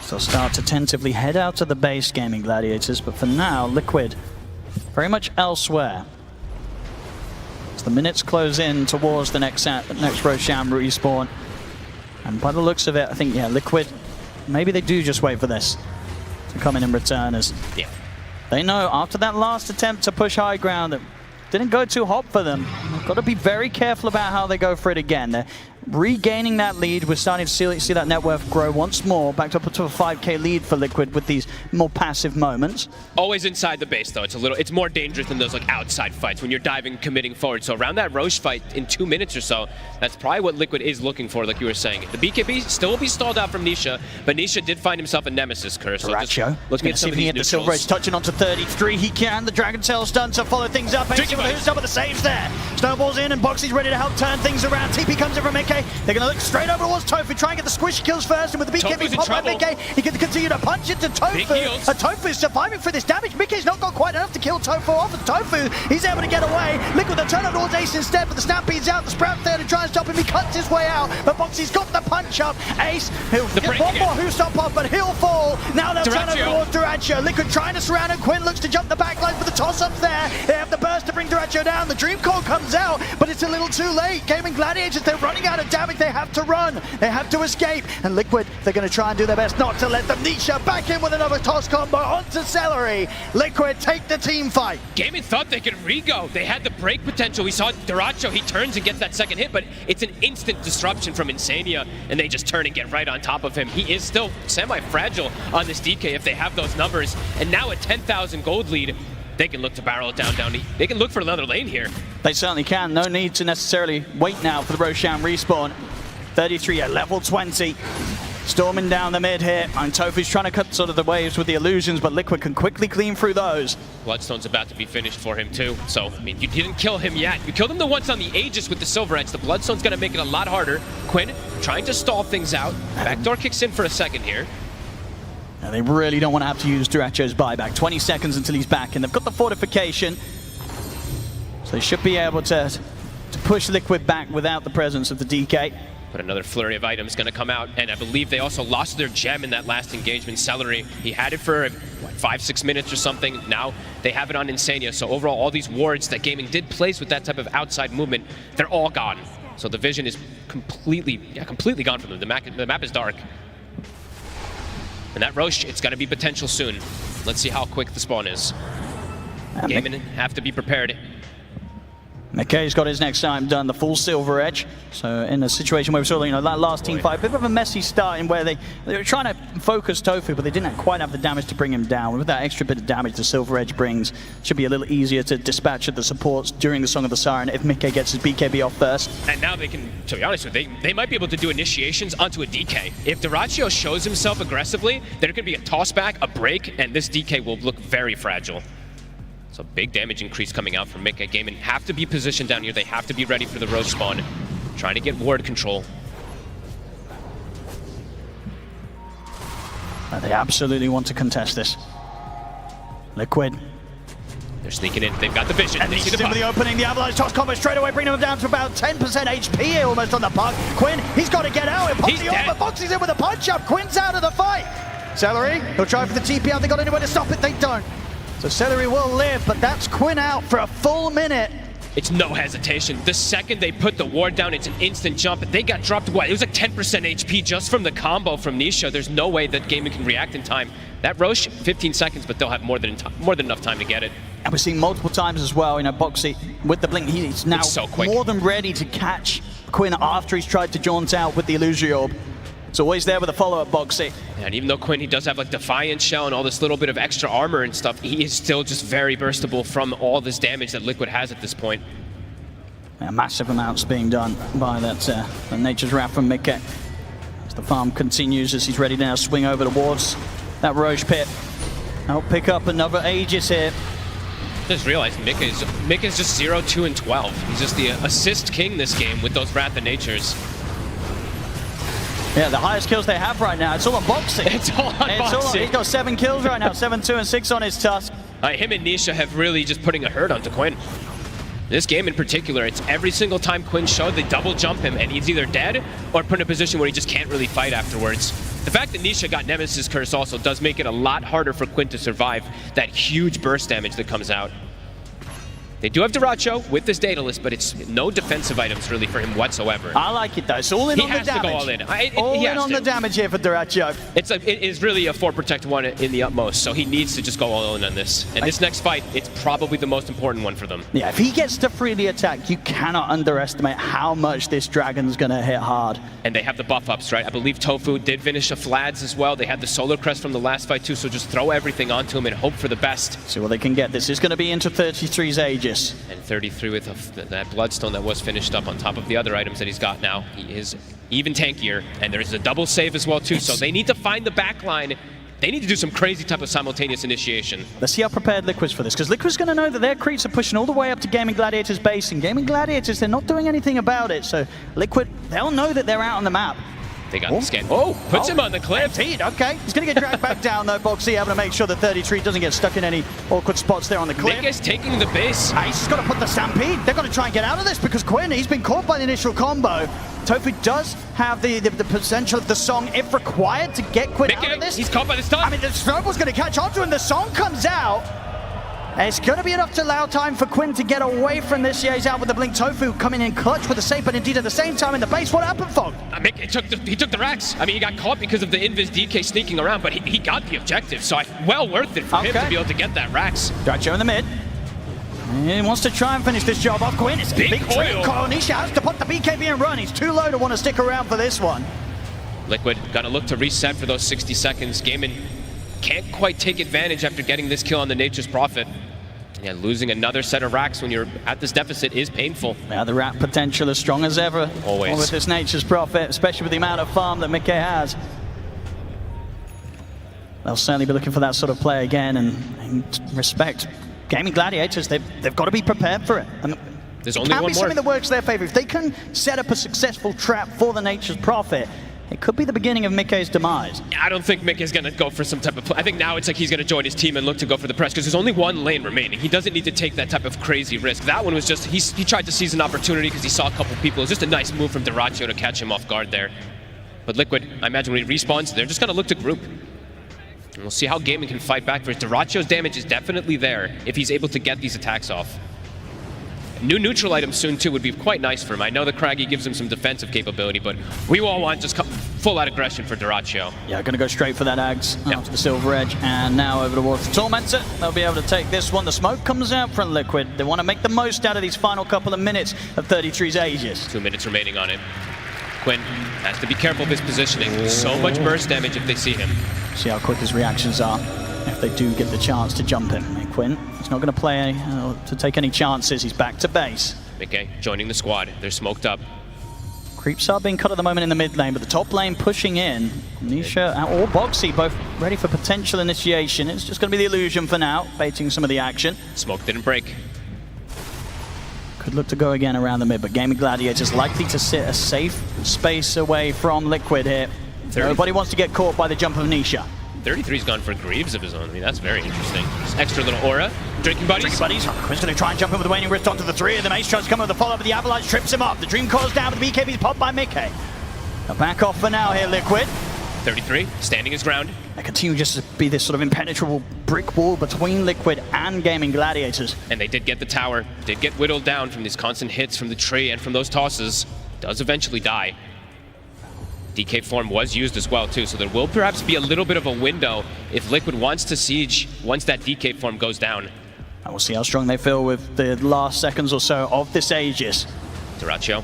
So start to tentatively head out to the base, Gaming Gladiators, but for now, Liquid very much elsewhere. As the minutes close in towards the next Roshan respawn. And by the looks of it, I think, yeah, Liquid, maybe they do just wait for this to come in return, as they know after that last attempt to push high ground, it didn't go too hot for them. They've got to be very careful about how they go for it again. They're regaining that lead. We're starting to see that net worth grow once more, back up to a 5k lead for Liquid with these more passive moments. Always inside the base though. It's more dangerous than those like outside fights when you're diving, committing forward. So around that Roche fight in 2 minutes or so, that's probably what Liquid is looking for, like you were saying. The BKB still will be stalled out from Nisha, but Nisha did find himself a Nemesis curse. So Dyrachyo looking at some of these the Silver Edge touching onto 33. He can. The Dragon Tail stun to follow things up. Who's up with the saves there? Snowballs in, and Boxy's ready to help turn things around. TP comes in from Mickey. They're going to look straight over towards Tofu, try and get the squishy kills first, and with the BK being popped by Mickey, he can continue to punch into Tofu. Tofu is surviving for this damage. Mickey's not got quite enough to kill Tofu off, and Tofu, he's able to get away. Liquid the turn up towards Ace instead, but the Stampede's out. The Sprout's there to try and stop him. He cuts his way out, but Boxy's got the punch up. Ace, he'll get one more who stop up, but he'll fall. Now they'll turn over towards Duracho. Liquid trying to surround him. Quinn looks to jump the backline for the toss-ups there. They have the burst to bring Duracho down. The Dream Core comes out, but it's a little too late. Gaming Gladiators, they're running out of damage. They have to run. They have to escape. And Liquid, they're going to try and do their best not to let them. Nisha back in with another toss combo onto Celery. Liquid take the team fight. Gaming thought they could re-go. They had the break potential. We saw Duracho, he turns and gets that second hit, but it's an instant disruption from Insania, and they just turn and get right on top of him. He is still semi-fragile on this DK if they have those numbers, and now a 10,000 gold lead. They can look to barrel it down. They can look for another lane here. They certainly can. No need to necessarily wait now for the Roshan respawn. 33 at level 20. Storming down the mid here. And Tofu's trying to cut sort of the waves with the illusions, but Liquid can quickly clean through those. Bloodstone's about to be finished for him too. So, I mean, you didn't kill him yet. You killed him the once on the Aegis with the Silver Edge. The Bloodstone's going to make it a lot harder. Quinn trying to stall things out. Backdoor kicks in for a second here. Now they really don't want to have to use Duracho's buyback. 20 seconds until he's back, and they've got the fortification. So they should be able to push Liquid back without the presence of the DK. But another flurry of items going to come out, and I believe they also lost their gem in that last engagement. Celery, he had it for, what, 5-6 minutes or something. Now they have it on Insania. So overall, all these wards that Gaming did place with that type of outside movement, they're all gone. So the vision is completely gone from them. The map is dark. And that Roche, it's going to be potential soon. Let's see how quick the spawn is. Gaming have to be prepared. McKay's got his next time done, the full Silver Edge. So in a situation where we saw, that last team fight, a bit of a messy start in where they were trying to focus Tofu, but they didn't quite have the damage to bring him down. With that extra bit of damage the Silver Edge brings, it should be a little easier to dispatch of the supports during the Song of the Siren if Mickey gets his BKB off first. And now they can, to be honest with you, they might be able to do initiations onto a DK. If Duracho shows himself aggressively, there could be a toss back, a break, and this DK will look very fragile. So big damage increase coming out from Mickey. Gaming have to be positioned down here. They have to be ready for the Roche spawn. Trying to get ward control. They absolutely want to contest this. Liquid. They're sneaking in. They've got the vision. And they see the the opening. The Avalanche toss combo straight away, bringing him down to about 10% HP here almost on the puck. Quinn, he's got to get out. He's dead. But Boxy's in with a punch up. Quinn's out of the fight. Celery, he'll try for the TP out. They got anywhere to stop it. They don't. So Celery will live, but that's Quinn out for a full minute. It's no hesitation. The second they put the ward down, it's an instant jump. They got dropped, what? It was like 10% HP just from the combo from Nisha. There's no way that Gaming can react in time. That Roche, 15 seconds, but they'll have more than enough time to get it. And we're seeing multiple times as well, Boxy with the blink, he's now so quick. More than ready to catch Quinn after he's tried to jaunt out with the Illusory Orb. It's always there with a follow-up, Boxy. And even though Quinn, he does have like Defiant Shell and all this little bit of extra armor and stuff, he is still just very burstable from all this damage that Liquid has at this point. Yeah, massive amounts being done by that Nature's Wrath from Mickey. As the farm continues, as he's ready to now swing over towards that Roche pit. I'll pick up another Aegis here. Just realized Mickey's just 0, 2, and 12. He's just the assist king this game with those Wrath of Natures. Yeah, the highest kills they have right now. It's all on Boxy. It's all on Boxy. He's got 7 kills right now, 7, 2, and 6 on his tusk. Him and Nisha have really just putting a hurt onto Quinn. This game in particular, it's every single time Quinn showed, they double jump him and he's either dead or put in a position where he just can't really fight afterwards. The fact that Nisha got Nemesis Curse also does make it a lot harder for Quinn to survive that huge burst damage that comes out. They do have Duracho with this data list, but it's no defensive items really for him whatsoever. I like it though. It's all in on the damage. He has to go all in. All in on the damage here for Duracho. It is really a 4 protect 1 in the utmost, so he needs to just go all in on this. And this next fight, it's probably the most important one for them. Yeah, if he gets to freely attack, you cannot underestimate how much this dragon's going to hit hard. And they have the buff ups, right? I believe Tofu did finish a Flads as well. They had the Solar Crest from the last fight too, so just throw everything onto him and hope for the best. See what they can get. This is going to be into 33's Aegis. And 33 with that Bloodstone that was finished up on top of the other items that he's got now. He is even tankier, and there's a double save as well too, so they need to find the backline They need to do some crazy type of simultaneous initiation. Let's see how prepared Liquid's for this, because Liquid's going to know that their creeps are pushing all the way up to Gaming Gladiators base, and Gaming Gladiators, they're not doing anything about it, so Liquid, they'll know that they're out on the map. They got the scan. Oh, puts him on the cliff. Okay, he's going to get dragged back down though, Boxy, able to make sure that 33 doesn't get stuck in any awkward spots there on the cliff. Mick is taking the base. Ace has got to put the Stampede. They've got to try and get out of this because Quinn, he's been caught by the initial combo. Tofu does have the potential of the Song, if required, to get Quinn out of this. He's caught by the stun. I mean, the Snowball's going to catch onto him. The Song comes out. And it's going to be enough to allow time for Quinn to get away from this. Yeah, he's out with the blink. Tofu coming in clutch with the save, but indeed at the same time in the base, what happened, Fog? Mick, he took the Rax. I mean, he got caught because of the Invis DK sneaking around, but he got the objective, so well worth it for him to be able to get that Rax. Dracho in the mid. He wants to try and finish this job off. Quinn, it's a big coil. Nisha has to put the BKB and run. He's too low to want to stick around for this one. Liquid got to look to reset for those 60 seconds. Gaimin can't quite take advantage after getting this kill on the Nature's Prophet. Yeah, losing another set of racks when you're at this deficit is painful. Yeah, the rack potential as strong as ever. Always. With this Nature's Prophet, especially with the amount of farm that Mickey has. They'll certainly be looking for that sort of play again, and respect. Gaming Gladiators, they've got to be prepared for it. And there's it only can one be more. something that works their favor. If they can set up a successful trap for the Nature's Prophet, it could be the beginning of Mickey's demise. I don't think Mick is going to go for some type of play. I think now it's like he's going to join his team and look to go for the press because there's only one lane remaining. He doesn't need to take that type of crazy risk. That one was just, he tried to seize an opportunity because he saw a couple people. It was just a nice move from Dyrachyo to catch him off guard there. But Liquid, I imagine when he respawns, they're just going to look to group. And we'll see how Gaming can fight back for it. Dyrachyo's damage is definitely there if he's able to get these attacks off. New neutral items soon too would be quite nice for him. I know the Craggy gives him some defensive capability, but we all want just full out aggression for Dyrachyo. Yeah, going to go straight for that Ags after the Silver Edge, and now over towards the Tormentor. They'll be able to take this one. The smoke comes out from Liquid. They want to make the most out of these final couple of minutes of 33's Aegis. 2 minutes remaining on it. Quinn has to be careful of his positioning. So much burst damage if they see him. See how quick his reactions are if they do get the chance to jump him. And Quinn, he's not going to play to take any chances. He's back to base. Okay, joining the squad. They're smoked up. Creeps are being cut at the moment in the mid lane, but the top lane pushing in. Nisha or Boxy both ready for potential initiation. It's just going to be the illusion for now, baiting some of the action. Smoke didn't break. Could look to go again around the mid, but Gaming Gladiators likely to sit a safe space away from Liquid here. Nobody wants to get caught by the jump of Nisha. 33's gone for Greaves of his own. I mean, that's very interesting. Just extra little aura. Drinking buddies. Quinn's going to try and jump in with the waning wrist onto the three of them. Ace tries to come with the follow-up, but the Avalanche trips him up. The Dream Core's down, but the BKB's popped by Mickey. Now back off for now here, Liquid. 33, standing his ground. They continue just to be this sort of impenetrable brick wall between Liquid and Gaming Gladiators. And they did get the tower. Did get whittled down from these constant hits from the tree and from those tosses. Does eventually die. DK form was used as well too, so there will perhaps be a little bit of a window if Liquid wants to siege once that DK form goes down. And we'll see how strong they feel with the last seconds or so of this Aegis. Dyrachyo.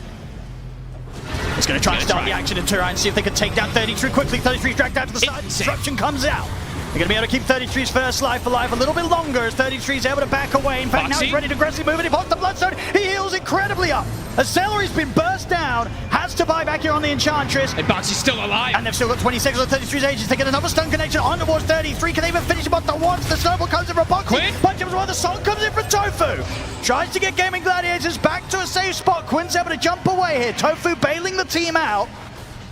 He's going to try and start the action in Turai and see if they can take down 33 quickly. 33's dragged down to the side. Disruption comes out. They're going to be able to keep 33's first life alive a little bit longer as 33's able to back away. In fact, now he's ready to aggressively move and he pops the Bloodstone. He heals incredibly up. As Celery's been burst down, has to buy back here on the Enchantress. And Boxy's still alive. And they've still got 20 seconds on 33's Aegis. They get another stun connection on towards 33. Can they even finish him off the once? The snowball comes in from Boxy. Punch him as well. The song comes in from Tofu. Tries to get Gaming Gladiators back to a safe spot. Quinn's able to jump away here. Tofu bailing the team out.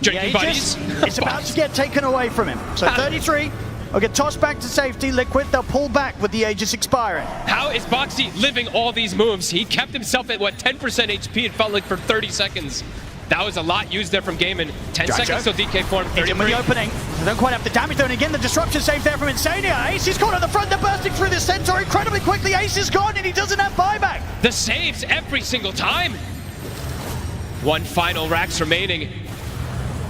Drinking buddies. It's about to get taken away from him. So 33 will get tossed back to safety. Liquid, they'll pull back with the Aegis expiring. How is Boxy living all these moves? He kept himself at, what, 10% HP, it felt like, for 30 seconds. That was a lot used there from Gaimin. 10 seconds till DK form, 33. With the opening. They don't quite have the damage though, and again the disruption save there from Insania. Ace is caught on the front, they're bursting through the Centaur incredibly quickly. Ace is gone and he doesn't have buyback. The saves every single time. One final Rax remaining.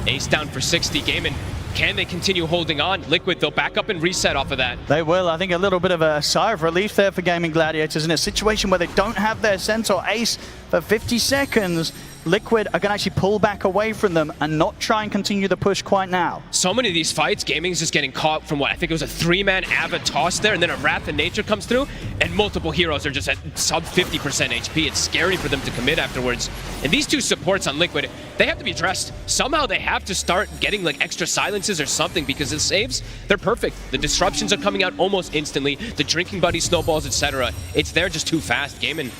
Ace down for 60, Gaimin. Can they continue holding on? Liquid, they'll back up and reset off of that. They will. I think a little bit of a sigh of relief there for Gaming Gladiators in a situation where they don't have their Centaur Ace for 50 seconds. Liquid are going to actually pull back away from them and not try and continue the push quite now. So many of these fights, Gaming's just getting caught from what I think it was a 3-man Ava toss there, and then a Wrath of Nature comes through, and multiple heroes are just at sub 50% HP. It's scary for them to commit afterwards. And these two supports on Liquid, they have to be addressed. Somehow they have to start getting like extra silences or something, because the saves, they're perfect. The disruptions are coming out almost instantly. The drinking buddy snowballs, etc. It's there just too fast. Gaming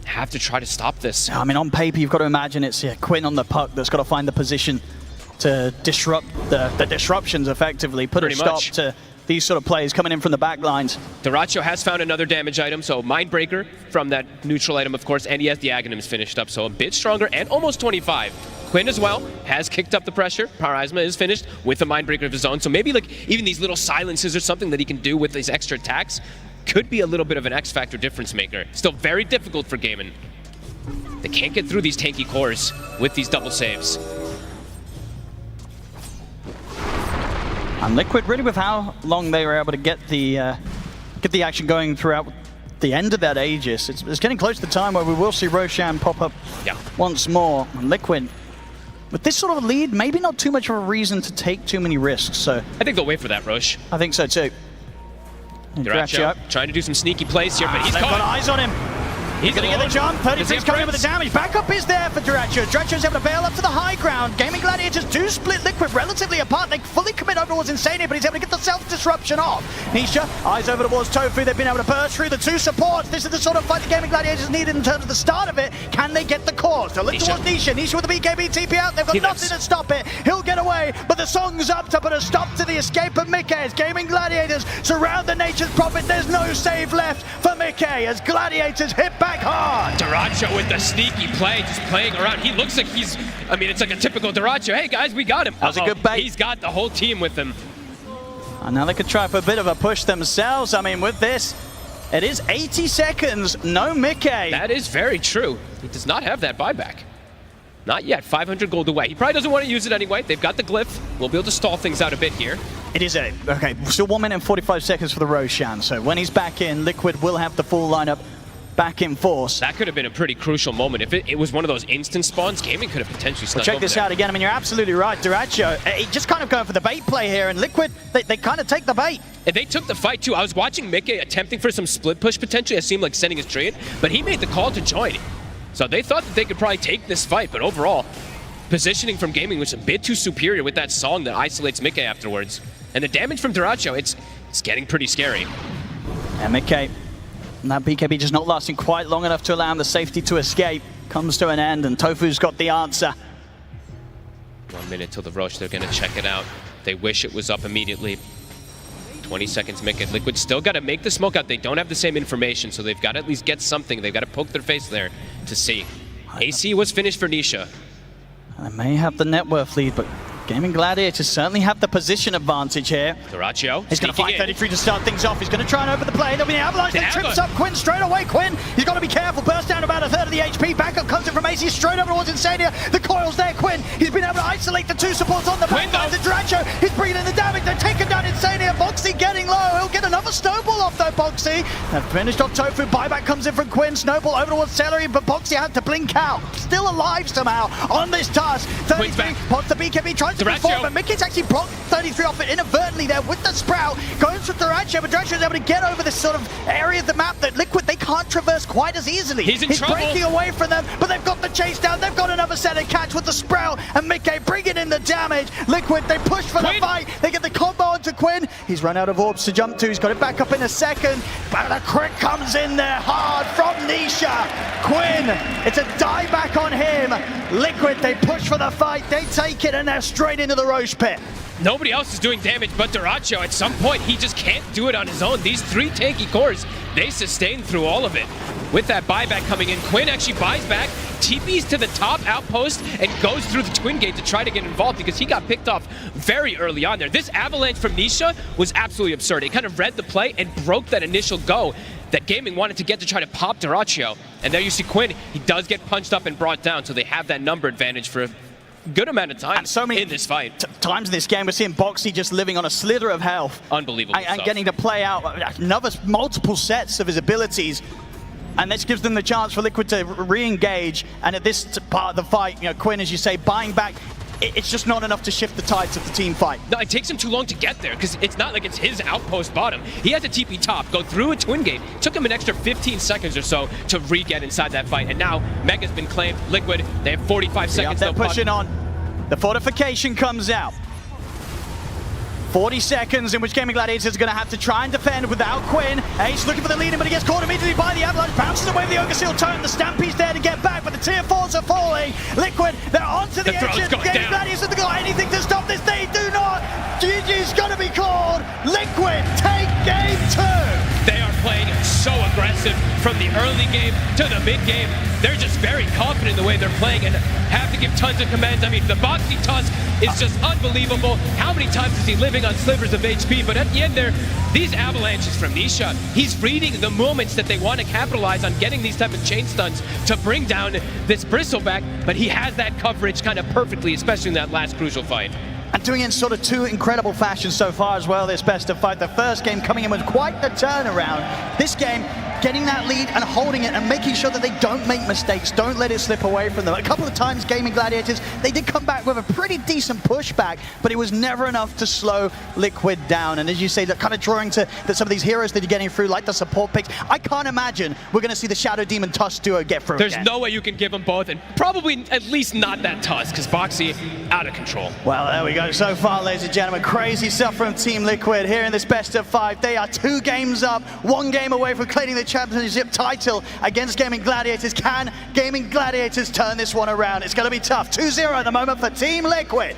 have to try to stop this. I mean, on paper, you've got to imagine it's Quinn on the puck that's got to find the position to disrupt the disruptions effectively, put a stop to these sort of plays coming in from the back lines. Dyrachyo has found another damage item, so Mindbreaker from that neutral item, of course, and he has the Aghanims finished up, so a bit stronger and almost 25. Quinn as well has kicked up the pressure. Parasma is finished with a Mindbreaker of his own, so maybe like even these little silences or something that he can do with these extra attacks could be a little bit of an X-Factor difference maker. Still very difficult for Gaimin. They can't get through these tanky cores with these double saves. And Liquid, really with how long they were able to get the action going throughout the end of that Aegis, it's getting close to the time where we will see Roshan pop up once more. And Liquid, with this sort of a lead, maybe not too much of a reason to take too many risks. So I think they'll wait for that, Roche. I think so too. Dyrachyo trying to do some sneaky plays here, but he's they've caught. got eyes on him. He's going to get the jump. 33's coming in with the damage. Backup is there for Dyrachyo. Dyrachyo's able to bail up to the high ground. Gaming Gladiators do split Liquid relatively apart. They fully commit over towards Insania, but he's able to get the self-disruption off. Nisha, eyes over towards Tofu. They've been able to burst through the two supports. This is the sort of fight the Gaming Gladiators needed in terms of the start of it. Can they get the cores? They'll look towards Nisha. Nisha with the BKB TP out. They've got nothing to stop it. He'll get away, but the song's up to put a stop to the escape of Mickey as Gaming Gladiators surround the Nature's Prophet. There's no save left for Mickey as Gladiators hit back hard. Dyrachyo with the sneaky play, just playing around. He looks like he's, I mean, it's like a typical Dyrachyo. Hey guys, we got him. That was a good bait. He's got the whole team with him. And now they could try for a bit of a push themselves. I mean, with this, it is 80 seconds, no Mickey. That is very true. He does not have that buyback. Not yet, 500 gold away. He probably doesn't want to use it anyway. They've got the glyph. We'll be able to stall things out a bit here. It is okay, still 1 minute and 45 seconds for the Roshan. So when he's back in, Liquid will have the full lineup back in force. That could have been a pretty crucial moment. If it was one of those instant spawns, Gaming could have potentially snuck check this out again. I mean, you're absolutely right. Dyrachyo, just kind of going for the bait play here, and Liquid, they kind of take the bait. And they took the fight too. I was watching Mickey attempting for some split push potentially. It seemed like sending his trade, but he made the call to join. So they thought that they could probably take this fight, but overall, positioning from Gaming was a bit too superior with that song that isolates Mickey afterwards. And the damage from Dyrachyo, it's getting pretty scary. And Mickey, and that BKB just not lasting quite long enough to allow him the safety to escape. Comes to an end, and Tofu's got the answer. 1 minute till the Roche, they're gonna check it out. They wish it was up immediately. 20 seconds, Mickey. Liquid still gotta make the smoke out. They don't have the same information, so they've gotta at least get something. They've gotta poke their face there to see. AC was finished for Nisha. They may have the net worth lead, but Gaming Gladiators certainly have the position advantage here. Dyrachyo. He's going to fight 33 to start things off. He's going to try and open the play. There'll be an avalanche. Then trips up Quinn straight away. Quinn, he's got to be careful. Burst down about a third of the HP. Backup comes in from AC straight over towards Insania. The coil's there. Quinn, he's been able to isolate the two supports on the back lines. And Dyrachyo, he's bringing in the damage. They're taking down Insania. Boxy getting low. He'll get another snowball off though, Boxy. They've finished off Tofu. Buyback comes in from Quinn. Snowball over towards Celery, but Boxy had to blink out. Still alive somehow on this task. 33 pots the BKB, tries to be forward, but Mickey's actually blocked 33 off it inadvertently there with the Sprout. Goes for Dyrachyo, but Dyrachyo's able to get over this sort of area of the map that Liquid, they can't traverse quite as easily. He's in trouble. Breaking away from them, but they've got the chase down. They've got another set of catch with the Sprout, and Mickey bringing in the damage. Liquid, they push for the fight. They get the combo onto Quinn. He's run out of orbs to jump to. He's got it back up in a second, but the crit comes in there hard from Nisha. Quinn, it's a dieback on him. Liquid, they push for the fight. They take it, and they're straight into the Roche pit. Nobody else is doing damage but Dyrachyo. At some point, he just can't do it on his own. These 3 tanky cores, they sustain through all of it. With that buyback coming in, Quinn actually buys back, TPs to the top outpost, and goes through the Twin Gate to try to get involved because he got picked off very early on there. This avalanche from Nisha was absolutely absurd. It kind of read the play and broke that initial go that Gaming wanted to get to try to pop Dyrachyo. And there you see Quinn, he does get punched up and brought down, so they have that number advantage for a good amount of time so many in this fight. Times in this game, we're seeing Boxy just living on a slither of health. Unbelievable and getting to play out another multiple sets of his abilities. and this gives them the chance for Liquid to re-engage. And at this part of the fight, you know, Quinn, as you say, buying back, it's just not enough to shift the tides of the team fight. No, it takes him too long to get there because it's not like it's his outpost bottom. He has a TP top, go through a twin gate. Took him an extra 15 seconds or so to re-get inside that fight. And now Mega's been claimed. Liquid, they have 45 seconds. They're pushing on. The fortification comes out. 40 seconds in which Gaming Gladiators are going to have to try and defend without Quinn. Ace looking for the lead, but he gets caught immediately by the Avalanche. Bounces away with the Ogre Seal turn. The Stampede's there to get back, but the tier 4s are falling. Liquid, they're onto the edge. Gaming Gladiators have got anything to stop this. They do not. GG's going to be called. Liquid take game 2. They are playing so aggressive from the early game to the mid game. They're just very confident in the way they're playing and have to give tons of commands. I mean, the Boxy Tusk is just unbelievable. How many times is he living on slivers of HP? But at the end there, these avalanches from Nisha, he's reading the moments that they want to capitalize on getting these type of chain stuns to bring down this Bristleback, but he has that coverage kind of perfectly, especially in that last crucial fight. And doing it in sort of 2 incredible fashions so far as well, this best of 5. The first game coming in with quite the turnaround. This game, getting that lead and holding it and making sure that they don't make mistakes, don't let it slip away from them. A couple of times, Gaming Gladiators, they did come back with a pretty decent pushback, but it was never enough to slow Liquid down. And as you say, that kind of drawing to some of these heroes that you're getting through, like the support picks. I can't imagine we're going to see the Shadow Demon Tusk duo get through There's again. no way you can give them both, and probably at least not that Tusk, because Boxy out of control. Well, there we go. So far, ladies and gentlemen, crazy stuff from Team Liquid here in this best of 5. They are 2 games up, 1 game away from claiming the championship title against Gaming Gladiators. Can Gaming Gladiators turn this one around? It's going to be tough. 2-0 at the moment for Team Liquid.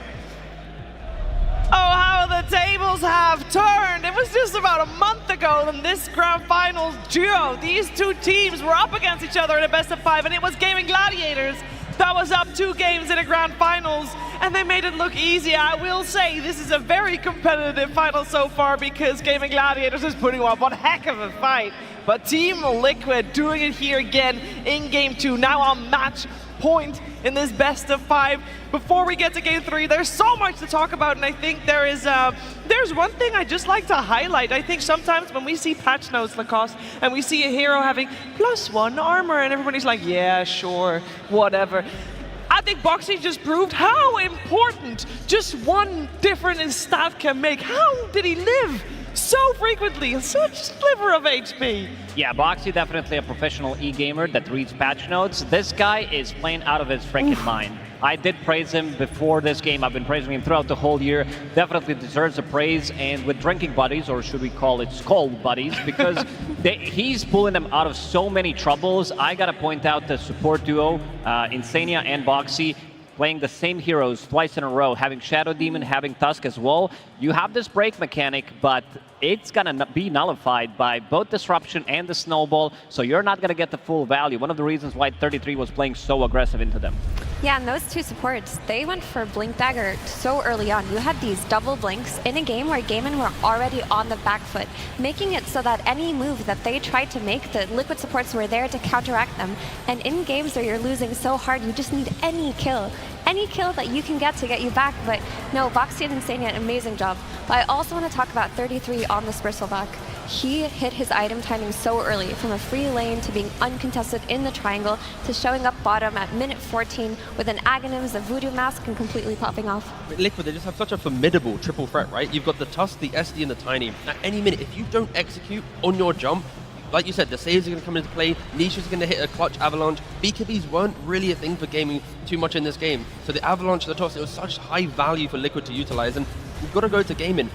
Oh, how the tables have turned. It was just about a month ago when this grand finals duo, these 2 teams were up against each other in a best of 5, and it was Gaming Gladiators that was up 2 games in a grand finals, and they made it look easy. I will say this is a very competitive final so far because Gaming Gladiators is putting up one heck of a fight. But Team Liquid doing it here again in game 2, now on match point in this best of 5. Before we get to game 3, there's so much to talk about, and I think there's one thing I just like to highlight. I think sometimes when we see patch notes, Lacoste, and we see a hero having +1 armor, and everybody's like, yeah, sure, whatever. I think Boxy just proved how important just 1 difference in stat can make. How did he live so frequently in such sliver of HP? Yeah, Boxy definitely a professional e-gamer that reads patch notes. This guy is playing out of his freaking mind. I did praise him before this game. I've been praising him throughout the whole year. Definitely deserves a praise. And with drinking buddies, or should we call it skull buddies, because he's pulling them out of so many troubles. I gotta point out the support duo, Insania and Boxy, playing the same heroes twice in a row, having Shadow Demon, having Tusk as well. You have this break mechanic, but it's gonna be nullified by both Disruption and the Snowball, so you're not gonna get the full value. One of the reasons why 33 was playing so aggressive into them. Yeah, and those 2 supports, they went for Blink Dagger so early on. You had these double blinks in a game where Gaimin were already on the back foot, making it so that any move that they tried to make, the Liquid supports were there to counteract them. And in games where you're losing so hard, you just need any kill that you can get to get you back. But no, Boxy and Insania, amazing job. But I also want to talk about 33 on this Bristleback. He hit his item timing so early, from a free lane to being uncontested in the triangle to showing up bottom at minute 14 with an Aghanims, a Voodoo Mask, and completely popping off. Liquid, they just have such a formidable triple threat, right? You've got the Tusk, the SD, and the Tiny. At any minute, if you don't execute on your jump, like you said, the saves are going to come into play, Nisha's going to hit a clutch avalanche. BKBs weren't really a thing for gaming too much in this game. So the avalanche, the toss, it was such high value for Liquid to utilize, and you've got to go to gaming.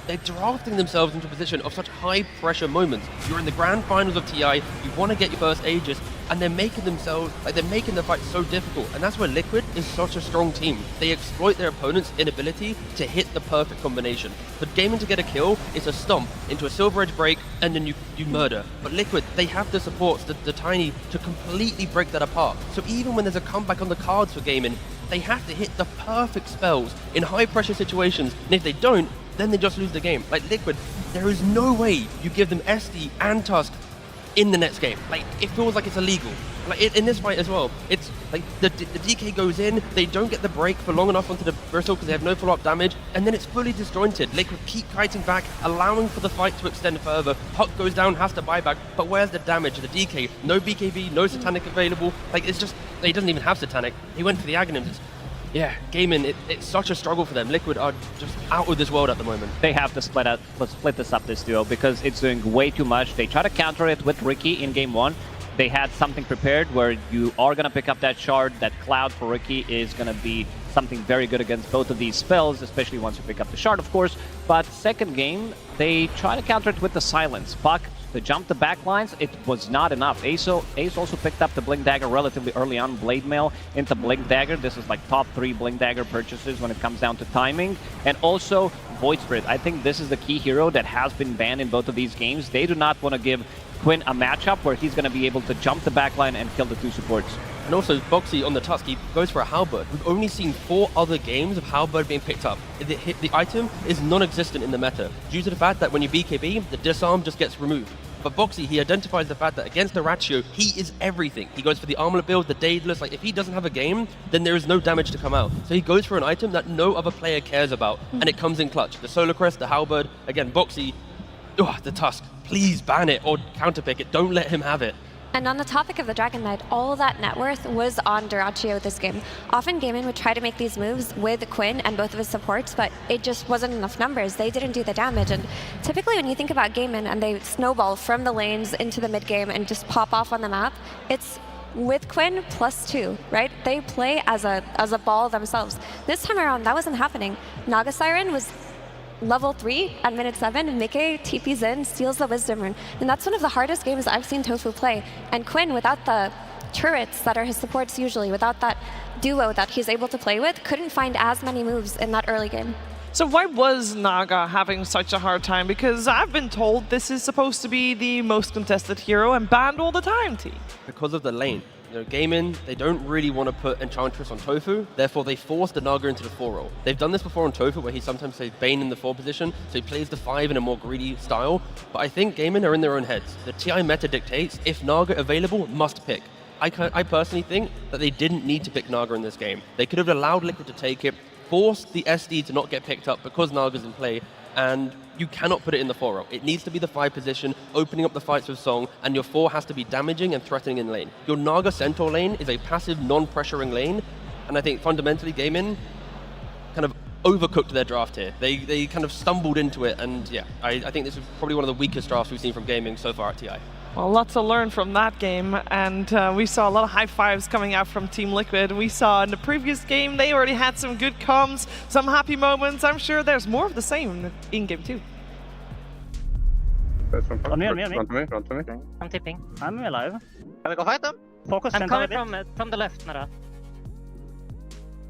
They're drafting themselves into a position of such high pressure moments. You're in the grand finals of TI, you want to get your first Aegis, and they're making themselves, they're making the fight so difficult. And that's where Liquid is such a strong team. They exploit their opponent's inability to hit the perfect combination. For Gaming to get a kill, it's a stomp into a Silver Edge break, and then you murder. But Liquid, they have the supports, the Tiny, to completely break that apart. So even when there's a comeback on the cards for Gaming, they have to hit the perfect spells in high pressure situations, and if they don't, then they just lose the game. Like Liquid, there is no way you give them SD and Tusk in the next game. Like, it feels like it's illegal. Like in this fight as well, it's like the DK goes in, they don't get the break for long enough onto the bristle because they have no follow-up damage, and then it's fully disjointed. Liquid keep kiting back, allowing for the fight to extend further. Puck goes down, has to buy back, but where's the damage? The DK, no BKB, no Satanic available. Like it's just, he doesn't even have Satanic. He went for the Aghanims. Yeah, gaming, it's such a struggle for them. Liquid are just out of this world at the moment. They have to split this up, this duo, because it's doing way too much. They try to counter it with Ricky in game 1. They had something prepared where you are going to pick up that shard. That cloud for Ricky is going to be something very good against both of these spells, especially once you pick up the shard, of course. But second game, they try to counter it with the silence. Puck to jump the back lines, it was not enough. Ace also picked up the Blink Dagger relatively early on, Blade Mail into Blink Dagger. This is like top 3 Blink Dagger purchases when it comes down to timing. And also Void Spirit. I think this is the key hero that has been banned in both of these games. They do not want to give Quinn a matchup where he's going to be able to jump the backline and kill the 2 supports. And also, Boxy on the Tusk, he goes for a Halberd. We've only seen 4 other games of Halberd being picked up. The item is non-existent in the meta, due to the fact that when you BKB, the disarm just gets removed. But Boxy, he identifies the fact that against the Ratio, he is everything. He goes for the Armlet build, the Daedalus. Like, if he doesn't have a game, then there is no damage to come out. So he goes for an item that no other player cares about, and it comes in clutch. The Solar Crest, the Halberd, again, Boxy, the Tusk. Please ban it or counterpick it. Don't let him have it. And on the topic of the Dragon Knight, all that net worth was on Dyrachyo this game. Often Gaimin would try to make these moves with Quinn and both of his supports, but it just wasn't enough numbers. They didn't do the damage. And typically when you think about Gaimin and they snowball from the lanes into the mid game and just pop off on the map, it's with Quinn +2, right? They play as a ball themselves. This time around, that wasn't happening. Naga Siren was level 3 at minute 7, and Mickey TP's in, steals the Wisdom Rune. And that's one of the hardest games I've seen Tofu play. And Quinn, without the turrets that are his supports usually, without that duo that he's able to play with, couldn't find as many moves in that early game. So why was Naga having such a hard time? Because I've been told this is supposed to be the most contested hero and banned all the time, T. Because of the lane. You know, Gaimin, they don't really want to put Enchantress on Tofu, therefore they force the Naga into the 4 role. They've done this before on Tofu, where he sometimes plays Bane in the 4 position, so he plays the 5 in a more greedy style. But I think Gaimin are in their own heads. The TI meta dictates, if Naga available, must pick. I personally think that they didn't need to pick Naga in this game. They could have allowed Liquid to take it, forced the SD to not get picked up because Naga's in play, and you cannot put it in the 4 role. It needs to be the 5 position, opening up the fights with Song, and your 4 has to be damaging and threatening in lane. Your Naga Centaur lane is a passive, non-pressuring lane, and I think fundamentally Gaimin kind of overcooked their draft here. They kind of stumbled into it, and yeah, I think this is probably one of the weakest drafts we've seen from Gaming so far at TI. Well, lots to learn from that game, and we saw a lot of high fives coming out from Team Liquid. We saw in the previous game they already had some good comms, some happy moments. I'm sure there's more of the same in game 2. On me. I'm tipping. I'm alive. Can we go fight them? Focus. I'm coming from the left, Nara.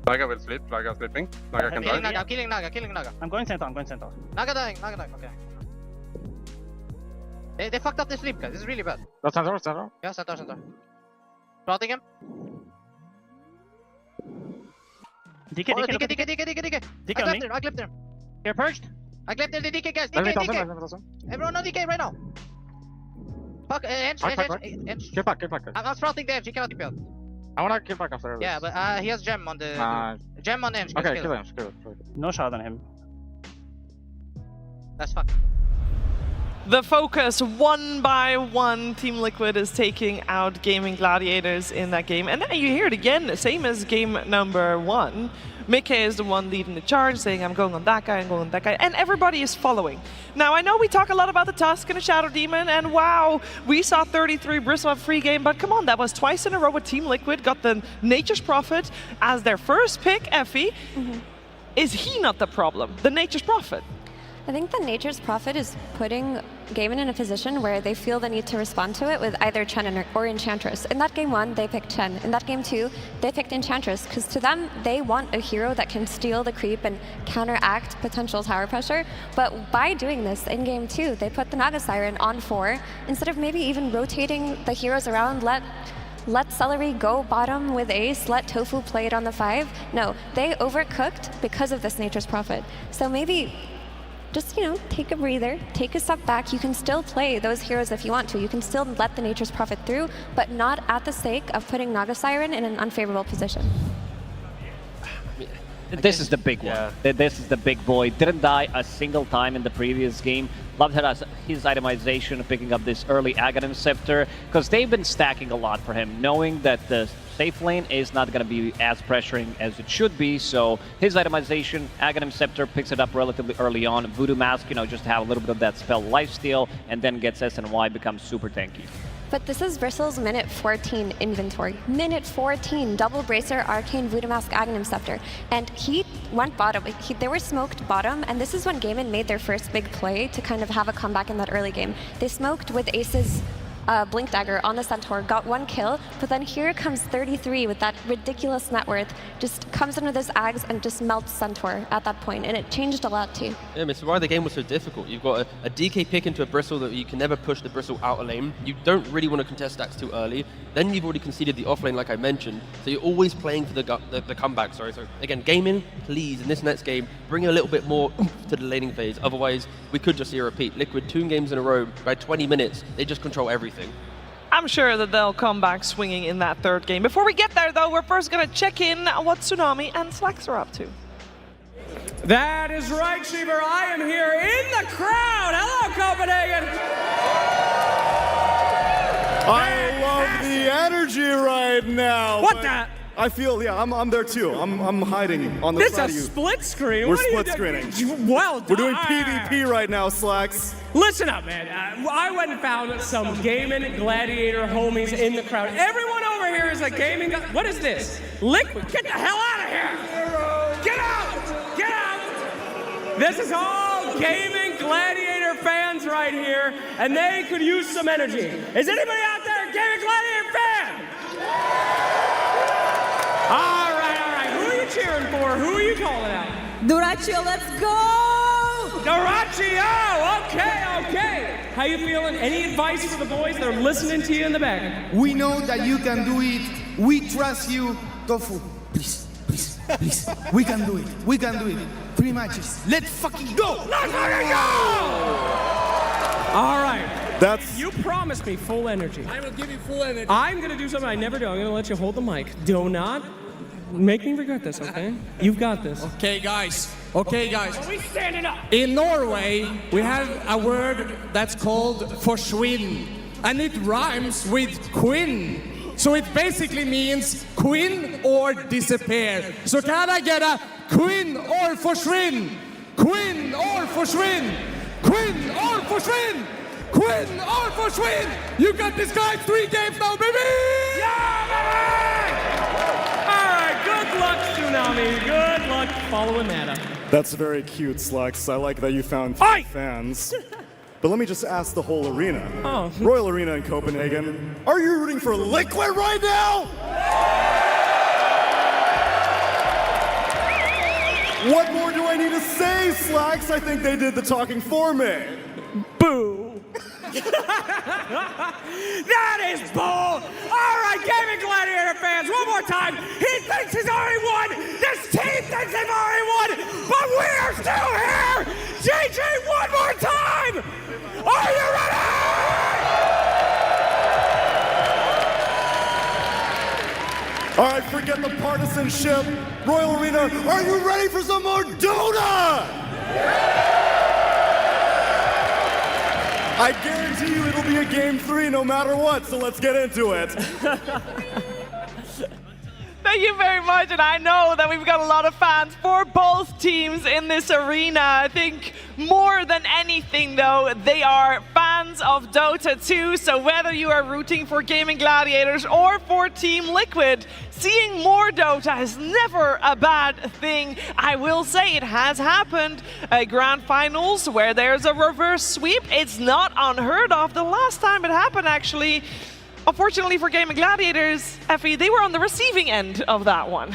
Naga will sleep. Naga sleeping. Naga can die. I'm killing Naga. I'm going center. Naga dying, okay. They fucked up the sleep, guys. This is really bad. Center. Yeah, center. Sprouting him. DK. I clipped him. You're purged. I clipped the DK, guys. DK. Everyone on DK right now. Fuck, Henge. Get back. I'm sprouting the Henge. He cannot be built. I wanna kill back after this. Yeah, but he has gem on the... Gem on the Henge. Okay, kill him. No shot on him. That's fucked. The focus, one by one, Team Liquid is taking out Gaming Gladiators in that game. And now you hear it again, same as game number 1. Mickey is the one leading the charge, saying, I'm going on that guy, and everybody is following. Now, I know we talk a lot about the Tusk and the Shadow Demon, and wow, we saw 33 Bristle have free game, but come on, that was twice in a row with Team Liquid, got the Nature's Prophet as their first pick, Effie. Is he not the problem, the Nature's Prophet? I think the Nature's Prophet is putting Gaimin in a position where they feel the need to respond to it with either Chen or Enchantress. In that game 1, they picked Chen. In that game 2, they picked Enchantress, because to them, they want a hero that can steal the creep and counteract potential tower pressure. But by doing this, in game 2, they put the Naga Siren on 4, instead of maybe even rotating the heroes around, let Celery go bottom with Ace, let Tofu play it on the 5. No, they overcooked because of this Nature's Prophet. So maybe just, take a breather, take a step back. You can still play those heroes if you want to. You can still let the Nature's Prophet through, but not at the sake of putting Naga Siren in an unfavorable position. This is the big one. This is the big boy. Didn't die a single time in the previous game. Loved his itemization, picking up this early Aghanim Scepter, because they've been stacking a lot for him, knowing that the safe lane is not going to be as pressuring as it should be. So his itemization, Aghanim Scepter, picks it up relatively early on. Voodoo Mask, just to have a little bit of that spell lifesteal, and then gets SNY, becomes super tanky. But this is Bristle's minute 14 inventory. Minute 14, double bracer, arcane, voodoo mask, Aghanim Scepter. And he went bottom. They were smoked bottom, and this is when Gaimin made their first big play to kind of have a comeback in that early game. They smoked with Ace's Blink Dagger on the Centaur, got 1 kill, but then here comes 33 with that ridiculous net worth, just comes in with his Ags and just melts Centaur at that point, and it changed a lot too. Yeah, Mr. Why the game was so difficult. You've got a DK pick into a Bristle that you can never push the Bristle out of lane. You don't really want to contest stacks too early. Then you've already conceded the off lane, like I mentioned, so you're always playing for the comeback. So again, Gaimin, please, in this next game, bring a little bit more to the laning phase. Otherwise, we could just see a repeat. Liquid 2 games in a row, by 20 minutes, they just control everything. I'm sure that they'll come back swinging in that third game. Before we get there, though, we're first going to check in what Tsunami and Slacks are up to. That is right, Sheever. I am here in the crowd. Hello, Copenhagen. I love the energy right now. What the? I feel, I'm there too. I'm hiding on the this side of you. This is a split screen. We're split screening. Well done. We're doing PvP right now, Slacks. Listen up, man. I went and found some gaming gladiator homies in the crowd. Everyone over here is a gaming. What is this? Liquid. Get the hell out of here. Get out. Get out. This is all gaming gladiator fans right here, and they could use some energy. Is anybody out there a gaming gladiator fan? All right. Who are you cheering for? Who are you calling out? Duraccio, let's go! Duraccio! Okay. How you feeling? Any advice for the boys? They're listening to you in the back. We know that you can do it. We trust you. Tofu, please. We can do it. 3 matches. Let's fucking go! Let's fucking go! All right. You promised me full energy. I will give you full energy. I'm going to do something I never do. I'm going to let you hold the mic. Do not make me regret this, okay? You've got this. Okay, guys. Are we standing up? In Norway, we have a word that's called forsvinn, and it rhymes with quinn. So it basically means quinn or disappear. So can I get a quinn or forsvinn? Quinn or forsvinn? Quinn or forsvinn? Quinn or forsvinn? You got this guy 3 games now, baby! Yeah, baby! All right, good luck, Tsunami. Good luck following that up. That's very cute, Slacks. I like that you found 3 fans. But let me just ask the whole arena. Royal Arena in Copenhagen. Are you rooting for Liquid right now? What more do I need to say, Slacks? I think they did the talking for me. Boo. That is bull! All right, Gaming Gladiator fans, one more time. He thinks he's already won. This team thinks they've already won, but we are still here. GG, one more time. Are you ready? All right, forget the partisanship. Royal Arena, are you ready for some more Dota? I guarantee you it'll be a game 3 no matter what, so let's get into it. Thank you very much, and I know that we've got a lot of fans for both teams in this arena. I think more than anything, though, they are fans of Dota 2, so whether you are rooting for Gaming Gladiators or for Team Liquid, seeing more Dota is never a bad thing. I will say it has happened. Grand Finals where there's a reverse sweep. It's not unheard of. The last time it happened, actually, unfortunately for Gaming Gladiators, Effie, they were on the receiving end of that one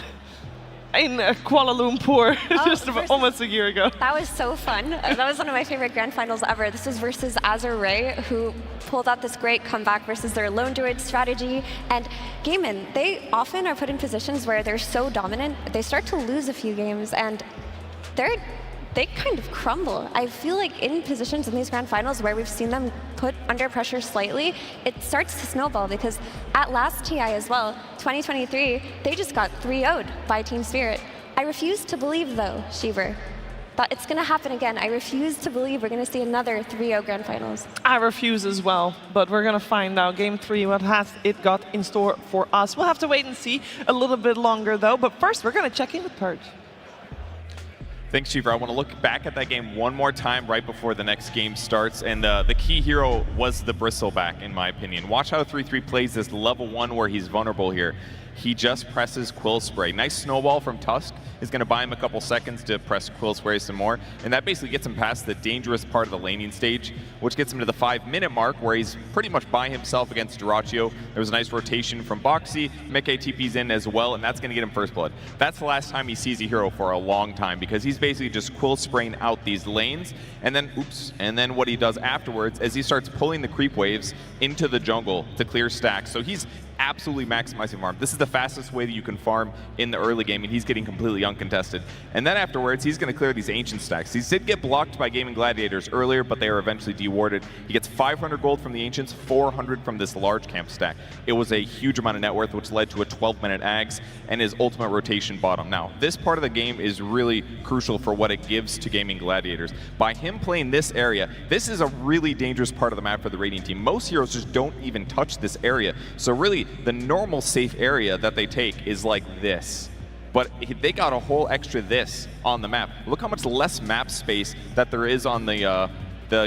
in Kuala Lumpur just almost a year ago. That was so fun. That was one of my favorite Grand Finals ever. This was versus Azure Ray, who pulled out this great comeback versus their lone druid strategy. And Gaimin, they often are put in positions where they're so dominant, they start to lose a few games, and they're they kind of crumble. I feel like in positions in these grand finals where we've seen them put under pressure slightly, it starts to snowball because at last TI as well, 2023, they just got 3-0'd by Team Spirit. I refuse to believe though, Shiver, that it's gonna happen again. I refuse to believe we're gonna see another 3-0 grand finals. I refuse as well, but we're gonna find out Game 3 what has it got in store for us. We'll have to wait and see a little bit longer though, but first we're gonna check in with Purge. Thanks, Cheever. I want to look back at that game one more time right before the next game starts, and the key hero was the Bristleback, in my opinion. Watch how 3-3 plays this level 1 where he's vulnerable here. He just presses Quill Spray. Nice snowball from Tusk is going to buy him a couple seconds to press Quill Spray some more, and that basically gets him past the dangerous part of the laning stage, which gets him to the 5-minute mark where he's pretty much by himself against Dyrachyo. There was a nice rotation from Boxy, Mickey TP's in as well, and that's going to get him first blood. That's the last time he sees a hero for a long time, because he's basically just Quill Spraying out these lanes, and then, and then what he does afterwards is he starts pulling the creep waves into the jungle to clear stacks. So he's absolutely maximizing farm. This is the fastest way that you can farm in the early game, and he's getting completely uncontested. And then afterwards, he's going to clear these ancient stacks. These did get blocked by Gaming Gladiators earlier, but they are eventually dewarded. He gets 500 gold from the ancients, 400 from this large camp stack. It was a huge amount of net worth, which led to a 12-minute Ags and his ultimate rotation bottom. Now, this part of the game is really crucial for what it gives to Gaming Gladiators. By him playing this area, this is a really dangerous part of the map for the Radiant team. Most heroes just don't even touch this area. So really, the normal safe area that they take is like this. But they got a whole extra this on the map. Look how much less map space that there is on the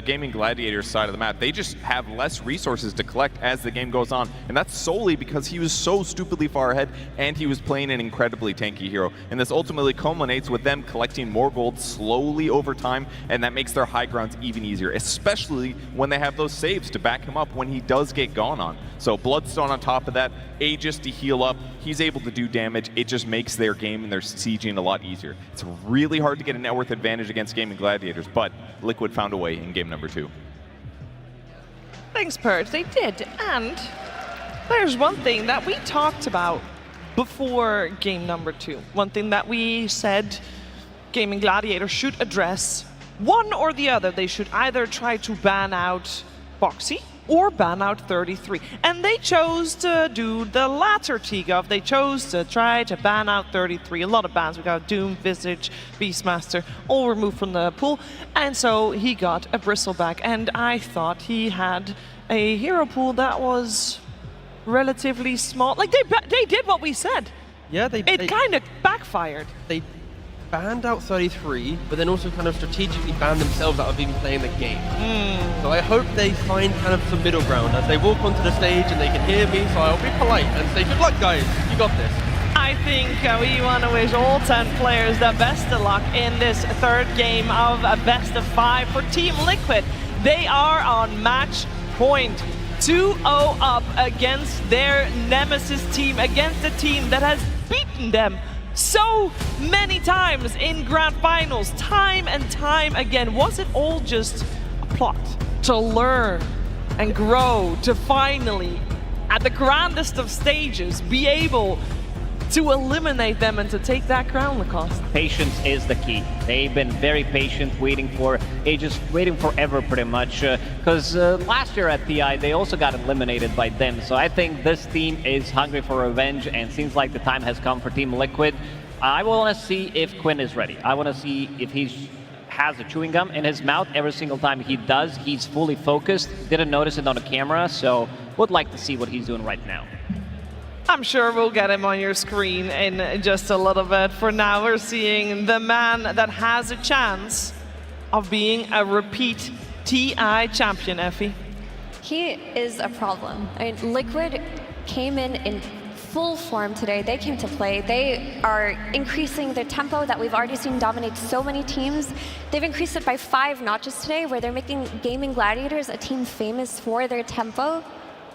Gaming Gladiators side of the map. They just have less resources to collect as the game goes on. And that's solely because he was so stupidly far ahead and he was playing an incredibly tanky hero. And this ultimately culminates with them collecting more gold slowly over time, and that makes their high grounds even easier, especially when they have those saves to back him up when he does get gone on. So Bloodstone on top of that, Aegis to heal up, he's able to do damage. It just makes their game and their sieging a lot easier. It's really hard to get a net worth advantage against Gaming Gladiators, but Liquid found a way in game number 2. Thanks, Purge. They did. And there's one thing that we talked about before game number 2. One thing that we said Gaming Gladiators should address. One or the other. They should either try to ban out Boxy or ban out 33. And they chose to do the latter, T-Gov. They chose to try to ban out 33. A lot of bans. We got Doom, Visage, Beastmaster, all removed from the pool. And so he got a Bristleback. And I thought he had a hero pool that was relatively small. Like, they did what we said. Yeah, It kind of backfired. They banned out 33, but then also kind of strategically banned themselves out of even playing the game. So I hope they find kind of some middle ground as they walk onto the stage and they can hear me, so I'll be polite and say, good luck guys, you got this. I think we want to wish all 10 players the best of luck in this third game of a best of 5 for Team Liquid. They are on match point. 2-0 up against their nemesis team, against a team that has beaten them so many times in grand finals, time and time again. Was it all just a plot to learn and grow to finally, at the grandest of stages, be able to eliminate them and to take that crown, Lacoste? Patience is the key. They've been very patient, waiting for ages, waiting forever pretty much, because last year at TI they also got eliminated by them. So I think this team is hungry for revenge, and seems like the time has come for Team Liquid. I want to see if Quinn is ready. I want to see if he has a chewing gum in his mouth. Every single time he does, he's fully focused. Didn't notice it on the camera, so would like to see what he's doing right now. I'm sure we'll get him on your screen in just a little bit. For now, we're seeing the man that has a chance of being a repeat TI champion, Effie. He is a problem. I mean, Liquid came in full form today. They came to play. They are increasing their tempo that we've already seen dominate so many teams. They've increased it by 5 notches today, where they're making Gaming Gladiators, a team famous for their tempo,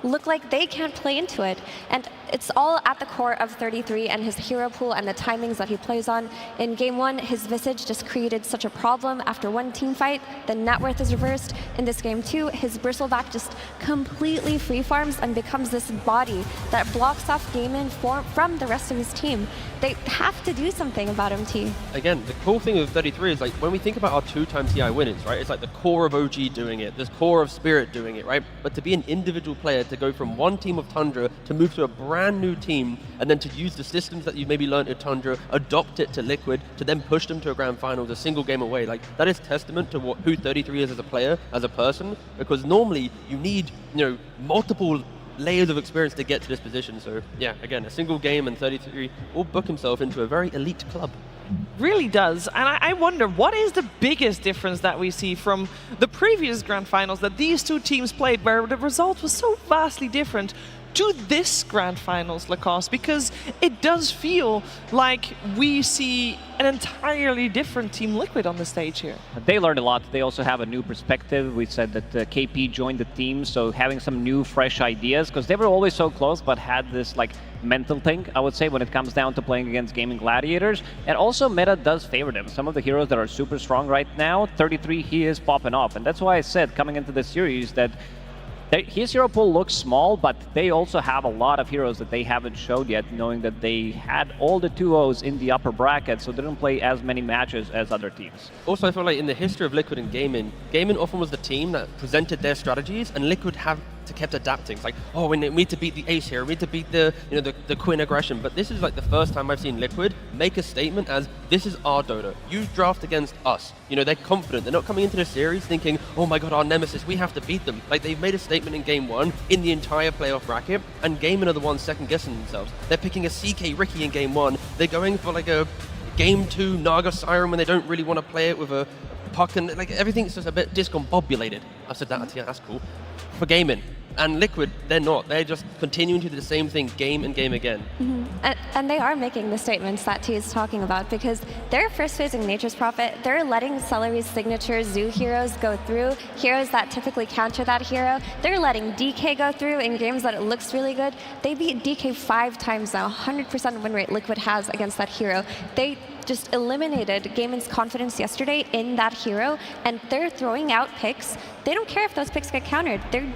look like they can't play into it. And it's all at the core of 33 and his hero pool and the timings that he plays on. In game 1, his Visage just created such a problem after one team fight. The net worth is reversed. In this game 2, his Bristleback just completely free farms and becomes this body that blocks off Gaimin from the rest of his team. They have to do something about him, T. Again, the cool thing with 33 is like when we think about our 2-time TI winners, right? It's like the core of OG doing it, this core of Spirit doing it, right? But to be an individual player, to go from one team of Tundra to move to a brand new team, and then to use the systems that you maybe learned at Tundra, adopt it to Liquid, to then push them to a grand finals, a single game away, like that is testament to who 33 is as a player, as a person, because normally you need, multiple layers of experience to get to this position. So yeah, again, a single game and 33 will book himself into a very elite club. Really does. And I wonder, what is the biggest difference that we see from the previous grand finals that these two teams played, where the result was so vastly different, to this grand finals, Lacoste? Because it does feel like we see an entirely different Team Liquid on the stage here. They learned a lot. They also have a new perspective. We said that KP joined the team, so having some new, fresh ideas, because they were always so close, but had this mental thing, I would say, when it comes down to playing against Gaming Gladiators. And also meta does favor them. Some of the heroes that are super strong right now, 33, he is popping off. And that's why I said, coming into the series, that his hero pool looks small, but they also have a lot of heroes that they haven't showed yet, knowing that they had all the 2-0s in the upper bracket, so they didn't play as many matches as other teams. Also, I feel like in the history of Liquid and Gaimin often was the team that presented their strategies, and Liquid kept adapting. It's like, oh, we need to beat the ace here, we need to beat the Quinn aggression. But this is like the first time I've seen Liquid make a statement as, this is our Dota. You draft against us. They're confident. They're not coming into the series thinking, oh my god, our nemesis, we have to beat them. Like, they've made a statement in game 1 in the entire playoff bracket, and Gaimin are the ones second guessing themselves. They're picking a CK Ricky in game 1. They're going for like a game 2 Naga Siren when they don't really want to play it with a puck, and like everything's just a bit discombobulated. I said that, yeah, that's cool. For Gaimin. And Liquid, they're not. They're just continuing to do the same thing game and game again. Mm-hmm. And they are making the statements that T is talking about, because they're first phasing Nature's Prophet. They're letting Celery's signature Zoo heroes go through, heroes that typically counter that hero. They're letting DK go through in games that it looks really good. They beat DK 5 times now, 100% win rate Liquid has against that hero. They just eliminated Gaimin's confidence yesterday in that hero, and they're throwing out picks. They don't care if those picks get countered. They're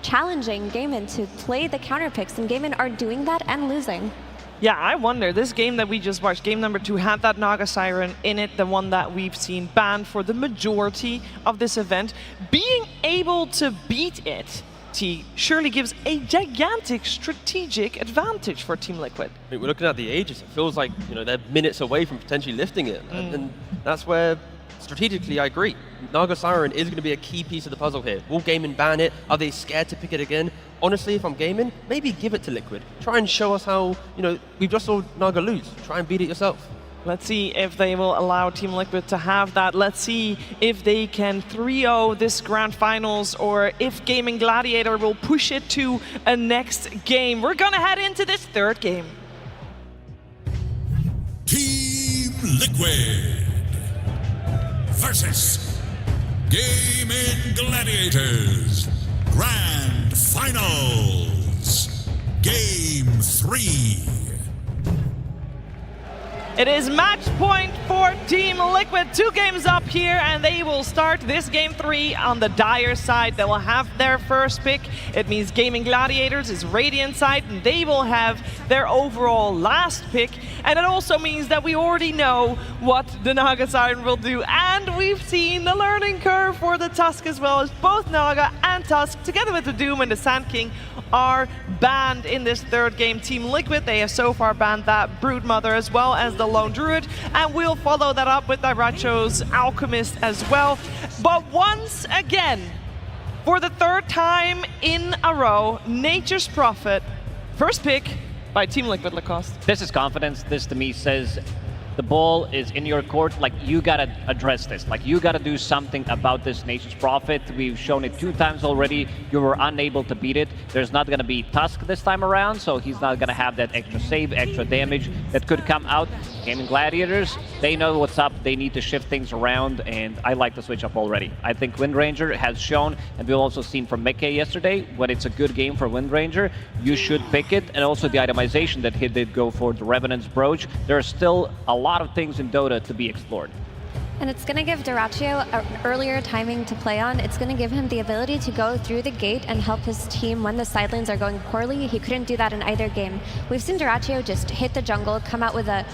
challenging Gaimin to play the counter picks, and Gaimin are doing that and losing. Yeah, I wonder, this game that we just watched, game number 2, had that Naga Siren in it, the one that we've seen banned for the majority of this event. Being able to beat it, T, surely gives a gigantic strategic advantage for Team Liquid. I mean, we're looking at the ages. It feels like they're minutes away from potentially lifting it, and that's where strategically I agree. Naga Siren is going to be a key piece of the puzzle here. Will Gaimin ban it? Are they scared to pick it again? Honestly, if I'm Gaimin, maybe give it to Liquid. Try and show us how, we've just saw Naga lose. Try and beat it yourself. Let's see if they will allow Team Liquid to have that. Let's see if they can 3-0 this grand finals, or if Gaming Gladiator will push it to a next game. We're gonna head into this third game. Team Liquid versus Gaming Gladiators Grand Finals Game 3. It is match point for Team Liquid. 2 games up here, and they will start this game 3 on the Dire side. They will have their first pick. It means Gaming Gladiators is Radiant side, and they will have their overall last pick. And it also means that we already know what the Naga Siren will do. And we've seen the learning curve for the Tusk as well, as both Naga and Tusk, together with the Doom and the Sand King, are banned in this third game. Team Liquid, they have so far banned that Broodmother as well as the Lone Druid, and we'll follow that up with Dairatcho's Alchemist as well. But once again, for the third time in a row, Nature's Prophet, first pick by Team Liquid, Lacoste. This is confidence. This to me says the ball is in your court, like, you gotta address this. Like, you gotta do something about this Nature's Prophet. We've shown it 2 times already. You were unable to beat it. There's not gonna be Tusk this time around, so he's not gonna have that extra save, extra damage that could come out. Gaming Gladiators, they know what's up. They need to shift things around, and I like the switch up already. I think Wind Ranger has shown, and we've also seen from Mekke yesterday, when it's a good game for Wind Ranger, you should pick it. And also the itemization that he did go for the Revenant's Brooch. There are still a lot of things in Dota to be explored. And it's going to give Dyrachyo an earlier timing to play on. It's going to give him the ability to go through the gate and help his team when the side lanes are going poorly. He couldn't do that in either game. We've seen Dyrachyo just hit the jungle, come out with a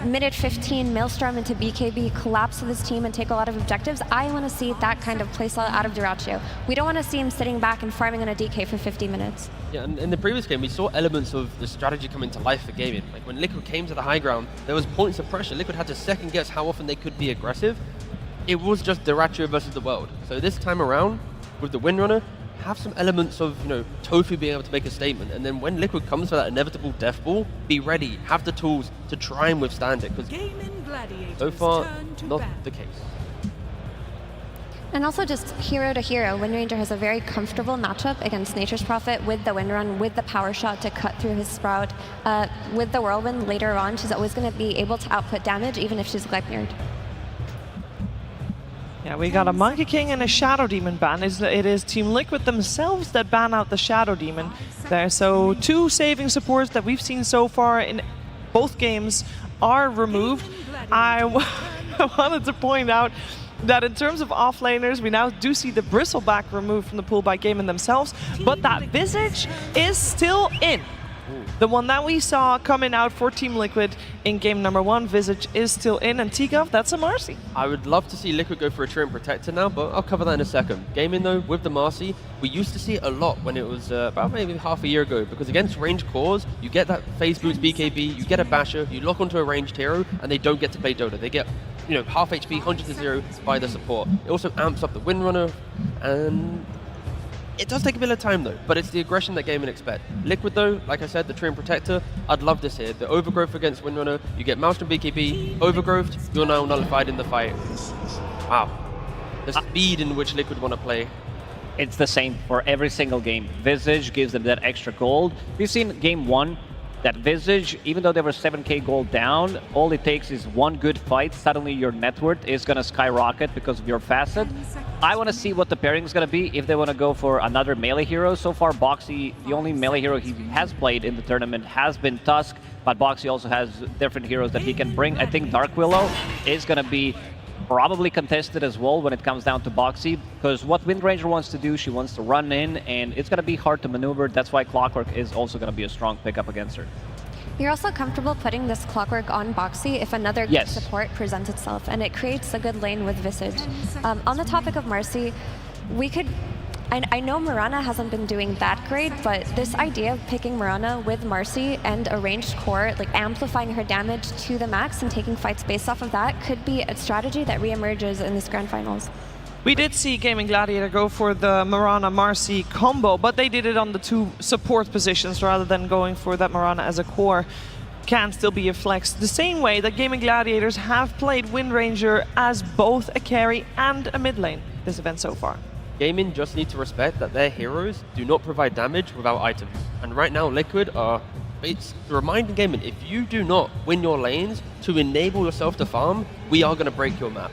minute 15 Maelstrom into BKB, collapse with his team and take a lot of objectives. I want to see that kind of playstyle out of Dyrachyo. We don't want to see him sitting back and farming on a DK for 50 minutes. Yeah, and in the previous game, we saw elements of the strategy coming to life for gaming. Like when Liquid came to the high ground, there was points of pressure. Liquid had to second guess how often they could be aggressive. It was just Dyrachyo versus the world. So this time around, with the Windrunner, have some elements of, Tofu being able to make a statement. And then when Liquid comes for that inevitable death ball, be ready, have the tools to try and withstand it. Because so far, not the case. And also just hero to hero, Wind Ranger has a very comfortable matchup against Nature's Prophet with the Wind Run, with the power shot to cut through his Sprout. With the Whirlwind later on, she's always going to be able to output damage even if she's Gleipnir'd. Yeah, we got a Monkey King and a Shadow Demon ban. It is Team Liquid themselves that ban out the Shadow Demon there. So 2 saving supports that we've seen so far in both games are removed. I wanted to point out that in terms of offlaners, we now do see the Bristleback removed from the pool by Gaming themselves, but that Visage is still in. The one that we saw coming out for Team Liquid in game number 1, Visage is still in, and Tigov, that's a Marcy. I would love to see Liquid go for a Treant Protector now, but I'll cover that in a second. Gaming though, with the Marcy, we used to see it a lot when it was about maybe half a year ago, because against ranged cores, you get that phase boost BKB, you get a Basher, you lock onto a ranged hero, and they don't get to play Dota. They get, half HP, 100 to 0 by the support. It also amps up the Windrunner, and it does take a bit of time though, but it's the aggression that Gaming expect. Liquid though, like I said, the Treant Protector, I'd love this here. The Overgrowth against Windrunner, you get Maelstrom BKB, Overgrowth, you're now nullified in the fight. Wow. The speed in which Liquid want to play. It's the same for every single game. Visage gives them that extra gold. We've seen game 1, that Visage, even though they were 7k gold down, all it takes is one good fight. Suddenly your net worth is going to skyrocket because of your facet. I want to see what the pairing is going to be if they want to go for another melee hero. So far, Boxy, the only melee hero he has played in the tournament has been Tusk, but Boxy also has different heroes that he can bring. I think Dark Willow is going to be probably contested as well when it comes down to Boxy, because what Wind Ranger wants to do, she wants to run in, and it's going to be hard to maneuver. That's why Clockwork is also going to be a strong pickup against her. You're also comfortable putting this Clockwork on Boxy if another good support presents itself, and it creates a good lane with Visage. On the topic of Marcy, we could... I know Mirana hasn't been doing that great, but this idea of picking Mirana with Marcy and a ranged core, like amplifying her damage to the max and taking fights based off of that, could be a strategy that reemerges in this grand finals. We did see Gaming Gladiator go for the Mirana-Marcy combo, but they did it on the 2 support positions rather than going for that Mirana as a core. Can still be a flex. The same way that Gaming Gladiators have played Wind Ranger as both a carry and a mid lane this event so far. Gaming just need to respect that their heroes do not provide damage without items. And right now, Liquid are... It's reminding Gaming, if you do not win your lanes to enable yourself to farm, we are going to break your map.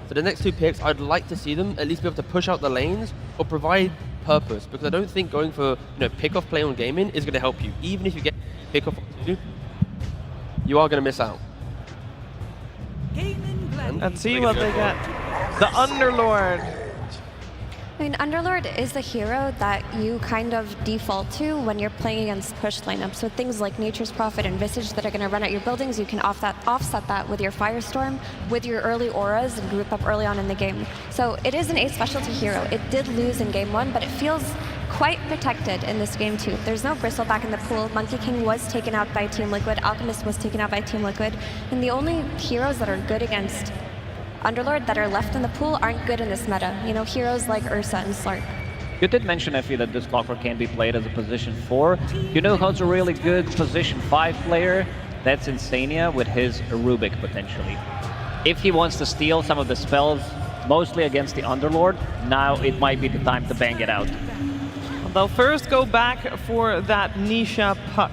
So the next 2 picks, I'd like to see them at least be able to push out the lanes or provide purpose, because I don't think going for pick-off play on Gaming is going to help you. Even if you get pick-off on 2, you are going to miss out. And see what they get. The Underlord. I mean, Underlord is the hero that you kind of default to when you're playing against push lineups. So things like Nature's Prophet and Visage that are going to run at your buildings, you can offset that with your Firestorm, with your early auras, and group up early on in the game. So it is an A specialty hero. It did lose in game 1, but it feels quite protected in this game too. There's no Bristleback in the pool. Monkey King was taken out by Team Liquid. Alchemist was taken out by Team Liquid. And the only heroes that are good against Underlord that are left in the pool aren't good in this meta. Heroes like Ursa and Slark. You did mention, Effie, that this Clockwork can be played as a position 4. You know who's a really good position 5 player? that's Insania with his Rubik potentially. If he wants to steal some of the spells, mostly against the Underlord, now it might be the time to bang it out. They'll first go back for that Nisha puck.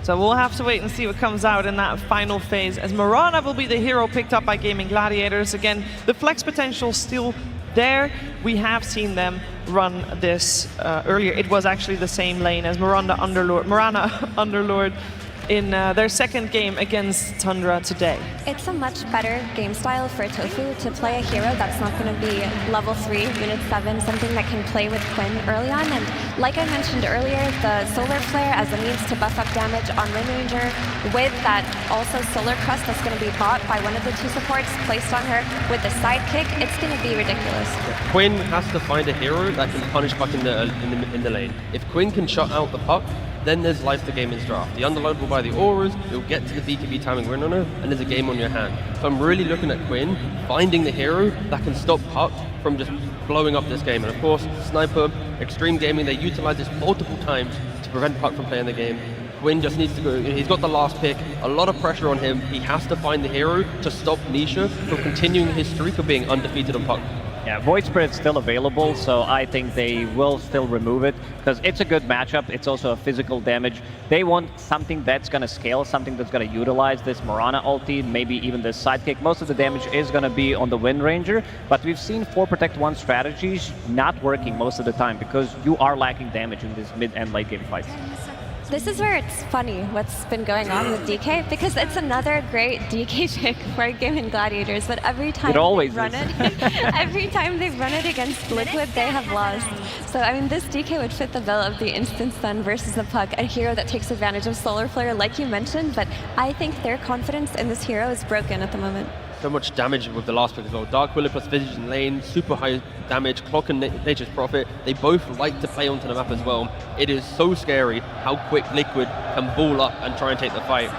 So we'll have to wait and see what comes out in that final phase, as Mirana will be the hero picked up by Gaming Gladiators. Again, the flex potential still there. We have seen them run this earlier. It was actually the same lane as Mirana Underlord in their second game against Tundra today. It's a much better game style for Tofu to play a hero that's not going to be level 3, unit 7, something that can play with Quinn early on. And like I mentioned earlier, the Solar Flare as a means to buff up damage on Wind Ranger, with that also Solar Crust that's going to be bought by one of the 2 supports placed on her with the sidekick, it's going to be ridiculous. Quinn has to find a hero that can punish Puck in the lane. If Quinn can shut out the Puck, then there's life to Gamin's draft. The Underlord will buy the auras, you'll get to the BKB timing Windrunner, and there's a game on your hand. So I'm really looking at Quinn finding the hero that can stop Puck from just blowing up this game. And of course, Sniper, Extreme Gaming, they utilize this multiple times to prevent Puck from playing the game. Quinn just needs to go, he's got the last pick, a lot of pressure on him. He has to find the hero to stop Nisha from continuing his streak of being undefeated on Puck. Yeah, Void Spirit's still available, so I think they will still remove it, because it's a good matchup. It's also a physical damage. They want something that's going to scale, something that's going to utilize this Mirana ulti, maybe even this sidekick. Most of the damage is going to be on the Wind Ranger, but we've seen 4 Protect 1 strategies not working most of the time, because you are lacking damage in this mid and late game fights. This is where it's funny what's been going on with DK, because it's another great DK pick for Gaming Gladiators, but every time they've run it against Liquid, they have lost. So I mean, this DK would fit the bill of the Instant Stun versus the Puck, a hero that takes advantage of Solar Flare like you mentioned, but I think their confidence in this hero is broken at the moment. So much damage with the last pick as well. Dark Willow plus Vision Lane, super high damage, Clock and Nature's Prophet. They both like to play onto the map as well. It is so scary how quick Liquid can ball up and try and take the fight.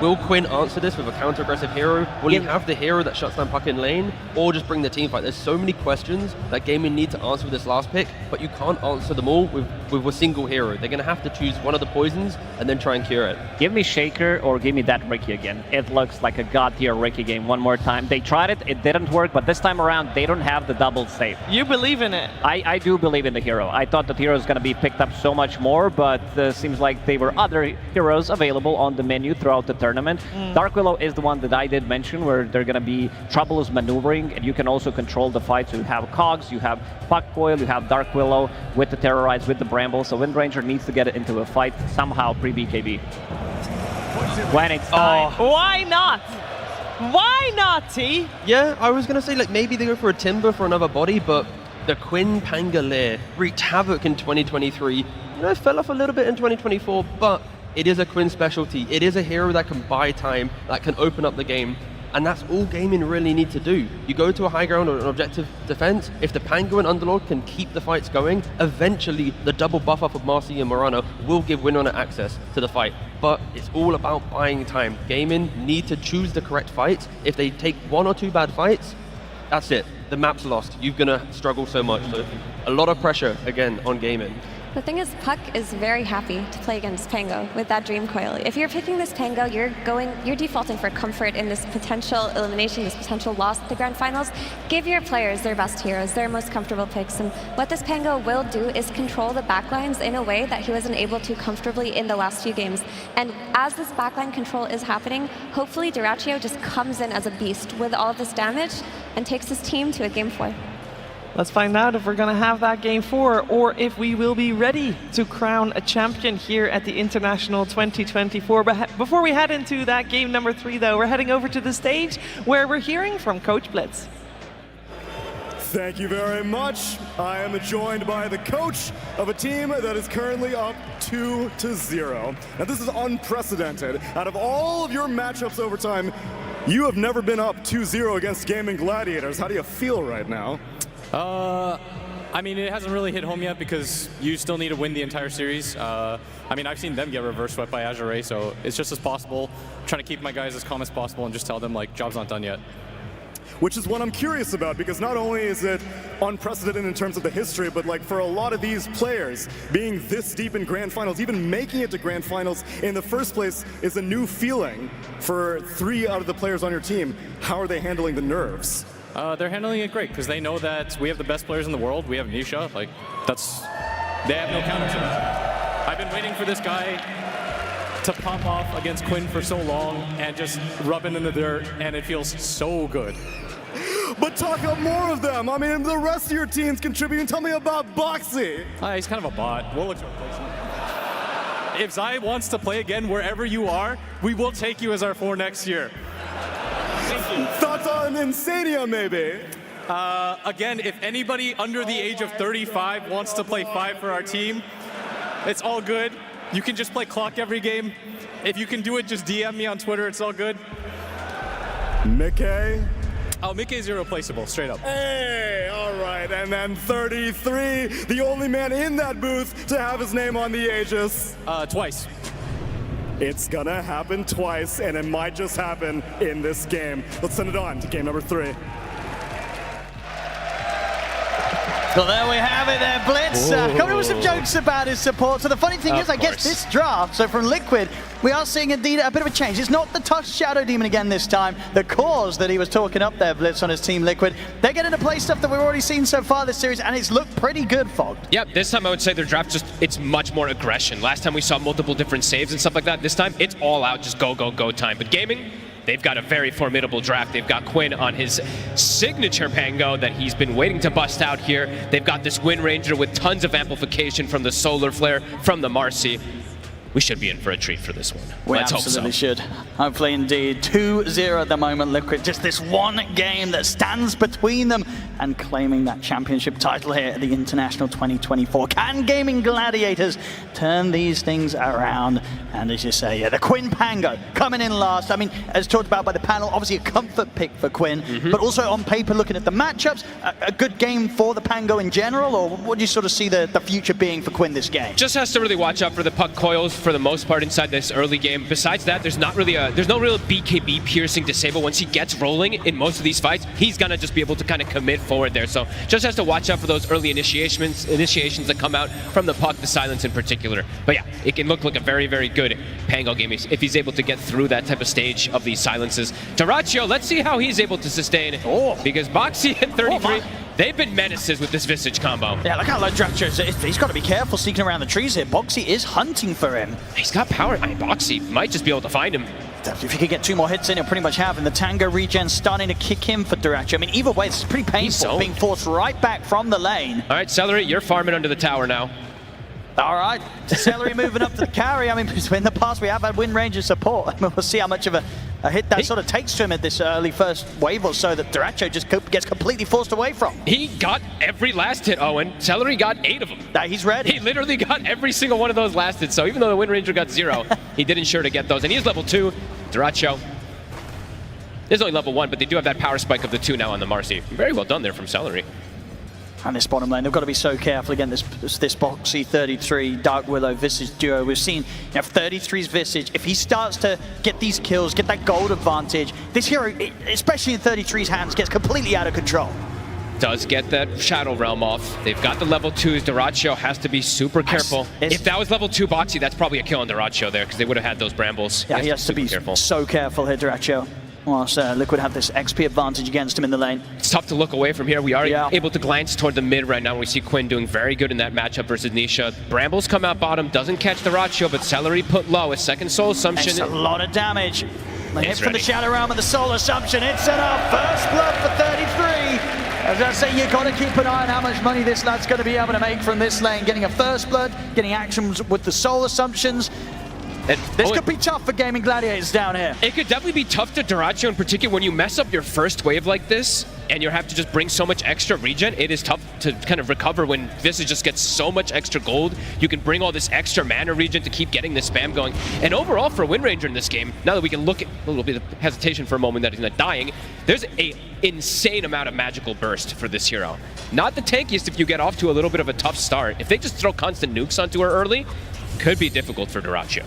Will Quinn answer this with a counter-aggressive hero? Will he have the hero that shuts down Puck in lane? Or just bring the team fight? There's so many questions that Gaming need to answer with this last pick, but you can't answer them all with a single hero. They're going to have to choose one of the poisons and then try and cure it. Give me Shaker or give me that Ricky again. It looks like a god-tier Ricky game one more time. They tried it, it didn't work, but this time around, they don't have the double save. You believe in it? I do believe in the hero. I thought that hero is going to be picked up so much more, but seems like there were other heroes available on the menu throughout the tournament. Dark Willow is the one that I did mention, where they're going to be troubles maneuvering, and you can also control the fight. So you have Cogs, you have Puck Coil, you have Dark Willow with the Terrorize, with the Bramble. So Wind Ranger needs to get it into a fight somehow pre-BKB. When it's time. Oh. Why not? Why not, T? Yeah, I was going to say like maybe they go for a Timber for another body, but the Quinn Pangolier wreaked havoc in 2023. You know, fell off a little bit in 2024, but it is a Quinn specialty. It is a hero that can buy time, that can open up the game. And that's all Gaming really need to do. You go to a high ground or an objective defense, if the Pango and Underlord can keep the fights going, eventually the double buff up of Marcy and Morano will give Windrunner access to the fight. But it's all about buying time. Gaming need to choose the correct fights. If they take 1 or 2 bad fights, that's it. The map's lost. You're gonna struggle so much. So a lot of pressure, again, on Gaming. The thing is, Puck is very happy to play against Pango with that Dream Coil. If you're picking this Pango, you're defaulting for comfort in this potential elimination, this potential loss at the Grand Finals. Give your players their best heroes, their most comfortable picks, and what this Pango will do is control the backlines in a way that he wasn't able to comfortably in the last few games. And as this backline control is happening, hopefully Duraccio just comes in as a beast with all of this damage and takes his team to a Game 4. Let's find out if we're going to have that Game 4 or if we will be ready to crown a champion here at the International 2024. But before we head into that game number 3, though, we're heading over to the stage where we're hearing from Coach Blitz. Thank you very much. I am joined by the coach of a team that is currently up 2-0. Now, this is unprecedented. Out of all of your matchups over time, you have never been up 2-0 against Gaming Gladiators. How do you feel right now? I mean, it hasn't really hit home yet because you still need to win the entire series. I mean, I've seen them get reverse swept by Azure, so it's just as possible. I'm trying to keep my guys as calm as possible and just tell them, like, job's not done yet. which is what I'm curious about, because not only is it unprecedented in terms of the history, but like for a lot of these players, being this deep in grand finals, even making it to grand finals in the first place is a new feeling for 3 out of the players on your team. How are they handling the nerves? They're handling it great because they know that we have the best players in the world. We have Nisha. Like, they have no counter to that. I've been waiting for this guy to pop off against Quinn for so long and just rub it in the dirt, and it feels so good. But talk up more of them. I mean, the rest of your team's contributing. Tell me about Boxy. He's kind of a bot. We'll look to replace him. If Zai wants to play again wherever you are, we will take you as our 4 next year. Thoughts on Insania, maybe? Again, if anybody under the age of 35 wants to play 5 for our team, it's all good. You can just play clock every game. If you can do it, just DM me on Twitter. It's all good. Mickey? Oh, Mickey's irreplaceable, straight up. Hey, all right. And then 33, the only man in that booth to have his name on the Aegis. Twice. It's gonna happen twice, and it might just happen in this game. Let's send it on to game number 3. Well, there we have it there, Blitz. Coming with some jokes about his support. So the funny thing is, I guess this draft, so from Liquid, we are seeing indeed a bit of a change. It's not the Tusk Shadow Demon again this time. The cause that he was talking up there, Blitz, on his team Liquid. They're getting to play stuff that we've already seen so far this series, and it's looked pretty good, Fog. Yep, this time I would say their draft it's much more aggression. Last time we saw multiple different saves and stuff like that. This time, it's all out, just go, go, go time. But gaming, they've got a very formidable draft. They've got Quinn on his signature Pango that he's been waiting to bust out here. They've got this Wind Ranger with tons of amplification from the Solar Flare, from the Marcy. We should be in for a treat for this one. We Let's absolutely hope so. should. Hopefully indeed. 2-0 at the moment, Liquid. Just this one game that stands between them and claiming that championship title here at the International 2024. Can Gaming Gladiators turn these things around? And as you say, yeah, the Quinn Pango coming in last. I mean, as talked about by the panel, obviously a comfort pick for Quinn, but also on paper, looking at the matchups, a good game for the Pango in general, or what do you sort of see the future being for Quinn this game? Just has to really watch out for the puck coils for the most part inside this early game. Besides that, there's no real BKB piercing disable. Once he gets rolling in most of these fights, he's gonna just be able to kind of commit forward there. So just has to watch out for those early initiations that come out from the puck, the silence in particular. But yeah, it can look like a very, very good Pango game if he's able to get through that type of stage of these silences. Dyrachyo, let's see how he's able to sustain. Because Boxy at 33, they've been menaces with this Visage combo. Yeah, look how low Dyrachyo is. He's got to be careful sneaking around the trees here. Boxy is hunting for him. He's got power. I mean, Boxy might just be able to find him. If he could get 2 more hits in, he'll pretty much have. And the Tango regen starting to kick in for Dyrachyo. I mean, either way, this is pretty painful, being forced right back from the lane. All right, Celery, you're farming under the tower now. All right, Celery moving up to the carry. I mean, in the past we have had Wind Ranger support. I mean, we'll see how much of a hit that sort of takes to him at this early first wave or so that Dyrachyo just gets completely forced away from. He got every last hit, Owen. Celery got 8 of them. He's ready. He literally got every single one of those last hits. So even though the Wind Ranger got 0, he did ensure to get those. And he's level 2. Dyrachyo is only level 1, but they do have that power spike of the 2 now on the Marcy. Very well done there from Celery. And this bottom lane, they've got to be so careful again. This Boxy 33 Dark Willow Visage duo. We've seen 33's Visage. If he starts to get these kills, get that gold advantage, this hero, especially in 33's hands, gets completely out of control. Does get that Shadow Realm off. They've got the level 2s. Dyrachyo has to be super careful. If that was level 2 Boxy, that's probably a kill on Dyrachyo there because they would have had those brambles. Yeah, he has to be so careful here, Dyrachyo. Whilst Liquid have this XP advantage against him in the lane. It's tough to look away from here. We are able to glance toward the mid right now. We see Quinn doing very good in that matchup versus Nisha. Brambles come out bottom, doesn't catch the Dyrachyo, but Celery put low. A second Soul Assumption. It's a lot of damage. The hit from the Shadow Realm and the Soul Assumption. It's enough. First blood for 33. As I say, you've got to keep an eye on how much money this lad's going to be able to make from this lane. Getting a first blood, getting actions with the Soul Assumptions. This could be tough for Gaming Gladiators down here. It could definitely be tough to Dyrachyo in particular. When you mess up your first wave like this, and you have to just bring so much extra regen, it is tough to kind of recover when Visage just gets so much extra gold. You can bring all this extra mana regen to keep getting the spam going. And overall for Wind Ranger in this game, now that we can look at a little bit of hesitation for a moment that he's not dying, there's a insane amount of magical burst for this hero. Not the tankiest if you get off to a little bit of a tough start. If they just throw constant nukes onto her early, could be difficult for Dyrachyo.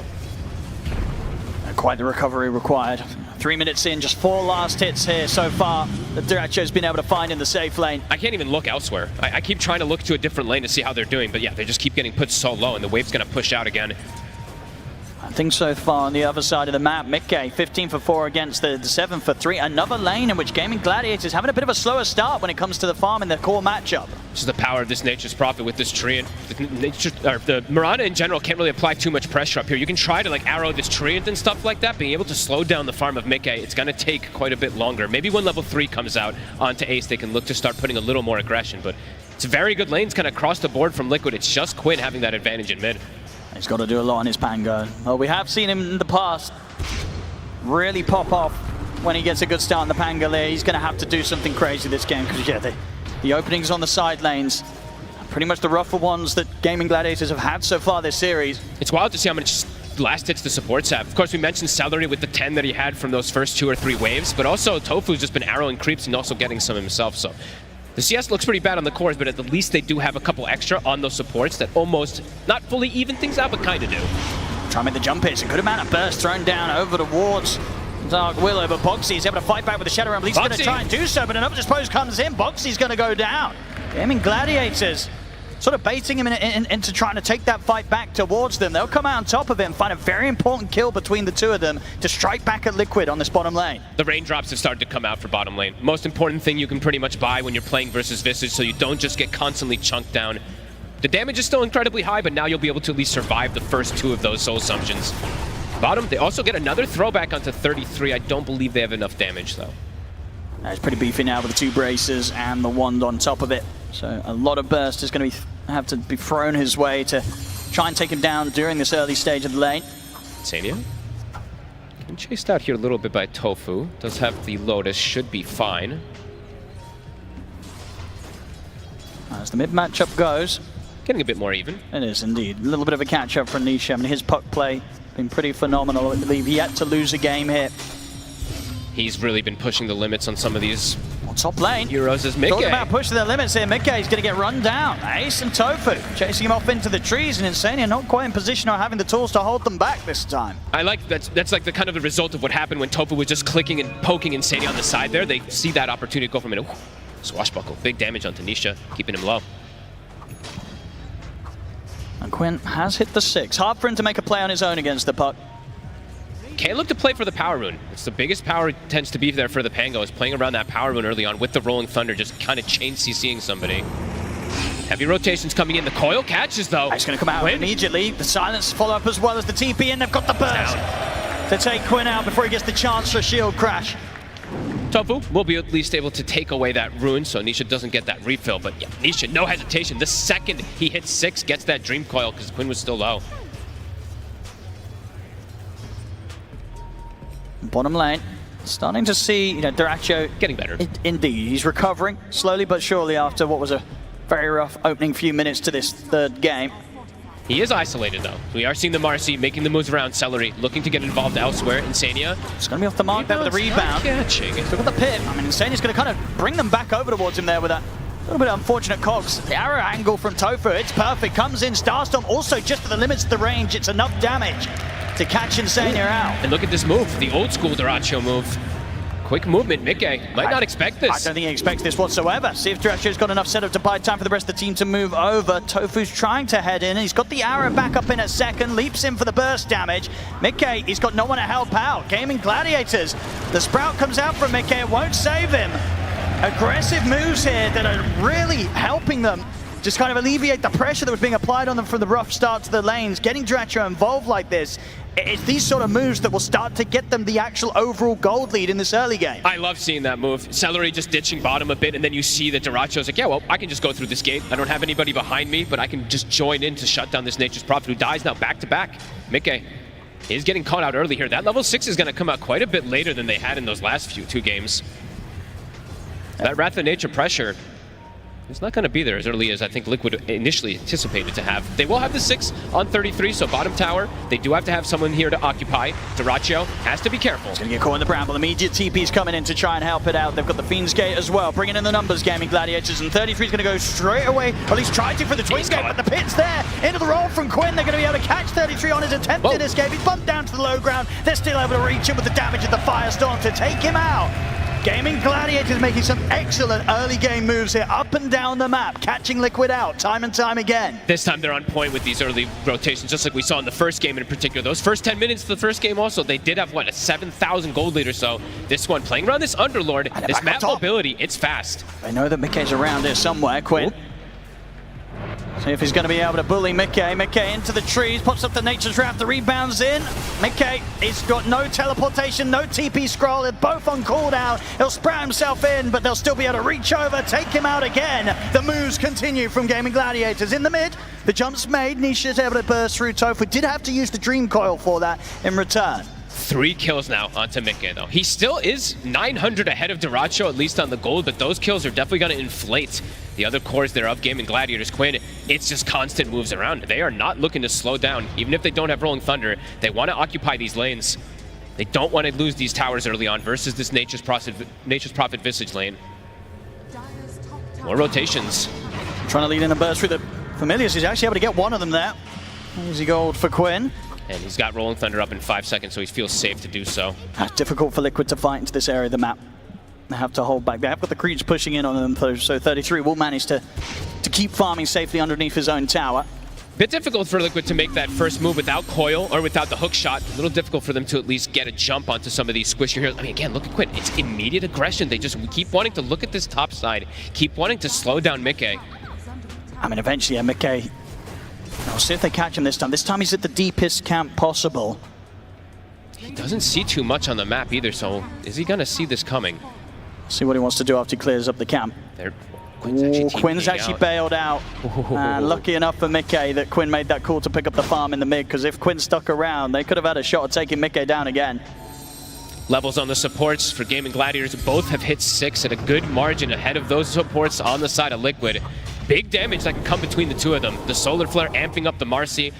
Quite the recovery required. 3 minutes in, just 4 last hits here so far that Duracho's been able to find in the safe lane. I can't even look elsewhere. I keep trying to look to a different lane to see how they're doing, but yeah, they just keep getting put so low, and the wave's going to push out again. I think so far on the other side of the map, Mickey 15 for 4 against the 7 for 3. Another lane in which Gaming Gladiators having a bit of a slower start when it comes to the farm in the core matchup. This is the power of this Nature's Prophet with this tree, and the Mirana in general can't really apply too much pressure up here. You can try to like arrow this tree and stuff like that, being able to slow down the farm of Mickey. It's going to take quite a bit longer. Maybe when level 3 comes out onto Ace, they can look to start putting a little more aggression, but it's very good lanes kind of across the board from Liquid. It's just Quinn having that advantage in mid. He's got to do a lot on his Pango. Well, we have seen him in the past really pop off when he gets a good start on the Pangolier. He's going to have to do something crazy this game because, yeah, the openings on the side lanes are pretty much the rougher ones that Gaming Gladiators have had so far this series. It's wild to see how much last hits the supports have. Of course, we mentioned Celery with the 10 that he had from those first 2 or 3 waves, but also Tofu's just been arrowing creeps and also getting some himself, so... The CS looks pretty bad on the cores, but at the least they do have a couple extra on those supports that almost, not fully even things out, but kind of do. Try to make the jump hits. A good amount of burst thrown down over towards Dark Willow, but Boxy is able to fight back with the Shadow Rumble. He's going to try and do so, but another dispose comes in. Boxy's going to go down. Gaming Gladiators sort of baiting him into trying to take that fight back towards them. They'll come out on top of him, find a very important kill between the two of them to strike back at Liquid on this bottom lane. The raindrops have started to come out for bottom lane. Most important thing you can pretty much buy when you're playing versus Visage, so you don't just get constantly chunked down. The damage is still incredibly high, but now you'll be able to at least survive the first 2 of those soul assumptions. Bottom, they also get another throwback onto 33. I don't believe they have enough damage, though. It's pretty beefy now with the 2 braces and the wand on top of it. So a lot of burst is going to have to be thrown his way to try and take him down during this early stage of the lane. Sania getting chased out here a little bit by Tofu. Does have the Lotus, should be fine. As the mid matchup goes, getting a bit more even. It is indeed. A little bit of a catch up for Nisha. I mean, his puck play been pretty phenomenal. I believe yet to lose a game here. He's really been pushing the limits on some of these top lane heroes as Mickey. Talking about pushing the limits here, Mickey's going to get run down. Ace and Tofu chasing him off into the trees, and Insania not quite in position or having the tools to hold them back this time. I like that's like the kind of the result of what happened when Tofu was just clicking and poking Insania on the side there. They see that opportunity to go from it. Swashbuckle, big damage onto Nisha, keeping him low. And Quinn has hit the 6. Hard for him to make a play on his own against the puck. Can't look to play for the power rune. It's the biggest power tends to be there for the Pango, is playing around that power rune early on with the Rolling Thunder, just kind of chain CCing somebody. Heavy rotations coming in. The coil catches, though. He's going to come out immediately. The silence follow up as well as the TP, and they've got the burst to take Quinn out before he gets the chance for a shield crash. Tofu will be at least able to take away that rune, so Nisha doesn't get that refill. But yeah, Nisha, no hesitation. The second he hits 6, gets that Dream Coil because Quinn was still low. Bottom lane, starting to see, Duracho getting better. Indeed, he's recovering slowly but surely after what was a very rough opening few minutes to this third game. He is isolated though. We are seeing the Marcy making the moves around Celery, looking to get involved elsewhere. Insania. It's going to be off the mark there with the rebound. Catching. Look at the pit. I mean, Insania's going to kind of bring them back over towards him there with that little bit of unfortunate cogs. The arrow angle from Tofu, it's perfect. Comes in, Starstorm also just to the limits of the range. It's enough damage to catch Insania out. And look at this move, the old school Duracho move. Quick movement, Mickey. Might not expect this. I don't think he expects this whatsoever. See if Duracho's got enough setup to buy time for the rest of the team to move over. Tofu's trying to head in, and he's got the arrow back up in a second, leaps in for the burst damage. Mickey, he's got no one to help out. Gaming Gladiators. The Sprout comes out from Mickey, it won't save him. Aggressive moves here that are really helping them just kind of alleviate the pressure that was being applied on them from the rough start to the lanes. Getting Duracho involved like this, it's these sort of moves that will start to get them the actual overall gold lead in this early game. I love seeing that move. Celery just ditching bottom a bit, and then you see that Duracho's like, yeah, well, I can just go through this gate. I don't have anybody behind me, but I can just join in to shut down this Nature's Prophet, who dies now back-to-back. Mickey is getting caught out early here. That level 6 is going to come out quite a bit later than they had in those last 2 games. That Wrath of Nature pressure It's not going to be there as early as I think Liquid initially anticipated to have. They will have the 6 on 33, so bottom tower. They do have to have someone here to occupy. Dyrachyo has to be careful. He's going to get caught in the bramble. Immediate TP's coming in to try and help it out. They've got the Fiend's Gate as well, bringing in the numbers, Gaming Gladiators, and 33 is going to go straight away, or at least try to for the Twin Gate, but the pit's there. Into the roll from Quinn. They're going to be able to catch 33 on his attempted escape. He's bumped down to the low ground. They're still able to reach him with the damage of the Firestorm to take him out. Gaming Gladiators making some excellent early game moves here, up and down the map, catching Liquid out time and time again. This time they're on point with these early rotations, just like we saw in the first game in particular. Those first 10 minutes of the first game also, they did have, what, a 7,000 gold lead or so. This one, playing around this Underlord, this map mobility, it's fast. I know that Mickey's around here somewhere, Quinn. See if he's going to be able to bully Mickey. Mickey into the trees, pops up the Nature's Wrath, the rebounds in. Mickey, he's got no teleportation, no TP scroll, they're both on cooldown. He'll sprout himself in, but they'll still be able to reach over, take him out again. The moves continue from Gaming Gladiators. In the mid, the jump's made, Nisha's able to burst through Tofu. Did have to use the Dream Coil for that in return. 3 kills now onto Mickey, though. He still is 900 ahead of Dyrachyo, at least on the gold, but those kills are definitely going to inflate the other cores there of Gaming Gladiators. Quinn, it's just constant moves around. They are not looking to slow down. Even if they don't have Rolling Thunder, they want to occupy these lanes. They don't want to lose these towers early on versus this Nature's Prophet Visage lane. More rotations. Trying to lead in a burst through the Familiars. He's actually able to get one of them there. Easy gold for Quinn. And he's got Rolling Thunder up in 5 seconds, so he feels safe to do so. Difficult for Liquid to fight into this area of the map. They have to hold back. They have got the creeps pushing in on them, so 33 will manage to keep farming safely underneath his own tower. Bit difficult for Liquid to make that first move without Coil or without the hook shot. A little difficult for them to at least get a jump onto some of these squishier heroes. I mean, again, look at Quinn. It's immediate aggression. They just keep wanting to look at this top side, keep wanting to slow down Mickey. I mean, eventually, Mickey... I'll see if they catch him this time. This time he's at the deepest camp possible. He doesn't see too much on the map either, so is he going to see this coming? See what he wants to do after he clears up the camp. Quinn's actually bailed out. Lucky enough for Mickey that Quinn made that call to pick up the farm in the mid, because if Quinn stuck around, they could have had a shot at taking Mickey down again. Levels on the supports for Gaming Gladiators both have hit 6 at a good margin ahead of those supports on the side of Liquid. Big damage that can come between the two of them. The Solar Flare amping up the Marcy.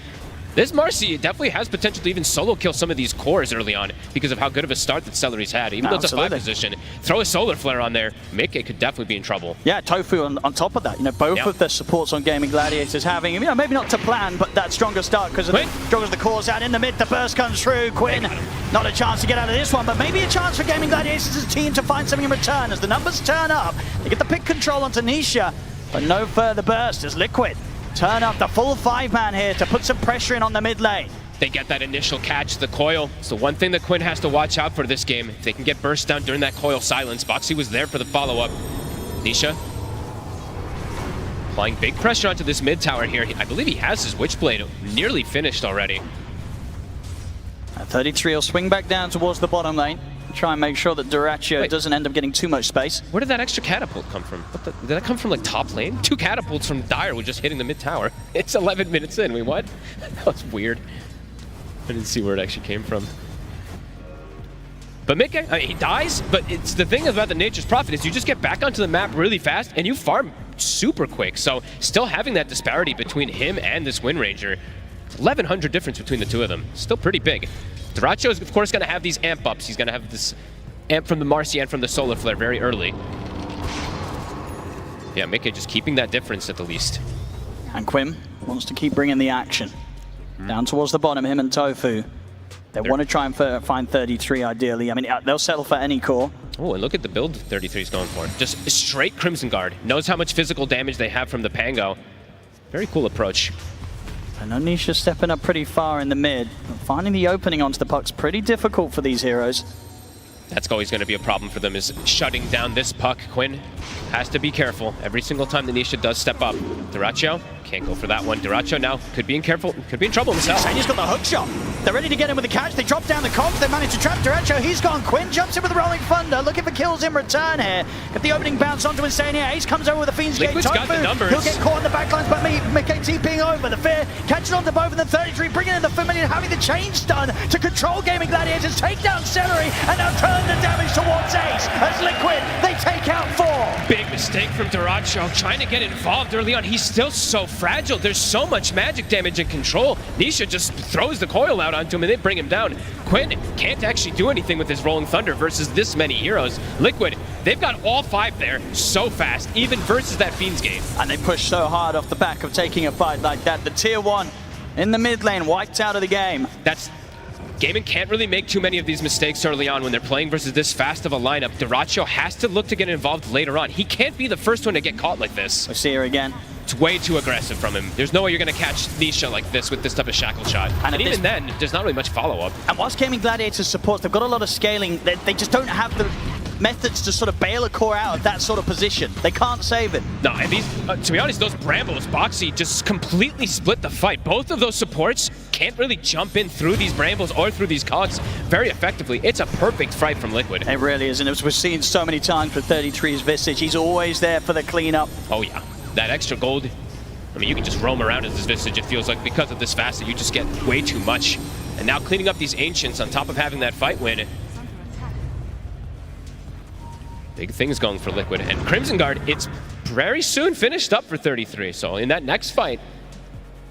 This Marcy definitely has potential to even solo kill some of these cores early on because of how good of a start that Celary's had. Even though it's a 5 position, throw a Solar Flare on there, Mickey could definitely be in trouble. Yeah, Tofu on top of that. You know, both of the supports on Gaming Gladiators having, you know, maybe not to plan, but that stronger start because of the struggles the cores out in the mid. The burst comes through. Quinn, not a chance to get out of this one, but maybe a chance for Gaming Gladiators as a team to find something in return as the numbers turn up. They get the pick control onto Nisha. But no further burst as Liquid turn up the full 5-man here to put some pressure in on the mid lane. They get that initial catch, the Coil. It's the one thing that Quinn has to watch out for this game. If they can get burst down during that Coil silence. Boxy was there for the follow-up. Nisha applying big pressure onto this mid tower here. I believe he has his Witchblade nearly finished already. 33 will swing back down towards the bottom lane. Try and make sure that Dyrachyo doesn't end up getting too much space. Where did that extra catapult come from? Did that come from like top lane? 2 catapults from Dire were just hitting the mid tower. It's 11 minutes in. Wait, what? That was weird. I didn't see where it actually came from. But Mickey, he dies, but it's the thing about the Nature's Prophet is you just get back onto the map really fast and you farm super quick. So still having that disparity between him and this Wind Ranger, 1,100 difference between the two of them. Still pretty big. Dyrachyo is, of course, going to have these amp ups. He's going to have this amp from the Marcy and from the Solar Flare very early. Yeah, Mickey just keeping that difference at the least. And Quinn wants to keep bringing the action. Down towards the bottom, him and Tofu. They want to try and find 33 ideally. I mean, they'll settle for any core. Oh, and look at the build 33 is going for. Just straight Crimson Guard. Knows how much physical damage they have from the Pango. Very cool approach. I know Nisha's stepping up pretty far in the mid, but finding the opening onto the puck's pretty difficult for these heroes. That's always going to be a problem for them, is shutting down this puck. Quinn has to be careful every single time that Nisha does step up. Dyrachyo can't go for that one. Dyrachyo now could be in trouble himself. And he's got the hook shot. They're ready to get him with the catch. They drop down the cogs. They manage to trap Dyrachyo. He's gone. Quinn jumps in with the Rolling Thunder, looking for kills in return here. Get the opening bounce onto Insania. Ace comes over with the Fiend's Gate. Liquid's got the numbers. He'll get caught in the backlines, but Mickey TPing over. The Fear catches onto both of them. 33 bringing in the Familiar, having the chain stun to control Gaming Gladiators, take down Celery, and now turn the damage towards Ace as Liquid, they take out 4. big mistake from Duracho, trying to get involved early on. He's still so fragile. There's so much magic damage and control. Nisha just throws the coil out onto him and they bring him down. Quinn can't actually do anything with his Rolling Thunder versus this many heroes. Liquid, they've got all 5 there so fast, even versus that Fiend's Gate. And they push so hard off the back of taking a fight like that. The tier 1 in the mid lane wiped out of the game. Gaming can't really make too many of these mistakes early on when they're playing versus this fast of a lineup. Duracho has to look to get involved later on. He can't be the first one to get caught like this. I see her again. It's way too aggressive from him. There's no way you're going to catch Nisha like this with this type of shackle shot. And even then, there's not really much follow-up. And whilst Gaming Gladiators supports, they've got a lot of scaling. They just don't have the methods to sort of bail a core out of that sort of position. They can't save it. No, and these, to be honest, those Brambles, Boxy just completely split the fight. Both of those supports can't really jump in through these Brambles or through these cogs very effectively. It's a perfect fight from Liquid. It really is, and as we've seen so many times with 33's Visage, he's always there for the cleanup. Oh yeah, that extra gold. I mean, you can just roam around as this Visage, it feels like, because of this Facet, you just get way too much. And now cleaning up these Ancients on top of having that fight win. Big things going for Liquid. And Crimson Guard, it's very soon finished up for 33. So in that next fight,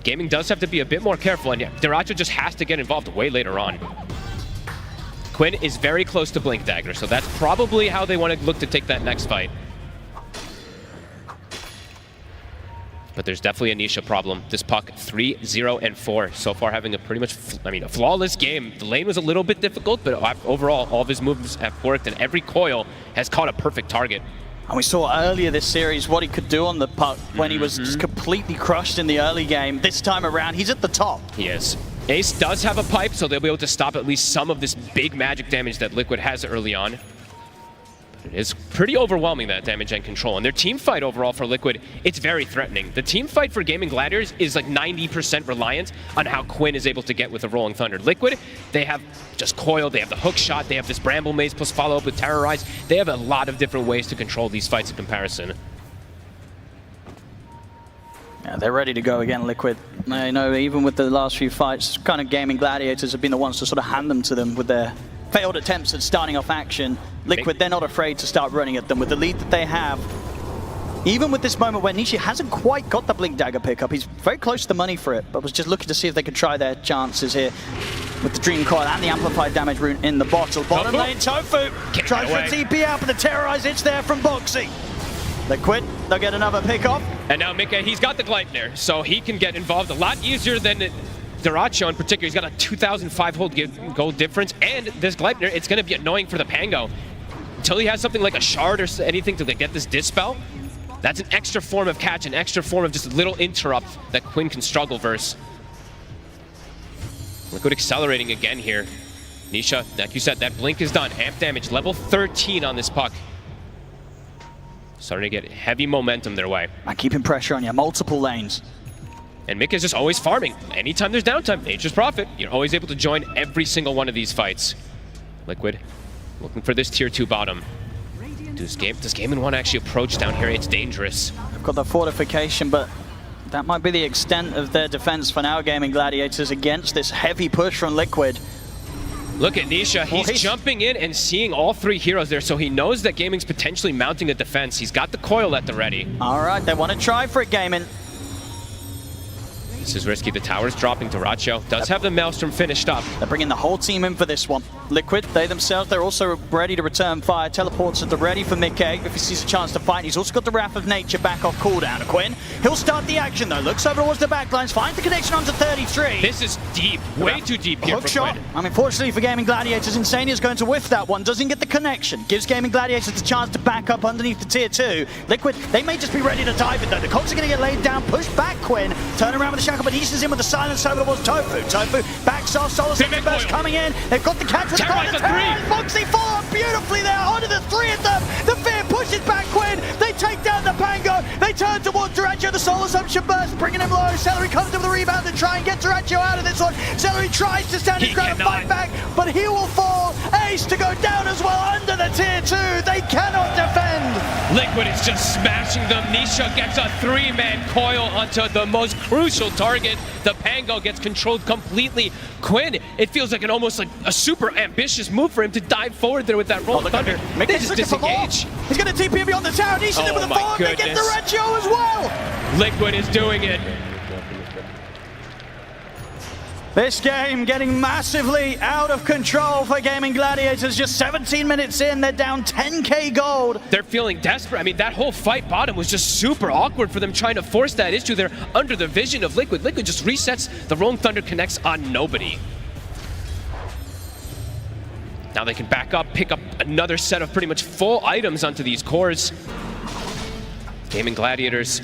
Gaming does have to be a bit more careful. And yeah, Duracho just has to get involved way later on. Quinn is very close to Blink Dagger, so that's probably how they want to look to take that next fight. But there's definitely a Nisha problem. This puck 3-0-4 so far, having a pretty much, a flawless game. The lane was a little bit difficult, but overall, all of his moves have worked, and every coil has caught a perfect target. And we saw earlier this series what he could do on the puck when he was just completely crushed in the early game. This time around, he's at the top. He is. Ace does have a pipe, so they'll be able to stop at least some of this big magic damage that Liquid has early on. It is pretty overwhelming, that damage and control. And their team fight overall for Liquid, it's very threatening. The team fight for Gaming Gladiators is like 90% reliant on how Quinn is able to get with the Rolling Thunder. Liquid, they have just coil, they have the hook shot, they have this Bramble Maze plus follow-up with Terrorize. They have a lot of different ways to control these fights in comparison. Yeah, they're ready to go again, Liquid. I know even with the last few fights, kind of Gaming Gladiators have been the ones to sort of hand them to them with their failed attempts at starting off action. Liquid, they're not afraid to start running at them with the lead that they have. Even with this moment where Nishi hasn't quite got the Blink Dagger pickup, he's very close to the money for it, but was just looking to see if they could try their chances here with the Dream Coil and the Amplified Damage rune in the bottle. Bottom lane, Tofu tries for a TP out, but the Terrorize hits there from Boxy. Liquid, they'll get another pick off. And now Mika, he's got the Gleipnir, so he can get involved a lot easier than Duracho in particular. He's got a 2,005 gold difference, and this Gleipnir, it's going to be annoying for the Pango. Until he has something like a shard or anything to get this Dispel, that's an extra form of catch, an extra form of just a little interrupt that Quinn can struggle versus. Liquid accelerating again here. Nisha, like you said, that blink is done. Amp damage, level 13 on this puck. Starting to get heavy momentum their way. And keeping pressure on you, multiple lanes. And Mick is just always farming. Anytime there's downtime, Nature's Prophet, you're always able to join every single one of these fights. Liquid looking for this tier 2 bottom. Does Gaming want to actually approach down here? It's dangerous. They've got the fortification, but that might be the extent of their defense for now, Gaming Gladiators, against this heavy push from Liquid. Look at Nisha, he's jumping in and seeing all 3 heroes there, so he knows that Gaming's potentially mounting a defense. He's got the coil at the ready. All right, they want to try for it, Gaming. This is risky. The tower's dropping. Duracho does have the Maelstrom finished up. They're bringing the whole team in for this one. Liquid, they themselves, they're also ready to return fire. Teleports at the ready for Mickey if he sees a chance to fight. He's also got the Wrath of Nature back off cooldown. Quinn, he'll start the action though. Looks over towards the backlines, finds the connection onto 33. This is deep, way too deep here for shot. Quinn. I mean, fortunately for Gaming Gladiators, Insania's going to whiff that one. Doesn't get the connection. Gives Gaming Gladiators the chance to back up underneath the tier 2. Liquid, they may just be ready to dive it though. The cogs are going to get laid down, push back Quinn, turn around with the shackle, but eases in with the silence over towards Tofu. Tofu backs off, Solar Burst coming in. They've got the catch with the Foxy follow up beautifully there, onto the 3 of them. The Fear pushes back Quinn. They take down the Pango. They turn towards Duracho. The Soul Assumption Burst, bringing him low. Celery comes to the rebound to try and get Duracho out of this one. Celery tries to stand his ground and fight back, but he will fall. Ace to go down as well under the tier 2. They cannot defend. Liquid is just smashing them. Nisha gets a three-man coil onto the most crucial target. The Pango gets controlled completely. Quinn, it feels like almost like a super ambitious move for him to dive forward there with that Rolling Thunder. They just disengage. He's going to TP him beyond the tower. Nisha with a forward. They get the Regio as well. Liquid is doing it. This game getting massively out of control for Gaming Gladiators. Just 17 minutes in, they're down 10k gold. They're feeling desperate. I mean, that whole fight bottom was just super awkward for them trying to force that issue. They're under the vision of Liquid. Liquid just resets. The Rolling Thunder connects on nobody. Now they can back up, pick up another set of pretty much full items onto these cores. Gaming Gladiators,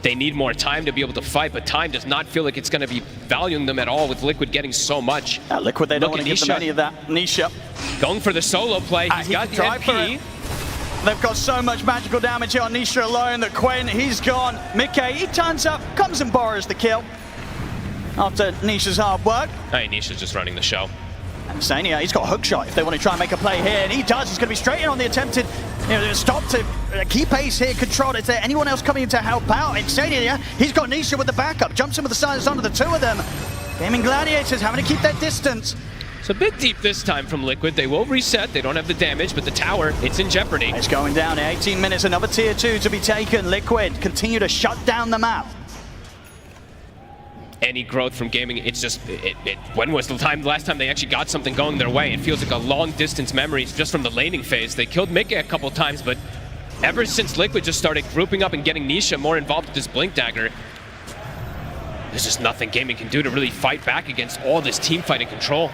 they need more time to be able to fight, but time does not feel like it's going to be valuing them at all with Liquid getting so much. Liquid, they don't want to give them any of that. Nisha. Going for the solo play. He's got the MP. They've got so much magical damage here on Nisha alone that Quinn, he's gone. Mickey, he turns up, comes and borrows the kill. After Nisha's hard work. Hey, Nisha's just running the show. And Sania, he's got a hook shot if they want to try and make a play here, and he does. He's going to be straight in on the attempted stop to keep pace here, controlled. Is there anyone else coming in to help out? It's Sania, he's got Nisha with the backup, jumps in with the silence onto the two of them. Gaming Gladiators having to keep their distance. It's a bit deep this time from Liquid. They will reset. They don't have the damage, but the tower, it's in jeopardy. It's going down in 18 minutes, another tier 2 to be taken. Liquid continue to shut down the map. Any growth from gaming, it's just, when was the last time they actually got something going their way? It feels like a long distance memory just from the laning phase. They killed Mickey a couple times, but ever since Liquid just started grouping up and getting Nisha more involved with this Blink Dagger, there's just nothing gaming can do to really fight back against all this team fighting control.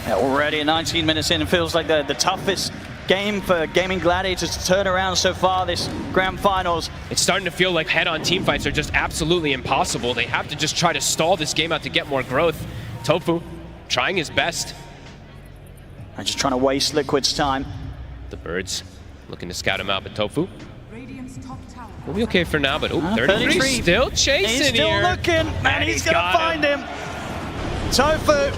Yeah, already 19 minutes in, it feels like the toughest game for Gaming Gladiators to turn around so far this grand finals. It's starting to feel like head-on team fights are just absolutely impossible. They have to just try to stall this game out to get more growth. Tofu trying his best. I'm just trying to waste Liquid's time. The Birds looking to scout him out, but Tofu will be okay for now, but 33 still chasing here. He's still looking, and he's going to find him. Tofu.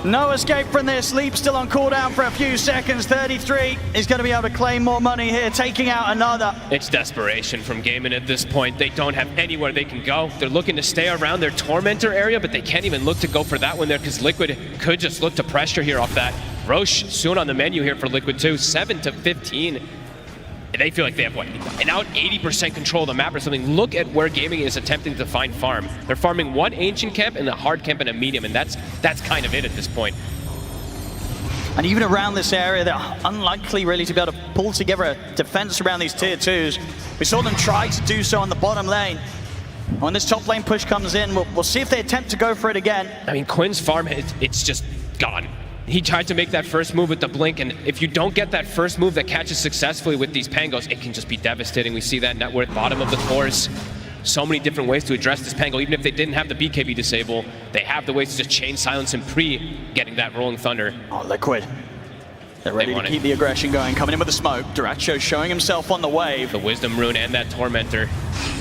No escape from this. Leap still on cooldown for a few seconds. 33 is going to be able to claim more money here, taking out another. It's desperation from Gaming at this point. They don't have anywhere they can go. They're looking to stay around their Tormentor area, but they can't even look to go for that one there because Liquid could just look to pressure here off that. Roche soon on the menu here for Liquid too. 7 to 15. They feel like they have, what, an out 80% control of the map or something. Look at where Gaming is attempting to find farm. They're farming one ancient camp and a hard camp and a medium, and that's kind of it at this point. And even around this area, they're unlikely really to be able to pull together a defense around these tier 2s. We saw them try to do so on the bottom lane. When this top lane push comes in, we'll see if they attempt to go for it again. I mean, Quinn's farm, it's just gone. He tried to make that first move with the blink, and if you don't get that first move that catches successfully with these Pangos, it can just be devastating. We see that net worth bottom of the cores. So many different ways to address this Pango. Even if they didn't have the BKB disable, they have the ways to just chain silence and pre-getting that Rolling Thunder. Oh, Liquid. They're ready to keep the aggression going. Coming in with the smoke. Duracho showing himself on the wave. The Wisdom Rune and that Tormentor.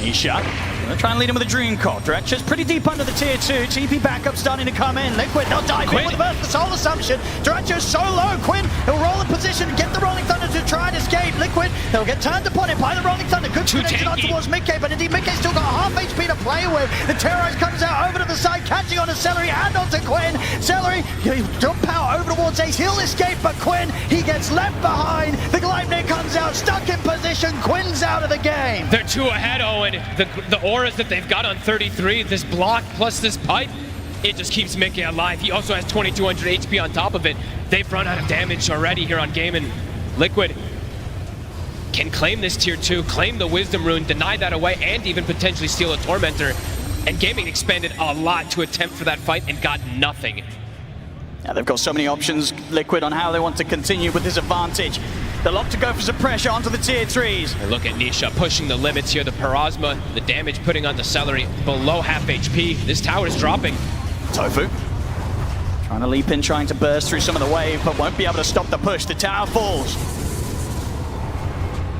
Nisha. Gonna try and lead him with a Dream Coil. Duracho's pretty deep under the tier 2. TP backup starting to come in. Liquid, they'll dive in with the burst, the Soul Assumption. Duracho's so low. Quinn, he'll roll in position, get the Rolling Thunder to try and escape. Liquid, they'll get turned upon him by the Rolling Thunder. Good connection on towards Mickey, but indeed Mickey's still got half HP to play with. The Terrorize comes out over to the side, catching on to Celery and onto Quinn. Celery, he'll jump out over towards Ace. He'll escape, but Quinn, he gets left behind. The Gleipnir comes out, stuck in position. Quinn's out of the game. They're 2 ahead, Owen. The auras that they've got on 33, this block plus this pipe, it just keeps Mickey alive. He also has 2200 HP on top of it. They've run out of damage already here on Gaming. Liquid can claim this tier 2, claim the Wisdom Rune, deny that away, and even potentially steal a Tormentor. And Gaming expanded a lot to attempt for that fight and got nothing. Yeah, they've got so many options, Liquid, on how they want to continue with this advantage. They'll opt to go for some pressure onto the tier 3s. And look at Nisha pushing the limits here. The Parasma, the damage putting on the Celery below half HP. This tower is dropping. Tofu trying to leap in, trying to burst through some of the wave, but won't be able to stop the push. The tower falls.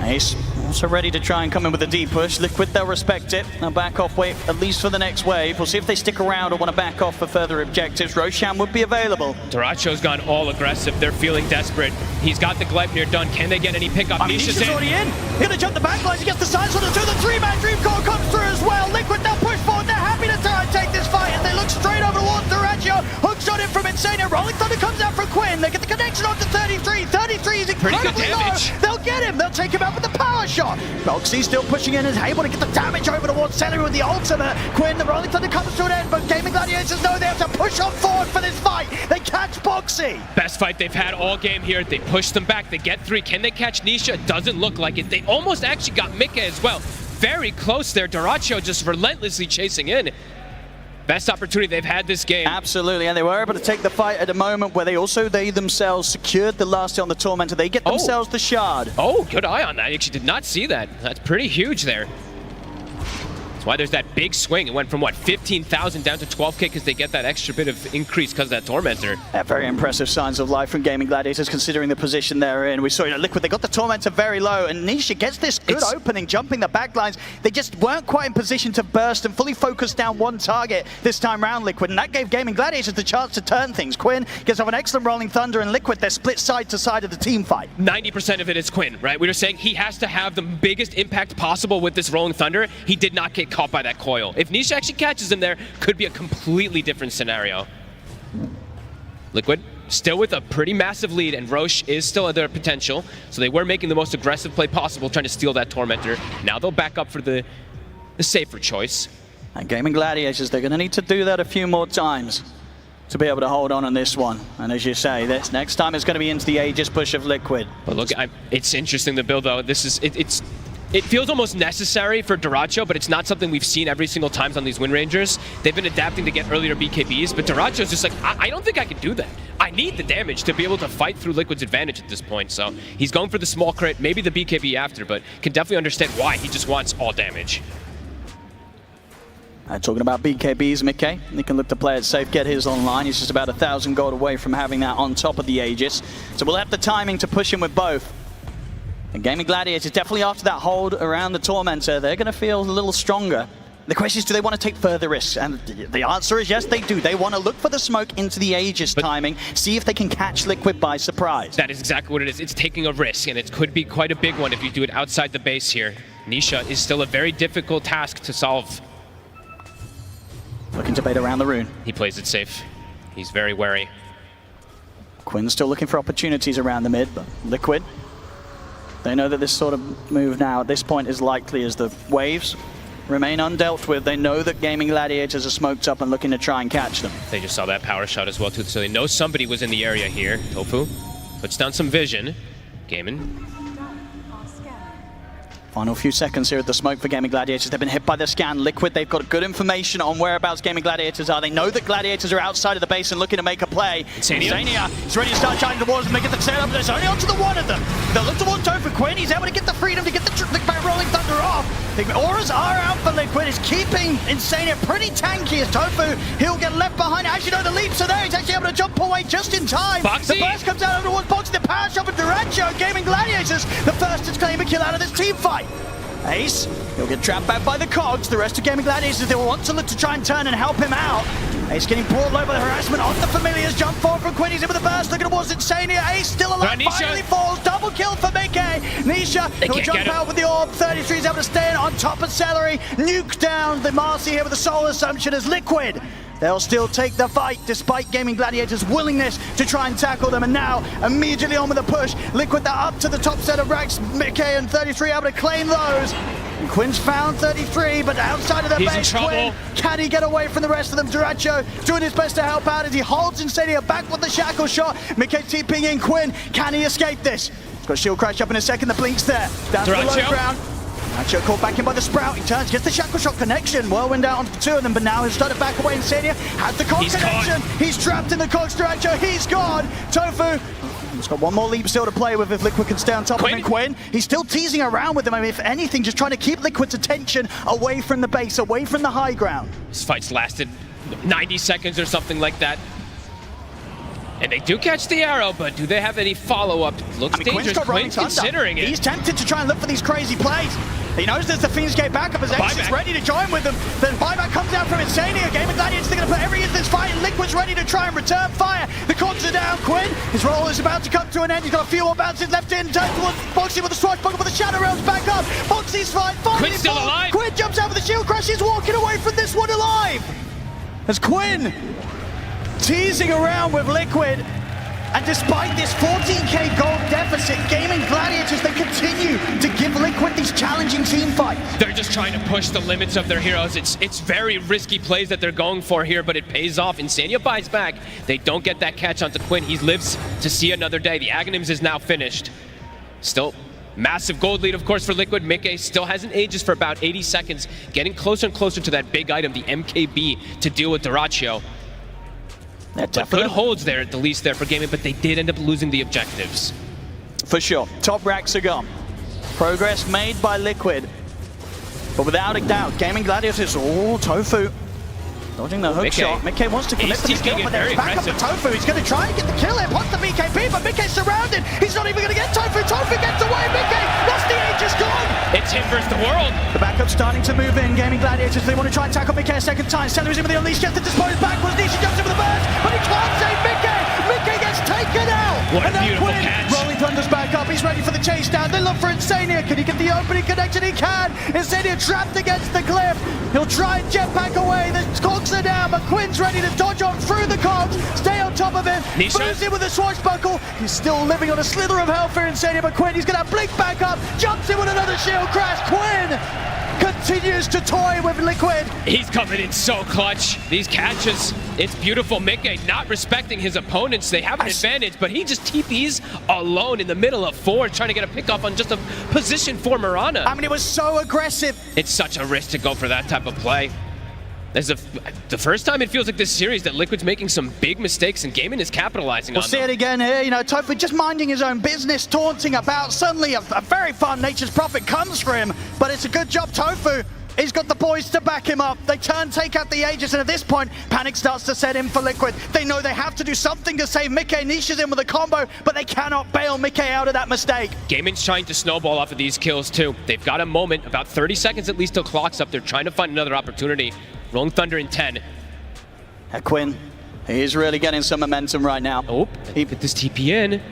Ace also ready to try and come in with a deep push. Liquid, they'll respect it. They'll back off wait at least for the next wave. We'll see if they stick around or want to back off for further objectives. Roshan would be available. Duracho's gone all aggressive. They're feeling desperate. He's got the Gleipnir done. Can they get any pickup? Nisha's already in. He's gonna jump the backlines. He gets the sides on the two. The three-man dream core comes through as well. Liquid, they'll push forward. They're happy to try and take this fight. And they look straight over towards Duracho. Hook shot in from Insania. Rolling Thunder comes out from Quinn. They get the connection onto 33. 33 is incredibly low. They'll get him. They'll take him out with the power shot. Boxy still pushing in, is able to get the damage over towards Celery with the ultimate. Quinn, the Rolling Thunder comes to an end, but Gaming Gladiators know they have to push on forward for this fight. They catch Boxy. Best fight they've had all game here. They push them back. They get 3. Can they catch Nisha? Doesn't look like it. They almost actually got Mika as well. Very close there. Duracho just relentlessly chasing in. Best opportunity they've had this game. Absolutely, and they were able to take the fight at a moment where they themselves secured the last hit on the Tormentor. They get themselves the shard. Oh, good eye on that. I actually did not see that. That's pretty huge there. That's why there's that big swing. It went from, what, 15,000 down to 12K because they get that extra bit of increase because of that Tormentor. Yeah, very impressive signs of life from Gaming Gladiators considering the position they're in. We saw, Liquid, they got the Tormentor very low, and Nisha gets this good opening, jumping the backlines. They just weren't quite in position to burst and fully focus down one target this time round, Liquid, and that gave Gaming Gladiators the chance to turn things. Quinn gets off an excellent Rolling Thunder, and Liquid, they're split side to side of the team fight. 90% of it is Quinn, right? We were saying he has to have the biggest impact possible with this Rolling Thunder. He did not get caught by that coil. If Nisha actually catches him there, could be a completely different scenario. Liquid still with a pretty massive lead, and Roche is still at their potential, so they were making the most aggressive play possible, trying to steal that Tormentor. Now they'll back up for the safer choice. And Gaming Gladiators, they're going to need to do that a few more times to be able to hold on this one. And as you say, this next time is going to be into the Aegis push of Liquid. But look, it's interesting, the build, though. This is it feels almost necessary for Duracho, but it's not something we've seen every single time on these Wind Rangers. They've been adapting to get earlier BKBs, but Duracho's just like, I don't think I can do that. I need the damage to be able to fight through Liquid's advantage at this point. So he's going for the small crit, maybe the BKB after, but can definitely understand why he just wants all damage. Talking about BKBs, Mickey, he can look to play it safe, get his online. He's just about 1,000 gold away from having that on top of the Aegis. So we'll have the timing to push him with both. And Gaming Gladiators, definitely after that hold around the Tormentor, they're going to feel a little stronger. The question is, do they want to take further risks? And the answer is yes, they do. They want to look for the smoke into the Aegis timing, see if they can catch Liquid by surprise. That is exactly what it is. It's taking a risk, and it could be quite a big one if you do it outside the base here. Nisha is still a very difficult task to solve. Looking to bait around the rune. He plays it safe. He's very wary. Quinn's still looking for opportunities around the mid, but Liquid, they know that this sort of move now at this point is likely as the waves remain undealt with. They know that Gaming Gladiators are smoked up and looking to try and catch them. They just saw that power shot as well, too, so they know somebody was in the area here. Tofu puts down some vision. Gaming. Final few seconds here at the smoke for Gaming Gladiators. They've been hit by the scan. Liquid, they've got good information on whereabouts Gaming Gladiators are. They know that Gladiators are outside of the base and looking to make a play. Insania is ready to start shining towards them. They get the setup, but it's only onto the one of them. They'll look towards Tofu. Quinn, he's able to get the freedom to get the Rolling Thunder off. The auras are out for Liquid. It's keeping Insania pretty tanky as Tofu. He'll get left behind. As you know, the leaps are there. He's actually able to jump away just in time. Boxy. The burst comes out over towards Boxy. The power shot of Duracho. Gaming Gladiators, the first to claim a kill out of this team fight. Ace, he'll get trapped back by the cogs. The rest of Gaming Gladiators, they will want to look to try and turn and help him out. Ace getting brought low by the harassment of the Familiars. Jump forward from Quinn, he's in with the burst, looking towards Insania. Ace still alive, finally falls. Double kill for Mickey. Nisha, he'll jump out with the orb. 33 is able to stay in on top of Celery. Nuke down the Marcy here with the Soul Assumption as Liquid. They'll still take the fight despite Gaming Gladiators' willingness to try and tackle them. And now, immediately on with the push. Liquid, they're up to the top set of racks. Mickey and 33 able to claim those. And Quinn's found 33, but outside of the base, Quinn, can he get away from the rest of them? Duracho doing his best to help out as he holds Insania back with the shackle shot. Mickey TPing in Quinn. Can he escape this? He's got shield crash up in a second. The blink's there. Down to the low ground. Duracho caught back in by the Sprout. He turns, gets the shackle shot connection. Whirlwind out onto the two of them, but now he's started back away. Insania has the Cogs connection. He's trapped in the Cogs. Duracho, he's gone. Tofu, he's got one more leap still to play with if Liquid can stay on top of him. Quinn, he's still teasing around with him. I mean, if anything, just trying to keep Liquid's attention away from the base, away from the high ground. This fight's lasted 90 seconds or something like that. And they do catch the arrow, but do they have any follow-up? Looks dangerous. Quinn's considering it. He's tempted to try and look for these crazy plays. He knows there's the Fiend's Gate backup as Ace is ready to join with them. The buyback comes out from Insania. Gaming Gladiators are going to put everything into this fight. Liquid's ready to try and return fire. The cords are down. Quinn, his roll is about to come to an end. He's got a few more bounces left in. Turns towards Boxy with a swashbuckle, but the Shadow Realm's back up. Boxy's fine. Quinn's still alive. Quinn jumps out with the shield crash. He's walking away from this one alive. As Quinn teasing around with Liquid. And despite this 14k gold deficit, Gaming Gladiators, they continue to give Liquid these challenging team fights. They're just trying to push the limits of their heroes. It's very risky plays that they're going for here, but it pays off. Insania buys back. They don't get that catch onto Quinn. He lives to see another day. The Aghanims is now finished. Still, massive gold lead, of course, for Liquid. Mickey still hasn't ages for about 80 seconds, getting closer and closer to that big item, the MKB, to deal with Dyrachyo. But good holds there, at the least there for Gaming, but they did end up losing the objectives. For sure. Top racks are gone. Progress made by Liquid. But without a doubt, Gaming Gladiators, Tofu dodging the hook shot. Mickey wants to commit to this kill, but there's back up to Tofu. He's going to try and get the kill here. Wants the BKB, but Mickey's surrounded. He's not even going to get Tofu. Tofu gets away. Mickey, that's the Aegis gone. It's him versus the world. The backup's starting to move in. Gaming Gladiators, they want to try and tackle Mickey a second time. Celery's in with the Unleash, gets to dispose backwards. Nisha jumps in with the burst, but he can't save Mickey. Mickey gets taken out. What a beautiful catch. Rolling Thunder's back up. He's ready for the chase down. They look for Insania. Can he get the opening connection? He can. Insania trapped against the cliff. He'll try and jetpack away. The cogs are down, but Quinn's ready to dodge on through the cogs. Stay on top of him. Moves in with a swashbuckle. He's still living on a slither of health for Insania, but Quinn, he's going to blink back up. Jumps in with another shield crash. Quinn continues to toy with Liquid. He's coming in so clutch. These catches, it's beautiful. Mickey not respecting his opponents. They have an advantage, but he just TPs alone in the middle of 4, trying to get a pickup on just a position for Mirana. I mean, it was so aggressive. It's such a risk to go for that type of play. This is the first time it feels like this series that Liquid's making some big mistakes and Gaming is capitalizing on them. We'll see it again here, you know, Tofu just minding his own business, taunting about. Suddenly a very fun Nature's Prophet comes for him, but it's a good job Tofu. He's got the boys to back him up. They take out the Aegis, and at this point, panic starts to set in for Liquid. They know they have to do something to save Mickey. Nisha's in with a combo, but they cannot bail Mickey out of that mistake. Gaming's trying to snowball off of these kills too. They've got a moment, about 30 seconds at least till clock's up. They're trying to find another opportunity. Rolling Thunder in 10. Quinn, he's really getting some momentum right now. Oh, he put this TP in.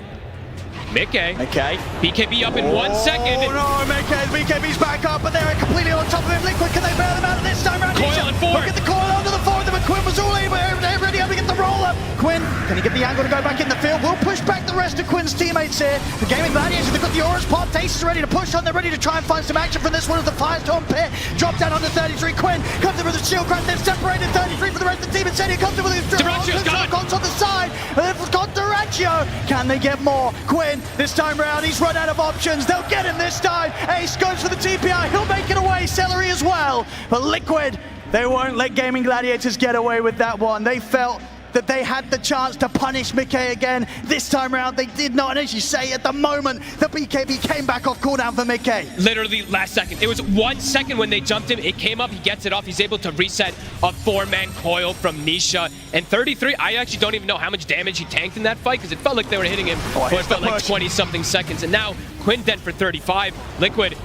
Mickey. BKB up in 1 second. Oh no, BKB's back up, but they're completely on top of him. Liquid, can they bail him out of this time round? Coil on 4. Look at the coil onto the 4, but Quinn was all able, ready to get the roll up. Quinn, can he get the angle to go back in the field? We'll push back the rest of Quinn's teammates here. The Gaming Gladiators, they've got the Aura's popped. Ace is ready to push on. They're ready to try and find some action from this one as the Firestorm pit. Drop down onto 33. Quinn comes in with a shield crash. They've separated 33 from the rest of the team. Insania comes in with his Dyrachyo's gone. on the side. And they've got Dyrachyo. Can they get more? Quinn, this time round, he's run out of options. They'll get him this time. Ace goes for the TPI. He'll make it away. Celery as well. But Liquid, they won't let Gaming Gladiators get away with that one. They felt that they had the chance to punish Mickey again. This time round, they did not. And as you say, at the moment, the BKB came back off cooldown for Mickey. Literally last second. It was 1 second when they jumped him. It came up, he gets it off. He's able to reset a 4-man coil from Nisha. And 33, I actually don't even know how much damage he tanked in that fight because it felt like they were hitting him for it felt like 20-something seconds. And now Quinn dead for 35. Liquid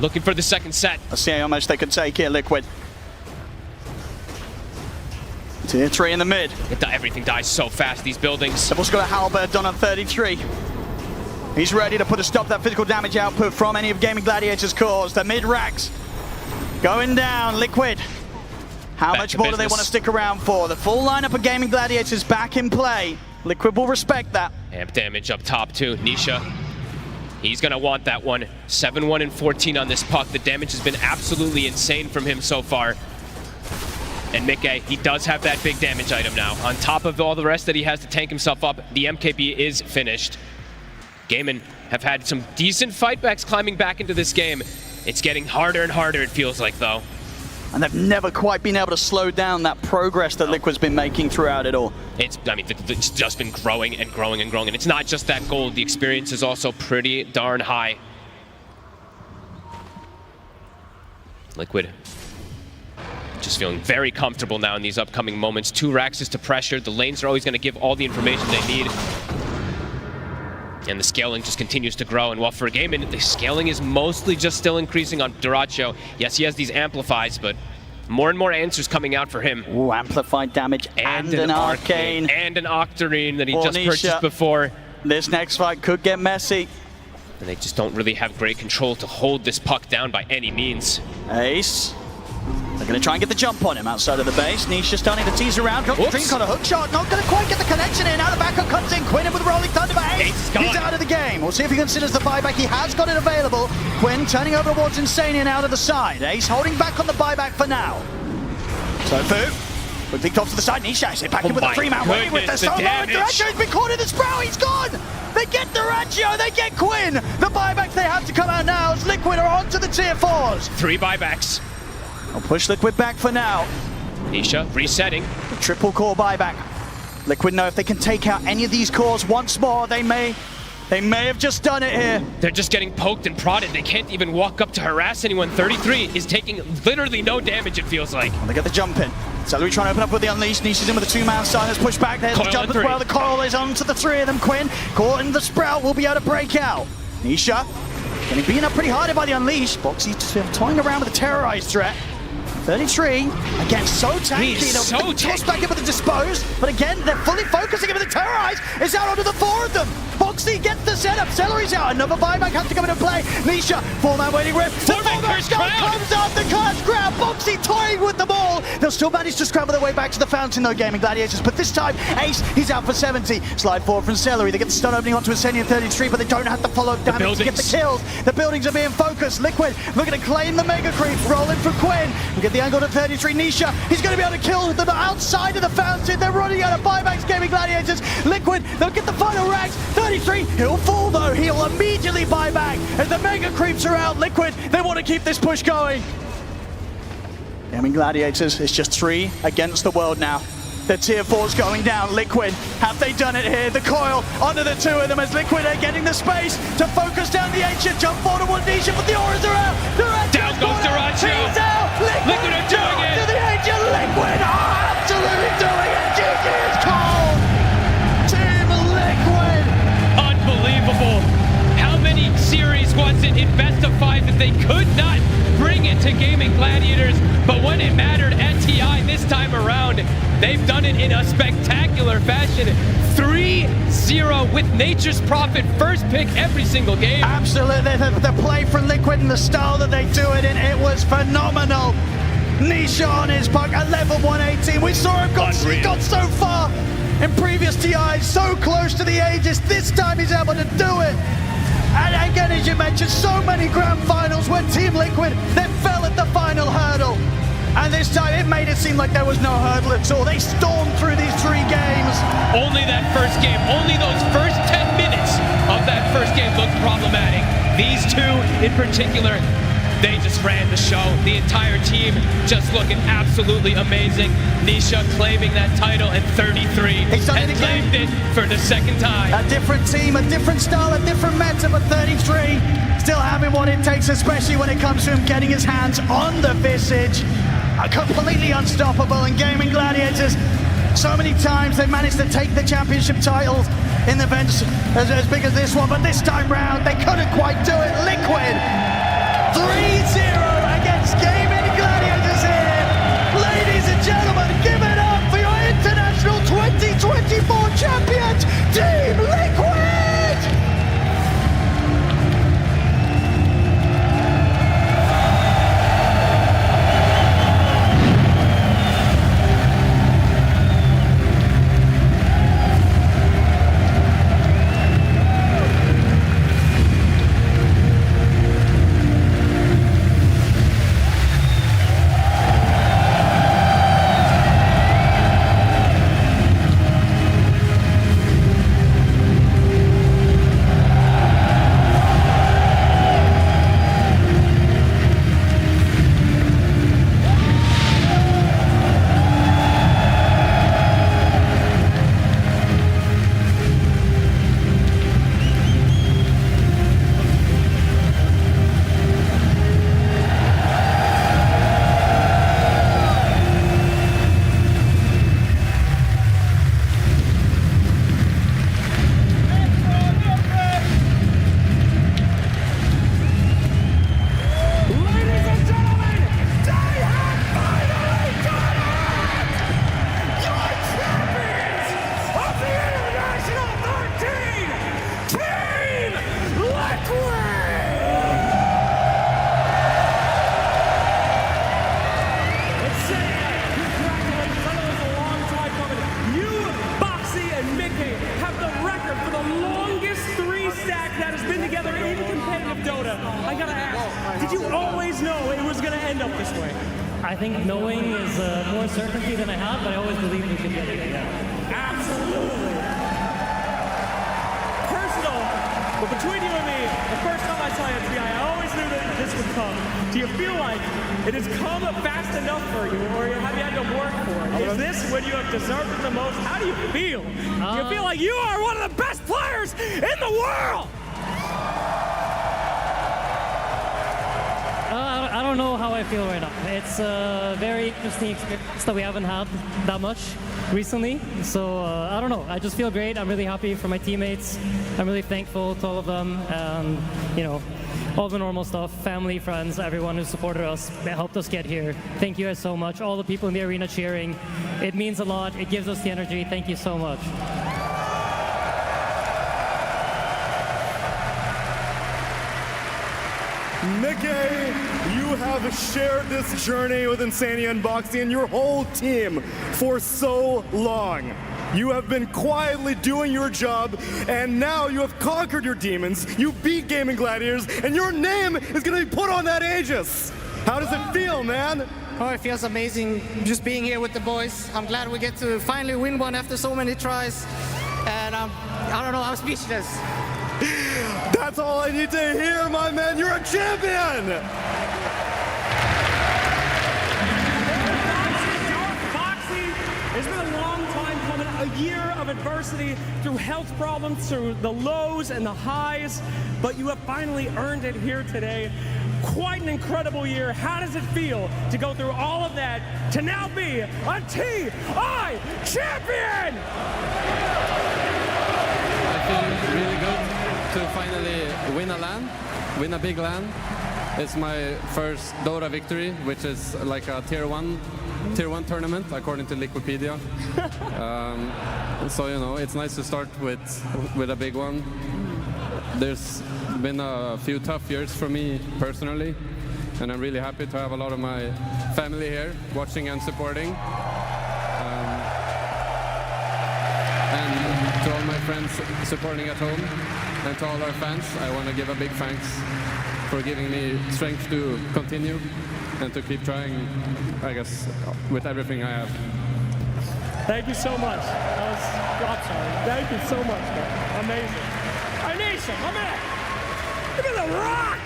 looking for the second set. Let's see how much they can take here, Liquid. Tier 3 in the mid. Everything dies so fast, these buildings. They've also got a halberd done on 33. He's ready to put a stop to that physical damage output from any of Gaming Gladiators' cores. The mid racks going down. Liquid, how much more do they want to stick around for? The full lineup of Gaming Gladiators back in play. Liquid will respect that. Amp damage up top too. Nisha, he's going to want that one. 7-1 and 14 on this puck. The damage has been absolutely insane from him so far. And Mickey, he does have that big damage item now. On top of all the rest that he has to tank himself up, the MKB is finished. Gaming have had some decent fightbacks climbing back into this game. It's getting harder and harder, it feels like, though. And they've never quite been able to slow down that progress that Liquid's been making throughout it all. It's just been growing and growing and growing. And it's not just that gold. The experience is also pretty darn high. Liquid Just feeling very comfortable now in these upcoming moments. 2 Raxes to pressure. The lanes are always going to give all the information they need. And the scaling just continues to grow. And while for a game in, the scaling is mostly just still increasing on Duracho. Yes, he has these amplifies, but more and more answers coming out for him. Ooh, amplified damage and an arcane. And an Octarine that he just Nisha. purchased before. This next fight could get messy. And they just don't really have great control to hold this puck down by any means. Ace. They're going to try and get the jump on him outside of the base. Nisha starting to tease around. Got the Dream on a hook shot. Not going to quite get the connection in. Now the backup comes in. Quinn in with Rolling Thunder by Ace. He's out of the game. We'll see if he considers the buyback. He has got it available. Quinn turning over towards Insanian out of the side. Ace holding back on the buyback for now. So Fu, quickly tops to the side. Nisha is back in with the 3-man waiting with the solo. Duracho's been caught in the sprout. He's gone. They get Duracho. They get Quinn. The buybacks they have to come out now as Liquid are onto the tier 4s. 3 buybacks. I'll push Liquid back for now. Nisha resetting. The triple core buyback. Liquid know if they can take out any of these cores once more, they may have just done it here. They're just getting poked and prodded. They can't even walk up to harass anyone. 33 is taking literally no damage, it feels like. They get the jump in. Celery trying to open up with the Unleash. Nisha's in with a 2-man silence. Push back. There's the jump as well. The coil is on to the 3 of them. Quinn caught in the sprout. Will be able to break out. Nisha getting beaten up pretty hard by the Unleash. Boxy just toying around with a terrorized threat. 33, again, so tanky. They'll toss back in with the Dispose, but again, they're fully focusing him with the Terrorize. It's out onto the 4 of them. Boxy gets the setup. Celery's out. Another buyback has to come into play. Nisha, 4-man waiting rip. The 4-man start comes off the Curse Crowd. Boxy toying with the ball. They'll still manage to scramble their way back to the fountain, though, Gaming Gladiators. But this time, Ace, he's out for 70. Slide forward from Celery. They get the stun opening onto Ascension 33, but they don't have the follow damage to get the kills. The buildings are being focused. Liquid looking to claim the Mega Creeps. Rolling for Quinn. We get the angle to 33. Nisha, he's going to be able to kill them outside of the fountain. They're running out of buybacks, Gaming Gladiators. Liquid, they'll get the final rags. 33, he'll fall though. He'll immediately buy back as the Mega Creeps are out. Liquid, they want to keep this push going. Gaming Gladiators, it's just 3 against the world now. The tier 4's going down. Liquid, have they done it here? The coil onto the 2 of them as Liquid are getting the space to focus down the ancient. Jump forward towards Nisha, but the auras are out. Down goes Duracho. He's out. Liquid are doing it. To the ancient. Liquid are absolutely doing it. GG is cold. Team Liquid. Unbelievable. How many series was it in best of 5 that they could not bring it to Gaming Gladiators? But when it mattered at TI this time around, they've done it in a spectacular fashion. 3-0 with Nature's Prophet first pick every single game. Absolutely, the play from Liquid and the style that they do it in, it was phenomenal. Nisha on his puck at level 118. We saw him got so far in previous TIs, so close to the Aegis. This time he's able to do it. And again, as you mentioned, so many grand finals when Team Liquid, they fell at the final hurdle. And this time it made it seem like there was no hurdle at all. They stormed through these 3 games. Only that first game, only those first 10 minutes of that first game looked problematic. These 2 in particular, they just ran the show. The entire team just looking absolutely amazing. Nisha claiming that title at 33 and claimed it for the 2nd time. A different team, a different style, a different meta, but 33 still having what it takes, especially when it comes to him getting his hands on the Visage. Completely unstoppable in Gaming Gladiators. So many times they've managed to take the championship titles in events as big as this one, but this time round they couldn't quite do it. Liquid 3-0 against Gaming Gladiators here. Ladies and gentlemen, give it up for your International 2024 champions, Team Liquid! working together in competitive Dota. I gotta ask, did you always know it was gonna end up this way? I think knowing is more certainty than I have, but I always believe we could get it. Yeah. Absolutely. Personal, but between you and me, the first time I saw you at TI, I always knew that this would come. Do you feel like it has come fast enough for you, or have you had to work for it? Is this when you have deserved it the most? How do you feel? Do you feel like you are one of the best players in the world? I don't know how I feel right now. It's a very interesting experience that we haven't had that much recently. So I don't know. I just feel great. I'm really happy for my teammates. I'm really thankful to all of them, and you know, all the normal stuff, family, friends, everyone who supported us, helped us get here. Thank you guys so much. All the people in the arena cheering. It means a lot. It gives us the energy. Thank you so much. Mickey, you have shared this journey with Insania and Boxy and your whole team for so long. You have been quietly doing your job, and now you have conquered your demons, you beat Gaming Gladiators, and your name is going to be put on that Aegis. How does it feel, man? Oh, it feels amazing just being here with the boys. I'm glad we get to finally win one after so many tries. And I don't know, I'm speechless. That's all I need to hear, my man. You're a champion! Boxy, it's been a long time coming, a year of adversity through health problems, through the lows and the highs, but you have finally earned it here today. Quite an incredible year. How does it feel to go through all of that to now be a TI champion? I feel really good to finally win a LAN, win a big LAN. It's my first Dota victory, which is like a tier one tournament according to Liquipedia. So you know, it's nice to start with a big one. There's been a few tough years for me personally, and I'm really happy to have a lot of my family here watching and supporting. And to all my friends supporting at home, and to all our fans, I want to give a big thanks for giving me strength to continue and to keep trying, I guess, with everything I have. Thank you so much. I'm sorry. Thank you so much, man. Amazing. Anisha, my man, you've been the rock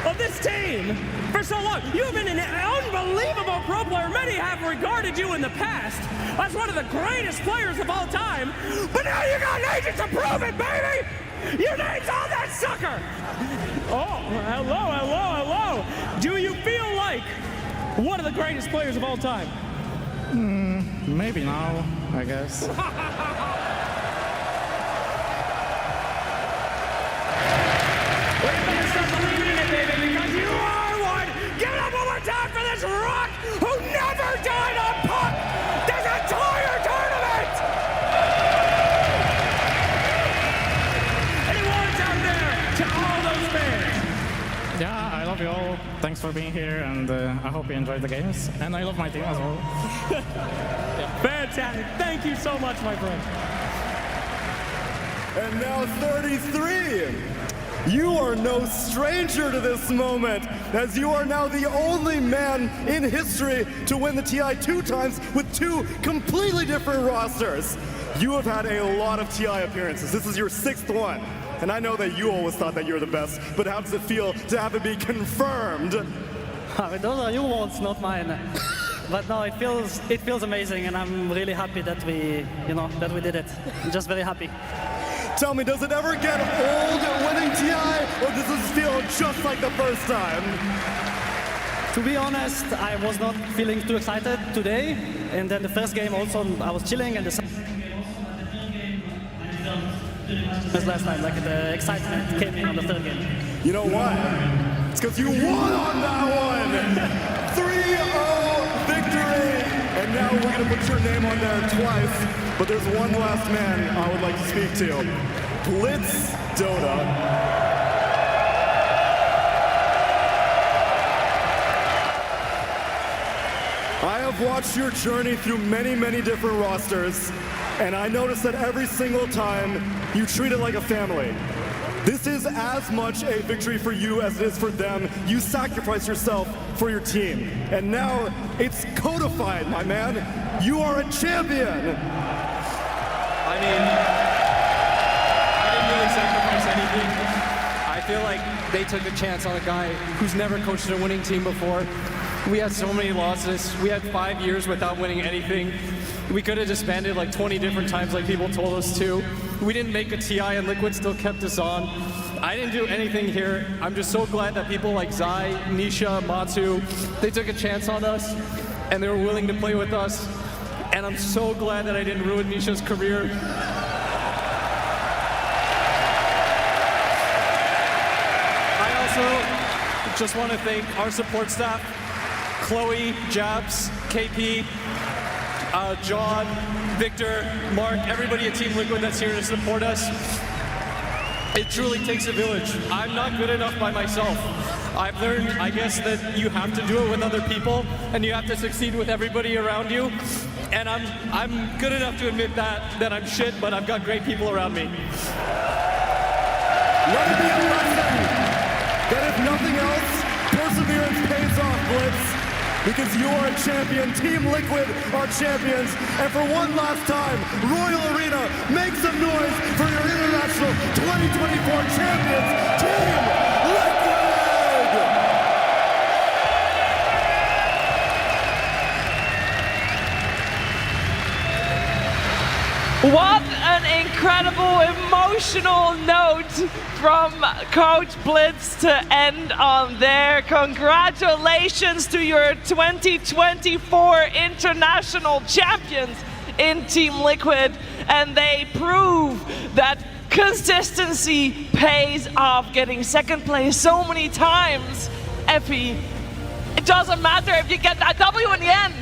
of this team for so long. You've been an unbelievable pro player. Many have regarded you in the past as one of the greatest players of all time. But now you got an agent to prove it, baby! Your name's on that sucker! Oh, hello, hello, hello. Do you feel like one of the greatest players of all time? Maybe now, I guess. Because you are one! Give it up one more time for this rock who never died on puck this entire tournament! Any words out there to all those fans? Yeah, I love you all. Thanks for being here, and I hope you enjoyed the games. And I love my team as well. Fantastic. Thank you so much, my friend. And now 33. You are no stranger to this moment, as you are now the only man in history to win the TI 2 times with two completely different rosters. You have had a lot of TI appearances. This is your 6th one. And I know that you always thought that you're the best, but how does it feel to have it be confirmed? Those are your words, not mine. But no, it feels amazing, and I'm really happy that we did it. I'm just very happy. Tell me, does it ever get old winning TI, or does this feel just like the first time? To be honest, I was not feeling too excited today, and then the first game also I was chilling, and the second game was last time, like the excitement came in on the third game. You know why? It's because you won on that one! 3-0 victory! And now we're going to put your name on there twice, but there's one last man I would like to speak to. Blitz Dota. I have watched your journey through many, many different rosters, and I noticed that every single time you treat it like a family. This is as much a victory for you as it is for them. You sacrifice yourself for your team. And now it's codified, my man. You are a champion. I mean, I didn't really sacrifice anything. I feel like they took a chance on a guy who's never coached a winning team before. We had so many losses. We had 5 years without winning anything. We could have disbanded like 20 different times like people told us to. We didn't make a TI and Liquid still kept us on. I didn't do anything here. I'm just so glad that people like Zai, Nisha, Matsu, they took a chance on us and they were willing to play with us. And I'm so glad that I didn't ruin Nisha's career. I also just want to thank our support staff, Chloe, Jabs, KP, John, Victor, Mark, everybody at Team Liquid that's here to support us. It truly takes a village. I'm not good enough by myself. I've learned, I guess, that you have to do it with other people and you have to succeed with everybody around you. And I'm good enough to admit that I'm shit, but I've got great people around me. Let it be a lesson that if nothing else, perseverance pays off, Blitz. Because you are a champion, Team Liquid are champions, and for one last time, Royal Arena, make some noise for your International 2024 champions, Team Liquid! What an incredible emotional note from Coach Blitz to end on there. Congratulations to your 2024 international champions in Team Liquid, and they prove that consistency pays off. Getting second place so many times, Effie, it doesn't matter if you get that W in the end.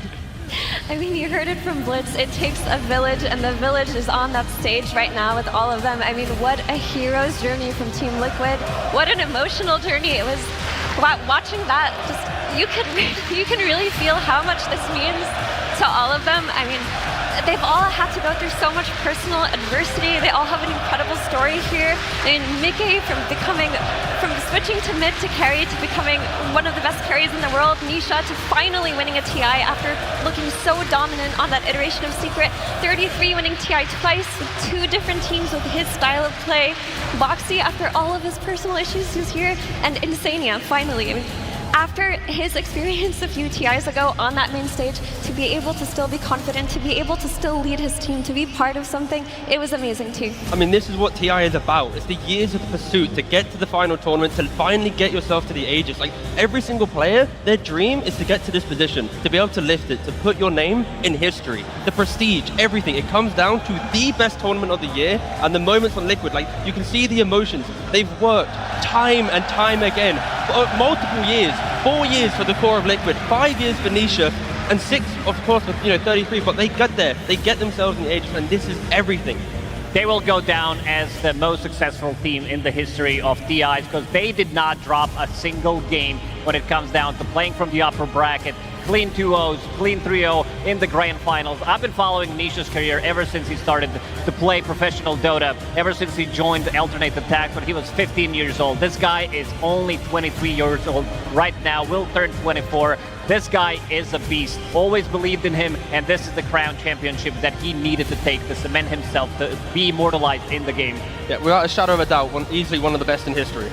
I mean, you heard it from Blitz. It takes a village, and the village is on that stage right now with all of them. I mean, what a hero's journey from Team Liquid. What an emotional journey. It was, watching that, just you can really feel how much this means to all of them. I mean, they've all had to go through so much personal adversity. They all have an incredible story here. I mean, Mickey from switching to mid to carry to becoming one of the best carries in the world. Nisha to finally winning a TI after looking so dominant on that iteration of Secret. 33 winning TI twice with 2 different teams with his style of play. Boxy, after all of his personal issues, who's here. And Insania, finally. I mean, after his experience a few TIs ago on that main stage, to be able to still be confident, to be able to still lead his team, to be part of something, it was amazing too. I mean, this is what TI is about. It's the years of pursuit to get to the final tournament, to finally get yourself to the Aegis. Like, every single player, their dream is to get to this position, to be able to lift it, to put your name in history. The prestige, everything. It comes down to the best tournament of the year, and the moments on Liquid, like, you can see the emotions. They've worked time and time again for multiple years. 4 years for the core of Liquid, 5 years for Nisha, and 6, of course, for 33. But they got there. They get themselves in the Aegis, and this is everything. They will go down as the most successful team in the history of TIs because they did not drop a single game when it comes down to playing from the upper bracket. Clean 2-0s, clean 3-0 in the grand finals. I've been following Nisha's career ever since he started to play professional Dota, ever since he joined Alternate Attack when he was 15 years old. This guy is only 23 years old right now, will turn 24. This guy is a beast. Always believed in him, and this is the crown championship that he needed to take to cement himself to be immortalized in the game. Yeah, without a shadow of a doubt, easily one of the best in history.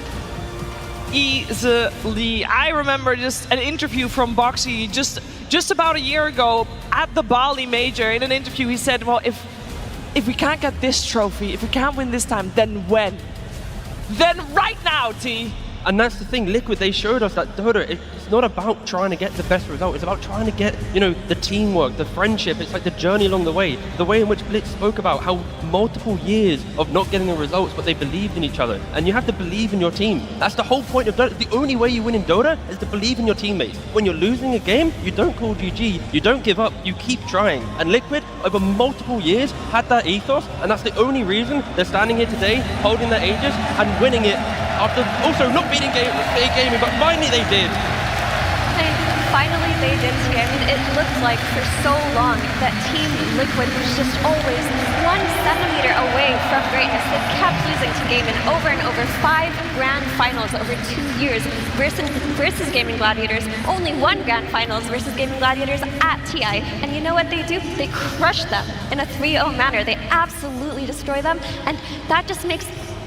Easily. I remember just an interview from Boxy just about a year ago at the Bali Major. In an interview, he said, well, if we can't get this trophy, if we can't win this time, then when? Then right now, T. And that's the thing, Liquid, they showed us that Dota, it's not about trying to get the best result, it's about trying to get, the teamwork, the friendship, it's like the journey along the way in which Blitz spoke about how multiple years of not getting the results, but they believed in each other. And you have to believe in your team. That's the whole point of Dota. The only way you win in Dota is to believe in your teammates. When you're losing a game, you don't call GG, you don't give up, you keep trying. And Liquid, over multiple years, had that ethos, and that's the only reason they're standing here today, holding their Aegis and winning it. After also not beating gaming, but finally they did. Finally they did too. I mean, it looked like for so long that Team Liquid was just always centimeter away from greatness. They've kept losing to Gaming over and over. 5 grand finals over 2 years versus Gaming Gladiators. Only 1 grand finals versus Gaming Gladiators at TI. And you know what they do? They crush them in a 3-0 manner. They absolutely destroy them. And that just makes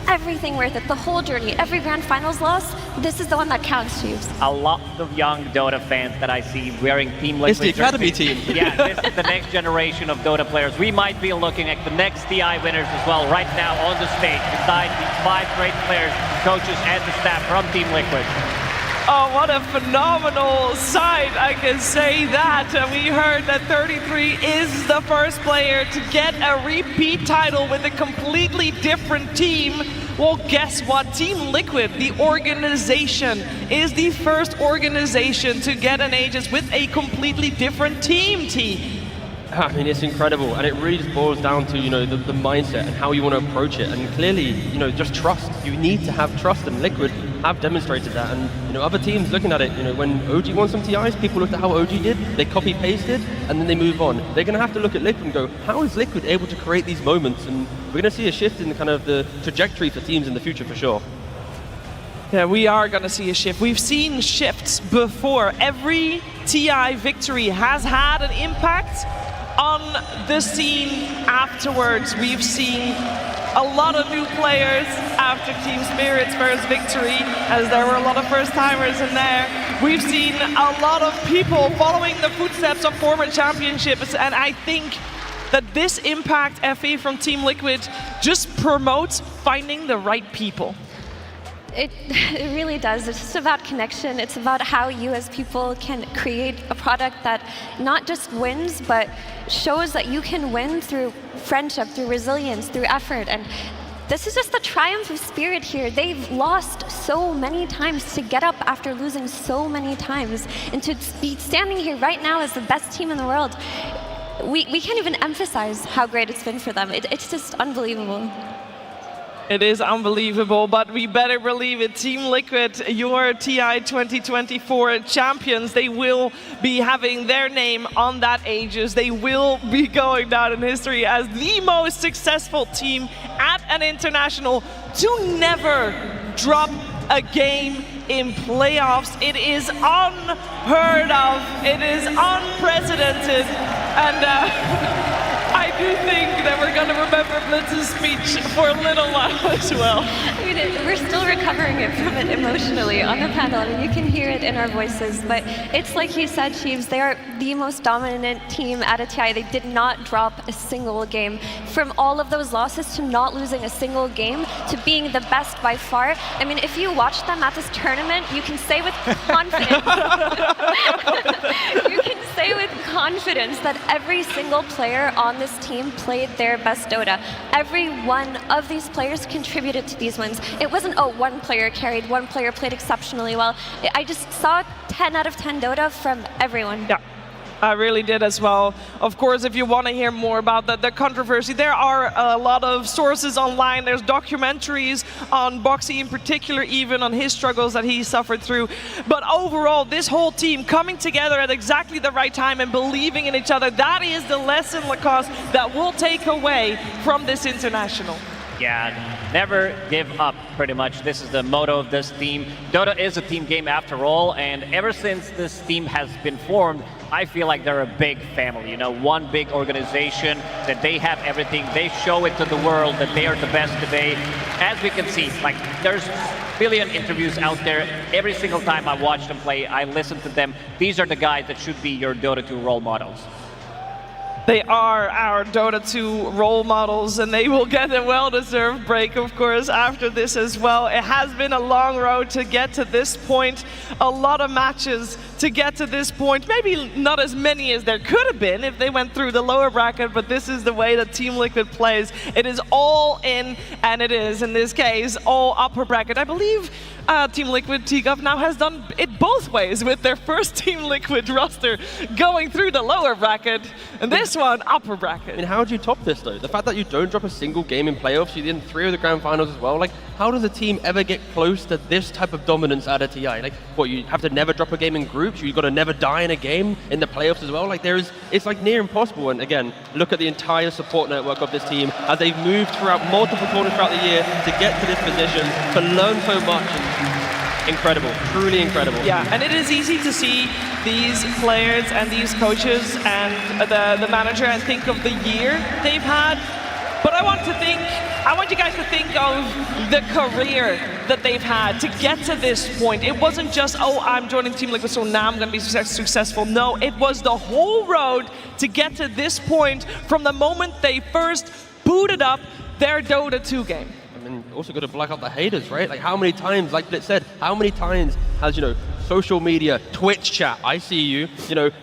everything worth it. The whole journey, every grand finals loss, this is the one that counts, Chiefs. A lot of young Dota fans that I see wearing Team Liquid. It's the academy team. Yeah, this is the next generation of Dota players. We might be looking at the next TI winners as well right now on the stage, beside these 5 great players, coaches, and the staff from Team Liquid. Oh, what a phenomenal sight, I can say that. We heard that 33 is the first player to get a repeat title with a completely different team. Well, guess what? Team Liquid, the organization, is the first organization to get an Aegis with a completely different team. I mean, it's incredible, and it really just boils down to, you know, the mindset and how you want to approach it, and clearly, you know, just trust. You need to have trust, and Liquid have demonstrated that, and, you know, other teams looking at it, you know, when OG won some TIs, people looked at how OG did, they copy-pasted, and then they move on. They're going to have to look at Liquid and go, how is Liquid able to create these moments? And we're going to see a shift in kind of the trajectory for teams in the future, for sure. Yeah, we are going to see a shift. We've seen shifts before. Every TI victory has had an impact on the scene afterwards. We've seen a lot of new players after Team Spirit's first victory, as there were a lot of first-timers in there. We've seen a lot of people following the footsteps of former championships, and I think that this impact, Effie, from Team Liquid just promotes finding the right people. It really does. It's just about connection. It's about how you as people can create a product that not just wins, but shows that you can win through friendship, through resilience, through effort. And this is just the triumph of Spirit here. They've lost so many times to get up after losing so many times. And to be standing here right now as the best team in the world, we can't even emphasize how great it's been for them. It's just unbelievable. It is unbelievable, but we better believe it. Team Liquid, your TI 2024 champions, they will be having their name on that Aegis. They will be going down in history as the most successful team at an international to never drop a game in playoffs. It is unheard of. It is unprecedented. And I do think that we're going to remember Blitz's speech for a little while as well. I mean, we're still recovering from it emotionally on the panel. I mean, you can hear it in our voices, but it's like he said, Chiefs, they are the most dominant team at a TI. They did not drop a single game. From all of those losses to not losing a single game to being the best by far. I mean, if you watch them at this tournament, you can say with confidence, you can say with confidence that every single player on this team played their best Dota. Every one of these players contributed to these wins. It wasn't, oh, one player carried, one player played exceptionally well. I just saw 10 out of 10 Dota from everyone. Yeah. I really did as well. Of course, if you want to hear more about the controversy, there are a lot of sources online. There's documentaries on Boxy in particular, even on his struggles that he suffered through. But overall, this whole team coming together at exactly the right time and believing in each other, that is the lesson, Lacoste, that we'll take away from this international. Yeah, never give up, pretty much. This is the motto of this team. Dota is a team game after all, and ever since this team has been formed, I feel like they're a big family, you know, one big organization, that they have everything. They show it to the world that they are the best today. As we can see, like, there's a billion interviews out there. Every single time I watch them play, I listen to them. These are the guys that should be your Dota 2 role models. They are our Dota 2 role models, and they will get a well-deserved break, of course, after this as well. It has been a long road to get to this point. A lot of matches to get to this point. Maybe not as many as there could have been if they went through the lower bracket, but this is the way that Team Liquid plays. It is all in, and it is, in this case, all upper bracket. I believe Team Liquid TGov now has done it both ways with their first Team Liquid roster going through the lower bracket, and this one, upper bracket. I mean, how would you top this, though? The fact that you don't drop a single game in playoffs, you did in 3 of the grand finals as well, like, how does a team ever get close to this type of dominance out of TI? Like, what, you have to never drop a game in groups? You've got to never die in a game in the playoffs as well? Like, it's like near impossible. And again, look at the entire support network of this team as they've moved throughout multiple tournaments throughout the year to get to this position, to learn so much. And incredible, truly incredible. Yeah, and it is easy to see these players and these coaches and the manager and think of the year they've had. But I want you guys to think of the career that they've had to get to this point. It wasn't just, oh, I'm joining Team Liquid, so now I'm going to be successful. No, it was the whole road to get to this point from the moment they first booted up their Dota 2 game. And also got to black out the haters, right? Like, how many times, like Blitz said, how many times has, social media, Twitch chat, I see you,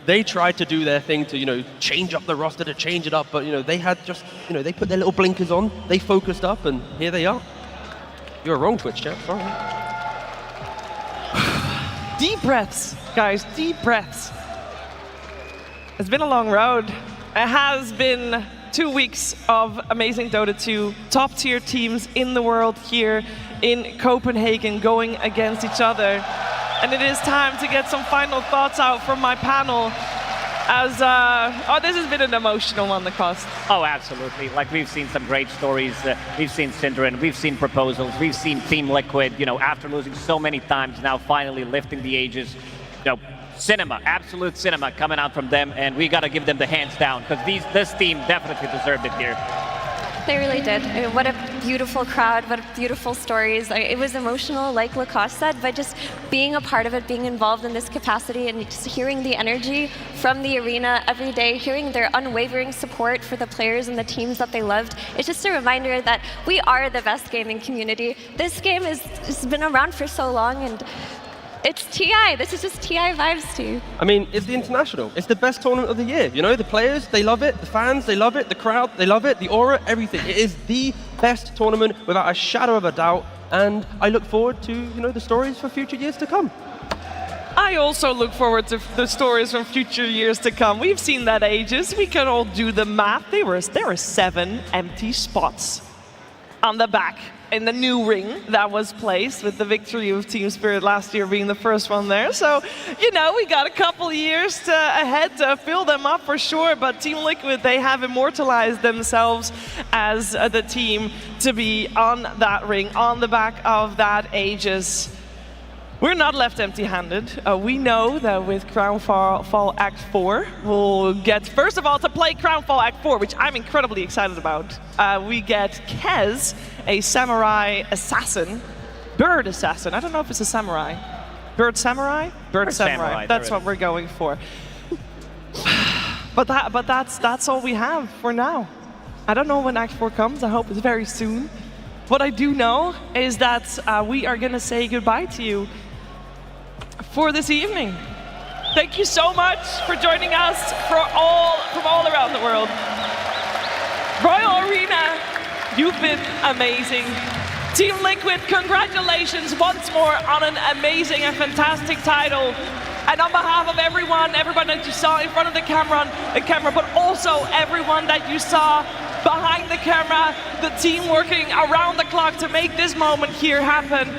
they tried to do their thing to, change up the roster, to change it up, but, they had just, they put their little blinkers on, they focused up, and here they are. You're wrong, Twitch chat, sorry. Deep breaths, guys, deep breaths. It's been a long road. It has been 2 weeks of amazing Dota 2, top tier teams in the world here in Copenhagen going against each other. And it is time to get some final thoughts out from my panel as, this has been an emotional one, the cost. Oh, absolutely. Like, we've seen some great stories. We've seen Synderen, we've seen proposals, we've seen Team Liquid, after losing so many times, now finally lifting the ages. Cinema, absolute cinema coming out from them, and we got to give them the hands down because this team definitely deserved it here. They really did. I mean, what a beautiful crowd, what beautiful stories. It was emotional, like Lacoste said, but just being a part of it, being involved in this capacity and just hearing the energy from the arena every day, hearing their unwavering support for the players and the teams that they loved, it's just a reminder that we are the best gaming community. This game has been around for so long, and it's TI. This is just TI vibes too. I mean, it's the International. It's the best tournament of the year. The players, they love it. The fans, they love it. The crowd, they love it. The aura, everything. It is the best tournament without a shadow of a doubt. And I look forward to, the stories for future years to come. I also look forward to the stories from future years to come. We've seen that ages. We can all do the math. There were 7 empty spots on the back in the new ring that was placed with the victory of Team Spirit last year being the first one there. So, we got a couple years ahead to fill them up for sure, but Team Liquid, they have immortalized themselves as the team to be on that ring, on the back of that Aegis. We're not left empty-handed. We know that with Crownfall Act 4, we'll get, first of all, to play Crownfall Act 4, which I'm incredibly excited about. We get Kez, a samurai assassin, bird assassin. I don't know if it's a samurai. Bird samurai? Bird samurai. That's what we're going for. But that's all we have for now. I don't know when Act 4 comes. I hope it's very soon. What I do know is that we are going to say goodbye to you for this evening. Thank you so much for joining us from all around the world. Royal Arena, you've been amazing. Team Liquid, congratulations once more on an amazing and fantastic title. And on behalf of everyone that you saw in front of the camera, but also everyone that you saw behind the camera, the team working around the clock to make this moment here happen,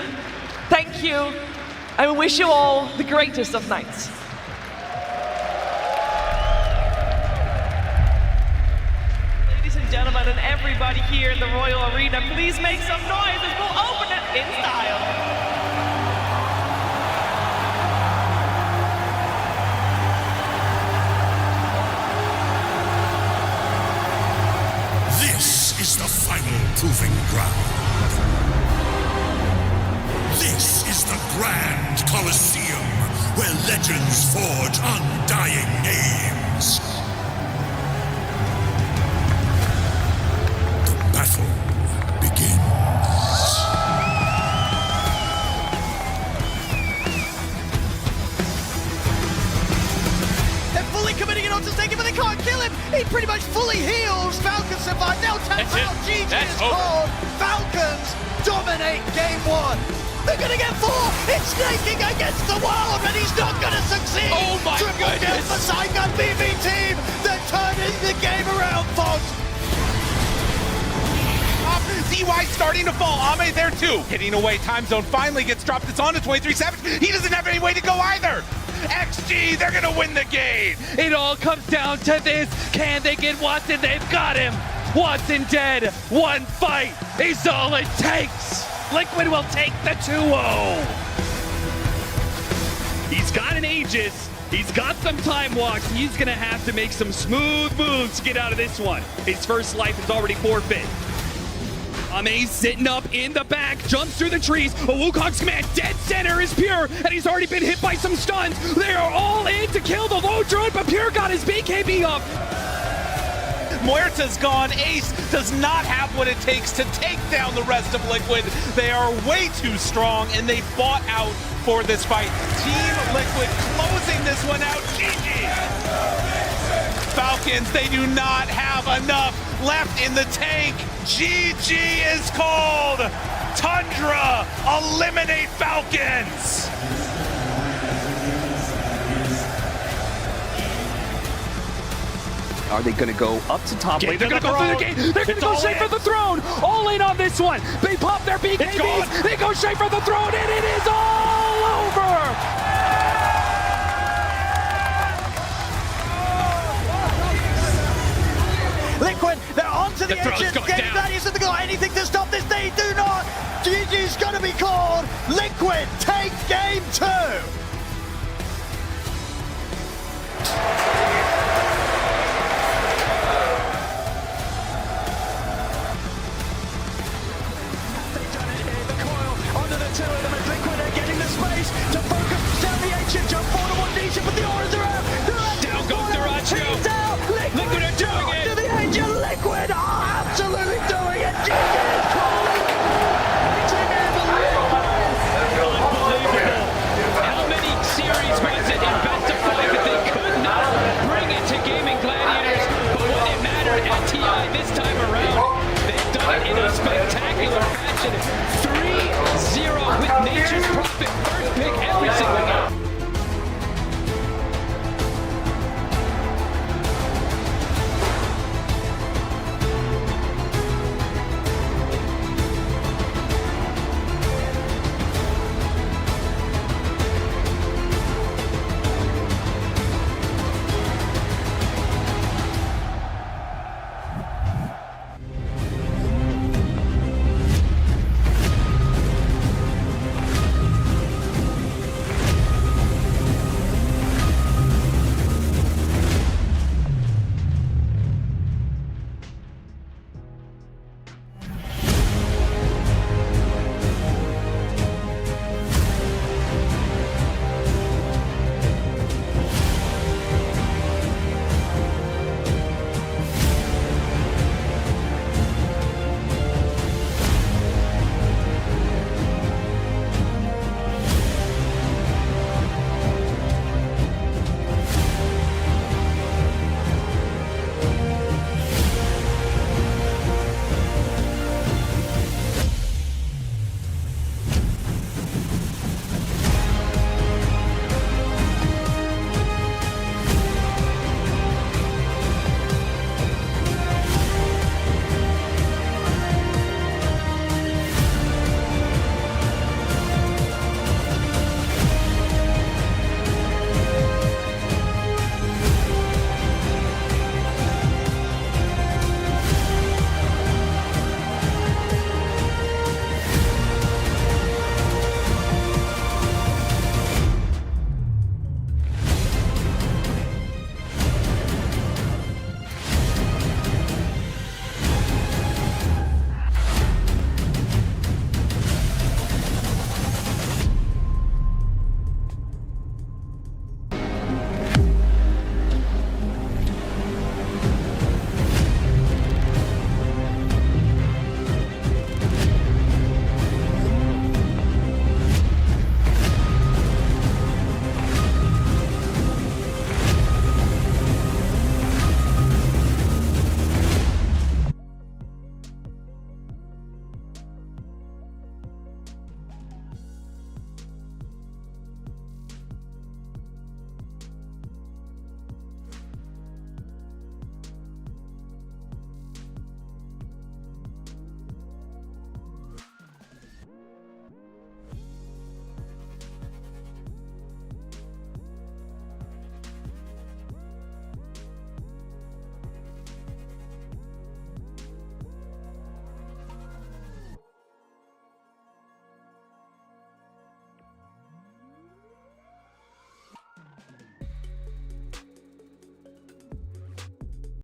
thank you. I wish you all the greatest of nights. Ladies and gentlemen, and everybody here in the Royal Arena, please make some noise as we'll open it in style. This is the final proving ground. This is the Grand Colosseum, where legends forge undying names. The battle begins. They're fully committing it onto Stinky, but they can't kill him. He pretty much fully heals. Falcons survive. Now tap out. GG is called. Falcons dominate game 1. They're gonna get 4! It's snaking against the world, and he's not gonna succeed! Oh my Triple kill for Saigon BB team! They're turning the game around, folks! CY starting to fall. Ame there too. Hitting away. Time zone finally gets dropped. It's on to 23 Savage. He doesn't have any way to go either. XG, they're gonna win the game. It all comes down to this. Can they get Watson? They've got him. Watson dead. One fight is all it takes. Liquid will take the 2-0. He's got an Aegis. He's got some time walks. He's gonna have to make some smooth moves to get out of this one. His first life is already forfeit. Ame sitting up in the back, jumps through the trees. A Wukong's command, dead center is Pure, and he's already been hit by some stuns. They are all in to kill the low drone, but Pure got his BKB up. Muerta's gone. Ace does not have what it takes to take down the rest of Liquid. They are way too strong, and they fought out for this fight. Team Liquid closing this one out. GG! Falcons, they do not have enough left in the tank. GG is called. Tundra, eliminate Falcons. Are they going to go up to top lane? They're going to go through the gate. They're going to go straight in. for the throne. All in on this one. They pop their BKBs. They go straight for the throne, and it is all over. Liquid, they're onto the edge. Game Gladiators have got anything to stop this. They do not. GG's going to be called. Liquid take game 2.